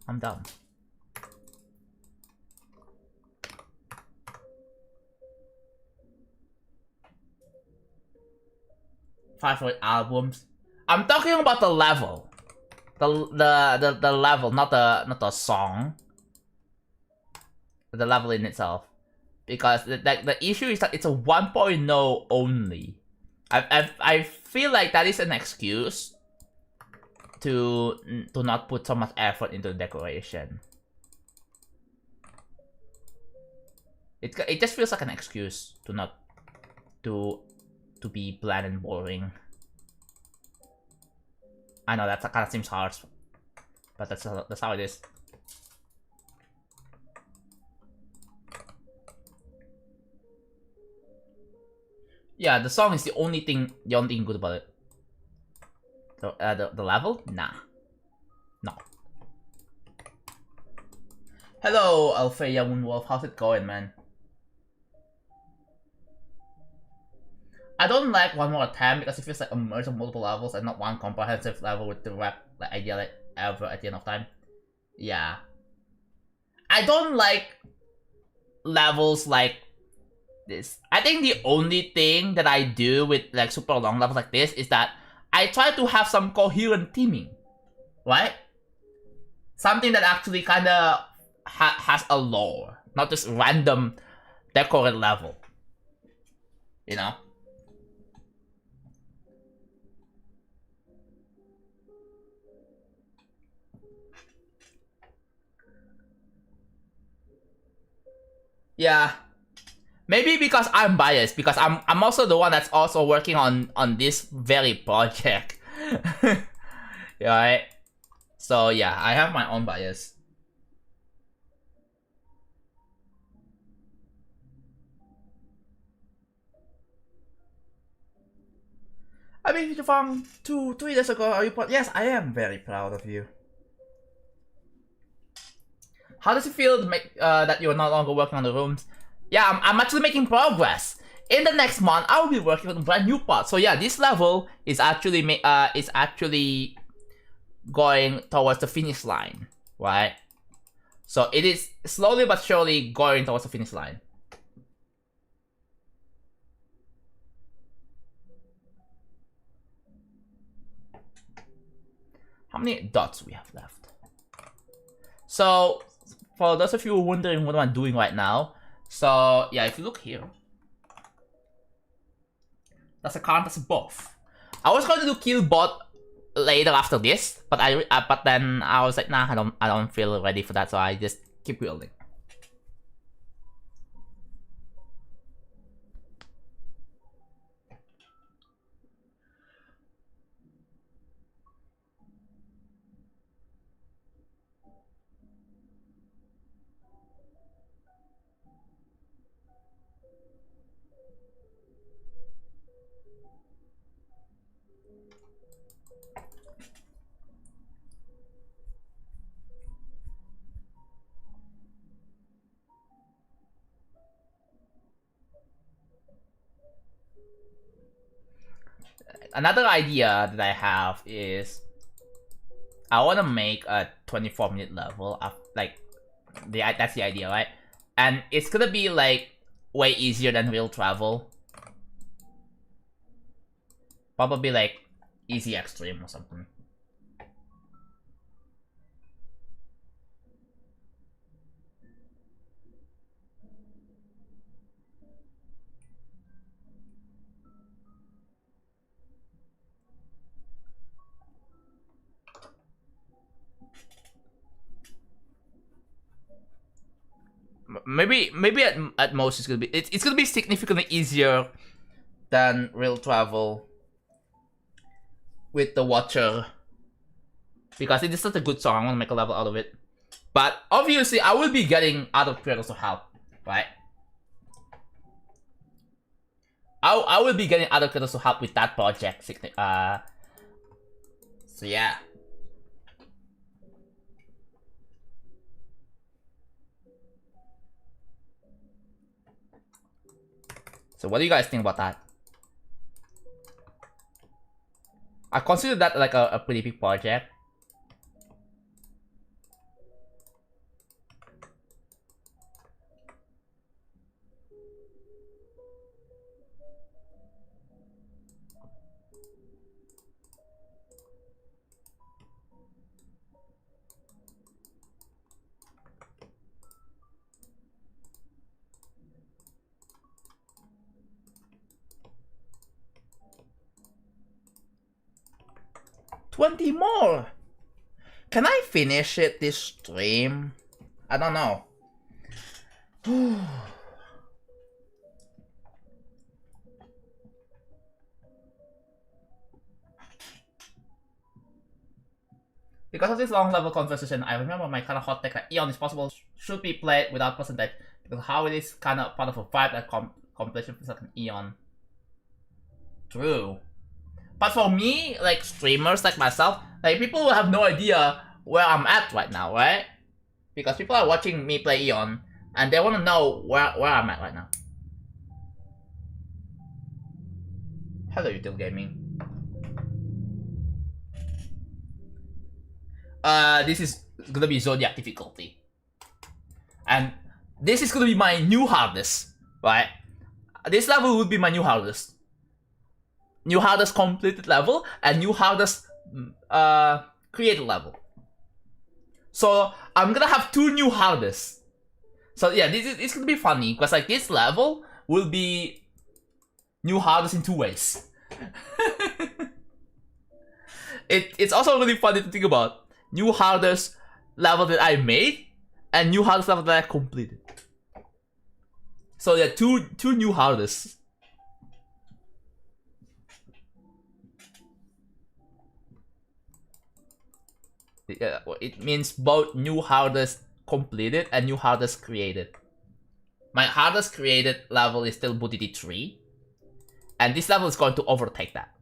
I'm done. Five albums. I'm talking about the level. The level, not the song. The level in itself. Because the issue is that it's a 1.0 only. I feel like that is an excuse to not put so much effort into the decoration. It just feels like an excuse to not to be bland and boring. I know that kind of seems harsh, but that's how it is. Yeah, the song is the only thing good about it. The level? Nah. No. Hello, Alfeya Moonwolf. How's it going, man? I don't like one more attempt because it feels like a merge of multiple levels and not one comprehensive level with the like idea like ever at the end of time. Yeah. I don't like levels like this. I think the only thing that I do with like super long levels like this is that I try to have some coherent theming, right? Something that actually kind of has a lore, not just random decorated level. You know? Yeah. Maybe because I'm biased, because I'm also the one that's also working on this very project. Right? So yeah, I have my own bias. I mean, from 2 years ago, are you proud? Yes, I am very proud of you. How does it feel to make that you're no longer working on the rooms? Yeah, I'm actually making progress. In the next month, I will be working on a brand new part. So yeah, this level is actually going towards the finish line, right? So it is slowly but surely going towards the finish line. How many dots we have left? So for those of you wondering what I'm doing right now, so yeah, if you look here, that's a count as a buff. I was going to do kill bot later after this, but but then I was like, nah, I don't feel ready for that, so I just keep building. another idea that I have is I want to make a 24-minute level of like that's the idea, right? And it's gonna be like way easier than real travel. Probably like easy extreme or something. Maybe at most it's gonna be significantly easier than real travel with the Watcher, because it is such a good song. I want to make a level out of it. But obviously, I will be getting other creators to help, right? I will be getting other creators to help with that project. So yeah. So what do you guys think about that? I consider that like a pretty big project. $20 more! Can I finish it this stream? I don't know. Because of this long level conversation, I remember my kind of hot take that Eon is possible should be played without percentage, because how it is kind of part of a vibe that competition feels like an Eon. True. But for me, like streamers like myself, like people will have no idea where I'm at right now, right? Because people are watching me play Eon, and they want to know where I'm at right now. Hello, Util Gaming. This is gonna be Zodiac difficulty. And this is gonna be my new hardest, right? This level would be my new hardest. New hardest completed level, and new hardest created level. So I'm gonna have two new hardests. So yeah, it's gonna be funny, because like this level will be new hardest in two ways. It's also really funny to think about. New hardest level that I made, and new hardest level that I completed. So yeah, two new hardests. It means both new hardest completed and new hardest created. My hardest created level is still Budity 3, and this level is going to overtake that.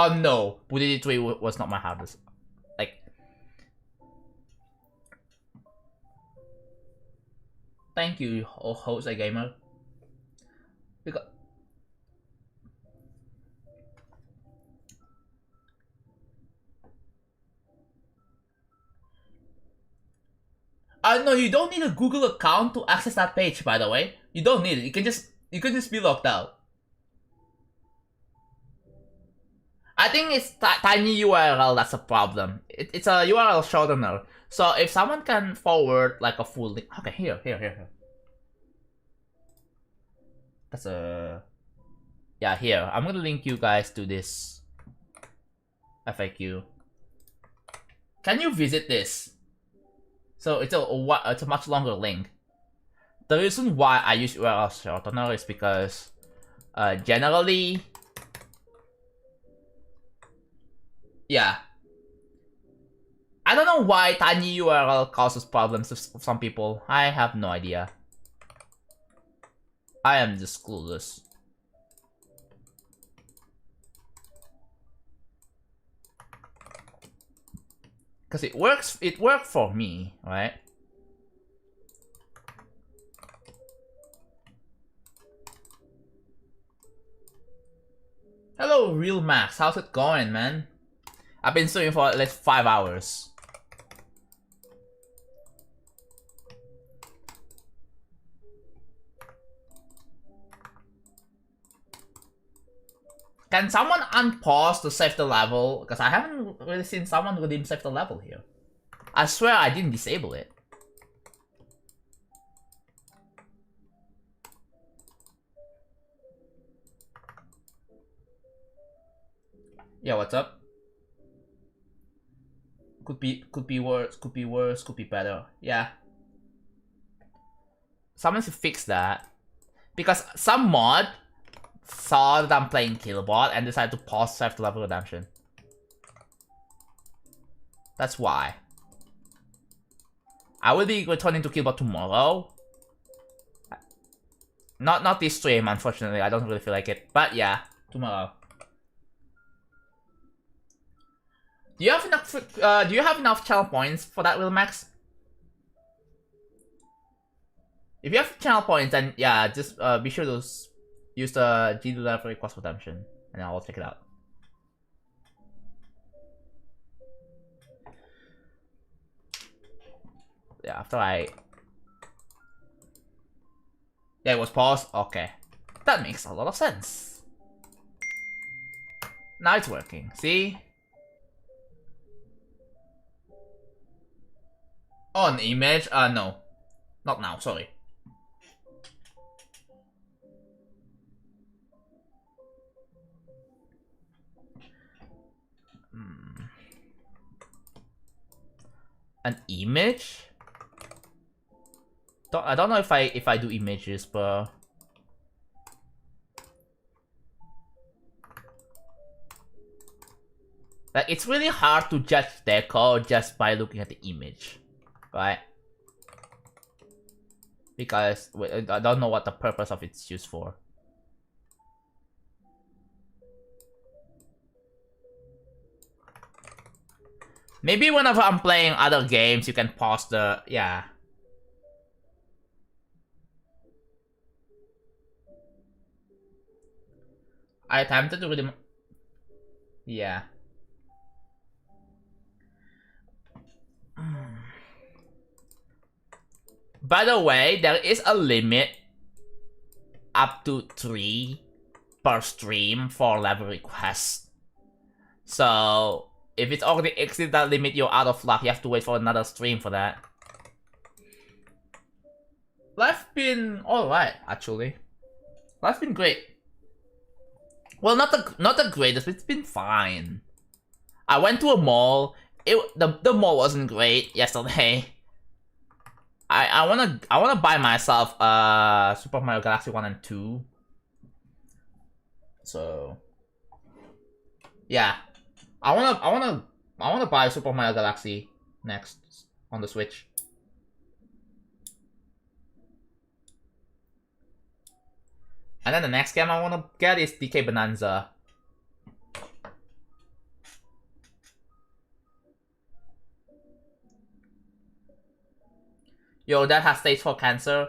Oh no, Budity 3 was not my hardest. Like, thank you, host a gamer. Because no, you don't need a Google account to access that page. By the way, you don't need it. You can just be logged out. I think it's tiny URL that's a problem. It's a URL shortener. So if someone can forward like a full link, okay, here. That's a yeah, here. I'm gonna link you guys to this FAQ. Can you visit this? So it's a much longer link. the reason why I use URL shortener is because generally, yeah. I don't know why tiny URL causes problems to some people. I have no idea. I am just clueless. Because it worked for me, right? Hello, Real Max. How's it going, man? I've been streaming for at least 5 hours. Can someone unpause to save the level? Because I haven't really seen someone redeem save the level here. I swear I didn't disable it. Yeah, what's up? Could be worse, could be worse, could be better. Yeah. Someone should fix that. Because some mod saw that I'm playing Killbot and decided to pause save the level redemption. That's why. I will be returning to Killbot tomorrow. Not this stream, unfortunately. I don't really feel like it. But yeah, tomorrow. Do you have enough channel points for that, Will Max? If you have channel points, then yeah, just be sure to use the GD level request redemption, and I'll check it out. Yeah, yeah, it was paused. Okay, that makes a lot of sense. Now it's working. See? Oh, an image? No, not now. Sorry. An image? I don't know if I do images, but like it's really hard to judge their code just by looking at the image, right? Because I don't know what the purpose of it's used for. Maybe whenever I'm playing other games, you can pause the yeah. I attempted to redeem. Yeah. By the way, there is a limit up to 3 per stream for level requests. So if it's already exceeded that limit, you're out of luck. You have to wait for another stream for that. Life's been alright, actually. Life's been great. Well, not the greatest, but it's been fine. I went to a mall. The mall wasn't great yesterday. I wanna buy myself Super Mario Galaxy 1 and 2. So yeah. I wanna buy Super Mario Galaxy next on the Switch. And then the next game I wanna get is DK Bonanza. Yo, that has stage 4 cancer.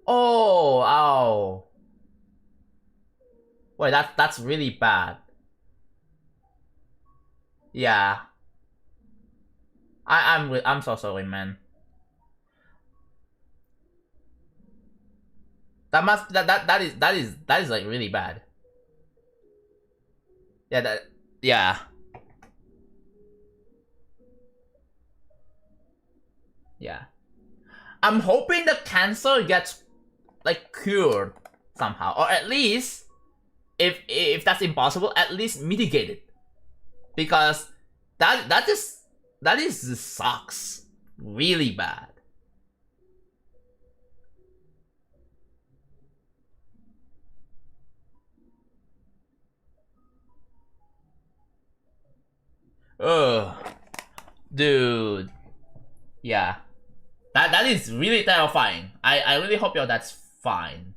Oh, ow. Wait, that's really bad. Yeah. I'm so sorry, man. That is like really bad. Yeah, yeah. Yeah. I'm hoping the cancer gets like cured somehow, or at least if that's impossible, at least mitigated, because that just sucks really bad. Ugh. Dude. Yeah. That is really terrifying. I really hope your dad's fine.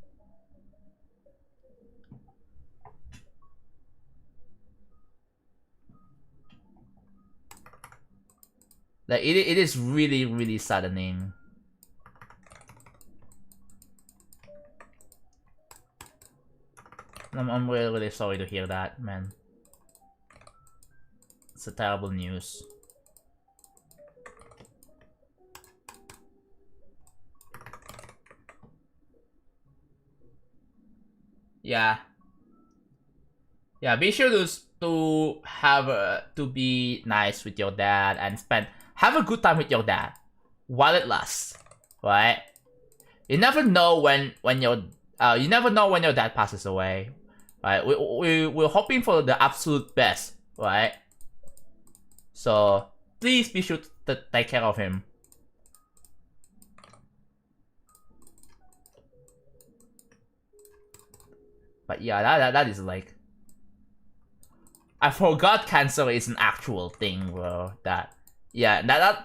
Like it is really, really saddening. I'm really, really sorry to hear that, man. It's a terrible news. Yeah. Yeah, be sure to have to be nice with your dad and have a good time with your dad while it lasts, right? You never know when your you never know when your dad passes away, right? We're hoping for the absolute best, right? So please be sure to take care of him. But yeah, that is like, I forgot cancer is an actual thing, bro. That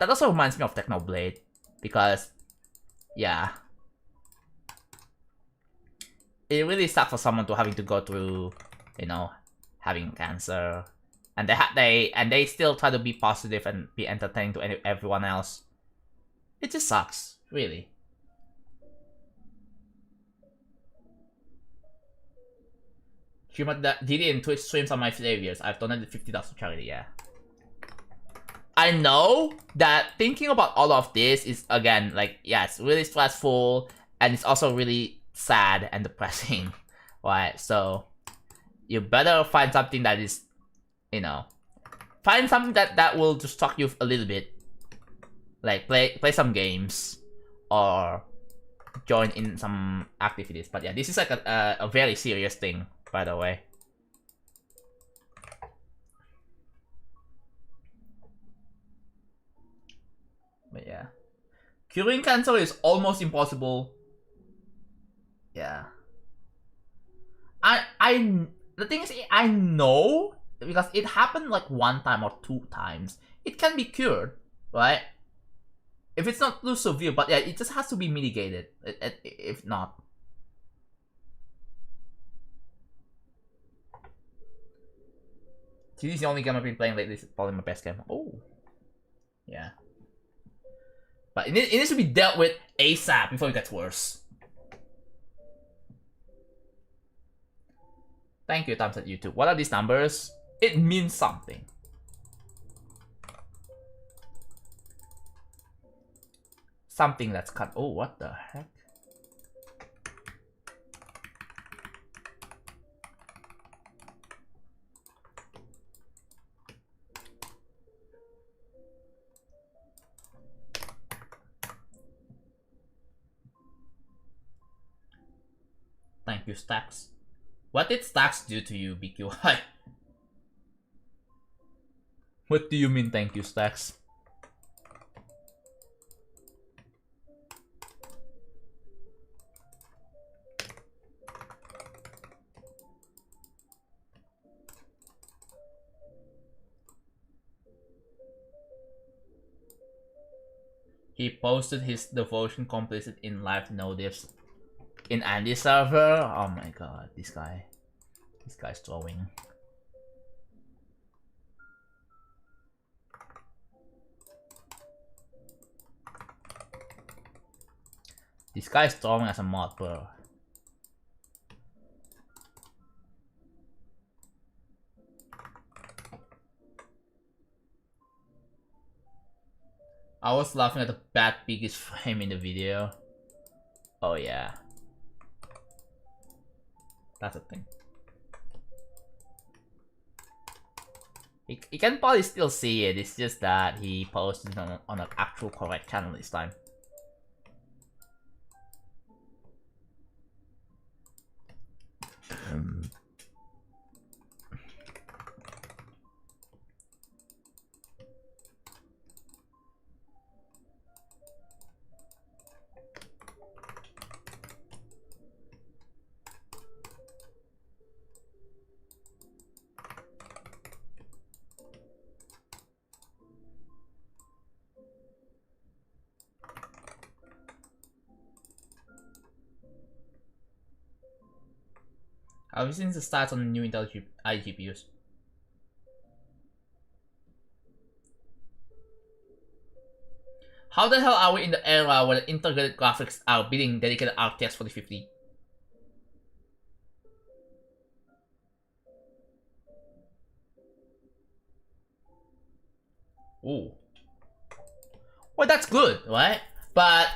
also reminds me of Technoblade, because yeah, it really sucks for someone to having to go through, you know, having cancer, and they still try to be positive and be entertaining to everyone else. It just sucks, really. JD and Twitch streams are my favorite. I've donated $50 to charity. Yeah. I know that thinking about all of this is, again, like, yeah, it's really stressful, and it's also really sad and depressing, right? So you better find something that is, you know, find something that will distract you a little bit, like play some games or join in some activities. But yeah, this is like a very serious thing, by the way. But yeah, curing cancer is almost impossible. Yeah. The thing is, I know, because it happened like 1 time or 2 times. It can be cured, right? If it's not too severe, but yeah, it just has to be mitigated. If not. This is the only game I've been playing lately. It's probably my best game. Oh. Yeah. But it needs to be dealt with ASAP before it gets worse. Thank you, thumbs at YouTube. What are these numbers? It means something. Something that's cut. Oh, what the heck? Thank you, Stacks. What did Stacks do to you, BQI? What do you mean, thank you, Stacks? He posted his devotion completed in live notifs in Andy's server. Oh my god, this guy's throwing. This guy's throwing as a mod, bro. I was laughing at the bad biggest frame in the video. Oh yeah. That's a thing. He can probably still see it, it's just that he posted on an actual correct channel this time. Have you seen the stats on the new Intel iGPUs? How the hell are we in the era where integrated graphics are beating dedicated RTX 4050? Ooh. Well, that's good, right? But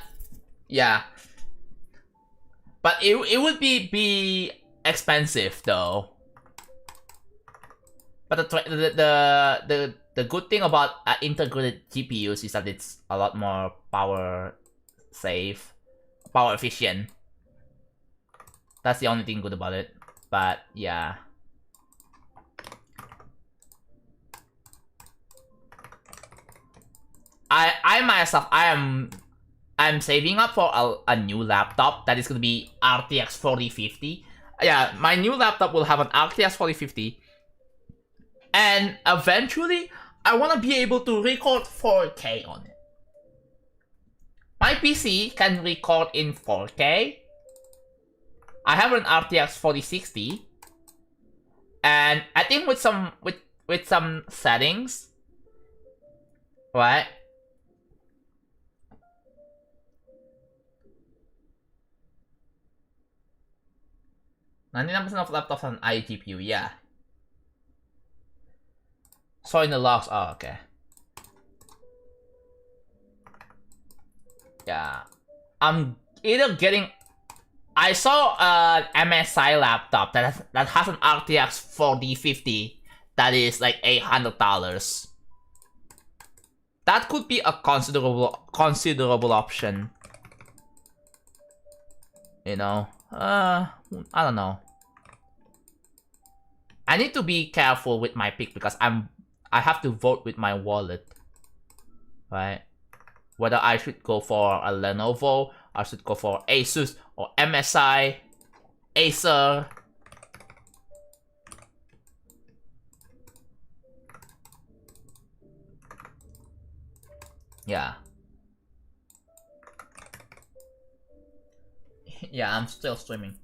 yeah, but it would be expensive though. But the good thing about integrated GPUs is that it's a lot more power efficient. That's the only thing good about it. But yeah. I myself, I'm saving up for a new laptop that is gonna be RTX 4050. Yeah, my new laptop will have an RTX 4050, and eventually I want to be able to record 4K on it. My PC can record in 4K. I have an RTX 4060, and I think with some settings, right? 99% of laptops have an iGPU, yeah. So in the logs, oh, okay. Yeah. I'm either getting... I saw an MSI laptop that has an RTX 4050 that is like $800. That could be a considerable option. You know? I don't know. I need to be careful with my pick because I have to vote with my wallet. Right? Whether I should go for a Lenovo, I should go for Asus or MSI, Acer. Yeah. Yeah, I'm still streaming.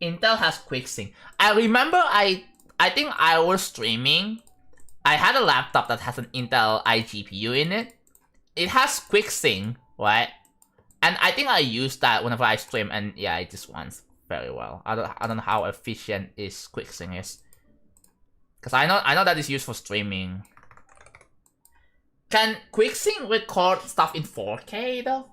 Intel has QuickSync. I remember I think I was streaming. I had a laptop that has an Intel iGPU in it. It has QuickSync, right? And I think I use that whenever I stream, and yeah, it just runs very well. I don't know how efficient is QuickSync is, because I know that is used for streaming. Can QuickSync record stuff in 4K though?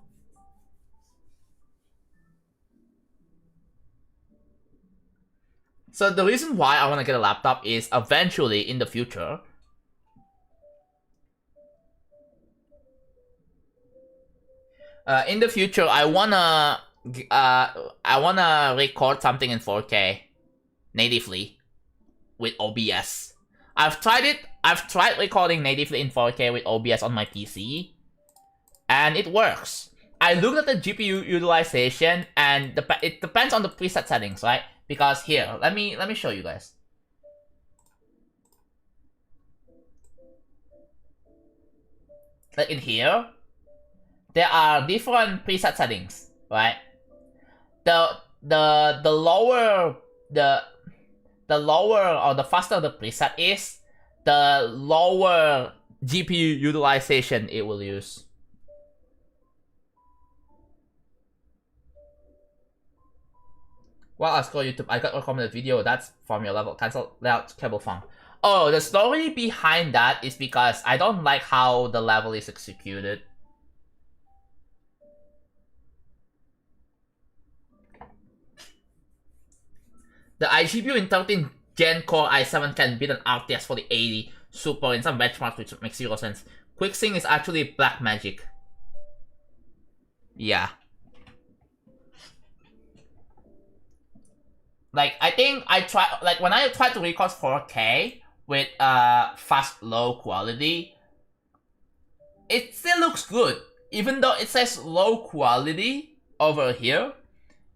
So the reason why I want to get a laptop is eventually in the future, I wanna record something in 4K natively with OBS. I've tried it. I've tried recording natively in 4K with OBS on my PC, and it works. I looked at the GPU utilization, and it depends on the preset settings, right? Because here, let me show you guys. Like in here, there are different preset settings, right? The lower or the faster the preset is, the lower GPU utilization it will use. While I scroll YouTube, I got a recommended video that's from your level. Cancel layout cable phone. Oh, the story behind that is because I don't like how the level is executed. The iGPU in 13 Gen Core i7 can beat an RTX 4080 Super in some benchmarks, which makes 0 sense. QuickSync is actually black magic. Yeah. Like, I think when I try to record 4K with fast low quality, it still looks good. Even though it says low quality over here,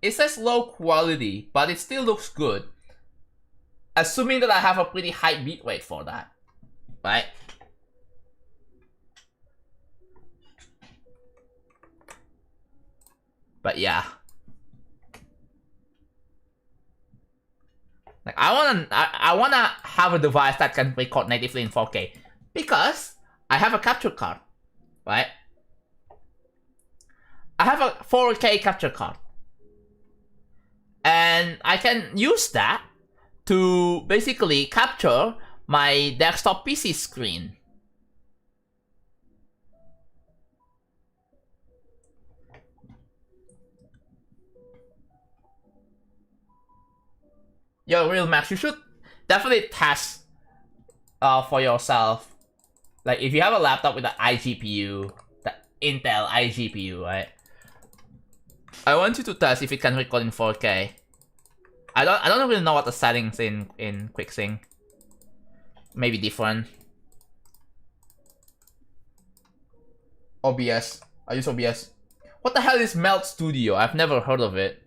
it says low quality, but it still looks good. Assuming that I have a pretty high bitrate for that, right? But yeah. I wanna have a device that can record natively in 4K because I have a capture card, right? I have a 4K capture card, and I can use that to basically capture my desktop PC screen. Yo, real Max, you should definitely test for yourself. Like, if you have a laptop with an iGPU, the Intel iGPU, right? I want you to test if it can record in 4K. I don't really know what the settings in QuickSync. Maybe different. OBS. I use OBS. What the hell is Melt Studio? I've never heard of it.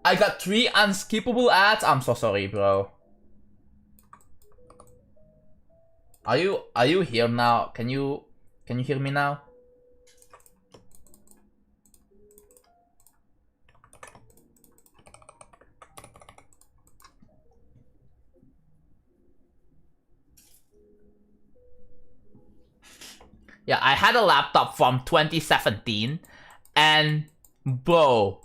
I got 3 unskippable ads. I'm so sorry, bro. Are you here now? Can you hear me now? Yeah, I had a laptop from 2017, and bro,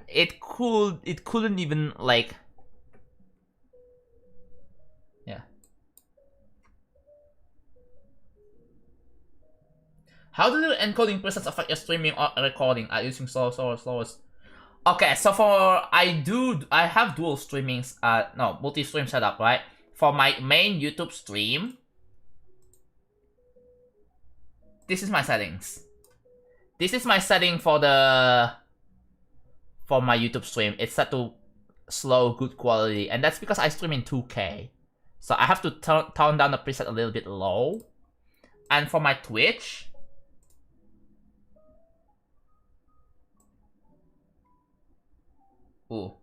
it couldn't even like, yeah. How do the encoding presets affect your streaming or recording? Are using slowest? Okay, so I have dual streamings, no, multi-stream setup, right? For my main YouTube stream, this is my settings. This is my setting for my YouTube stream. It's set to slow, good quality, and that's because I stream in 2K. So I have to tone down the preset a little bit low. And for my Twitch, ooh.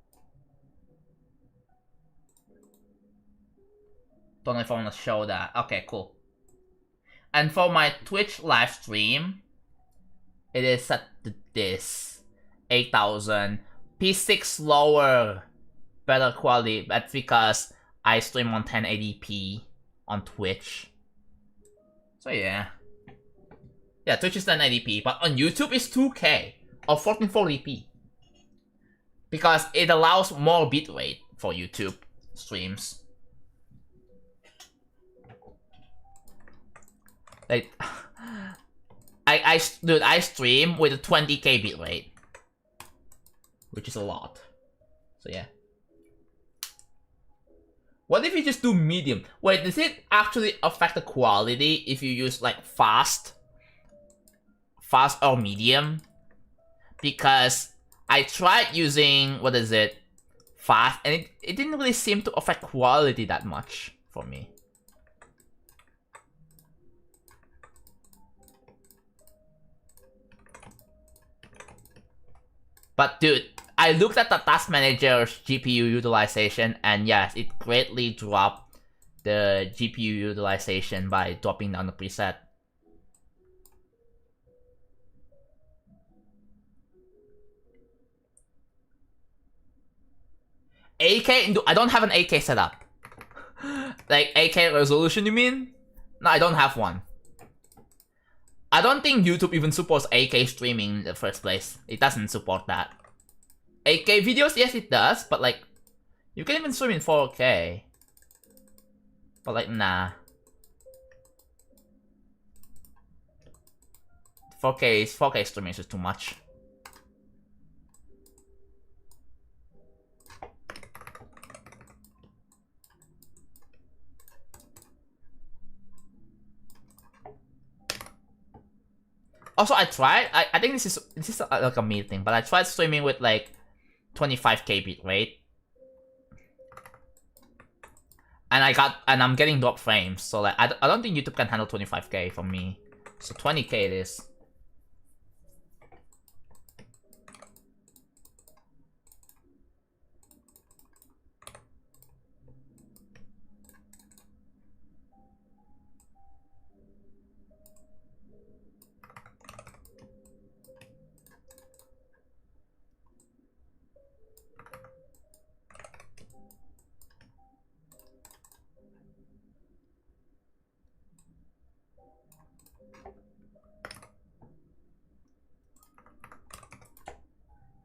Don't know if I want to show that. Okay, cool. And for my Twitch live stream, it is set to this 8000 P6 lower, better quality. That's because I stream on 1080p on Twitch. So yeah, Twitch is 1080p, but on YouTube it's 2K or 1440p because it allows more bitrate for YouTube streams. Like, I stream with a 20k bitrate, which is a lot. So yeah. What if you just do medium? Wait, does it actually affect the quality if you use like fast or medium? Because I tried using, what is it, fast, and it didn't really seem to affect quality that much for me. But dude, I looked at the task manager's GPU utilization, and yes, it greatly dropped the GPU utilization by dropping down the preset. AK? I don't have an AK setup. Like, AK resolution, you mean? No, I don't have one. I don't think YouTube even supports AK streaming in the first place. It doesn't support that. AK videos, yes it does, but like, you can even stream in 4K. But like, nah. 4K streaming is just too much. Also, I tried. I think this is like a me thing, but I tried streaming with like 25k bitrate, and I'm getting drop frames. So like, I don't think YouTube can handle 25k for me. So 20k it is.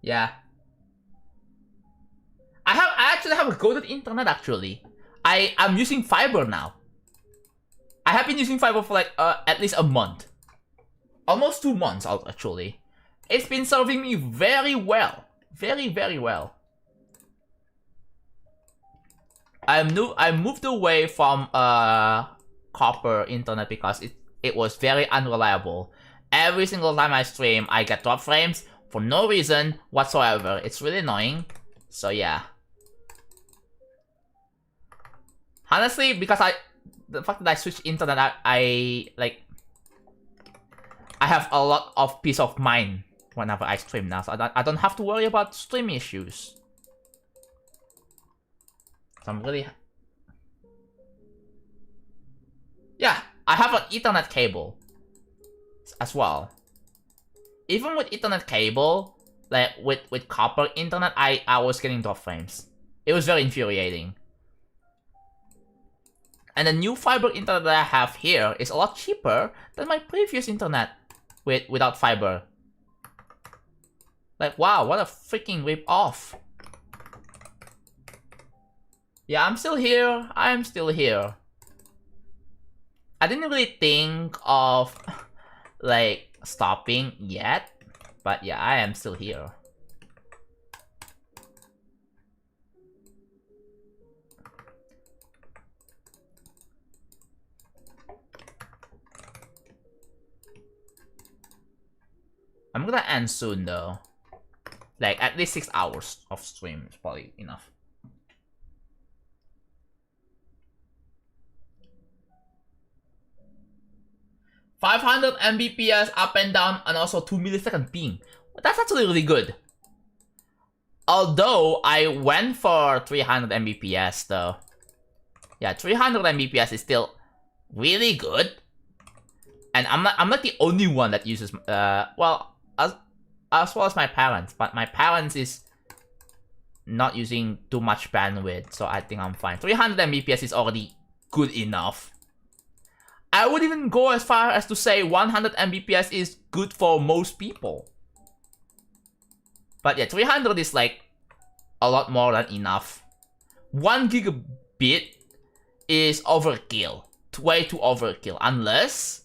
Yeah. I actually have a good internet actually. I'm using fiber now. I have been using fiber for like at least a month. Almost 2 months actually. It's been serving me very well. Very, very well. I moved away from copper internet because it was very unreliable. Every single time I stream, I get drop frames for no reason whatsoever. It's really annoying. So yeah. Honestly, because the fact that I switched internet, I have a lot of peace of mind whenever I stream now, so I don't have to worry about stream issues. So I'm really... Yeah, I have an Ethernet cable as well. Even with Ethernet cable, like with copper internet, I was getting drop frames. It was very infuriating. And the new fiber internet that I have here is a lot cheaper than my previous internet without fiber. Like, wow, what a freaking rip-off. Yeah, I'm still here. I'm still here. I didn't really think of, like, stopping yet. But yeah, I am still here. I'm gonna end soon though. Like, at least 6 hours of stream is probably enough. $500 Mbps up and down, and also 2 millisecond ping. That's actually really good. Although, I went for 300 Mbps though. Yeah, 300 Mbps is still really good. And I'm not the only one that uses, well, as well as my parents. But my parents is not using too much bandwidth, so I think I'm fine. 300 Mbps is already good enough. I would even go as far as to say 100 Mbps is good for most people. But yeah, 300 is like a lot more than enough. 1 gigabit is overkill. Way too overkill. Unless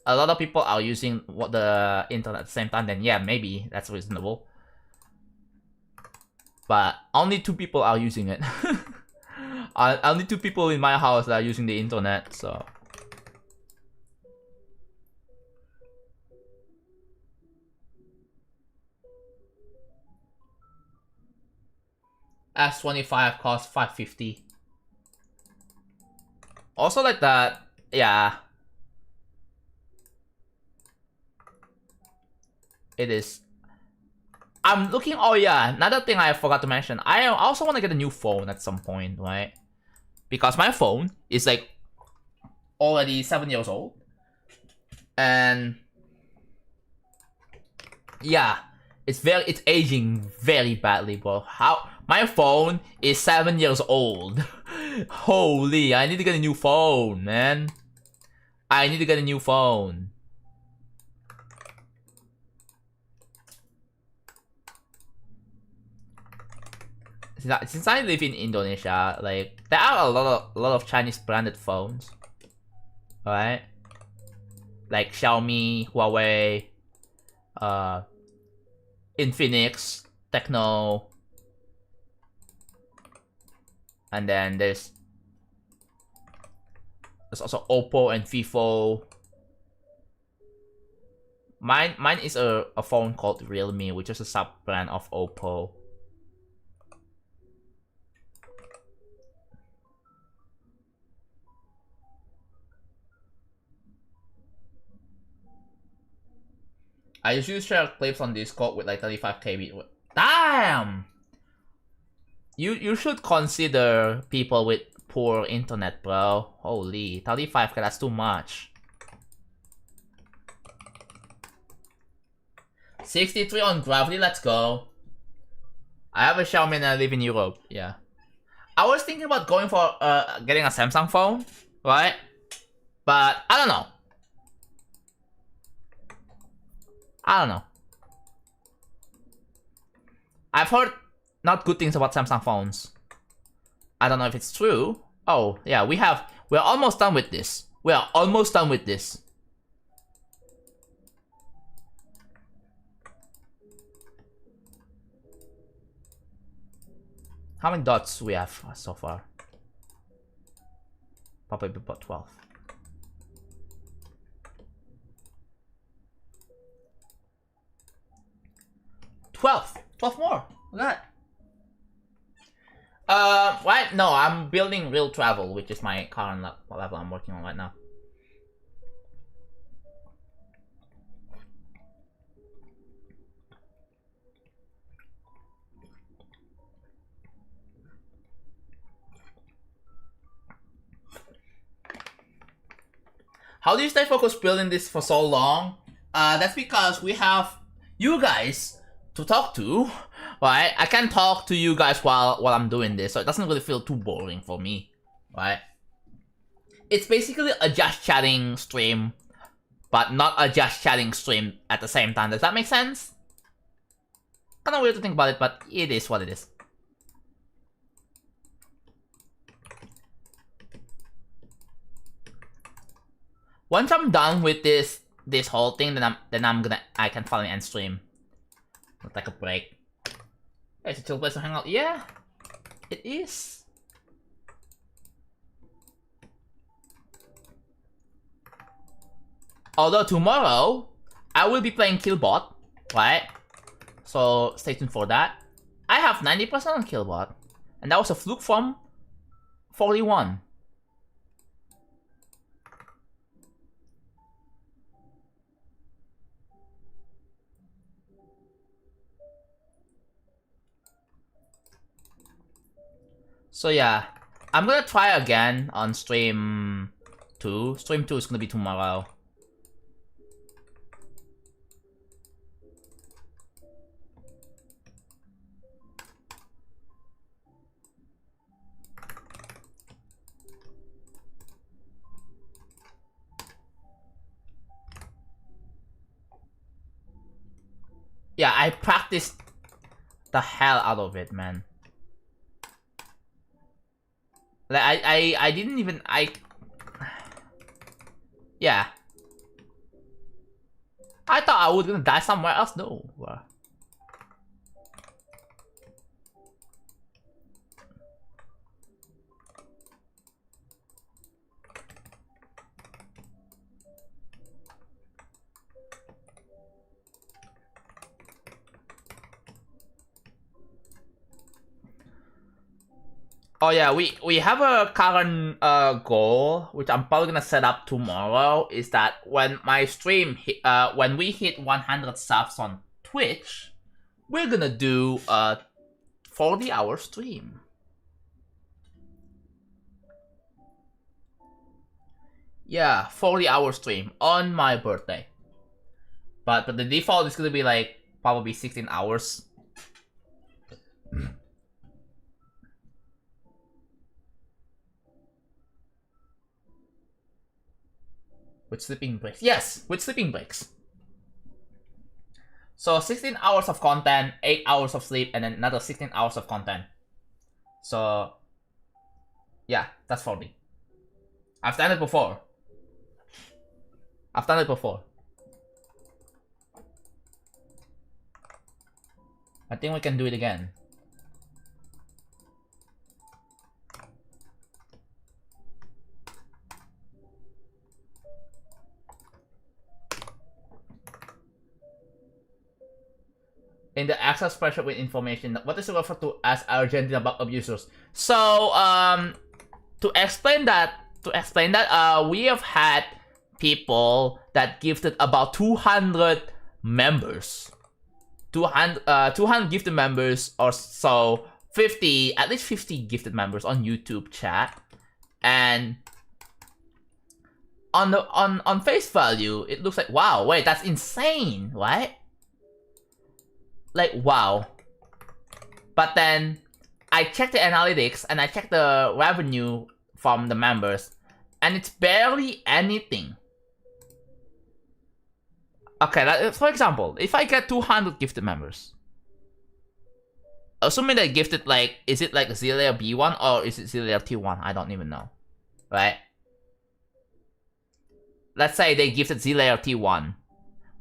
a lot of people are using the internet at the same time, then yeah, maybe that's reasonable. But only 2 people are using it. Only 2 people in my house that are using the internet, so... S25 costs $550. Also like that, yeah. It is. I'm looking, oh yeah, another thing I forgot to mention. I also want to get a new phone at some point, right? Because my phone is like already 7 years old. And yeah, it's aging very badly, bro. How my phone is 7 years old. Holy, I need to get a new phone, man. I need to get a new phone. Since I live in Indonesia, like there are a lot of Chinese branded phones, right? Like Xiaomi, Huawei, Infinix, Techno, and then there's also Oppo and Vivo. Mine is a phone called Realme, which is a sub brand of Oppo. I usually share clips on Discord with like 35 KB. Damn! You should consider people with poor internet, bro. Holy, 35K, that's too much. 63 on Gravity, let's go. I have a Xiaomi and I live in Europe, yeah. I was thinking about going for getting a Samsung phone, right? But I don't know. I don't know. I've heard not good things about Samsung phones. I don't know if it's true. Oh, yeah, we're almost done with this. We are almost done with this. How many dots we have so far? Probably about 12. 12 more. Look at that. Right? No, I'm building real travel, which is my current level I'm working on right now. How do you stay focused building this for so long? That's because we have you guys to talk to, right? I can talk to you guys while I'm doing this, so it doesn't really feel too boring for me, right? It's basically a just chatting stream, but not a just chatting stream at the same time. Does that make sense? Kinda weird to think about it, but it is what it is. Once I'm done with this whole thing, then I can finally end stream. Let's take a break. Hey, it's a chill place to hang out. Yeah, it is. Although tomorrow I will be playing Killbot, right? So stay tuned for that. I have 90% on Killbot, and that was a fluke from 41. So yeah, I'm gonna try again on stream 2. Stream 2 is gonna be tomorrow. Yeah, I practiced the hell out of it, man. Like I didn't even yeah. I thought I was gonna die somewhere else. No. Oh yeah, we have a current goal, which I'm probably gonna set up tomorrow, is that when my stream when we hit 100 subs on Twitch, we're gonna do a 40-hour stream. Yeah, 40-hour stream on my birthday. But the default is gonna be like probably 16 hours. With sleeping breaks. Yes, with sleeping breaks. So 16 hours of content, 8 hours of sleep, and then another 16 hours of content. So yeah, that's 40. I've done it before. I've done it before. I think we can do it again. In the Excel spreadsheet with information, what is referred to as Argentina bug abusers? So to explain that, we have had people that gifted about 200 members. 200 gifted members or so, 50, at least 50 gifted members on YouTube chat. And on face value, it looks like, wow, wait, that's insane, right? Like, wow. But then I checked the analytics and I checked the revenue from the members, and it's barely anything. Okay, for example, if I get 200 gifted members, assuming they gifted like, is it like Z layer B1 or is it Z layer T1? I don't even know, right? Let's say they gifted Z layer T1,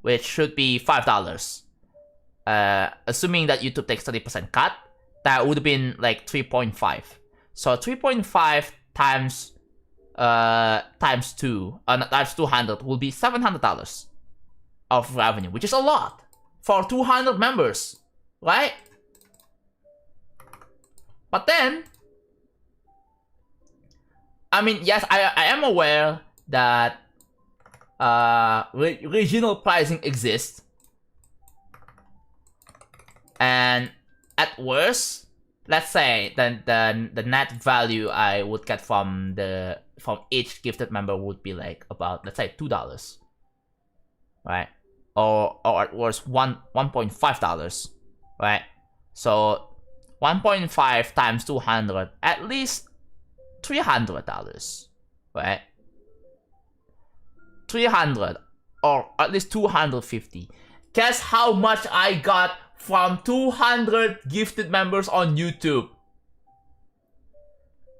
which should be $5. Assuming that YouTube takes 30% cut, that would have been like 3.5. So 3.5 times times 200 will be $700 of revenue, which is a lot for 200 members, right? But then, I mean, yes, I am aware that regional pricing exists, and at worst, let's say the net value I would get from each gifted member would be like about, let's say, $2, right? Or at worst $1.5, right? So 1.5 times 200, at least $300, right? 300 or at least 250. Guess how much I got from 200 gifted members on YouTube?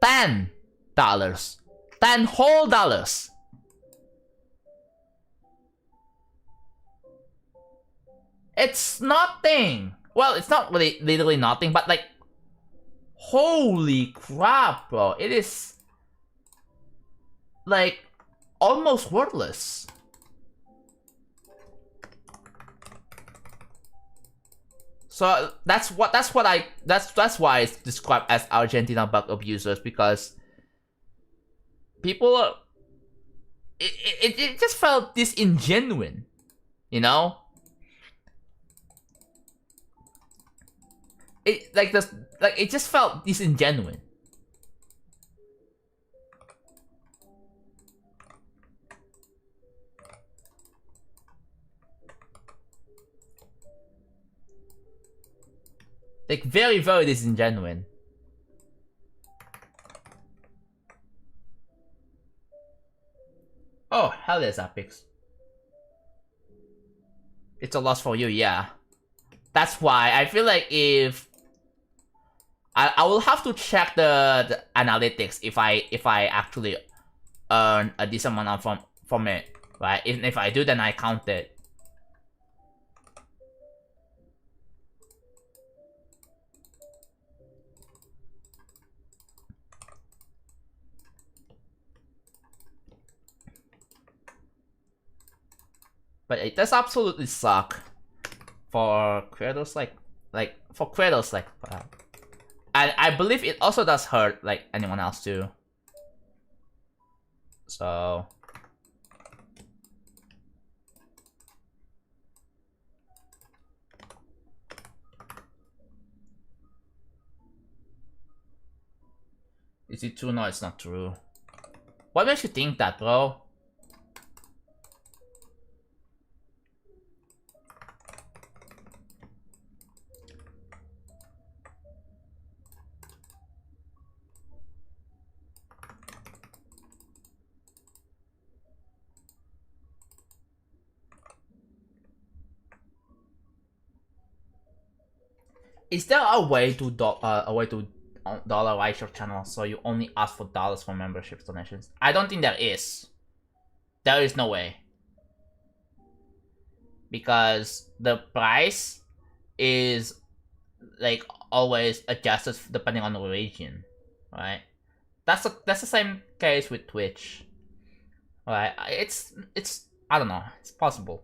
$10. $10 whole dollars. It's nothing. Well, it's not really literally nothing, but like, holy crap, bro. It is like almost worthless. So that's why it's described as Argentina bug abusers, because people it just felt disingenuine, you know? It just felt disingenuine. Like, very, very disingenuine. Oh, hell yes, Apex. It's a loss for you, yeah. That's why I feel like if I will have to check the analytics if I actually earn a decent amount from it, right? If I do, then I count it. But it does absolutely suck for creators like for creators like and I believe it also does hurt like anyone else too. So is it true? No, it's not true. What makes you think that, bro? Is there a way to dollarize your channel so you only ask for dollars for membership donations? I don't think there is. There is no way. Because the price is like always adjusted depending on the region, right? That's the same case with Twitch. Right? It's I don't know. It's possible.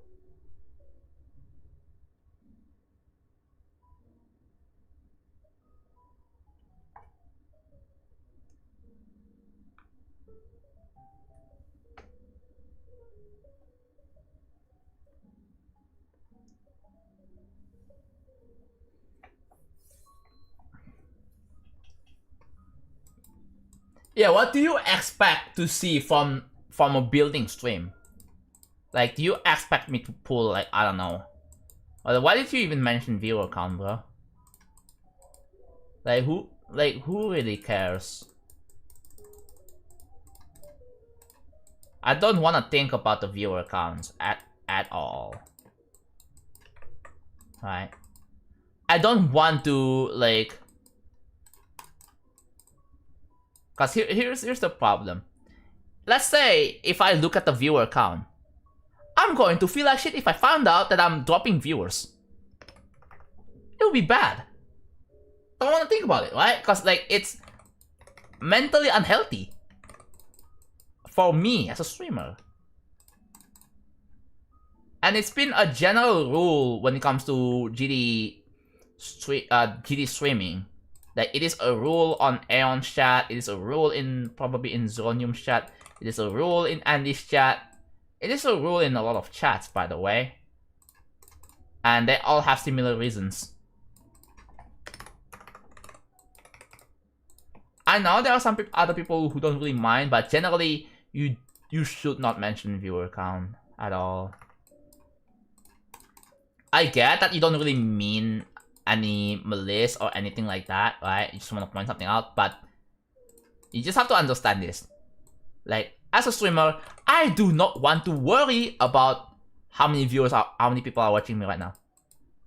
Yeah, what do you expect to see from a building stream? Like, do you expect me to pull, like, I don't know. Or why did you even mention viewer count, bro? Like, who really cares? I don't want to think about the viewer counts at all. Right? I don't want to like, cause here's the problem. Let's say if I look at the viewer count, I'm going to feel like shit if I found out that I'm dropping viewers. It would be bad. I don't want to think about it, right? Cause like it's mentally unhealthy for me as a streamer. And it's been a general rule when it comes to GD streaming. Like it is a rule on Aeon's chat, it is a rule in probably in Zonium's chat, it is a rule in Andy's chat, it is a rule in a lot of chats, by the way. And they all have similar reasons. I know there are some other people who don't really mind, but generally you should not mention viewer count at all. I get that you don't really mean any malice or anything like that, right? You just want to point something out, but you just have to understand this. Like, as a streamer, I do not want to worry about how many viewers are, how many people are watching me right now,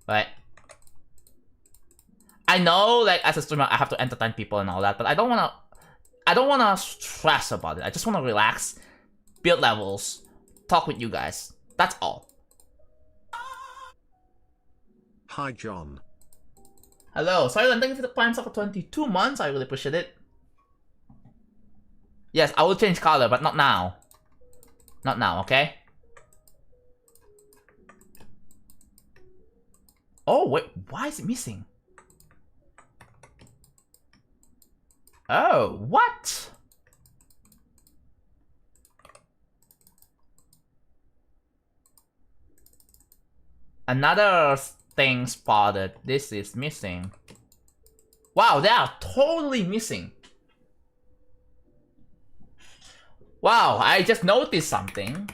right? I know, like, as a streamer, I have to entertain people and all that, but I don't wanna stress about it. I just wanna relax, build levels, talk with you guys. That's all. Hi, John. Hello, Silent, thank you for the Prime Soccer 22 months. I really appreciate it. Yes, I will change color, but not now. Not now, okay? Oh, wait, why is it missing? Oh, what? Another thing spotted. This is missing. Wow, they are totally missing. Wow, I just noticed something.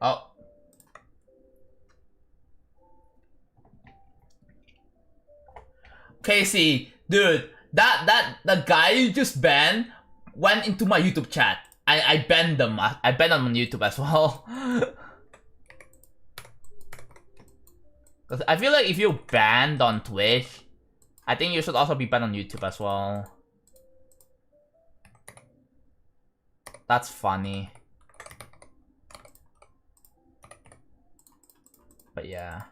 Oh. Casey, dude, the guy you just banned went into my YouTube chat. I banned them. I banned them on YouTube as well. Cause I feel like if you're banned on Twitch, I think you should also be banned on YouTube as well. That's funny. But yeah.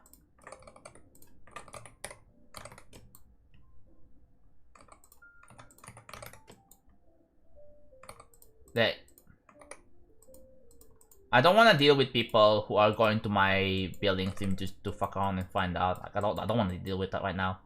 I don't want to deal with people who are going to my building team just to fuck around and find out. Like, I don't want to deal with that right now.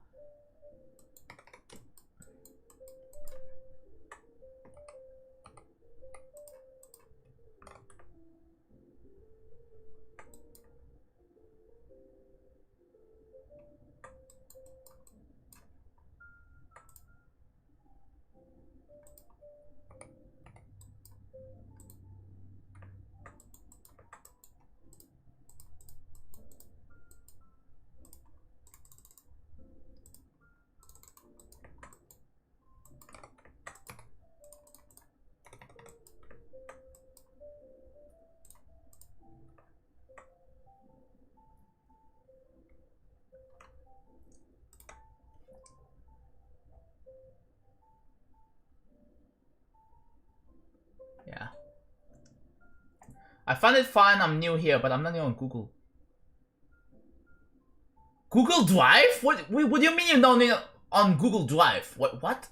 Yeah. I find it fine, I'm new here, but I'm not new on Google. Google Drive? What do you mean you're not new on Google Drive? What?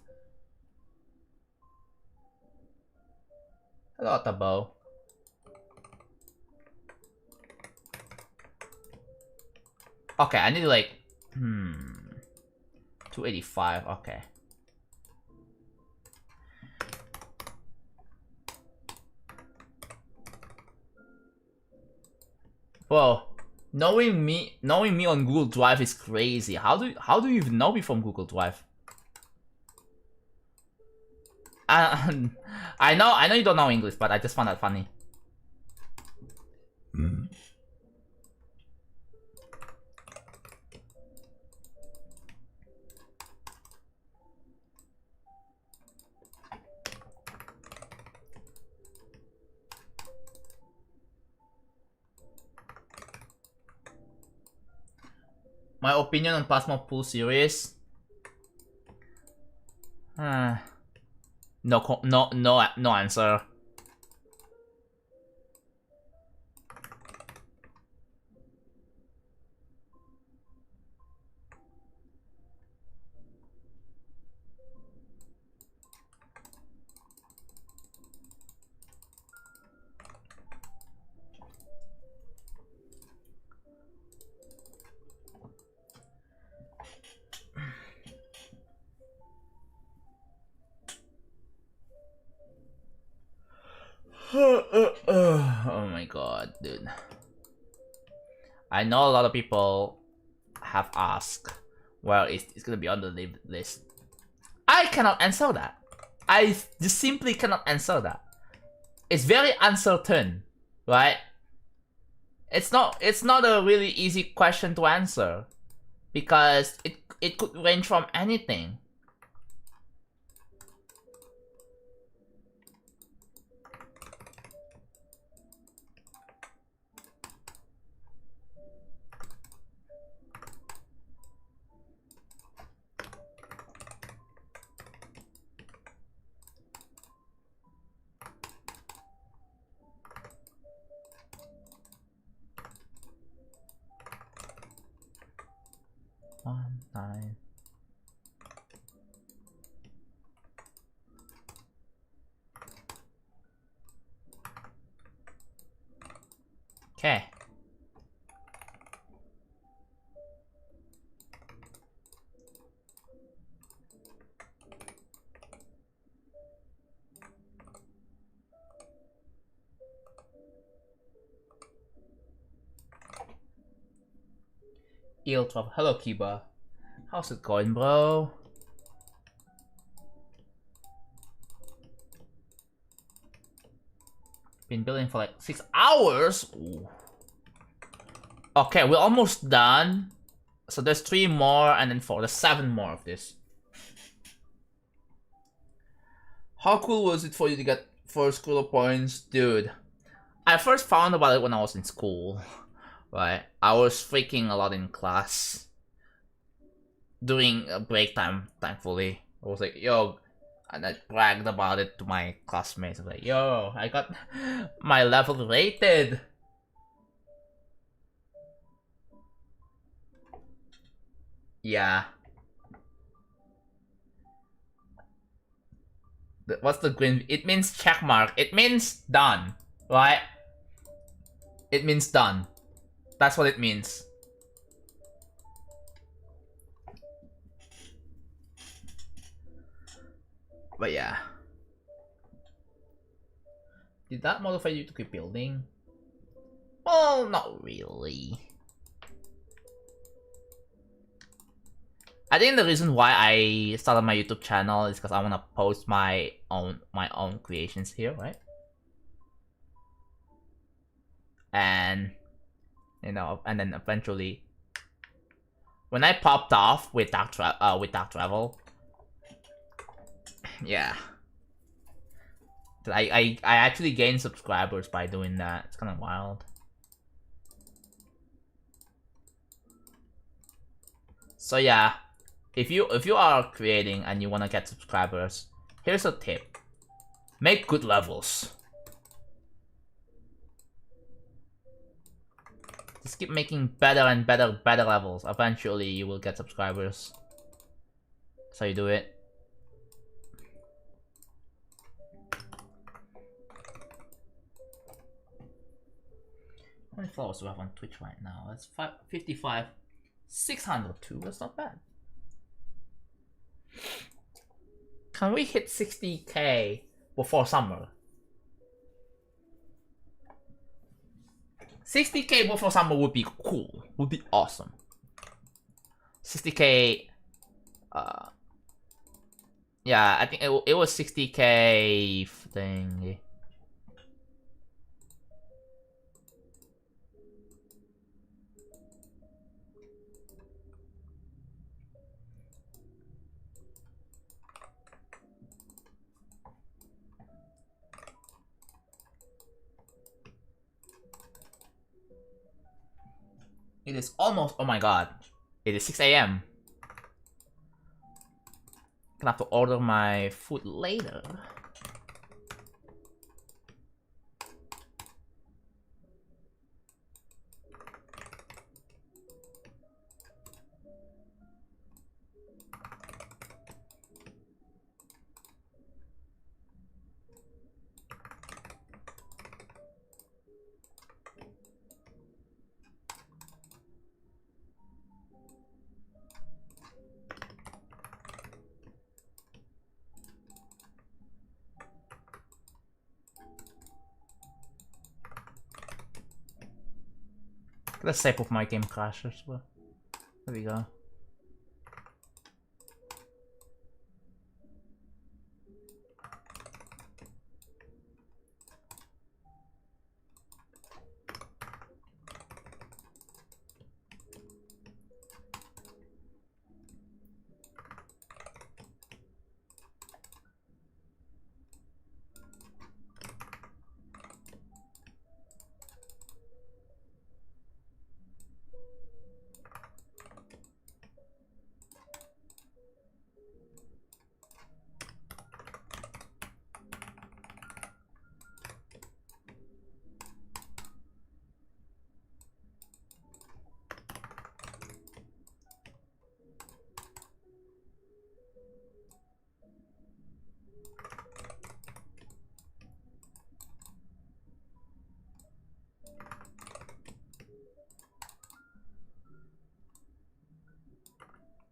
Hello, Tabo. Okay, I need to like 285, okay. Whoa. Knowing me on Google Drive is crazy. How do you even know me from Google Drive? I know you don't know English, but I just found that funny. My opinion on Plasma Pool series. No answer. Oh my god, dude. I know a lot of people have asked, well, it's gonna be on the list. I cannot answer that. I just simply cannot answer that. It's very uncertain, right? It's not a really easy question to answer because it could range from anything. One, 9. Okay. Eel12. Hello, Kiba. How's it going, bro? Been building for like 6 hours? Ooh. Okay, we're almost done. So there's 3 more and then 4. There's 7 more of this. How cool was it for you to get first school points? Dude, I first found about it when I was in school. Right? I was freaking a lot in class. During a break time, thankfully. I was like, yo, and I bragged about it to my classmates. I was like, yo, I got my level rated. Yeah. What's the green? It means check mark. It means done, right? It means done. That's what it means. But yeah. Did that motivate you to keep building? Well, not really. I think the reason why I started my YouTube channel is because I want to post my own creations here, right? And you know, and then eventually, when I popped off with Dark Travel, yeah, I actually gained subscribers by doing that. It's kind of wild. So yeah, if you are creating and you want to get subscribers, here's a tip: make good levels. Just keep making better and better levels. Eventually, you will get subscribers. So you do it. How many followers do I have on Twitch right now? That's 55. 602. That's not bad. Can we hit 60k before summer? 60k before summer would be cool. Would be awesome. 60k. Yeah, I think it was 60k thing. It is almost, oh my god. It is 6 a.m. Gonna have to order my food later. Let's save of my game crash as well. There we go.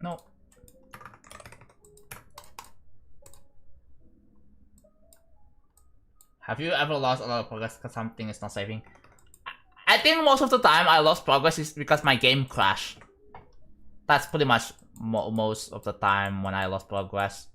No. Have you ever lost a lot of progress because something is not saving? I think most of the time I lost progress is because my game crashed. That's pretty much most of the time when I lost progress.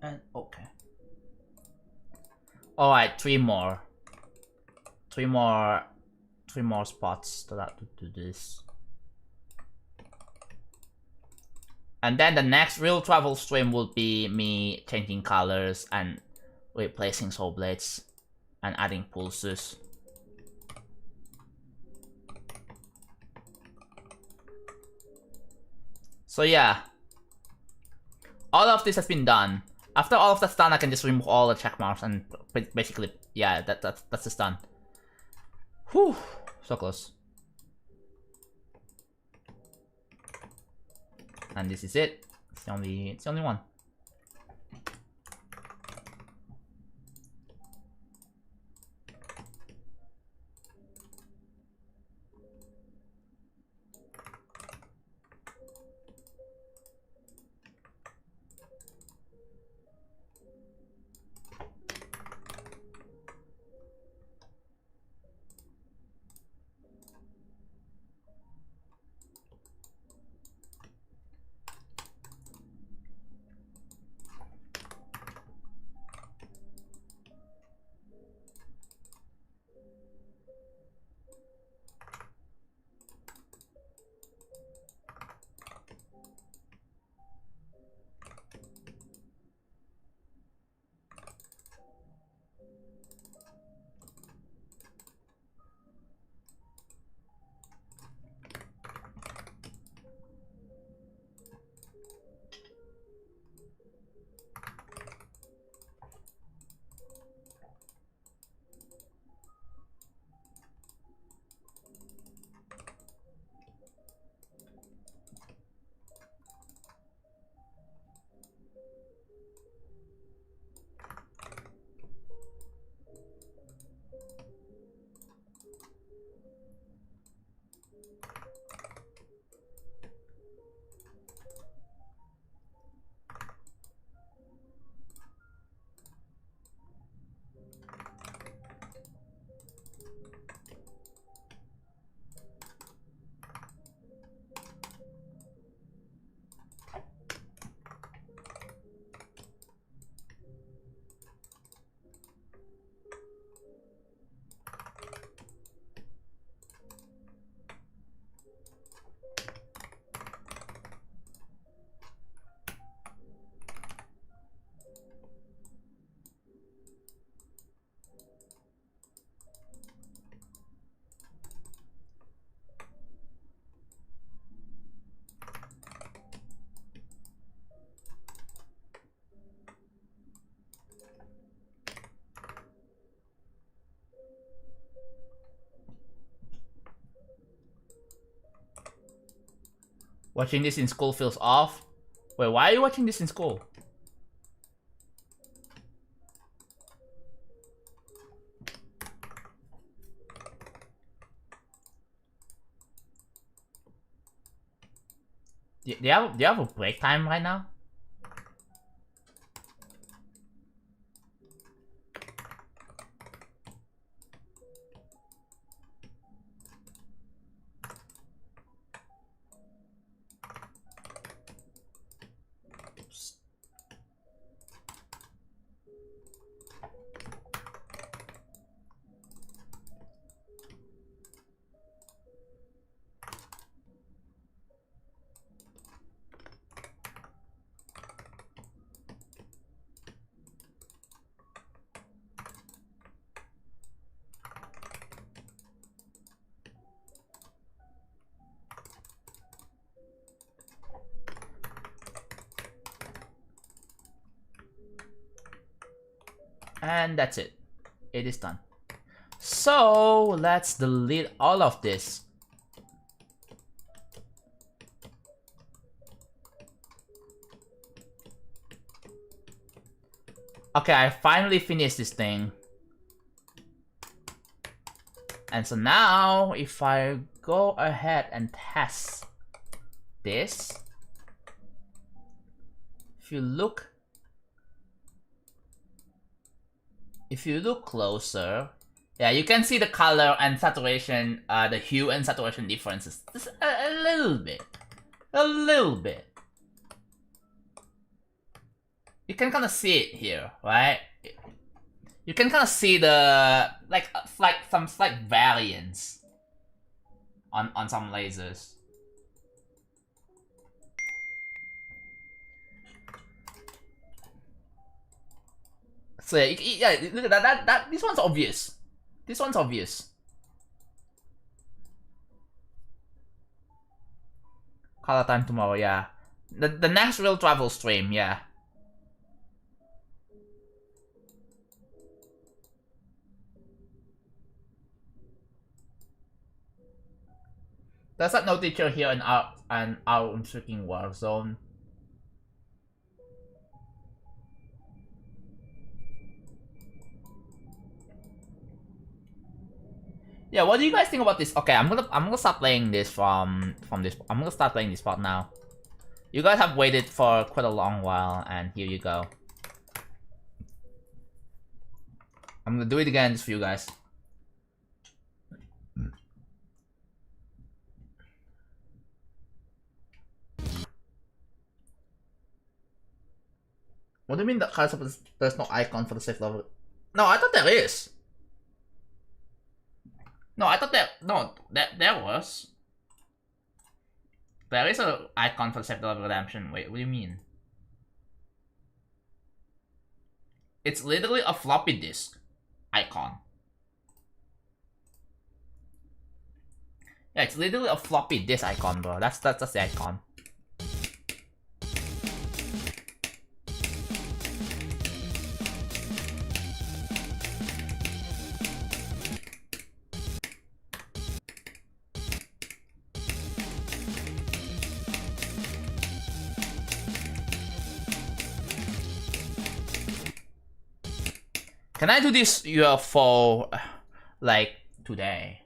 And okay. Alright, three more spots to do this. And then the next real travel stream will be me changing colors and replacing soul blades and adding pulses. So yeah, all of this has been done. After all of that's done, I can just remove all the check marks and basically, yeah, that's just done. Whew, so close. And this is it. It's the only one. Watching this in school feels off. Wait, why are you watching this in school? Do you have a break time right now? And that's it. It is done. So let's delete all of this. Okay, I finally finished this thing. And so now, if I go ahead and test this, if you look closer, yeah, you can see the color and saturation, the hue and saturation differences. Just a little bit. You can kind of see it here, right? You can kind of see the some slight variance on some lasers. So yeah, look at that. This one's obvious. This one's obvious. Color time tomorrow, yeah. The next real travel stream, yeah. There's no teacher here in our freaking war zone. Yeah, what do you guys think about this? Okay, I'm gonna start playing this from this. I'm gonna start playing this part now. You guys have waited for quite a long while, and here you go. I'm gonna do it again just for you guys. What do you mean that there's no icon for the safe level? No, I thought there is. No, I thought there was. There is an icon for the safe level redemption. Wait, what do you mean? It's literally a floppy disk icon. Yeah, it's literally a floppy disk icon, bro. That's the icon. Can I do this UFO like today?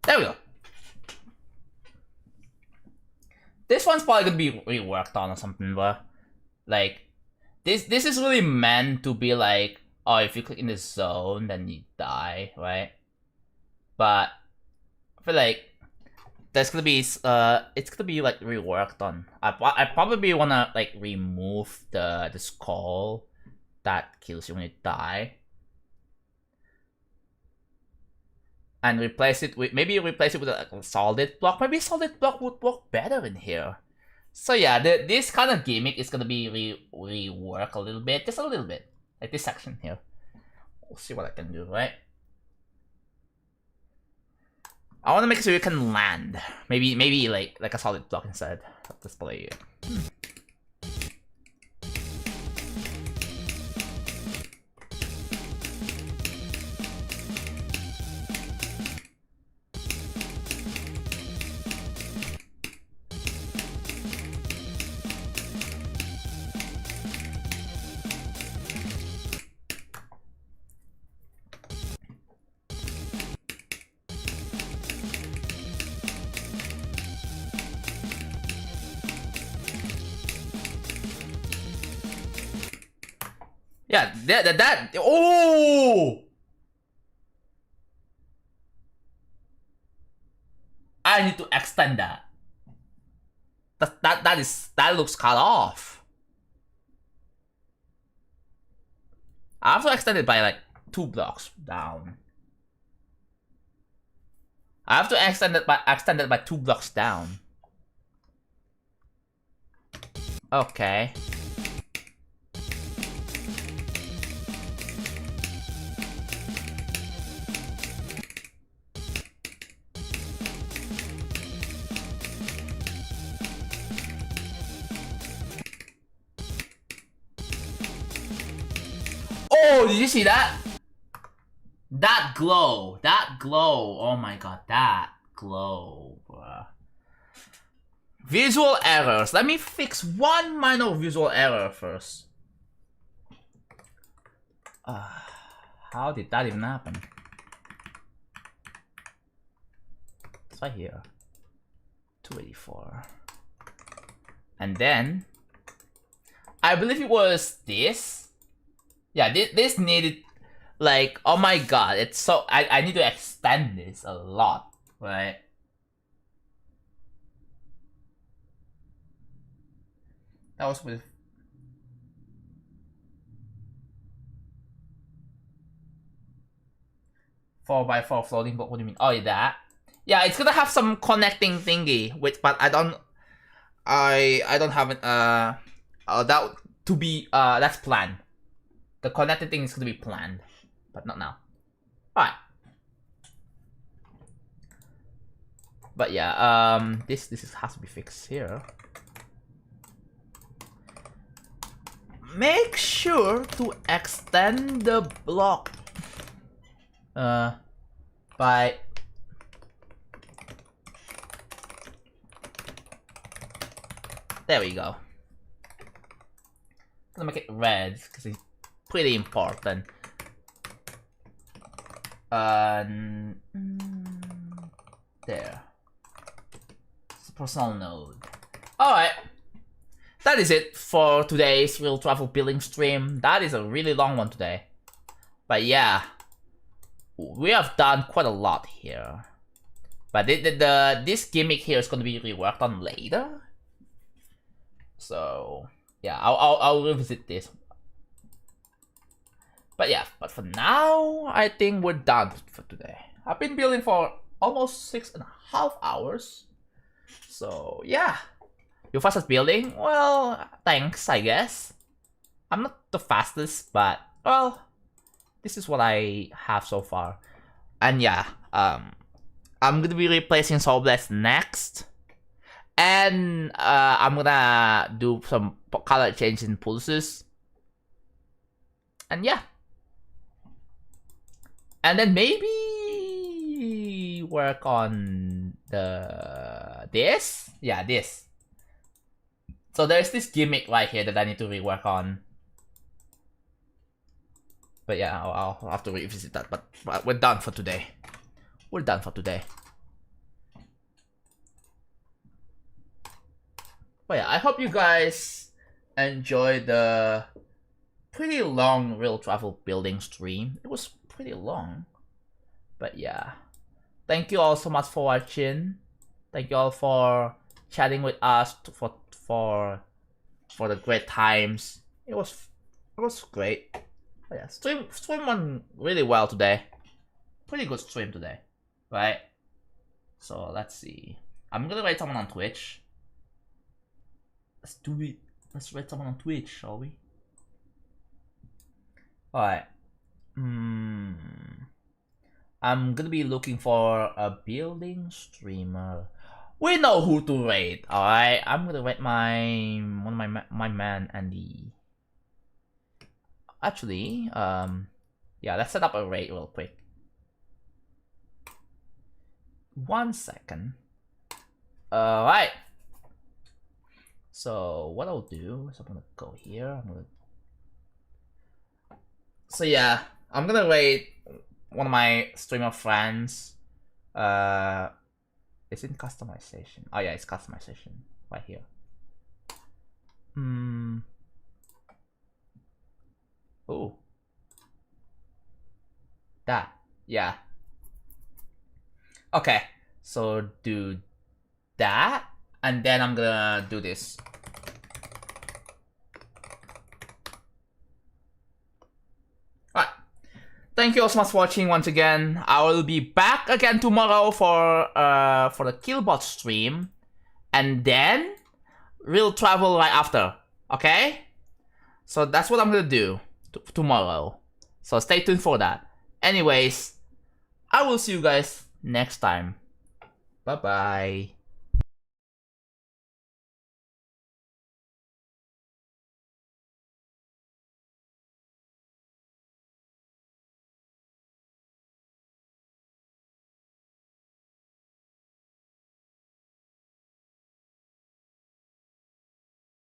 There we go. This one's probably gonna be reworked on or something, but like this is really meant to be like, oh, if you click in the zone, then you die, right? But I feel like there's gonna be it's gonna be like reworked on. I probably wanna like remove the skull that kills you when you die. and replace it with a solid block. Maybe solid block would work better in here. So yeah, this kind of gimmick is gonna be rework a little bit, just a little bit, like this section here. We'll see what I can do, right? I want to make sure you can land. Maybe like a solid block instead of display. Yeah, that oh! I need to extend that. That looks cut off. I have to extend it by like 2 blocks down. I have to extend it by 2 blocks down. Okay. Oh, did you see that? That glow. Oh my god, that glow, bruh. Visual errors. Let me fix one minor visual error first. How did that even happen? It's right here. 284. And then I believe it was this. Yeah, this needed, like, oh my god, it's so, I need to extend this a lot, right? That was with 4x4 floating block. What do you mean? Oh, yeah, that. Yeah, it's gonna have some connecting thingy, which, but I don't have it. That to be that's planned. The connected thing is gonna be planned, but not now. Alright. But yeah, this has to be fixed here. Make sure to extend the block by there we go. I'm gonna make it red because it's pretty important. There. It's a personal node. Alright. That is it for today's real travel building stream. That is a really long one today. But yeah. We have done quite a lot here. But this gimmick here is going to be reworked on later. So yeah, I'll revisit this. But yeah, but for now, I think we're done for today. I've been building for almost 6.5 hours. So yeah, your fastest building? Well, thanks, I guess. I'm not the fastest, but well, this is what I have so far. And yeah, I'm gonna be replacing Soulblast next. And I'm gonna do some color change in pulses. And yeah. And then maybe work on this. Yeah, this. So there's this gimmick right here that I need to rework on. But yeah, I'll have to revisit that. But we're done for today. We're done for today. But yeah, I hope you guys enjoyed the pretty long real travel building stream. It was pretty long. But yeah. Thank you all so much for watching. Thank you all for chatting with us for the great times. It was great. But yeah, stream went really well today. Pretty good stream today. right? So let's see. I'm gonna rate someone on Twitch. Let's do it. Let's rate someone on Twitch, shall we? Alright. I'm gonna be looking for a building streamer. We know who to rate, alright? I'm gonna rate one of my man Andy. Actually, yeah, let's set up a rate real quick. 1 second. Alright. So what I'll do is I'm gonna go here. So yeah, I'm gonna rate one of my streamer friends. It's in customization. Oh yeah, it's customization right here. Oh, that, yeah. Okay, so do that, and then I'm gonna do this. Alright. Thank you all so much for watching once again. I will be back again tomorrow for the Killbot stream, and then we'll travel right after. Okay? So that's what I'm gonna do tomorrow. So stay tuned for that. Anyways, I will see you guys next time. Bye bye.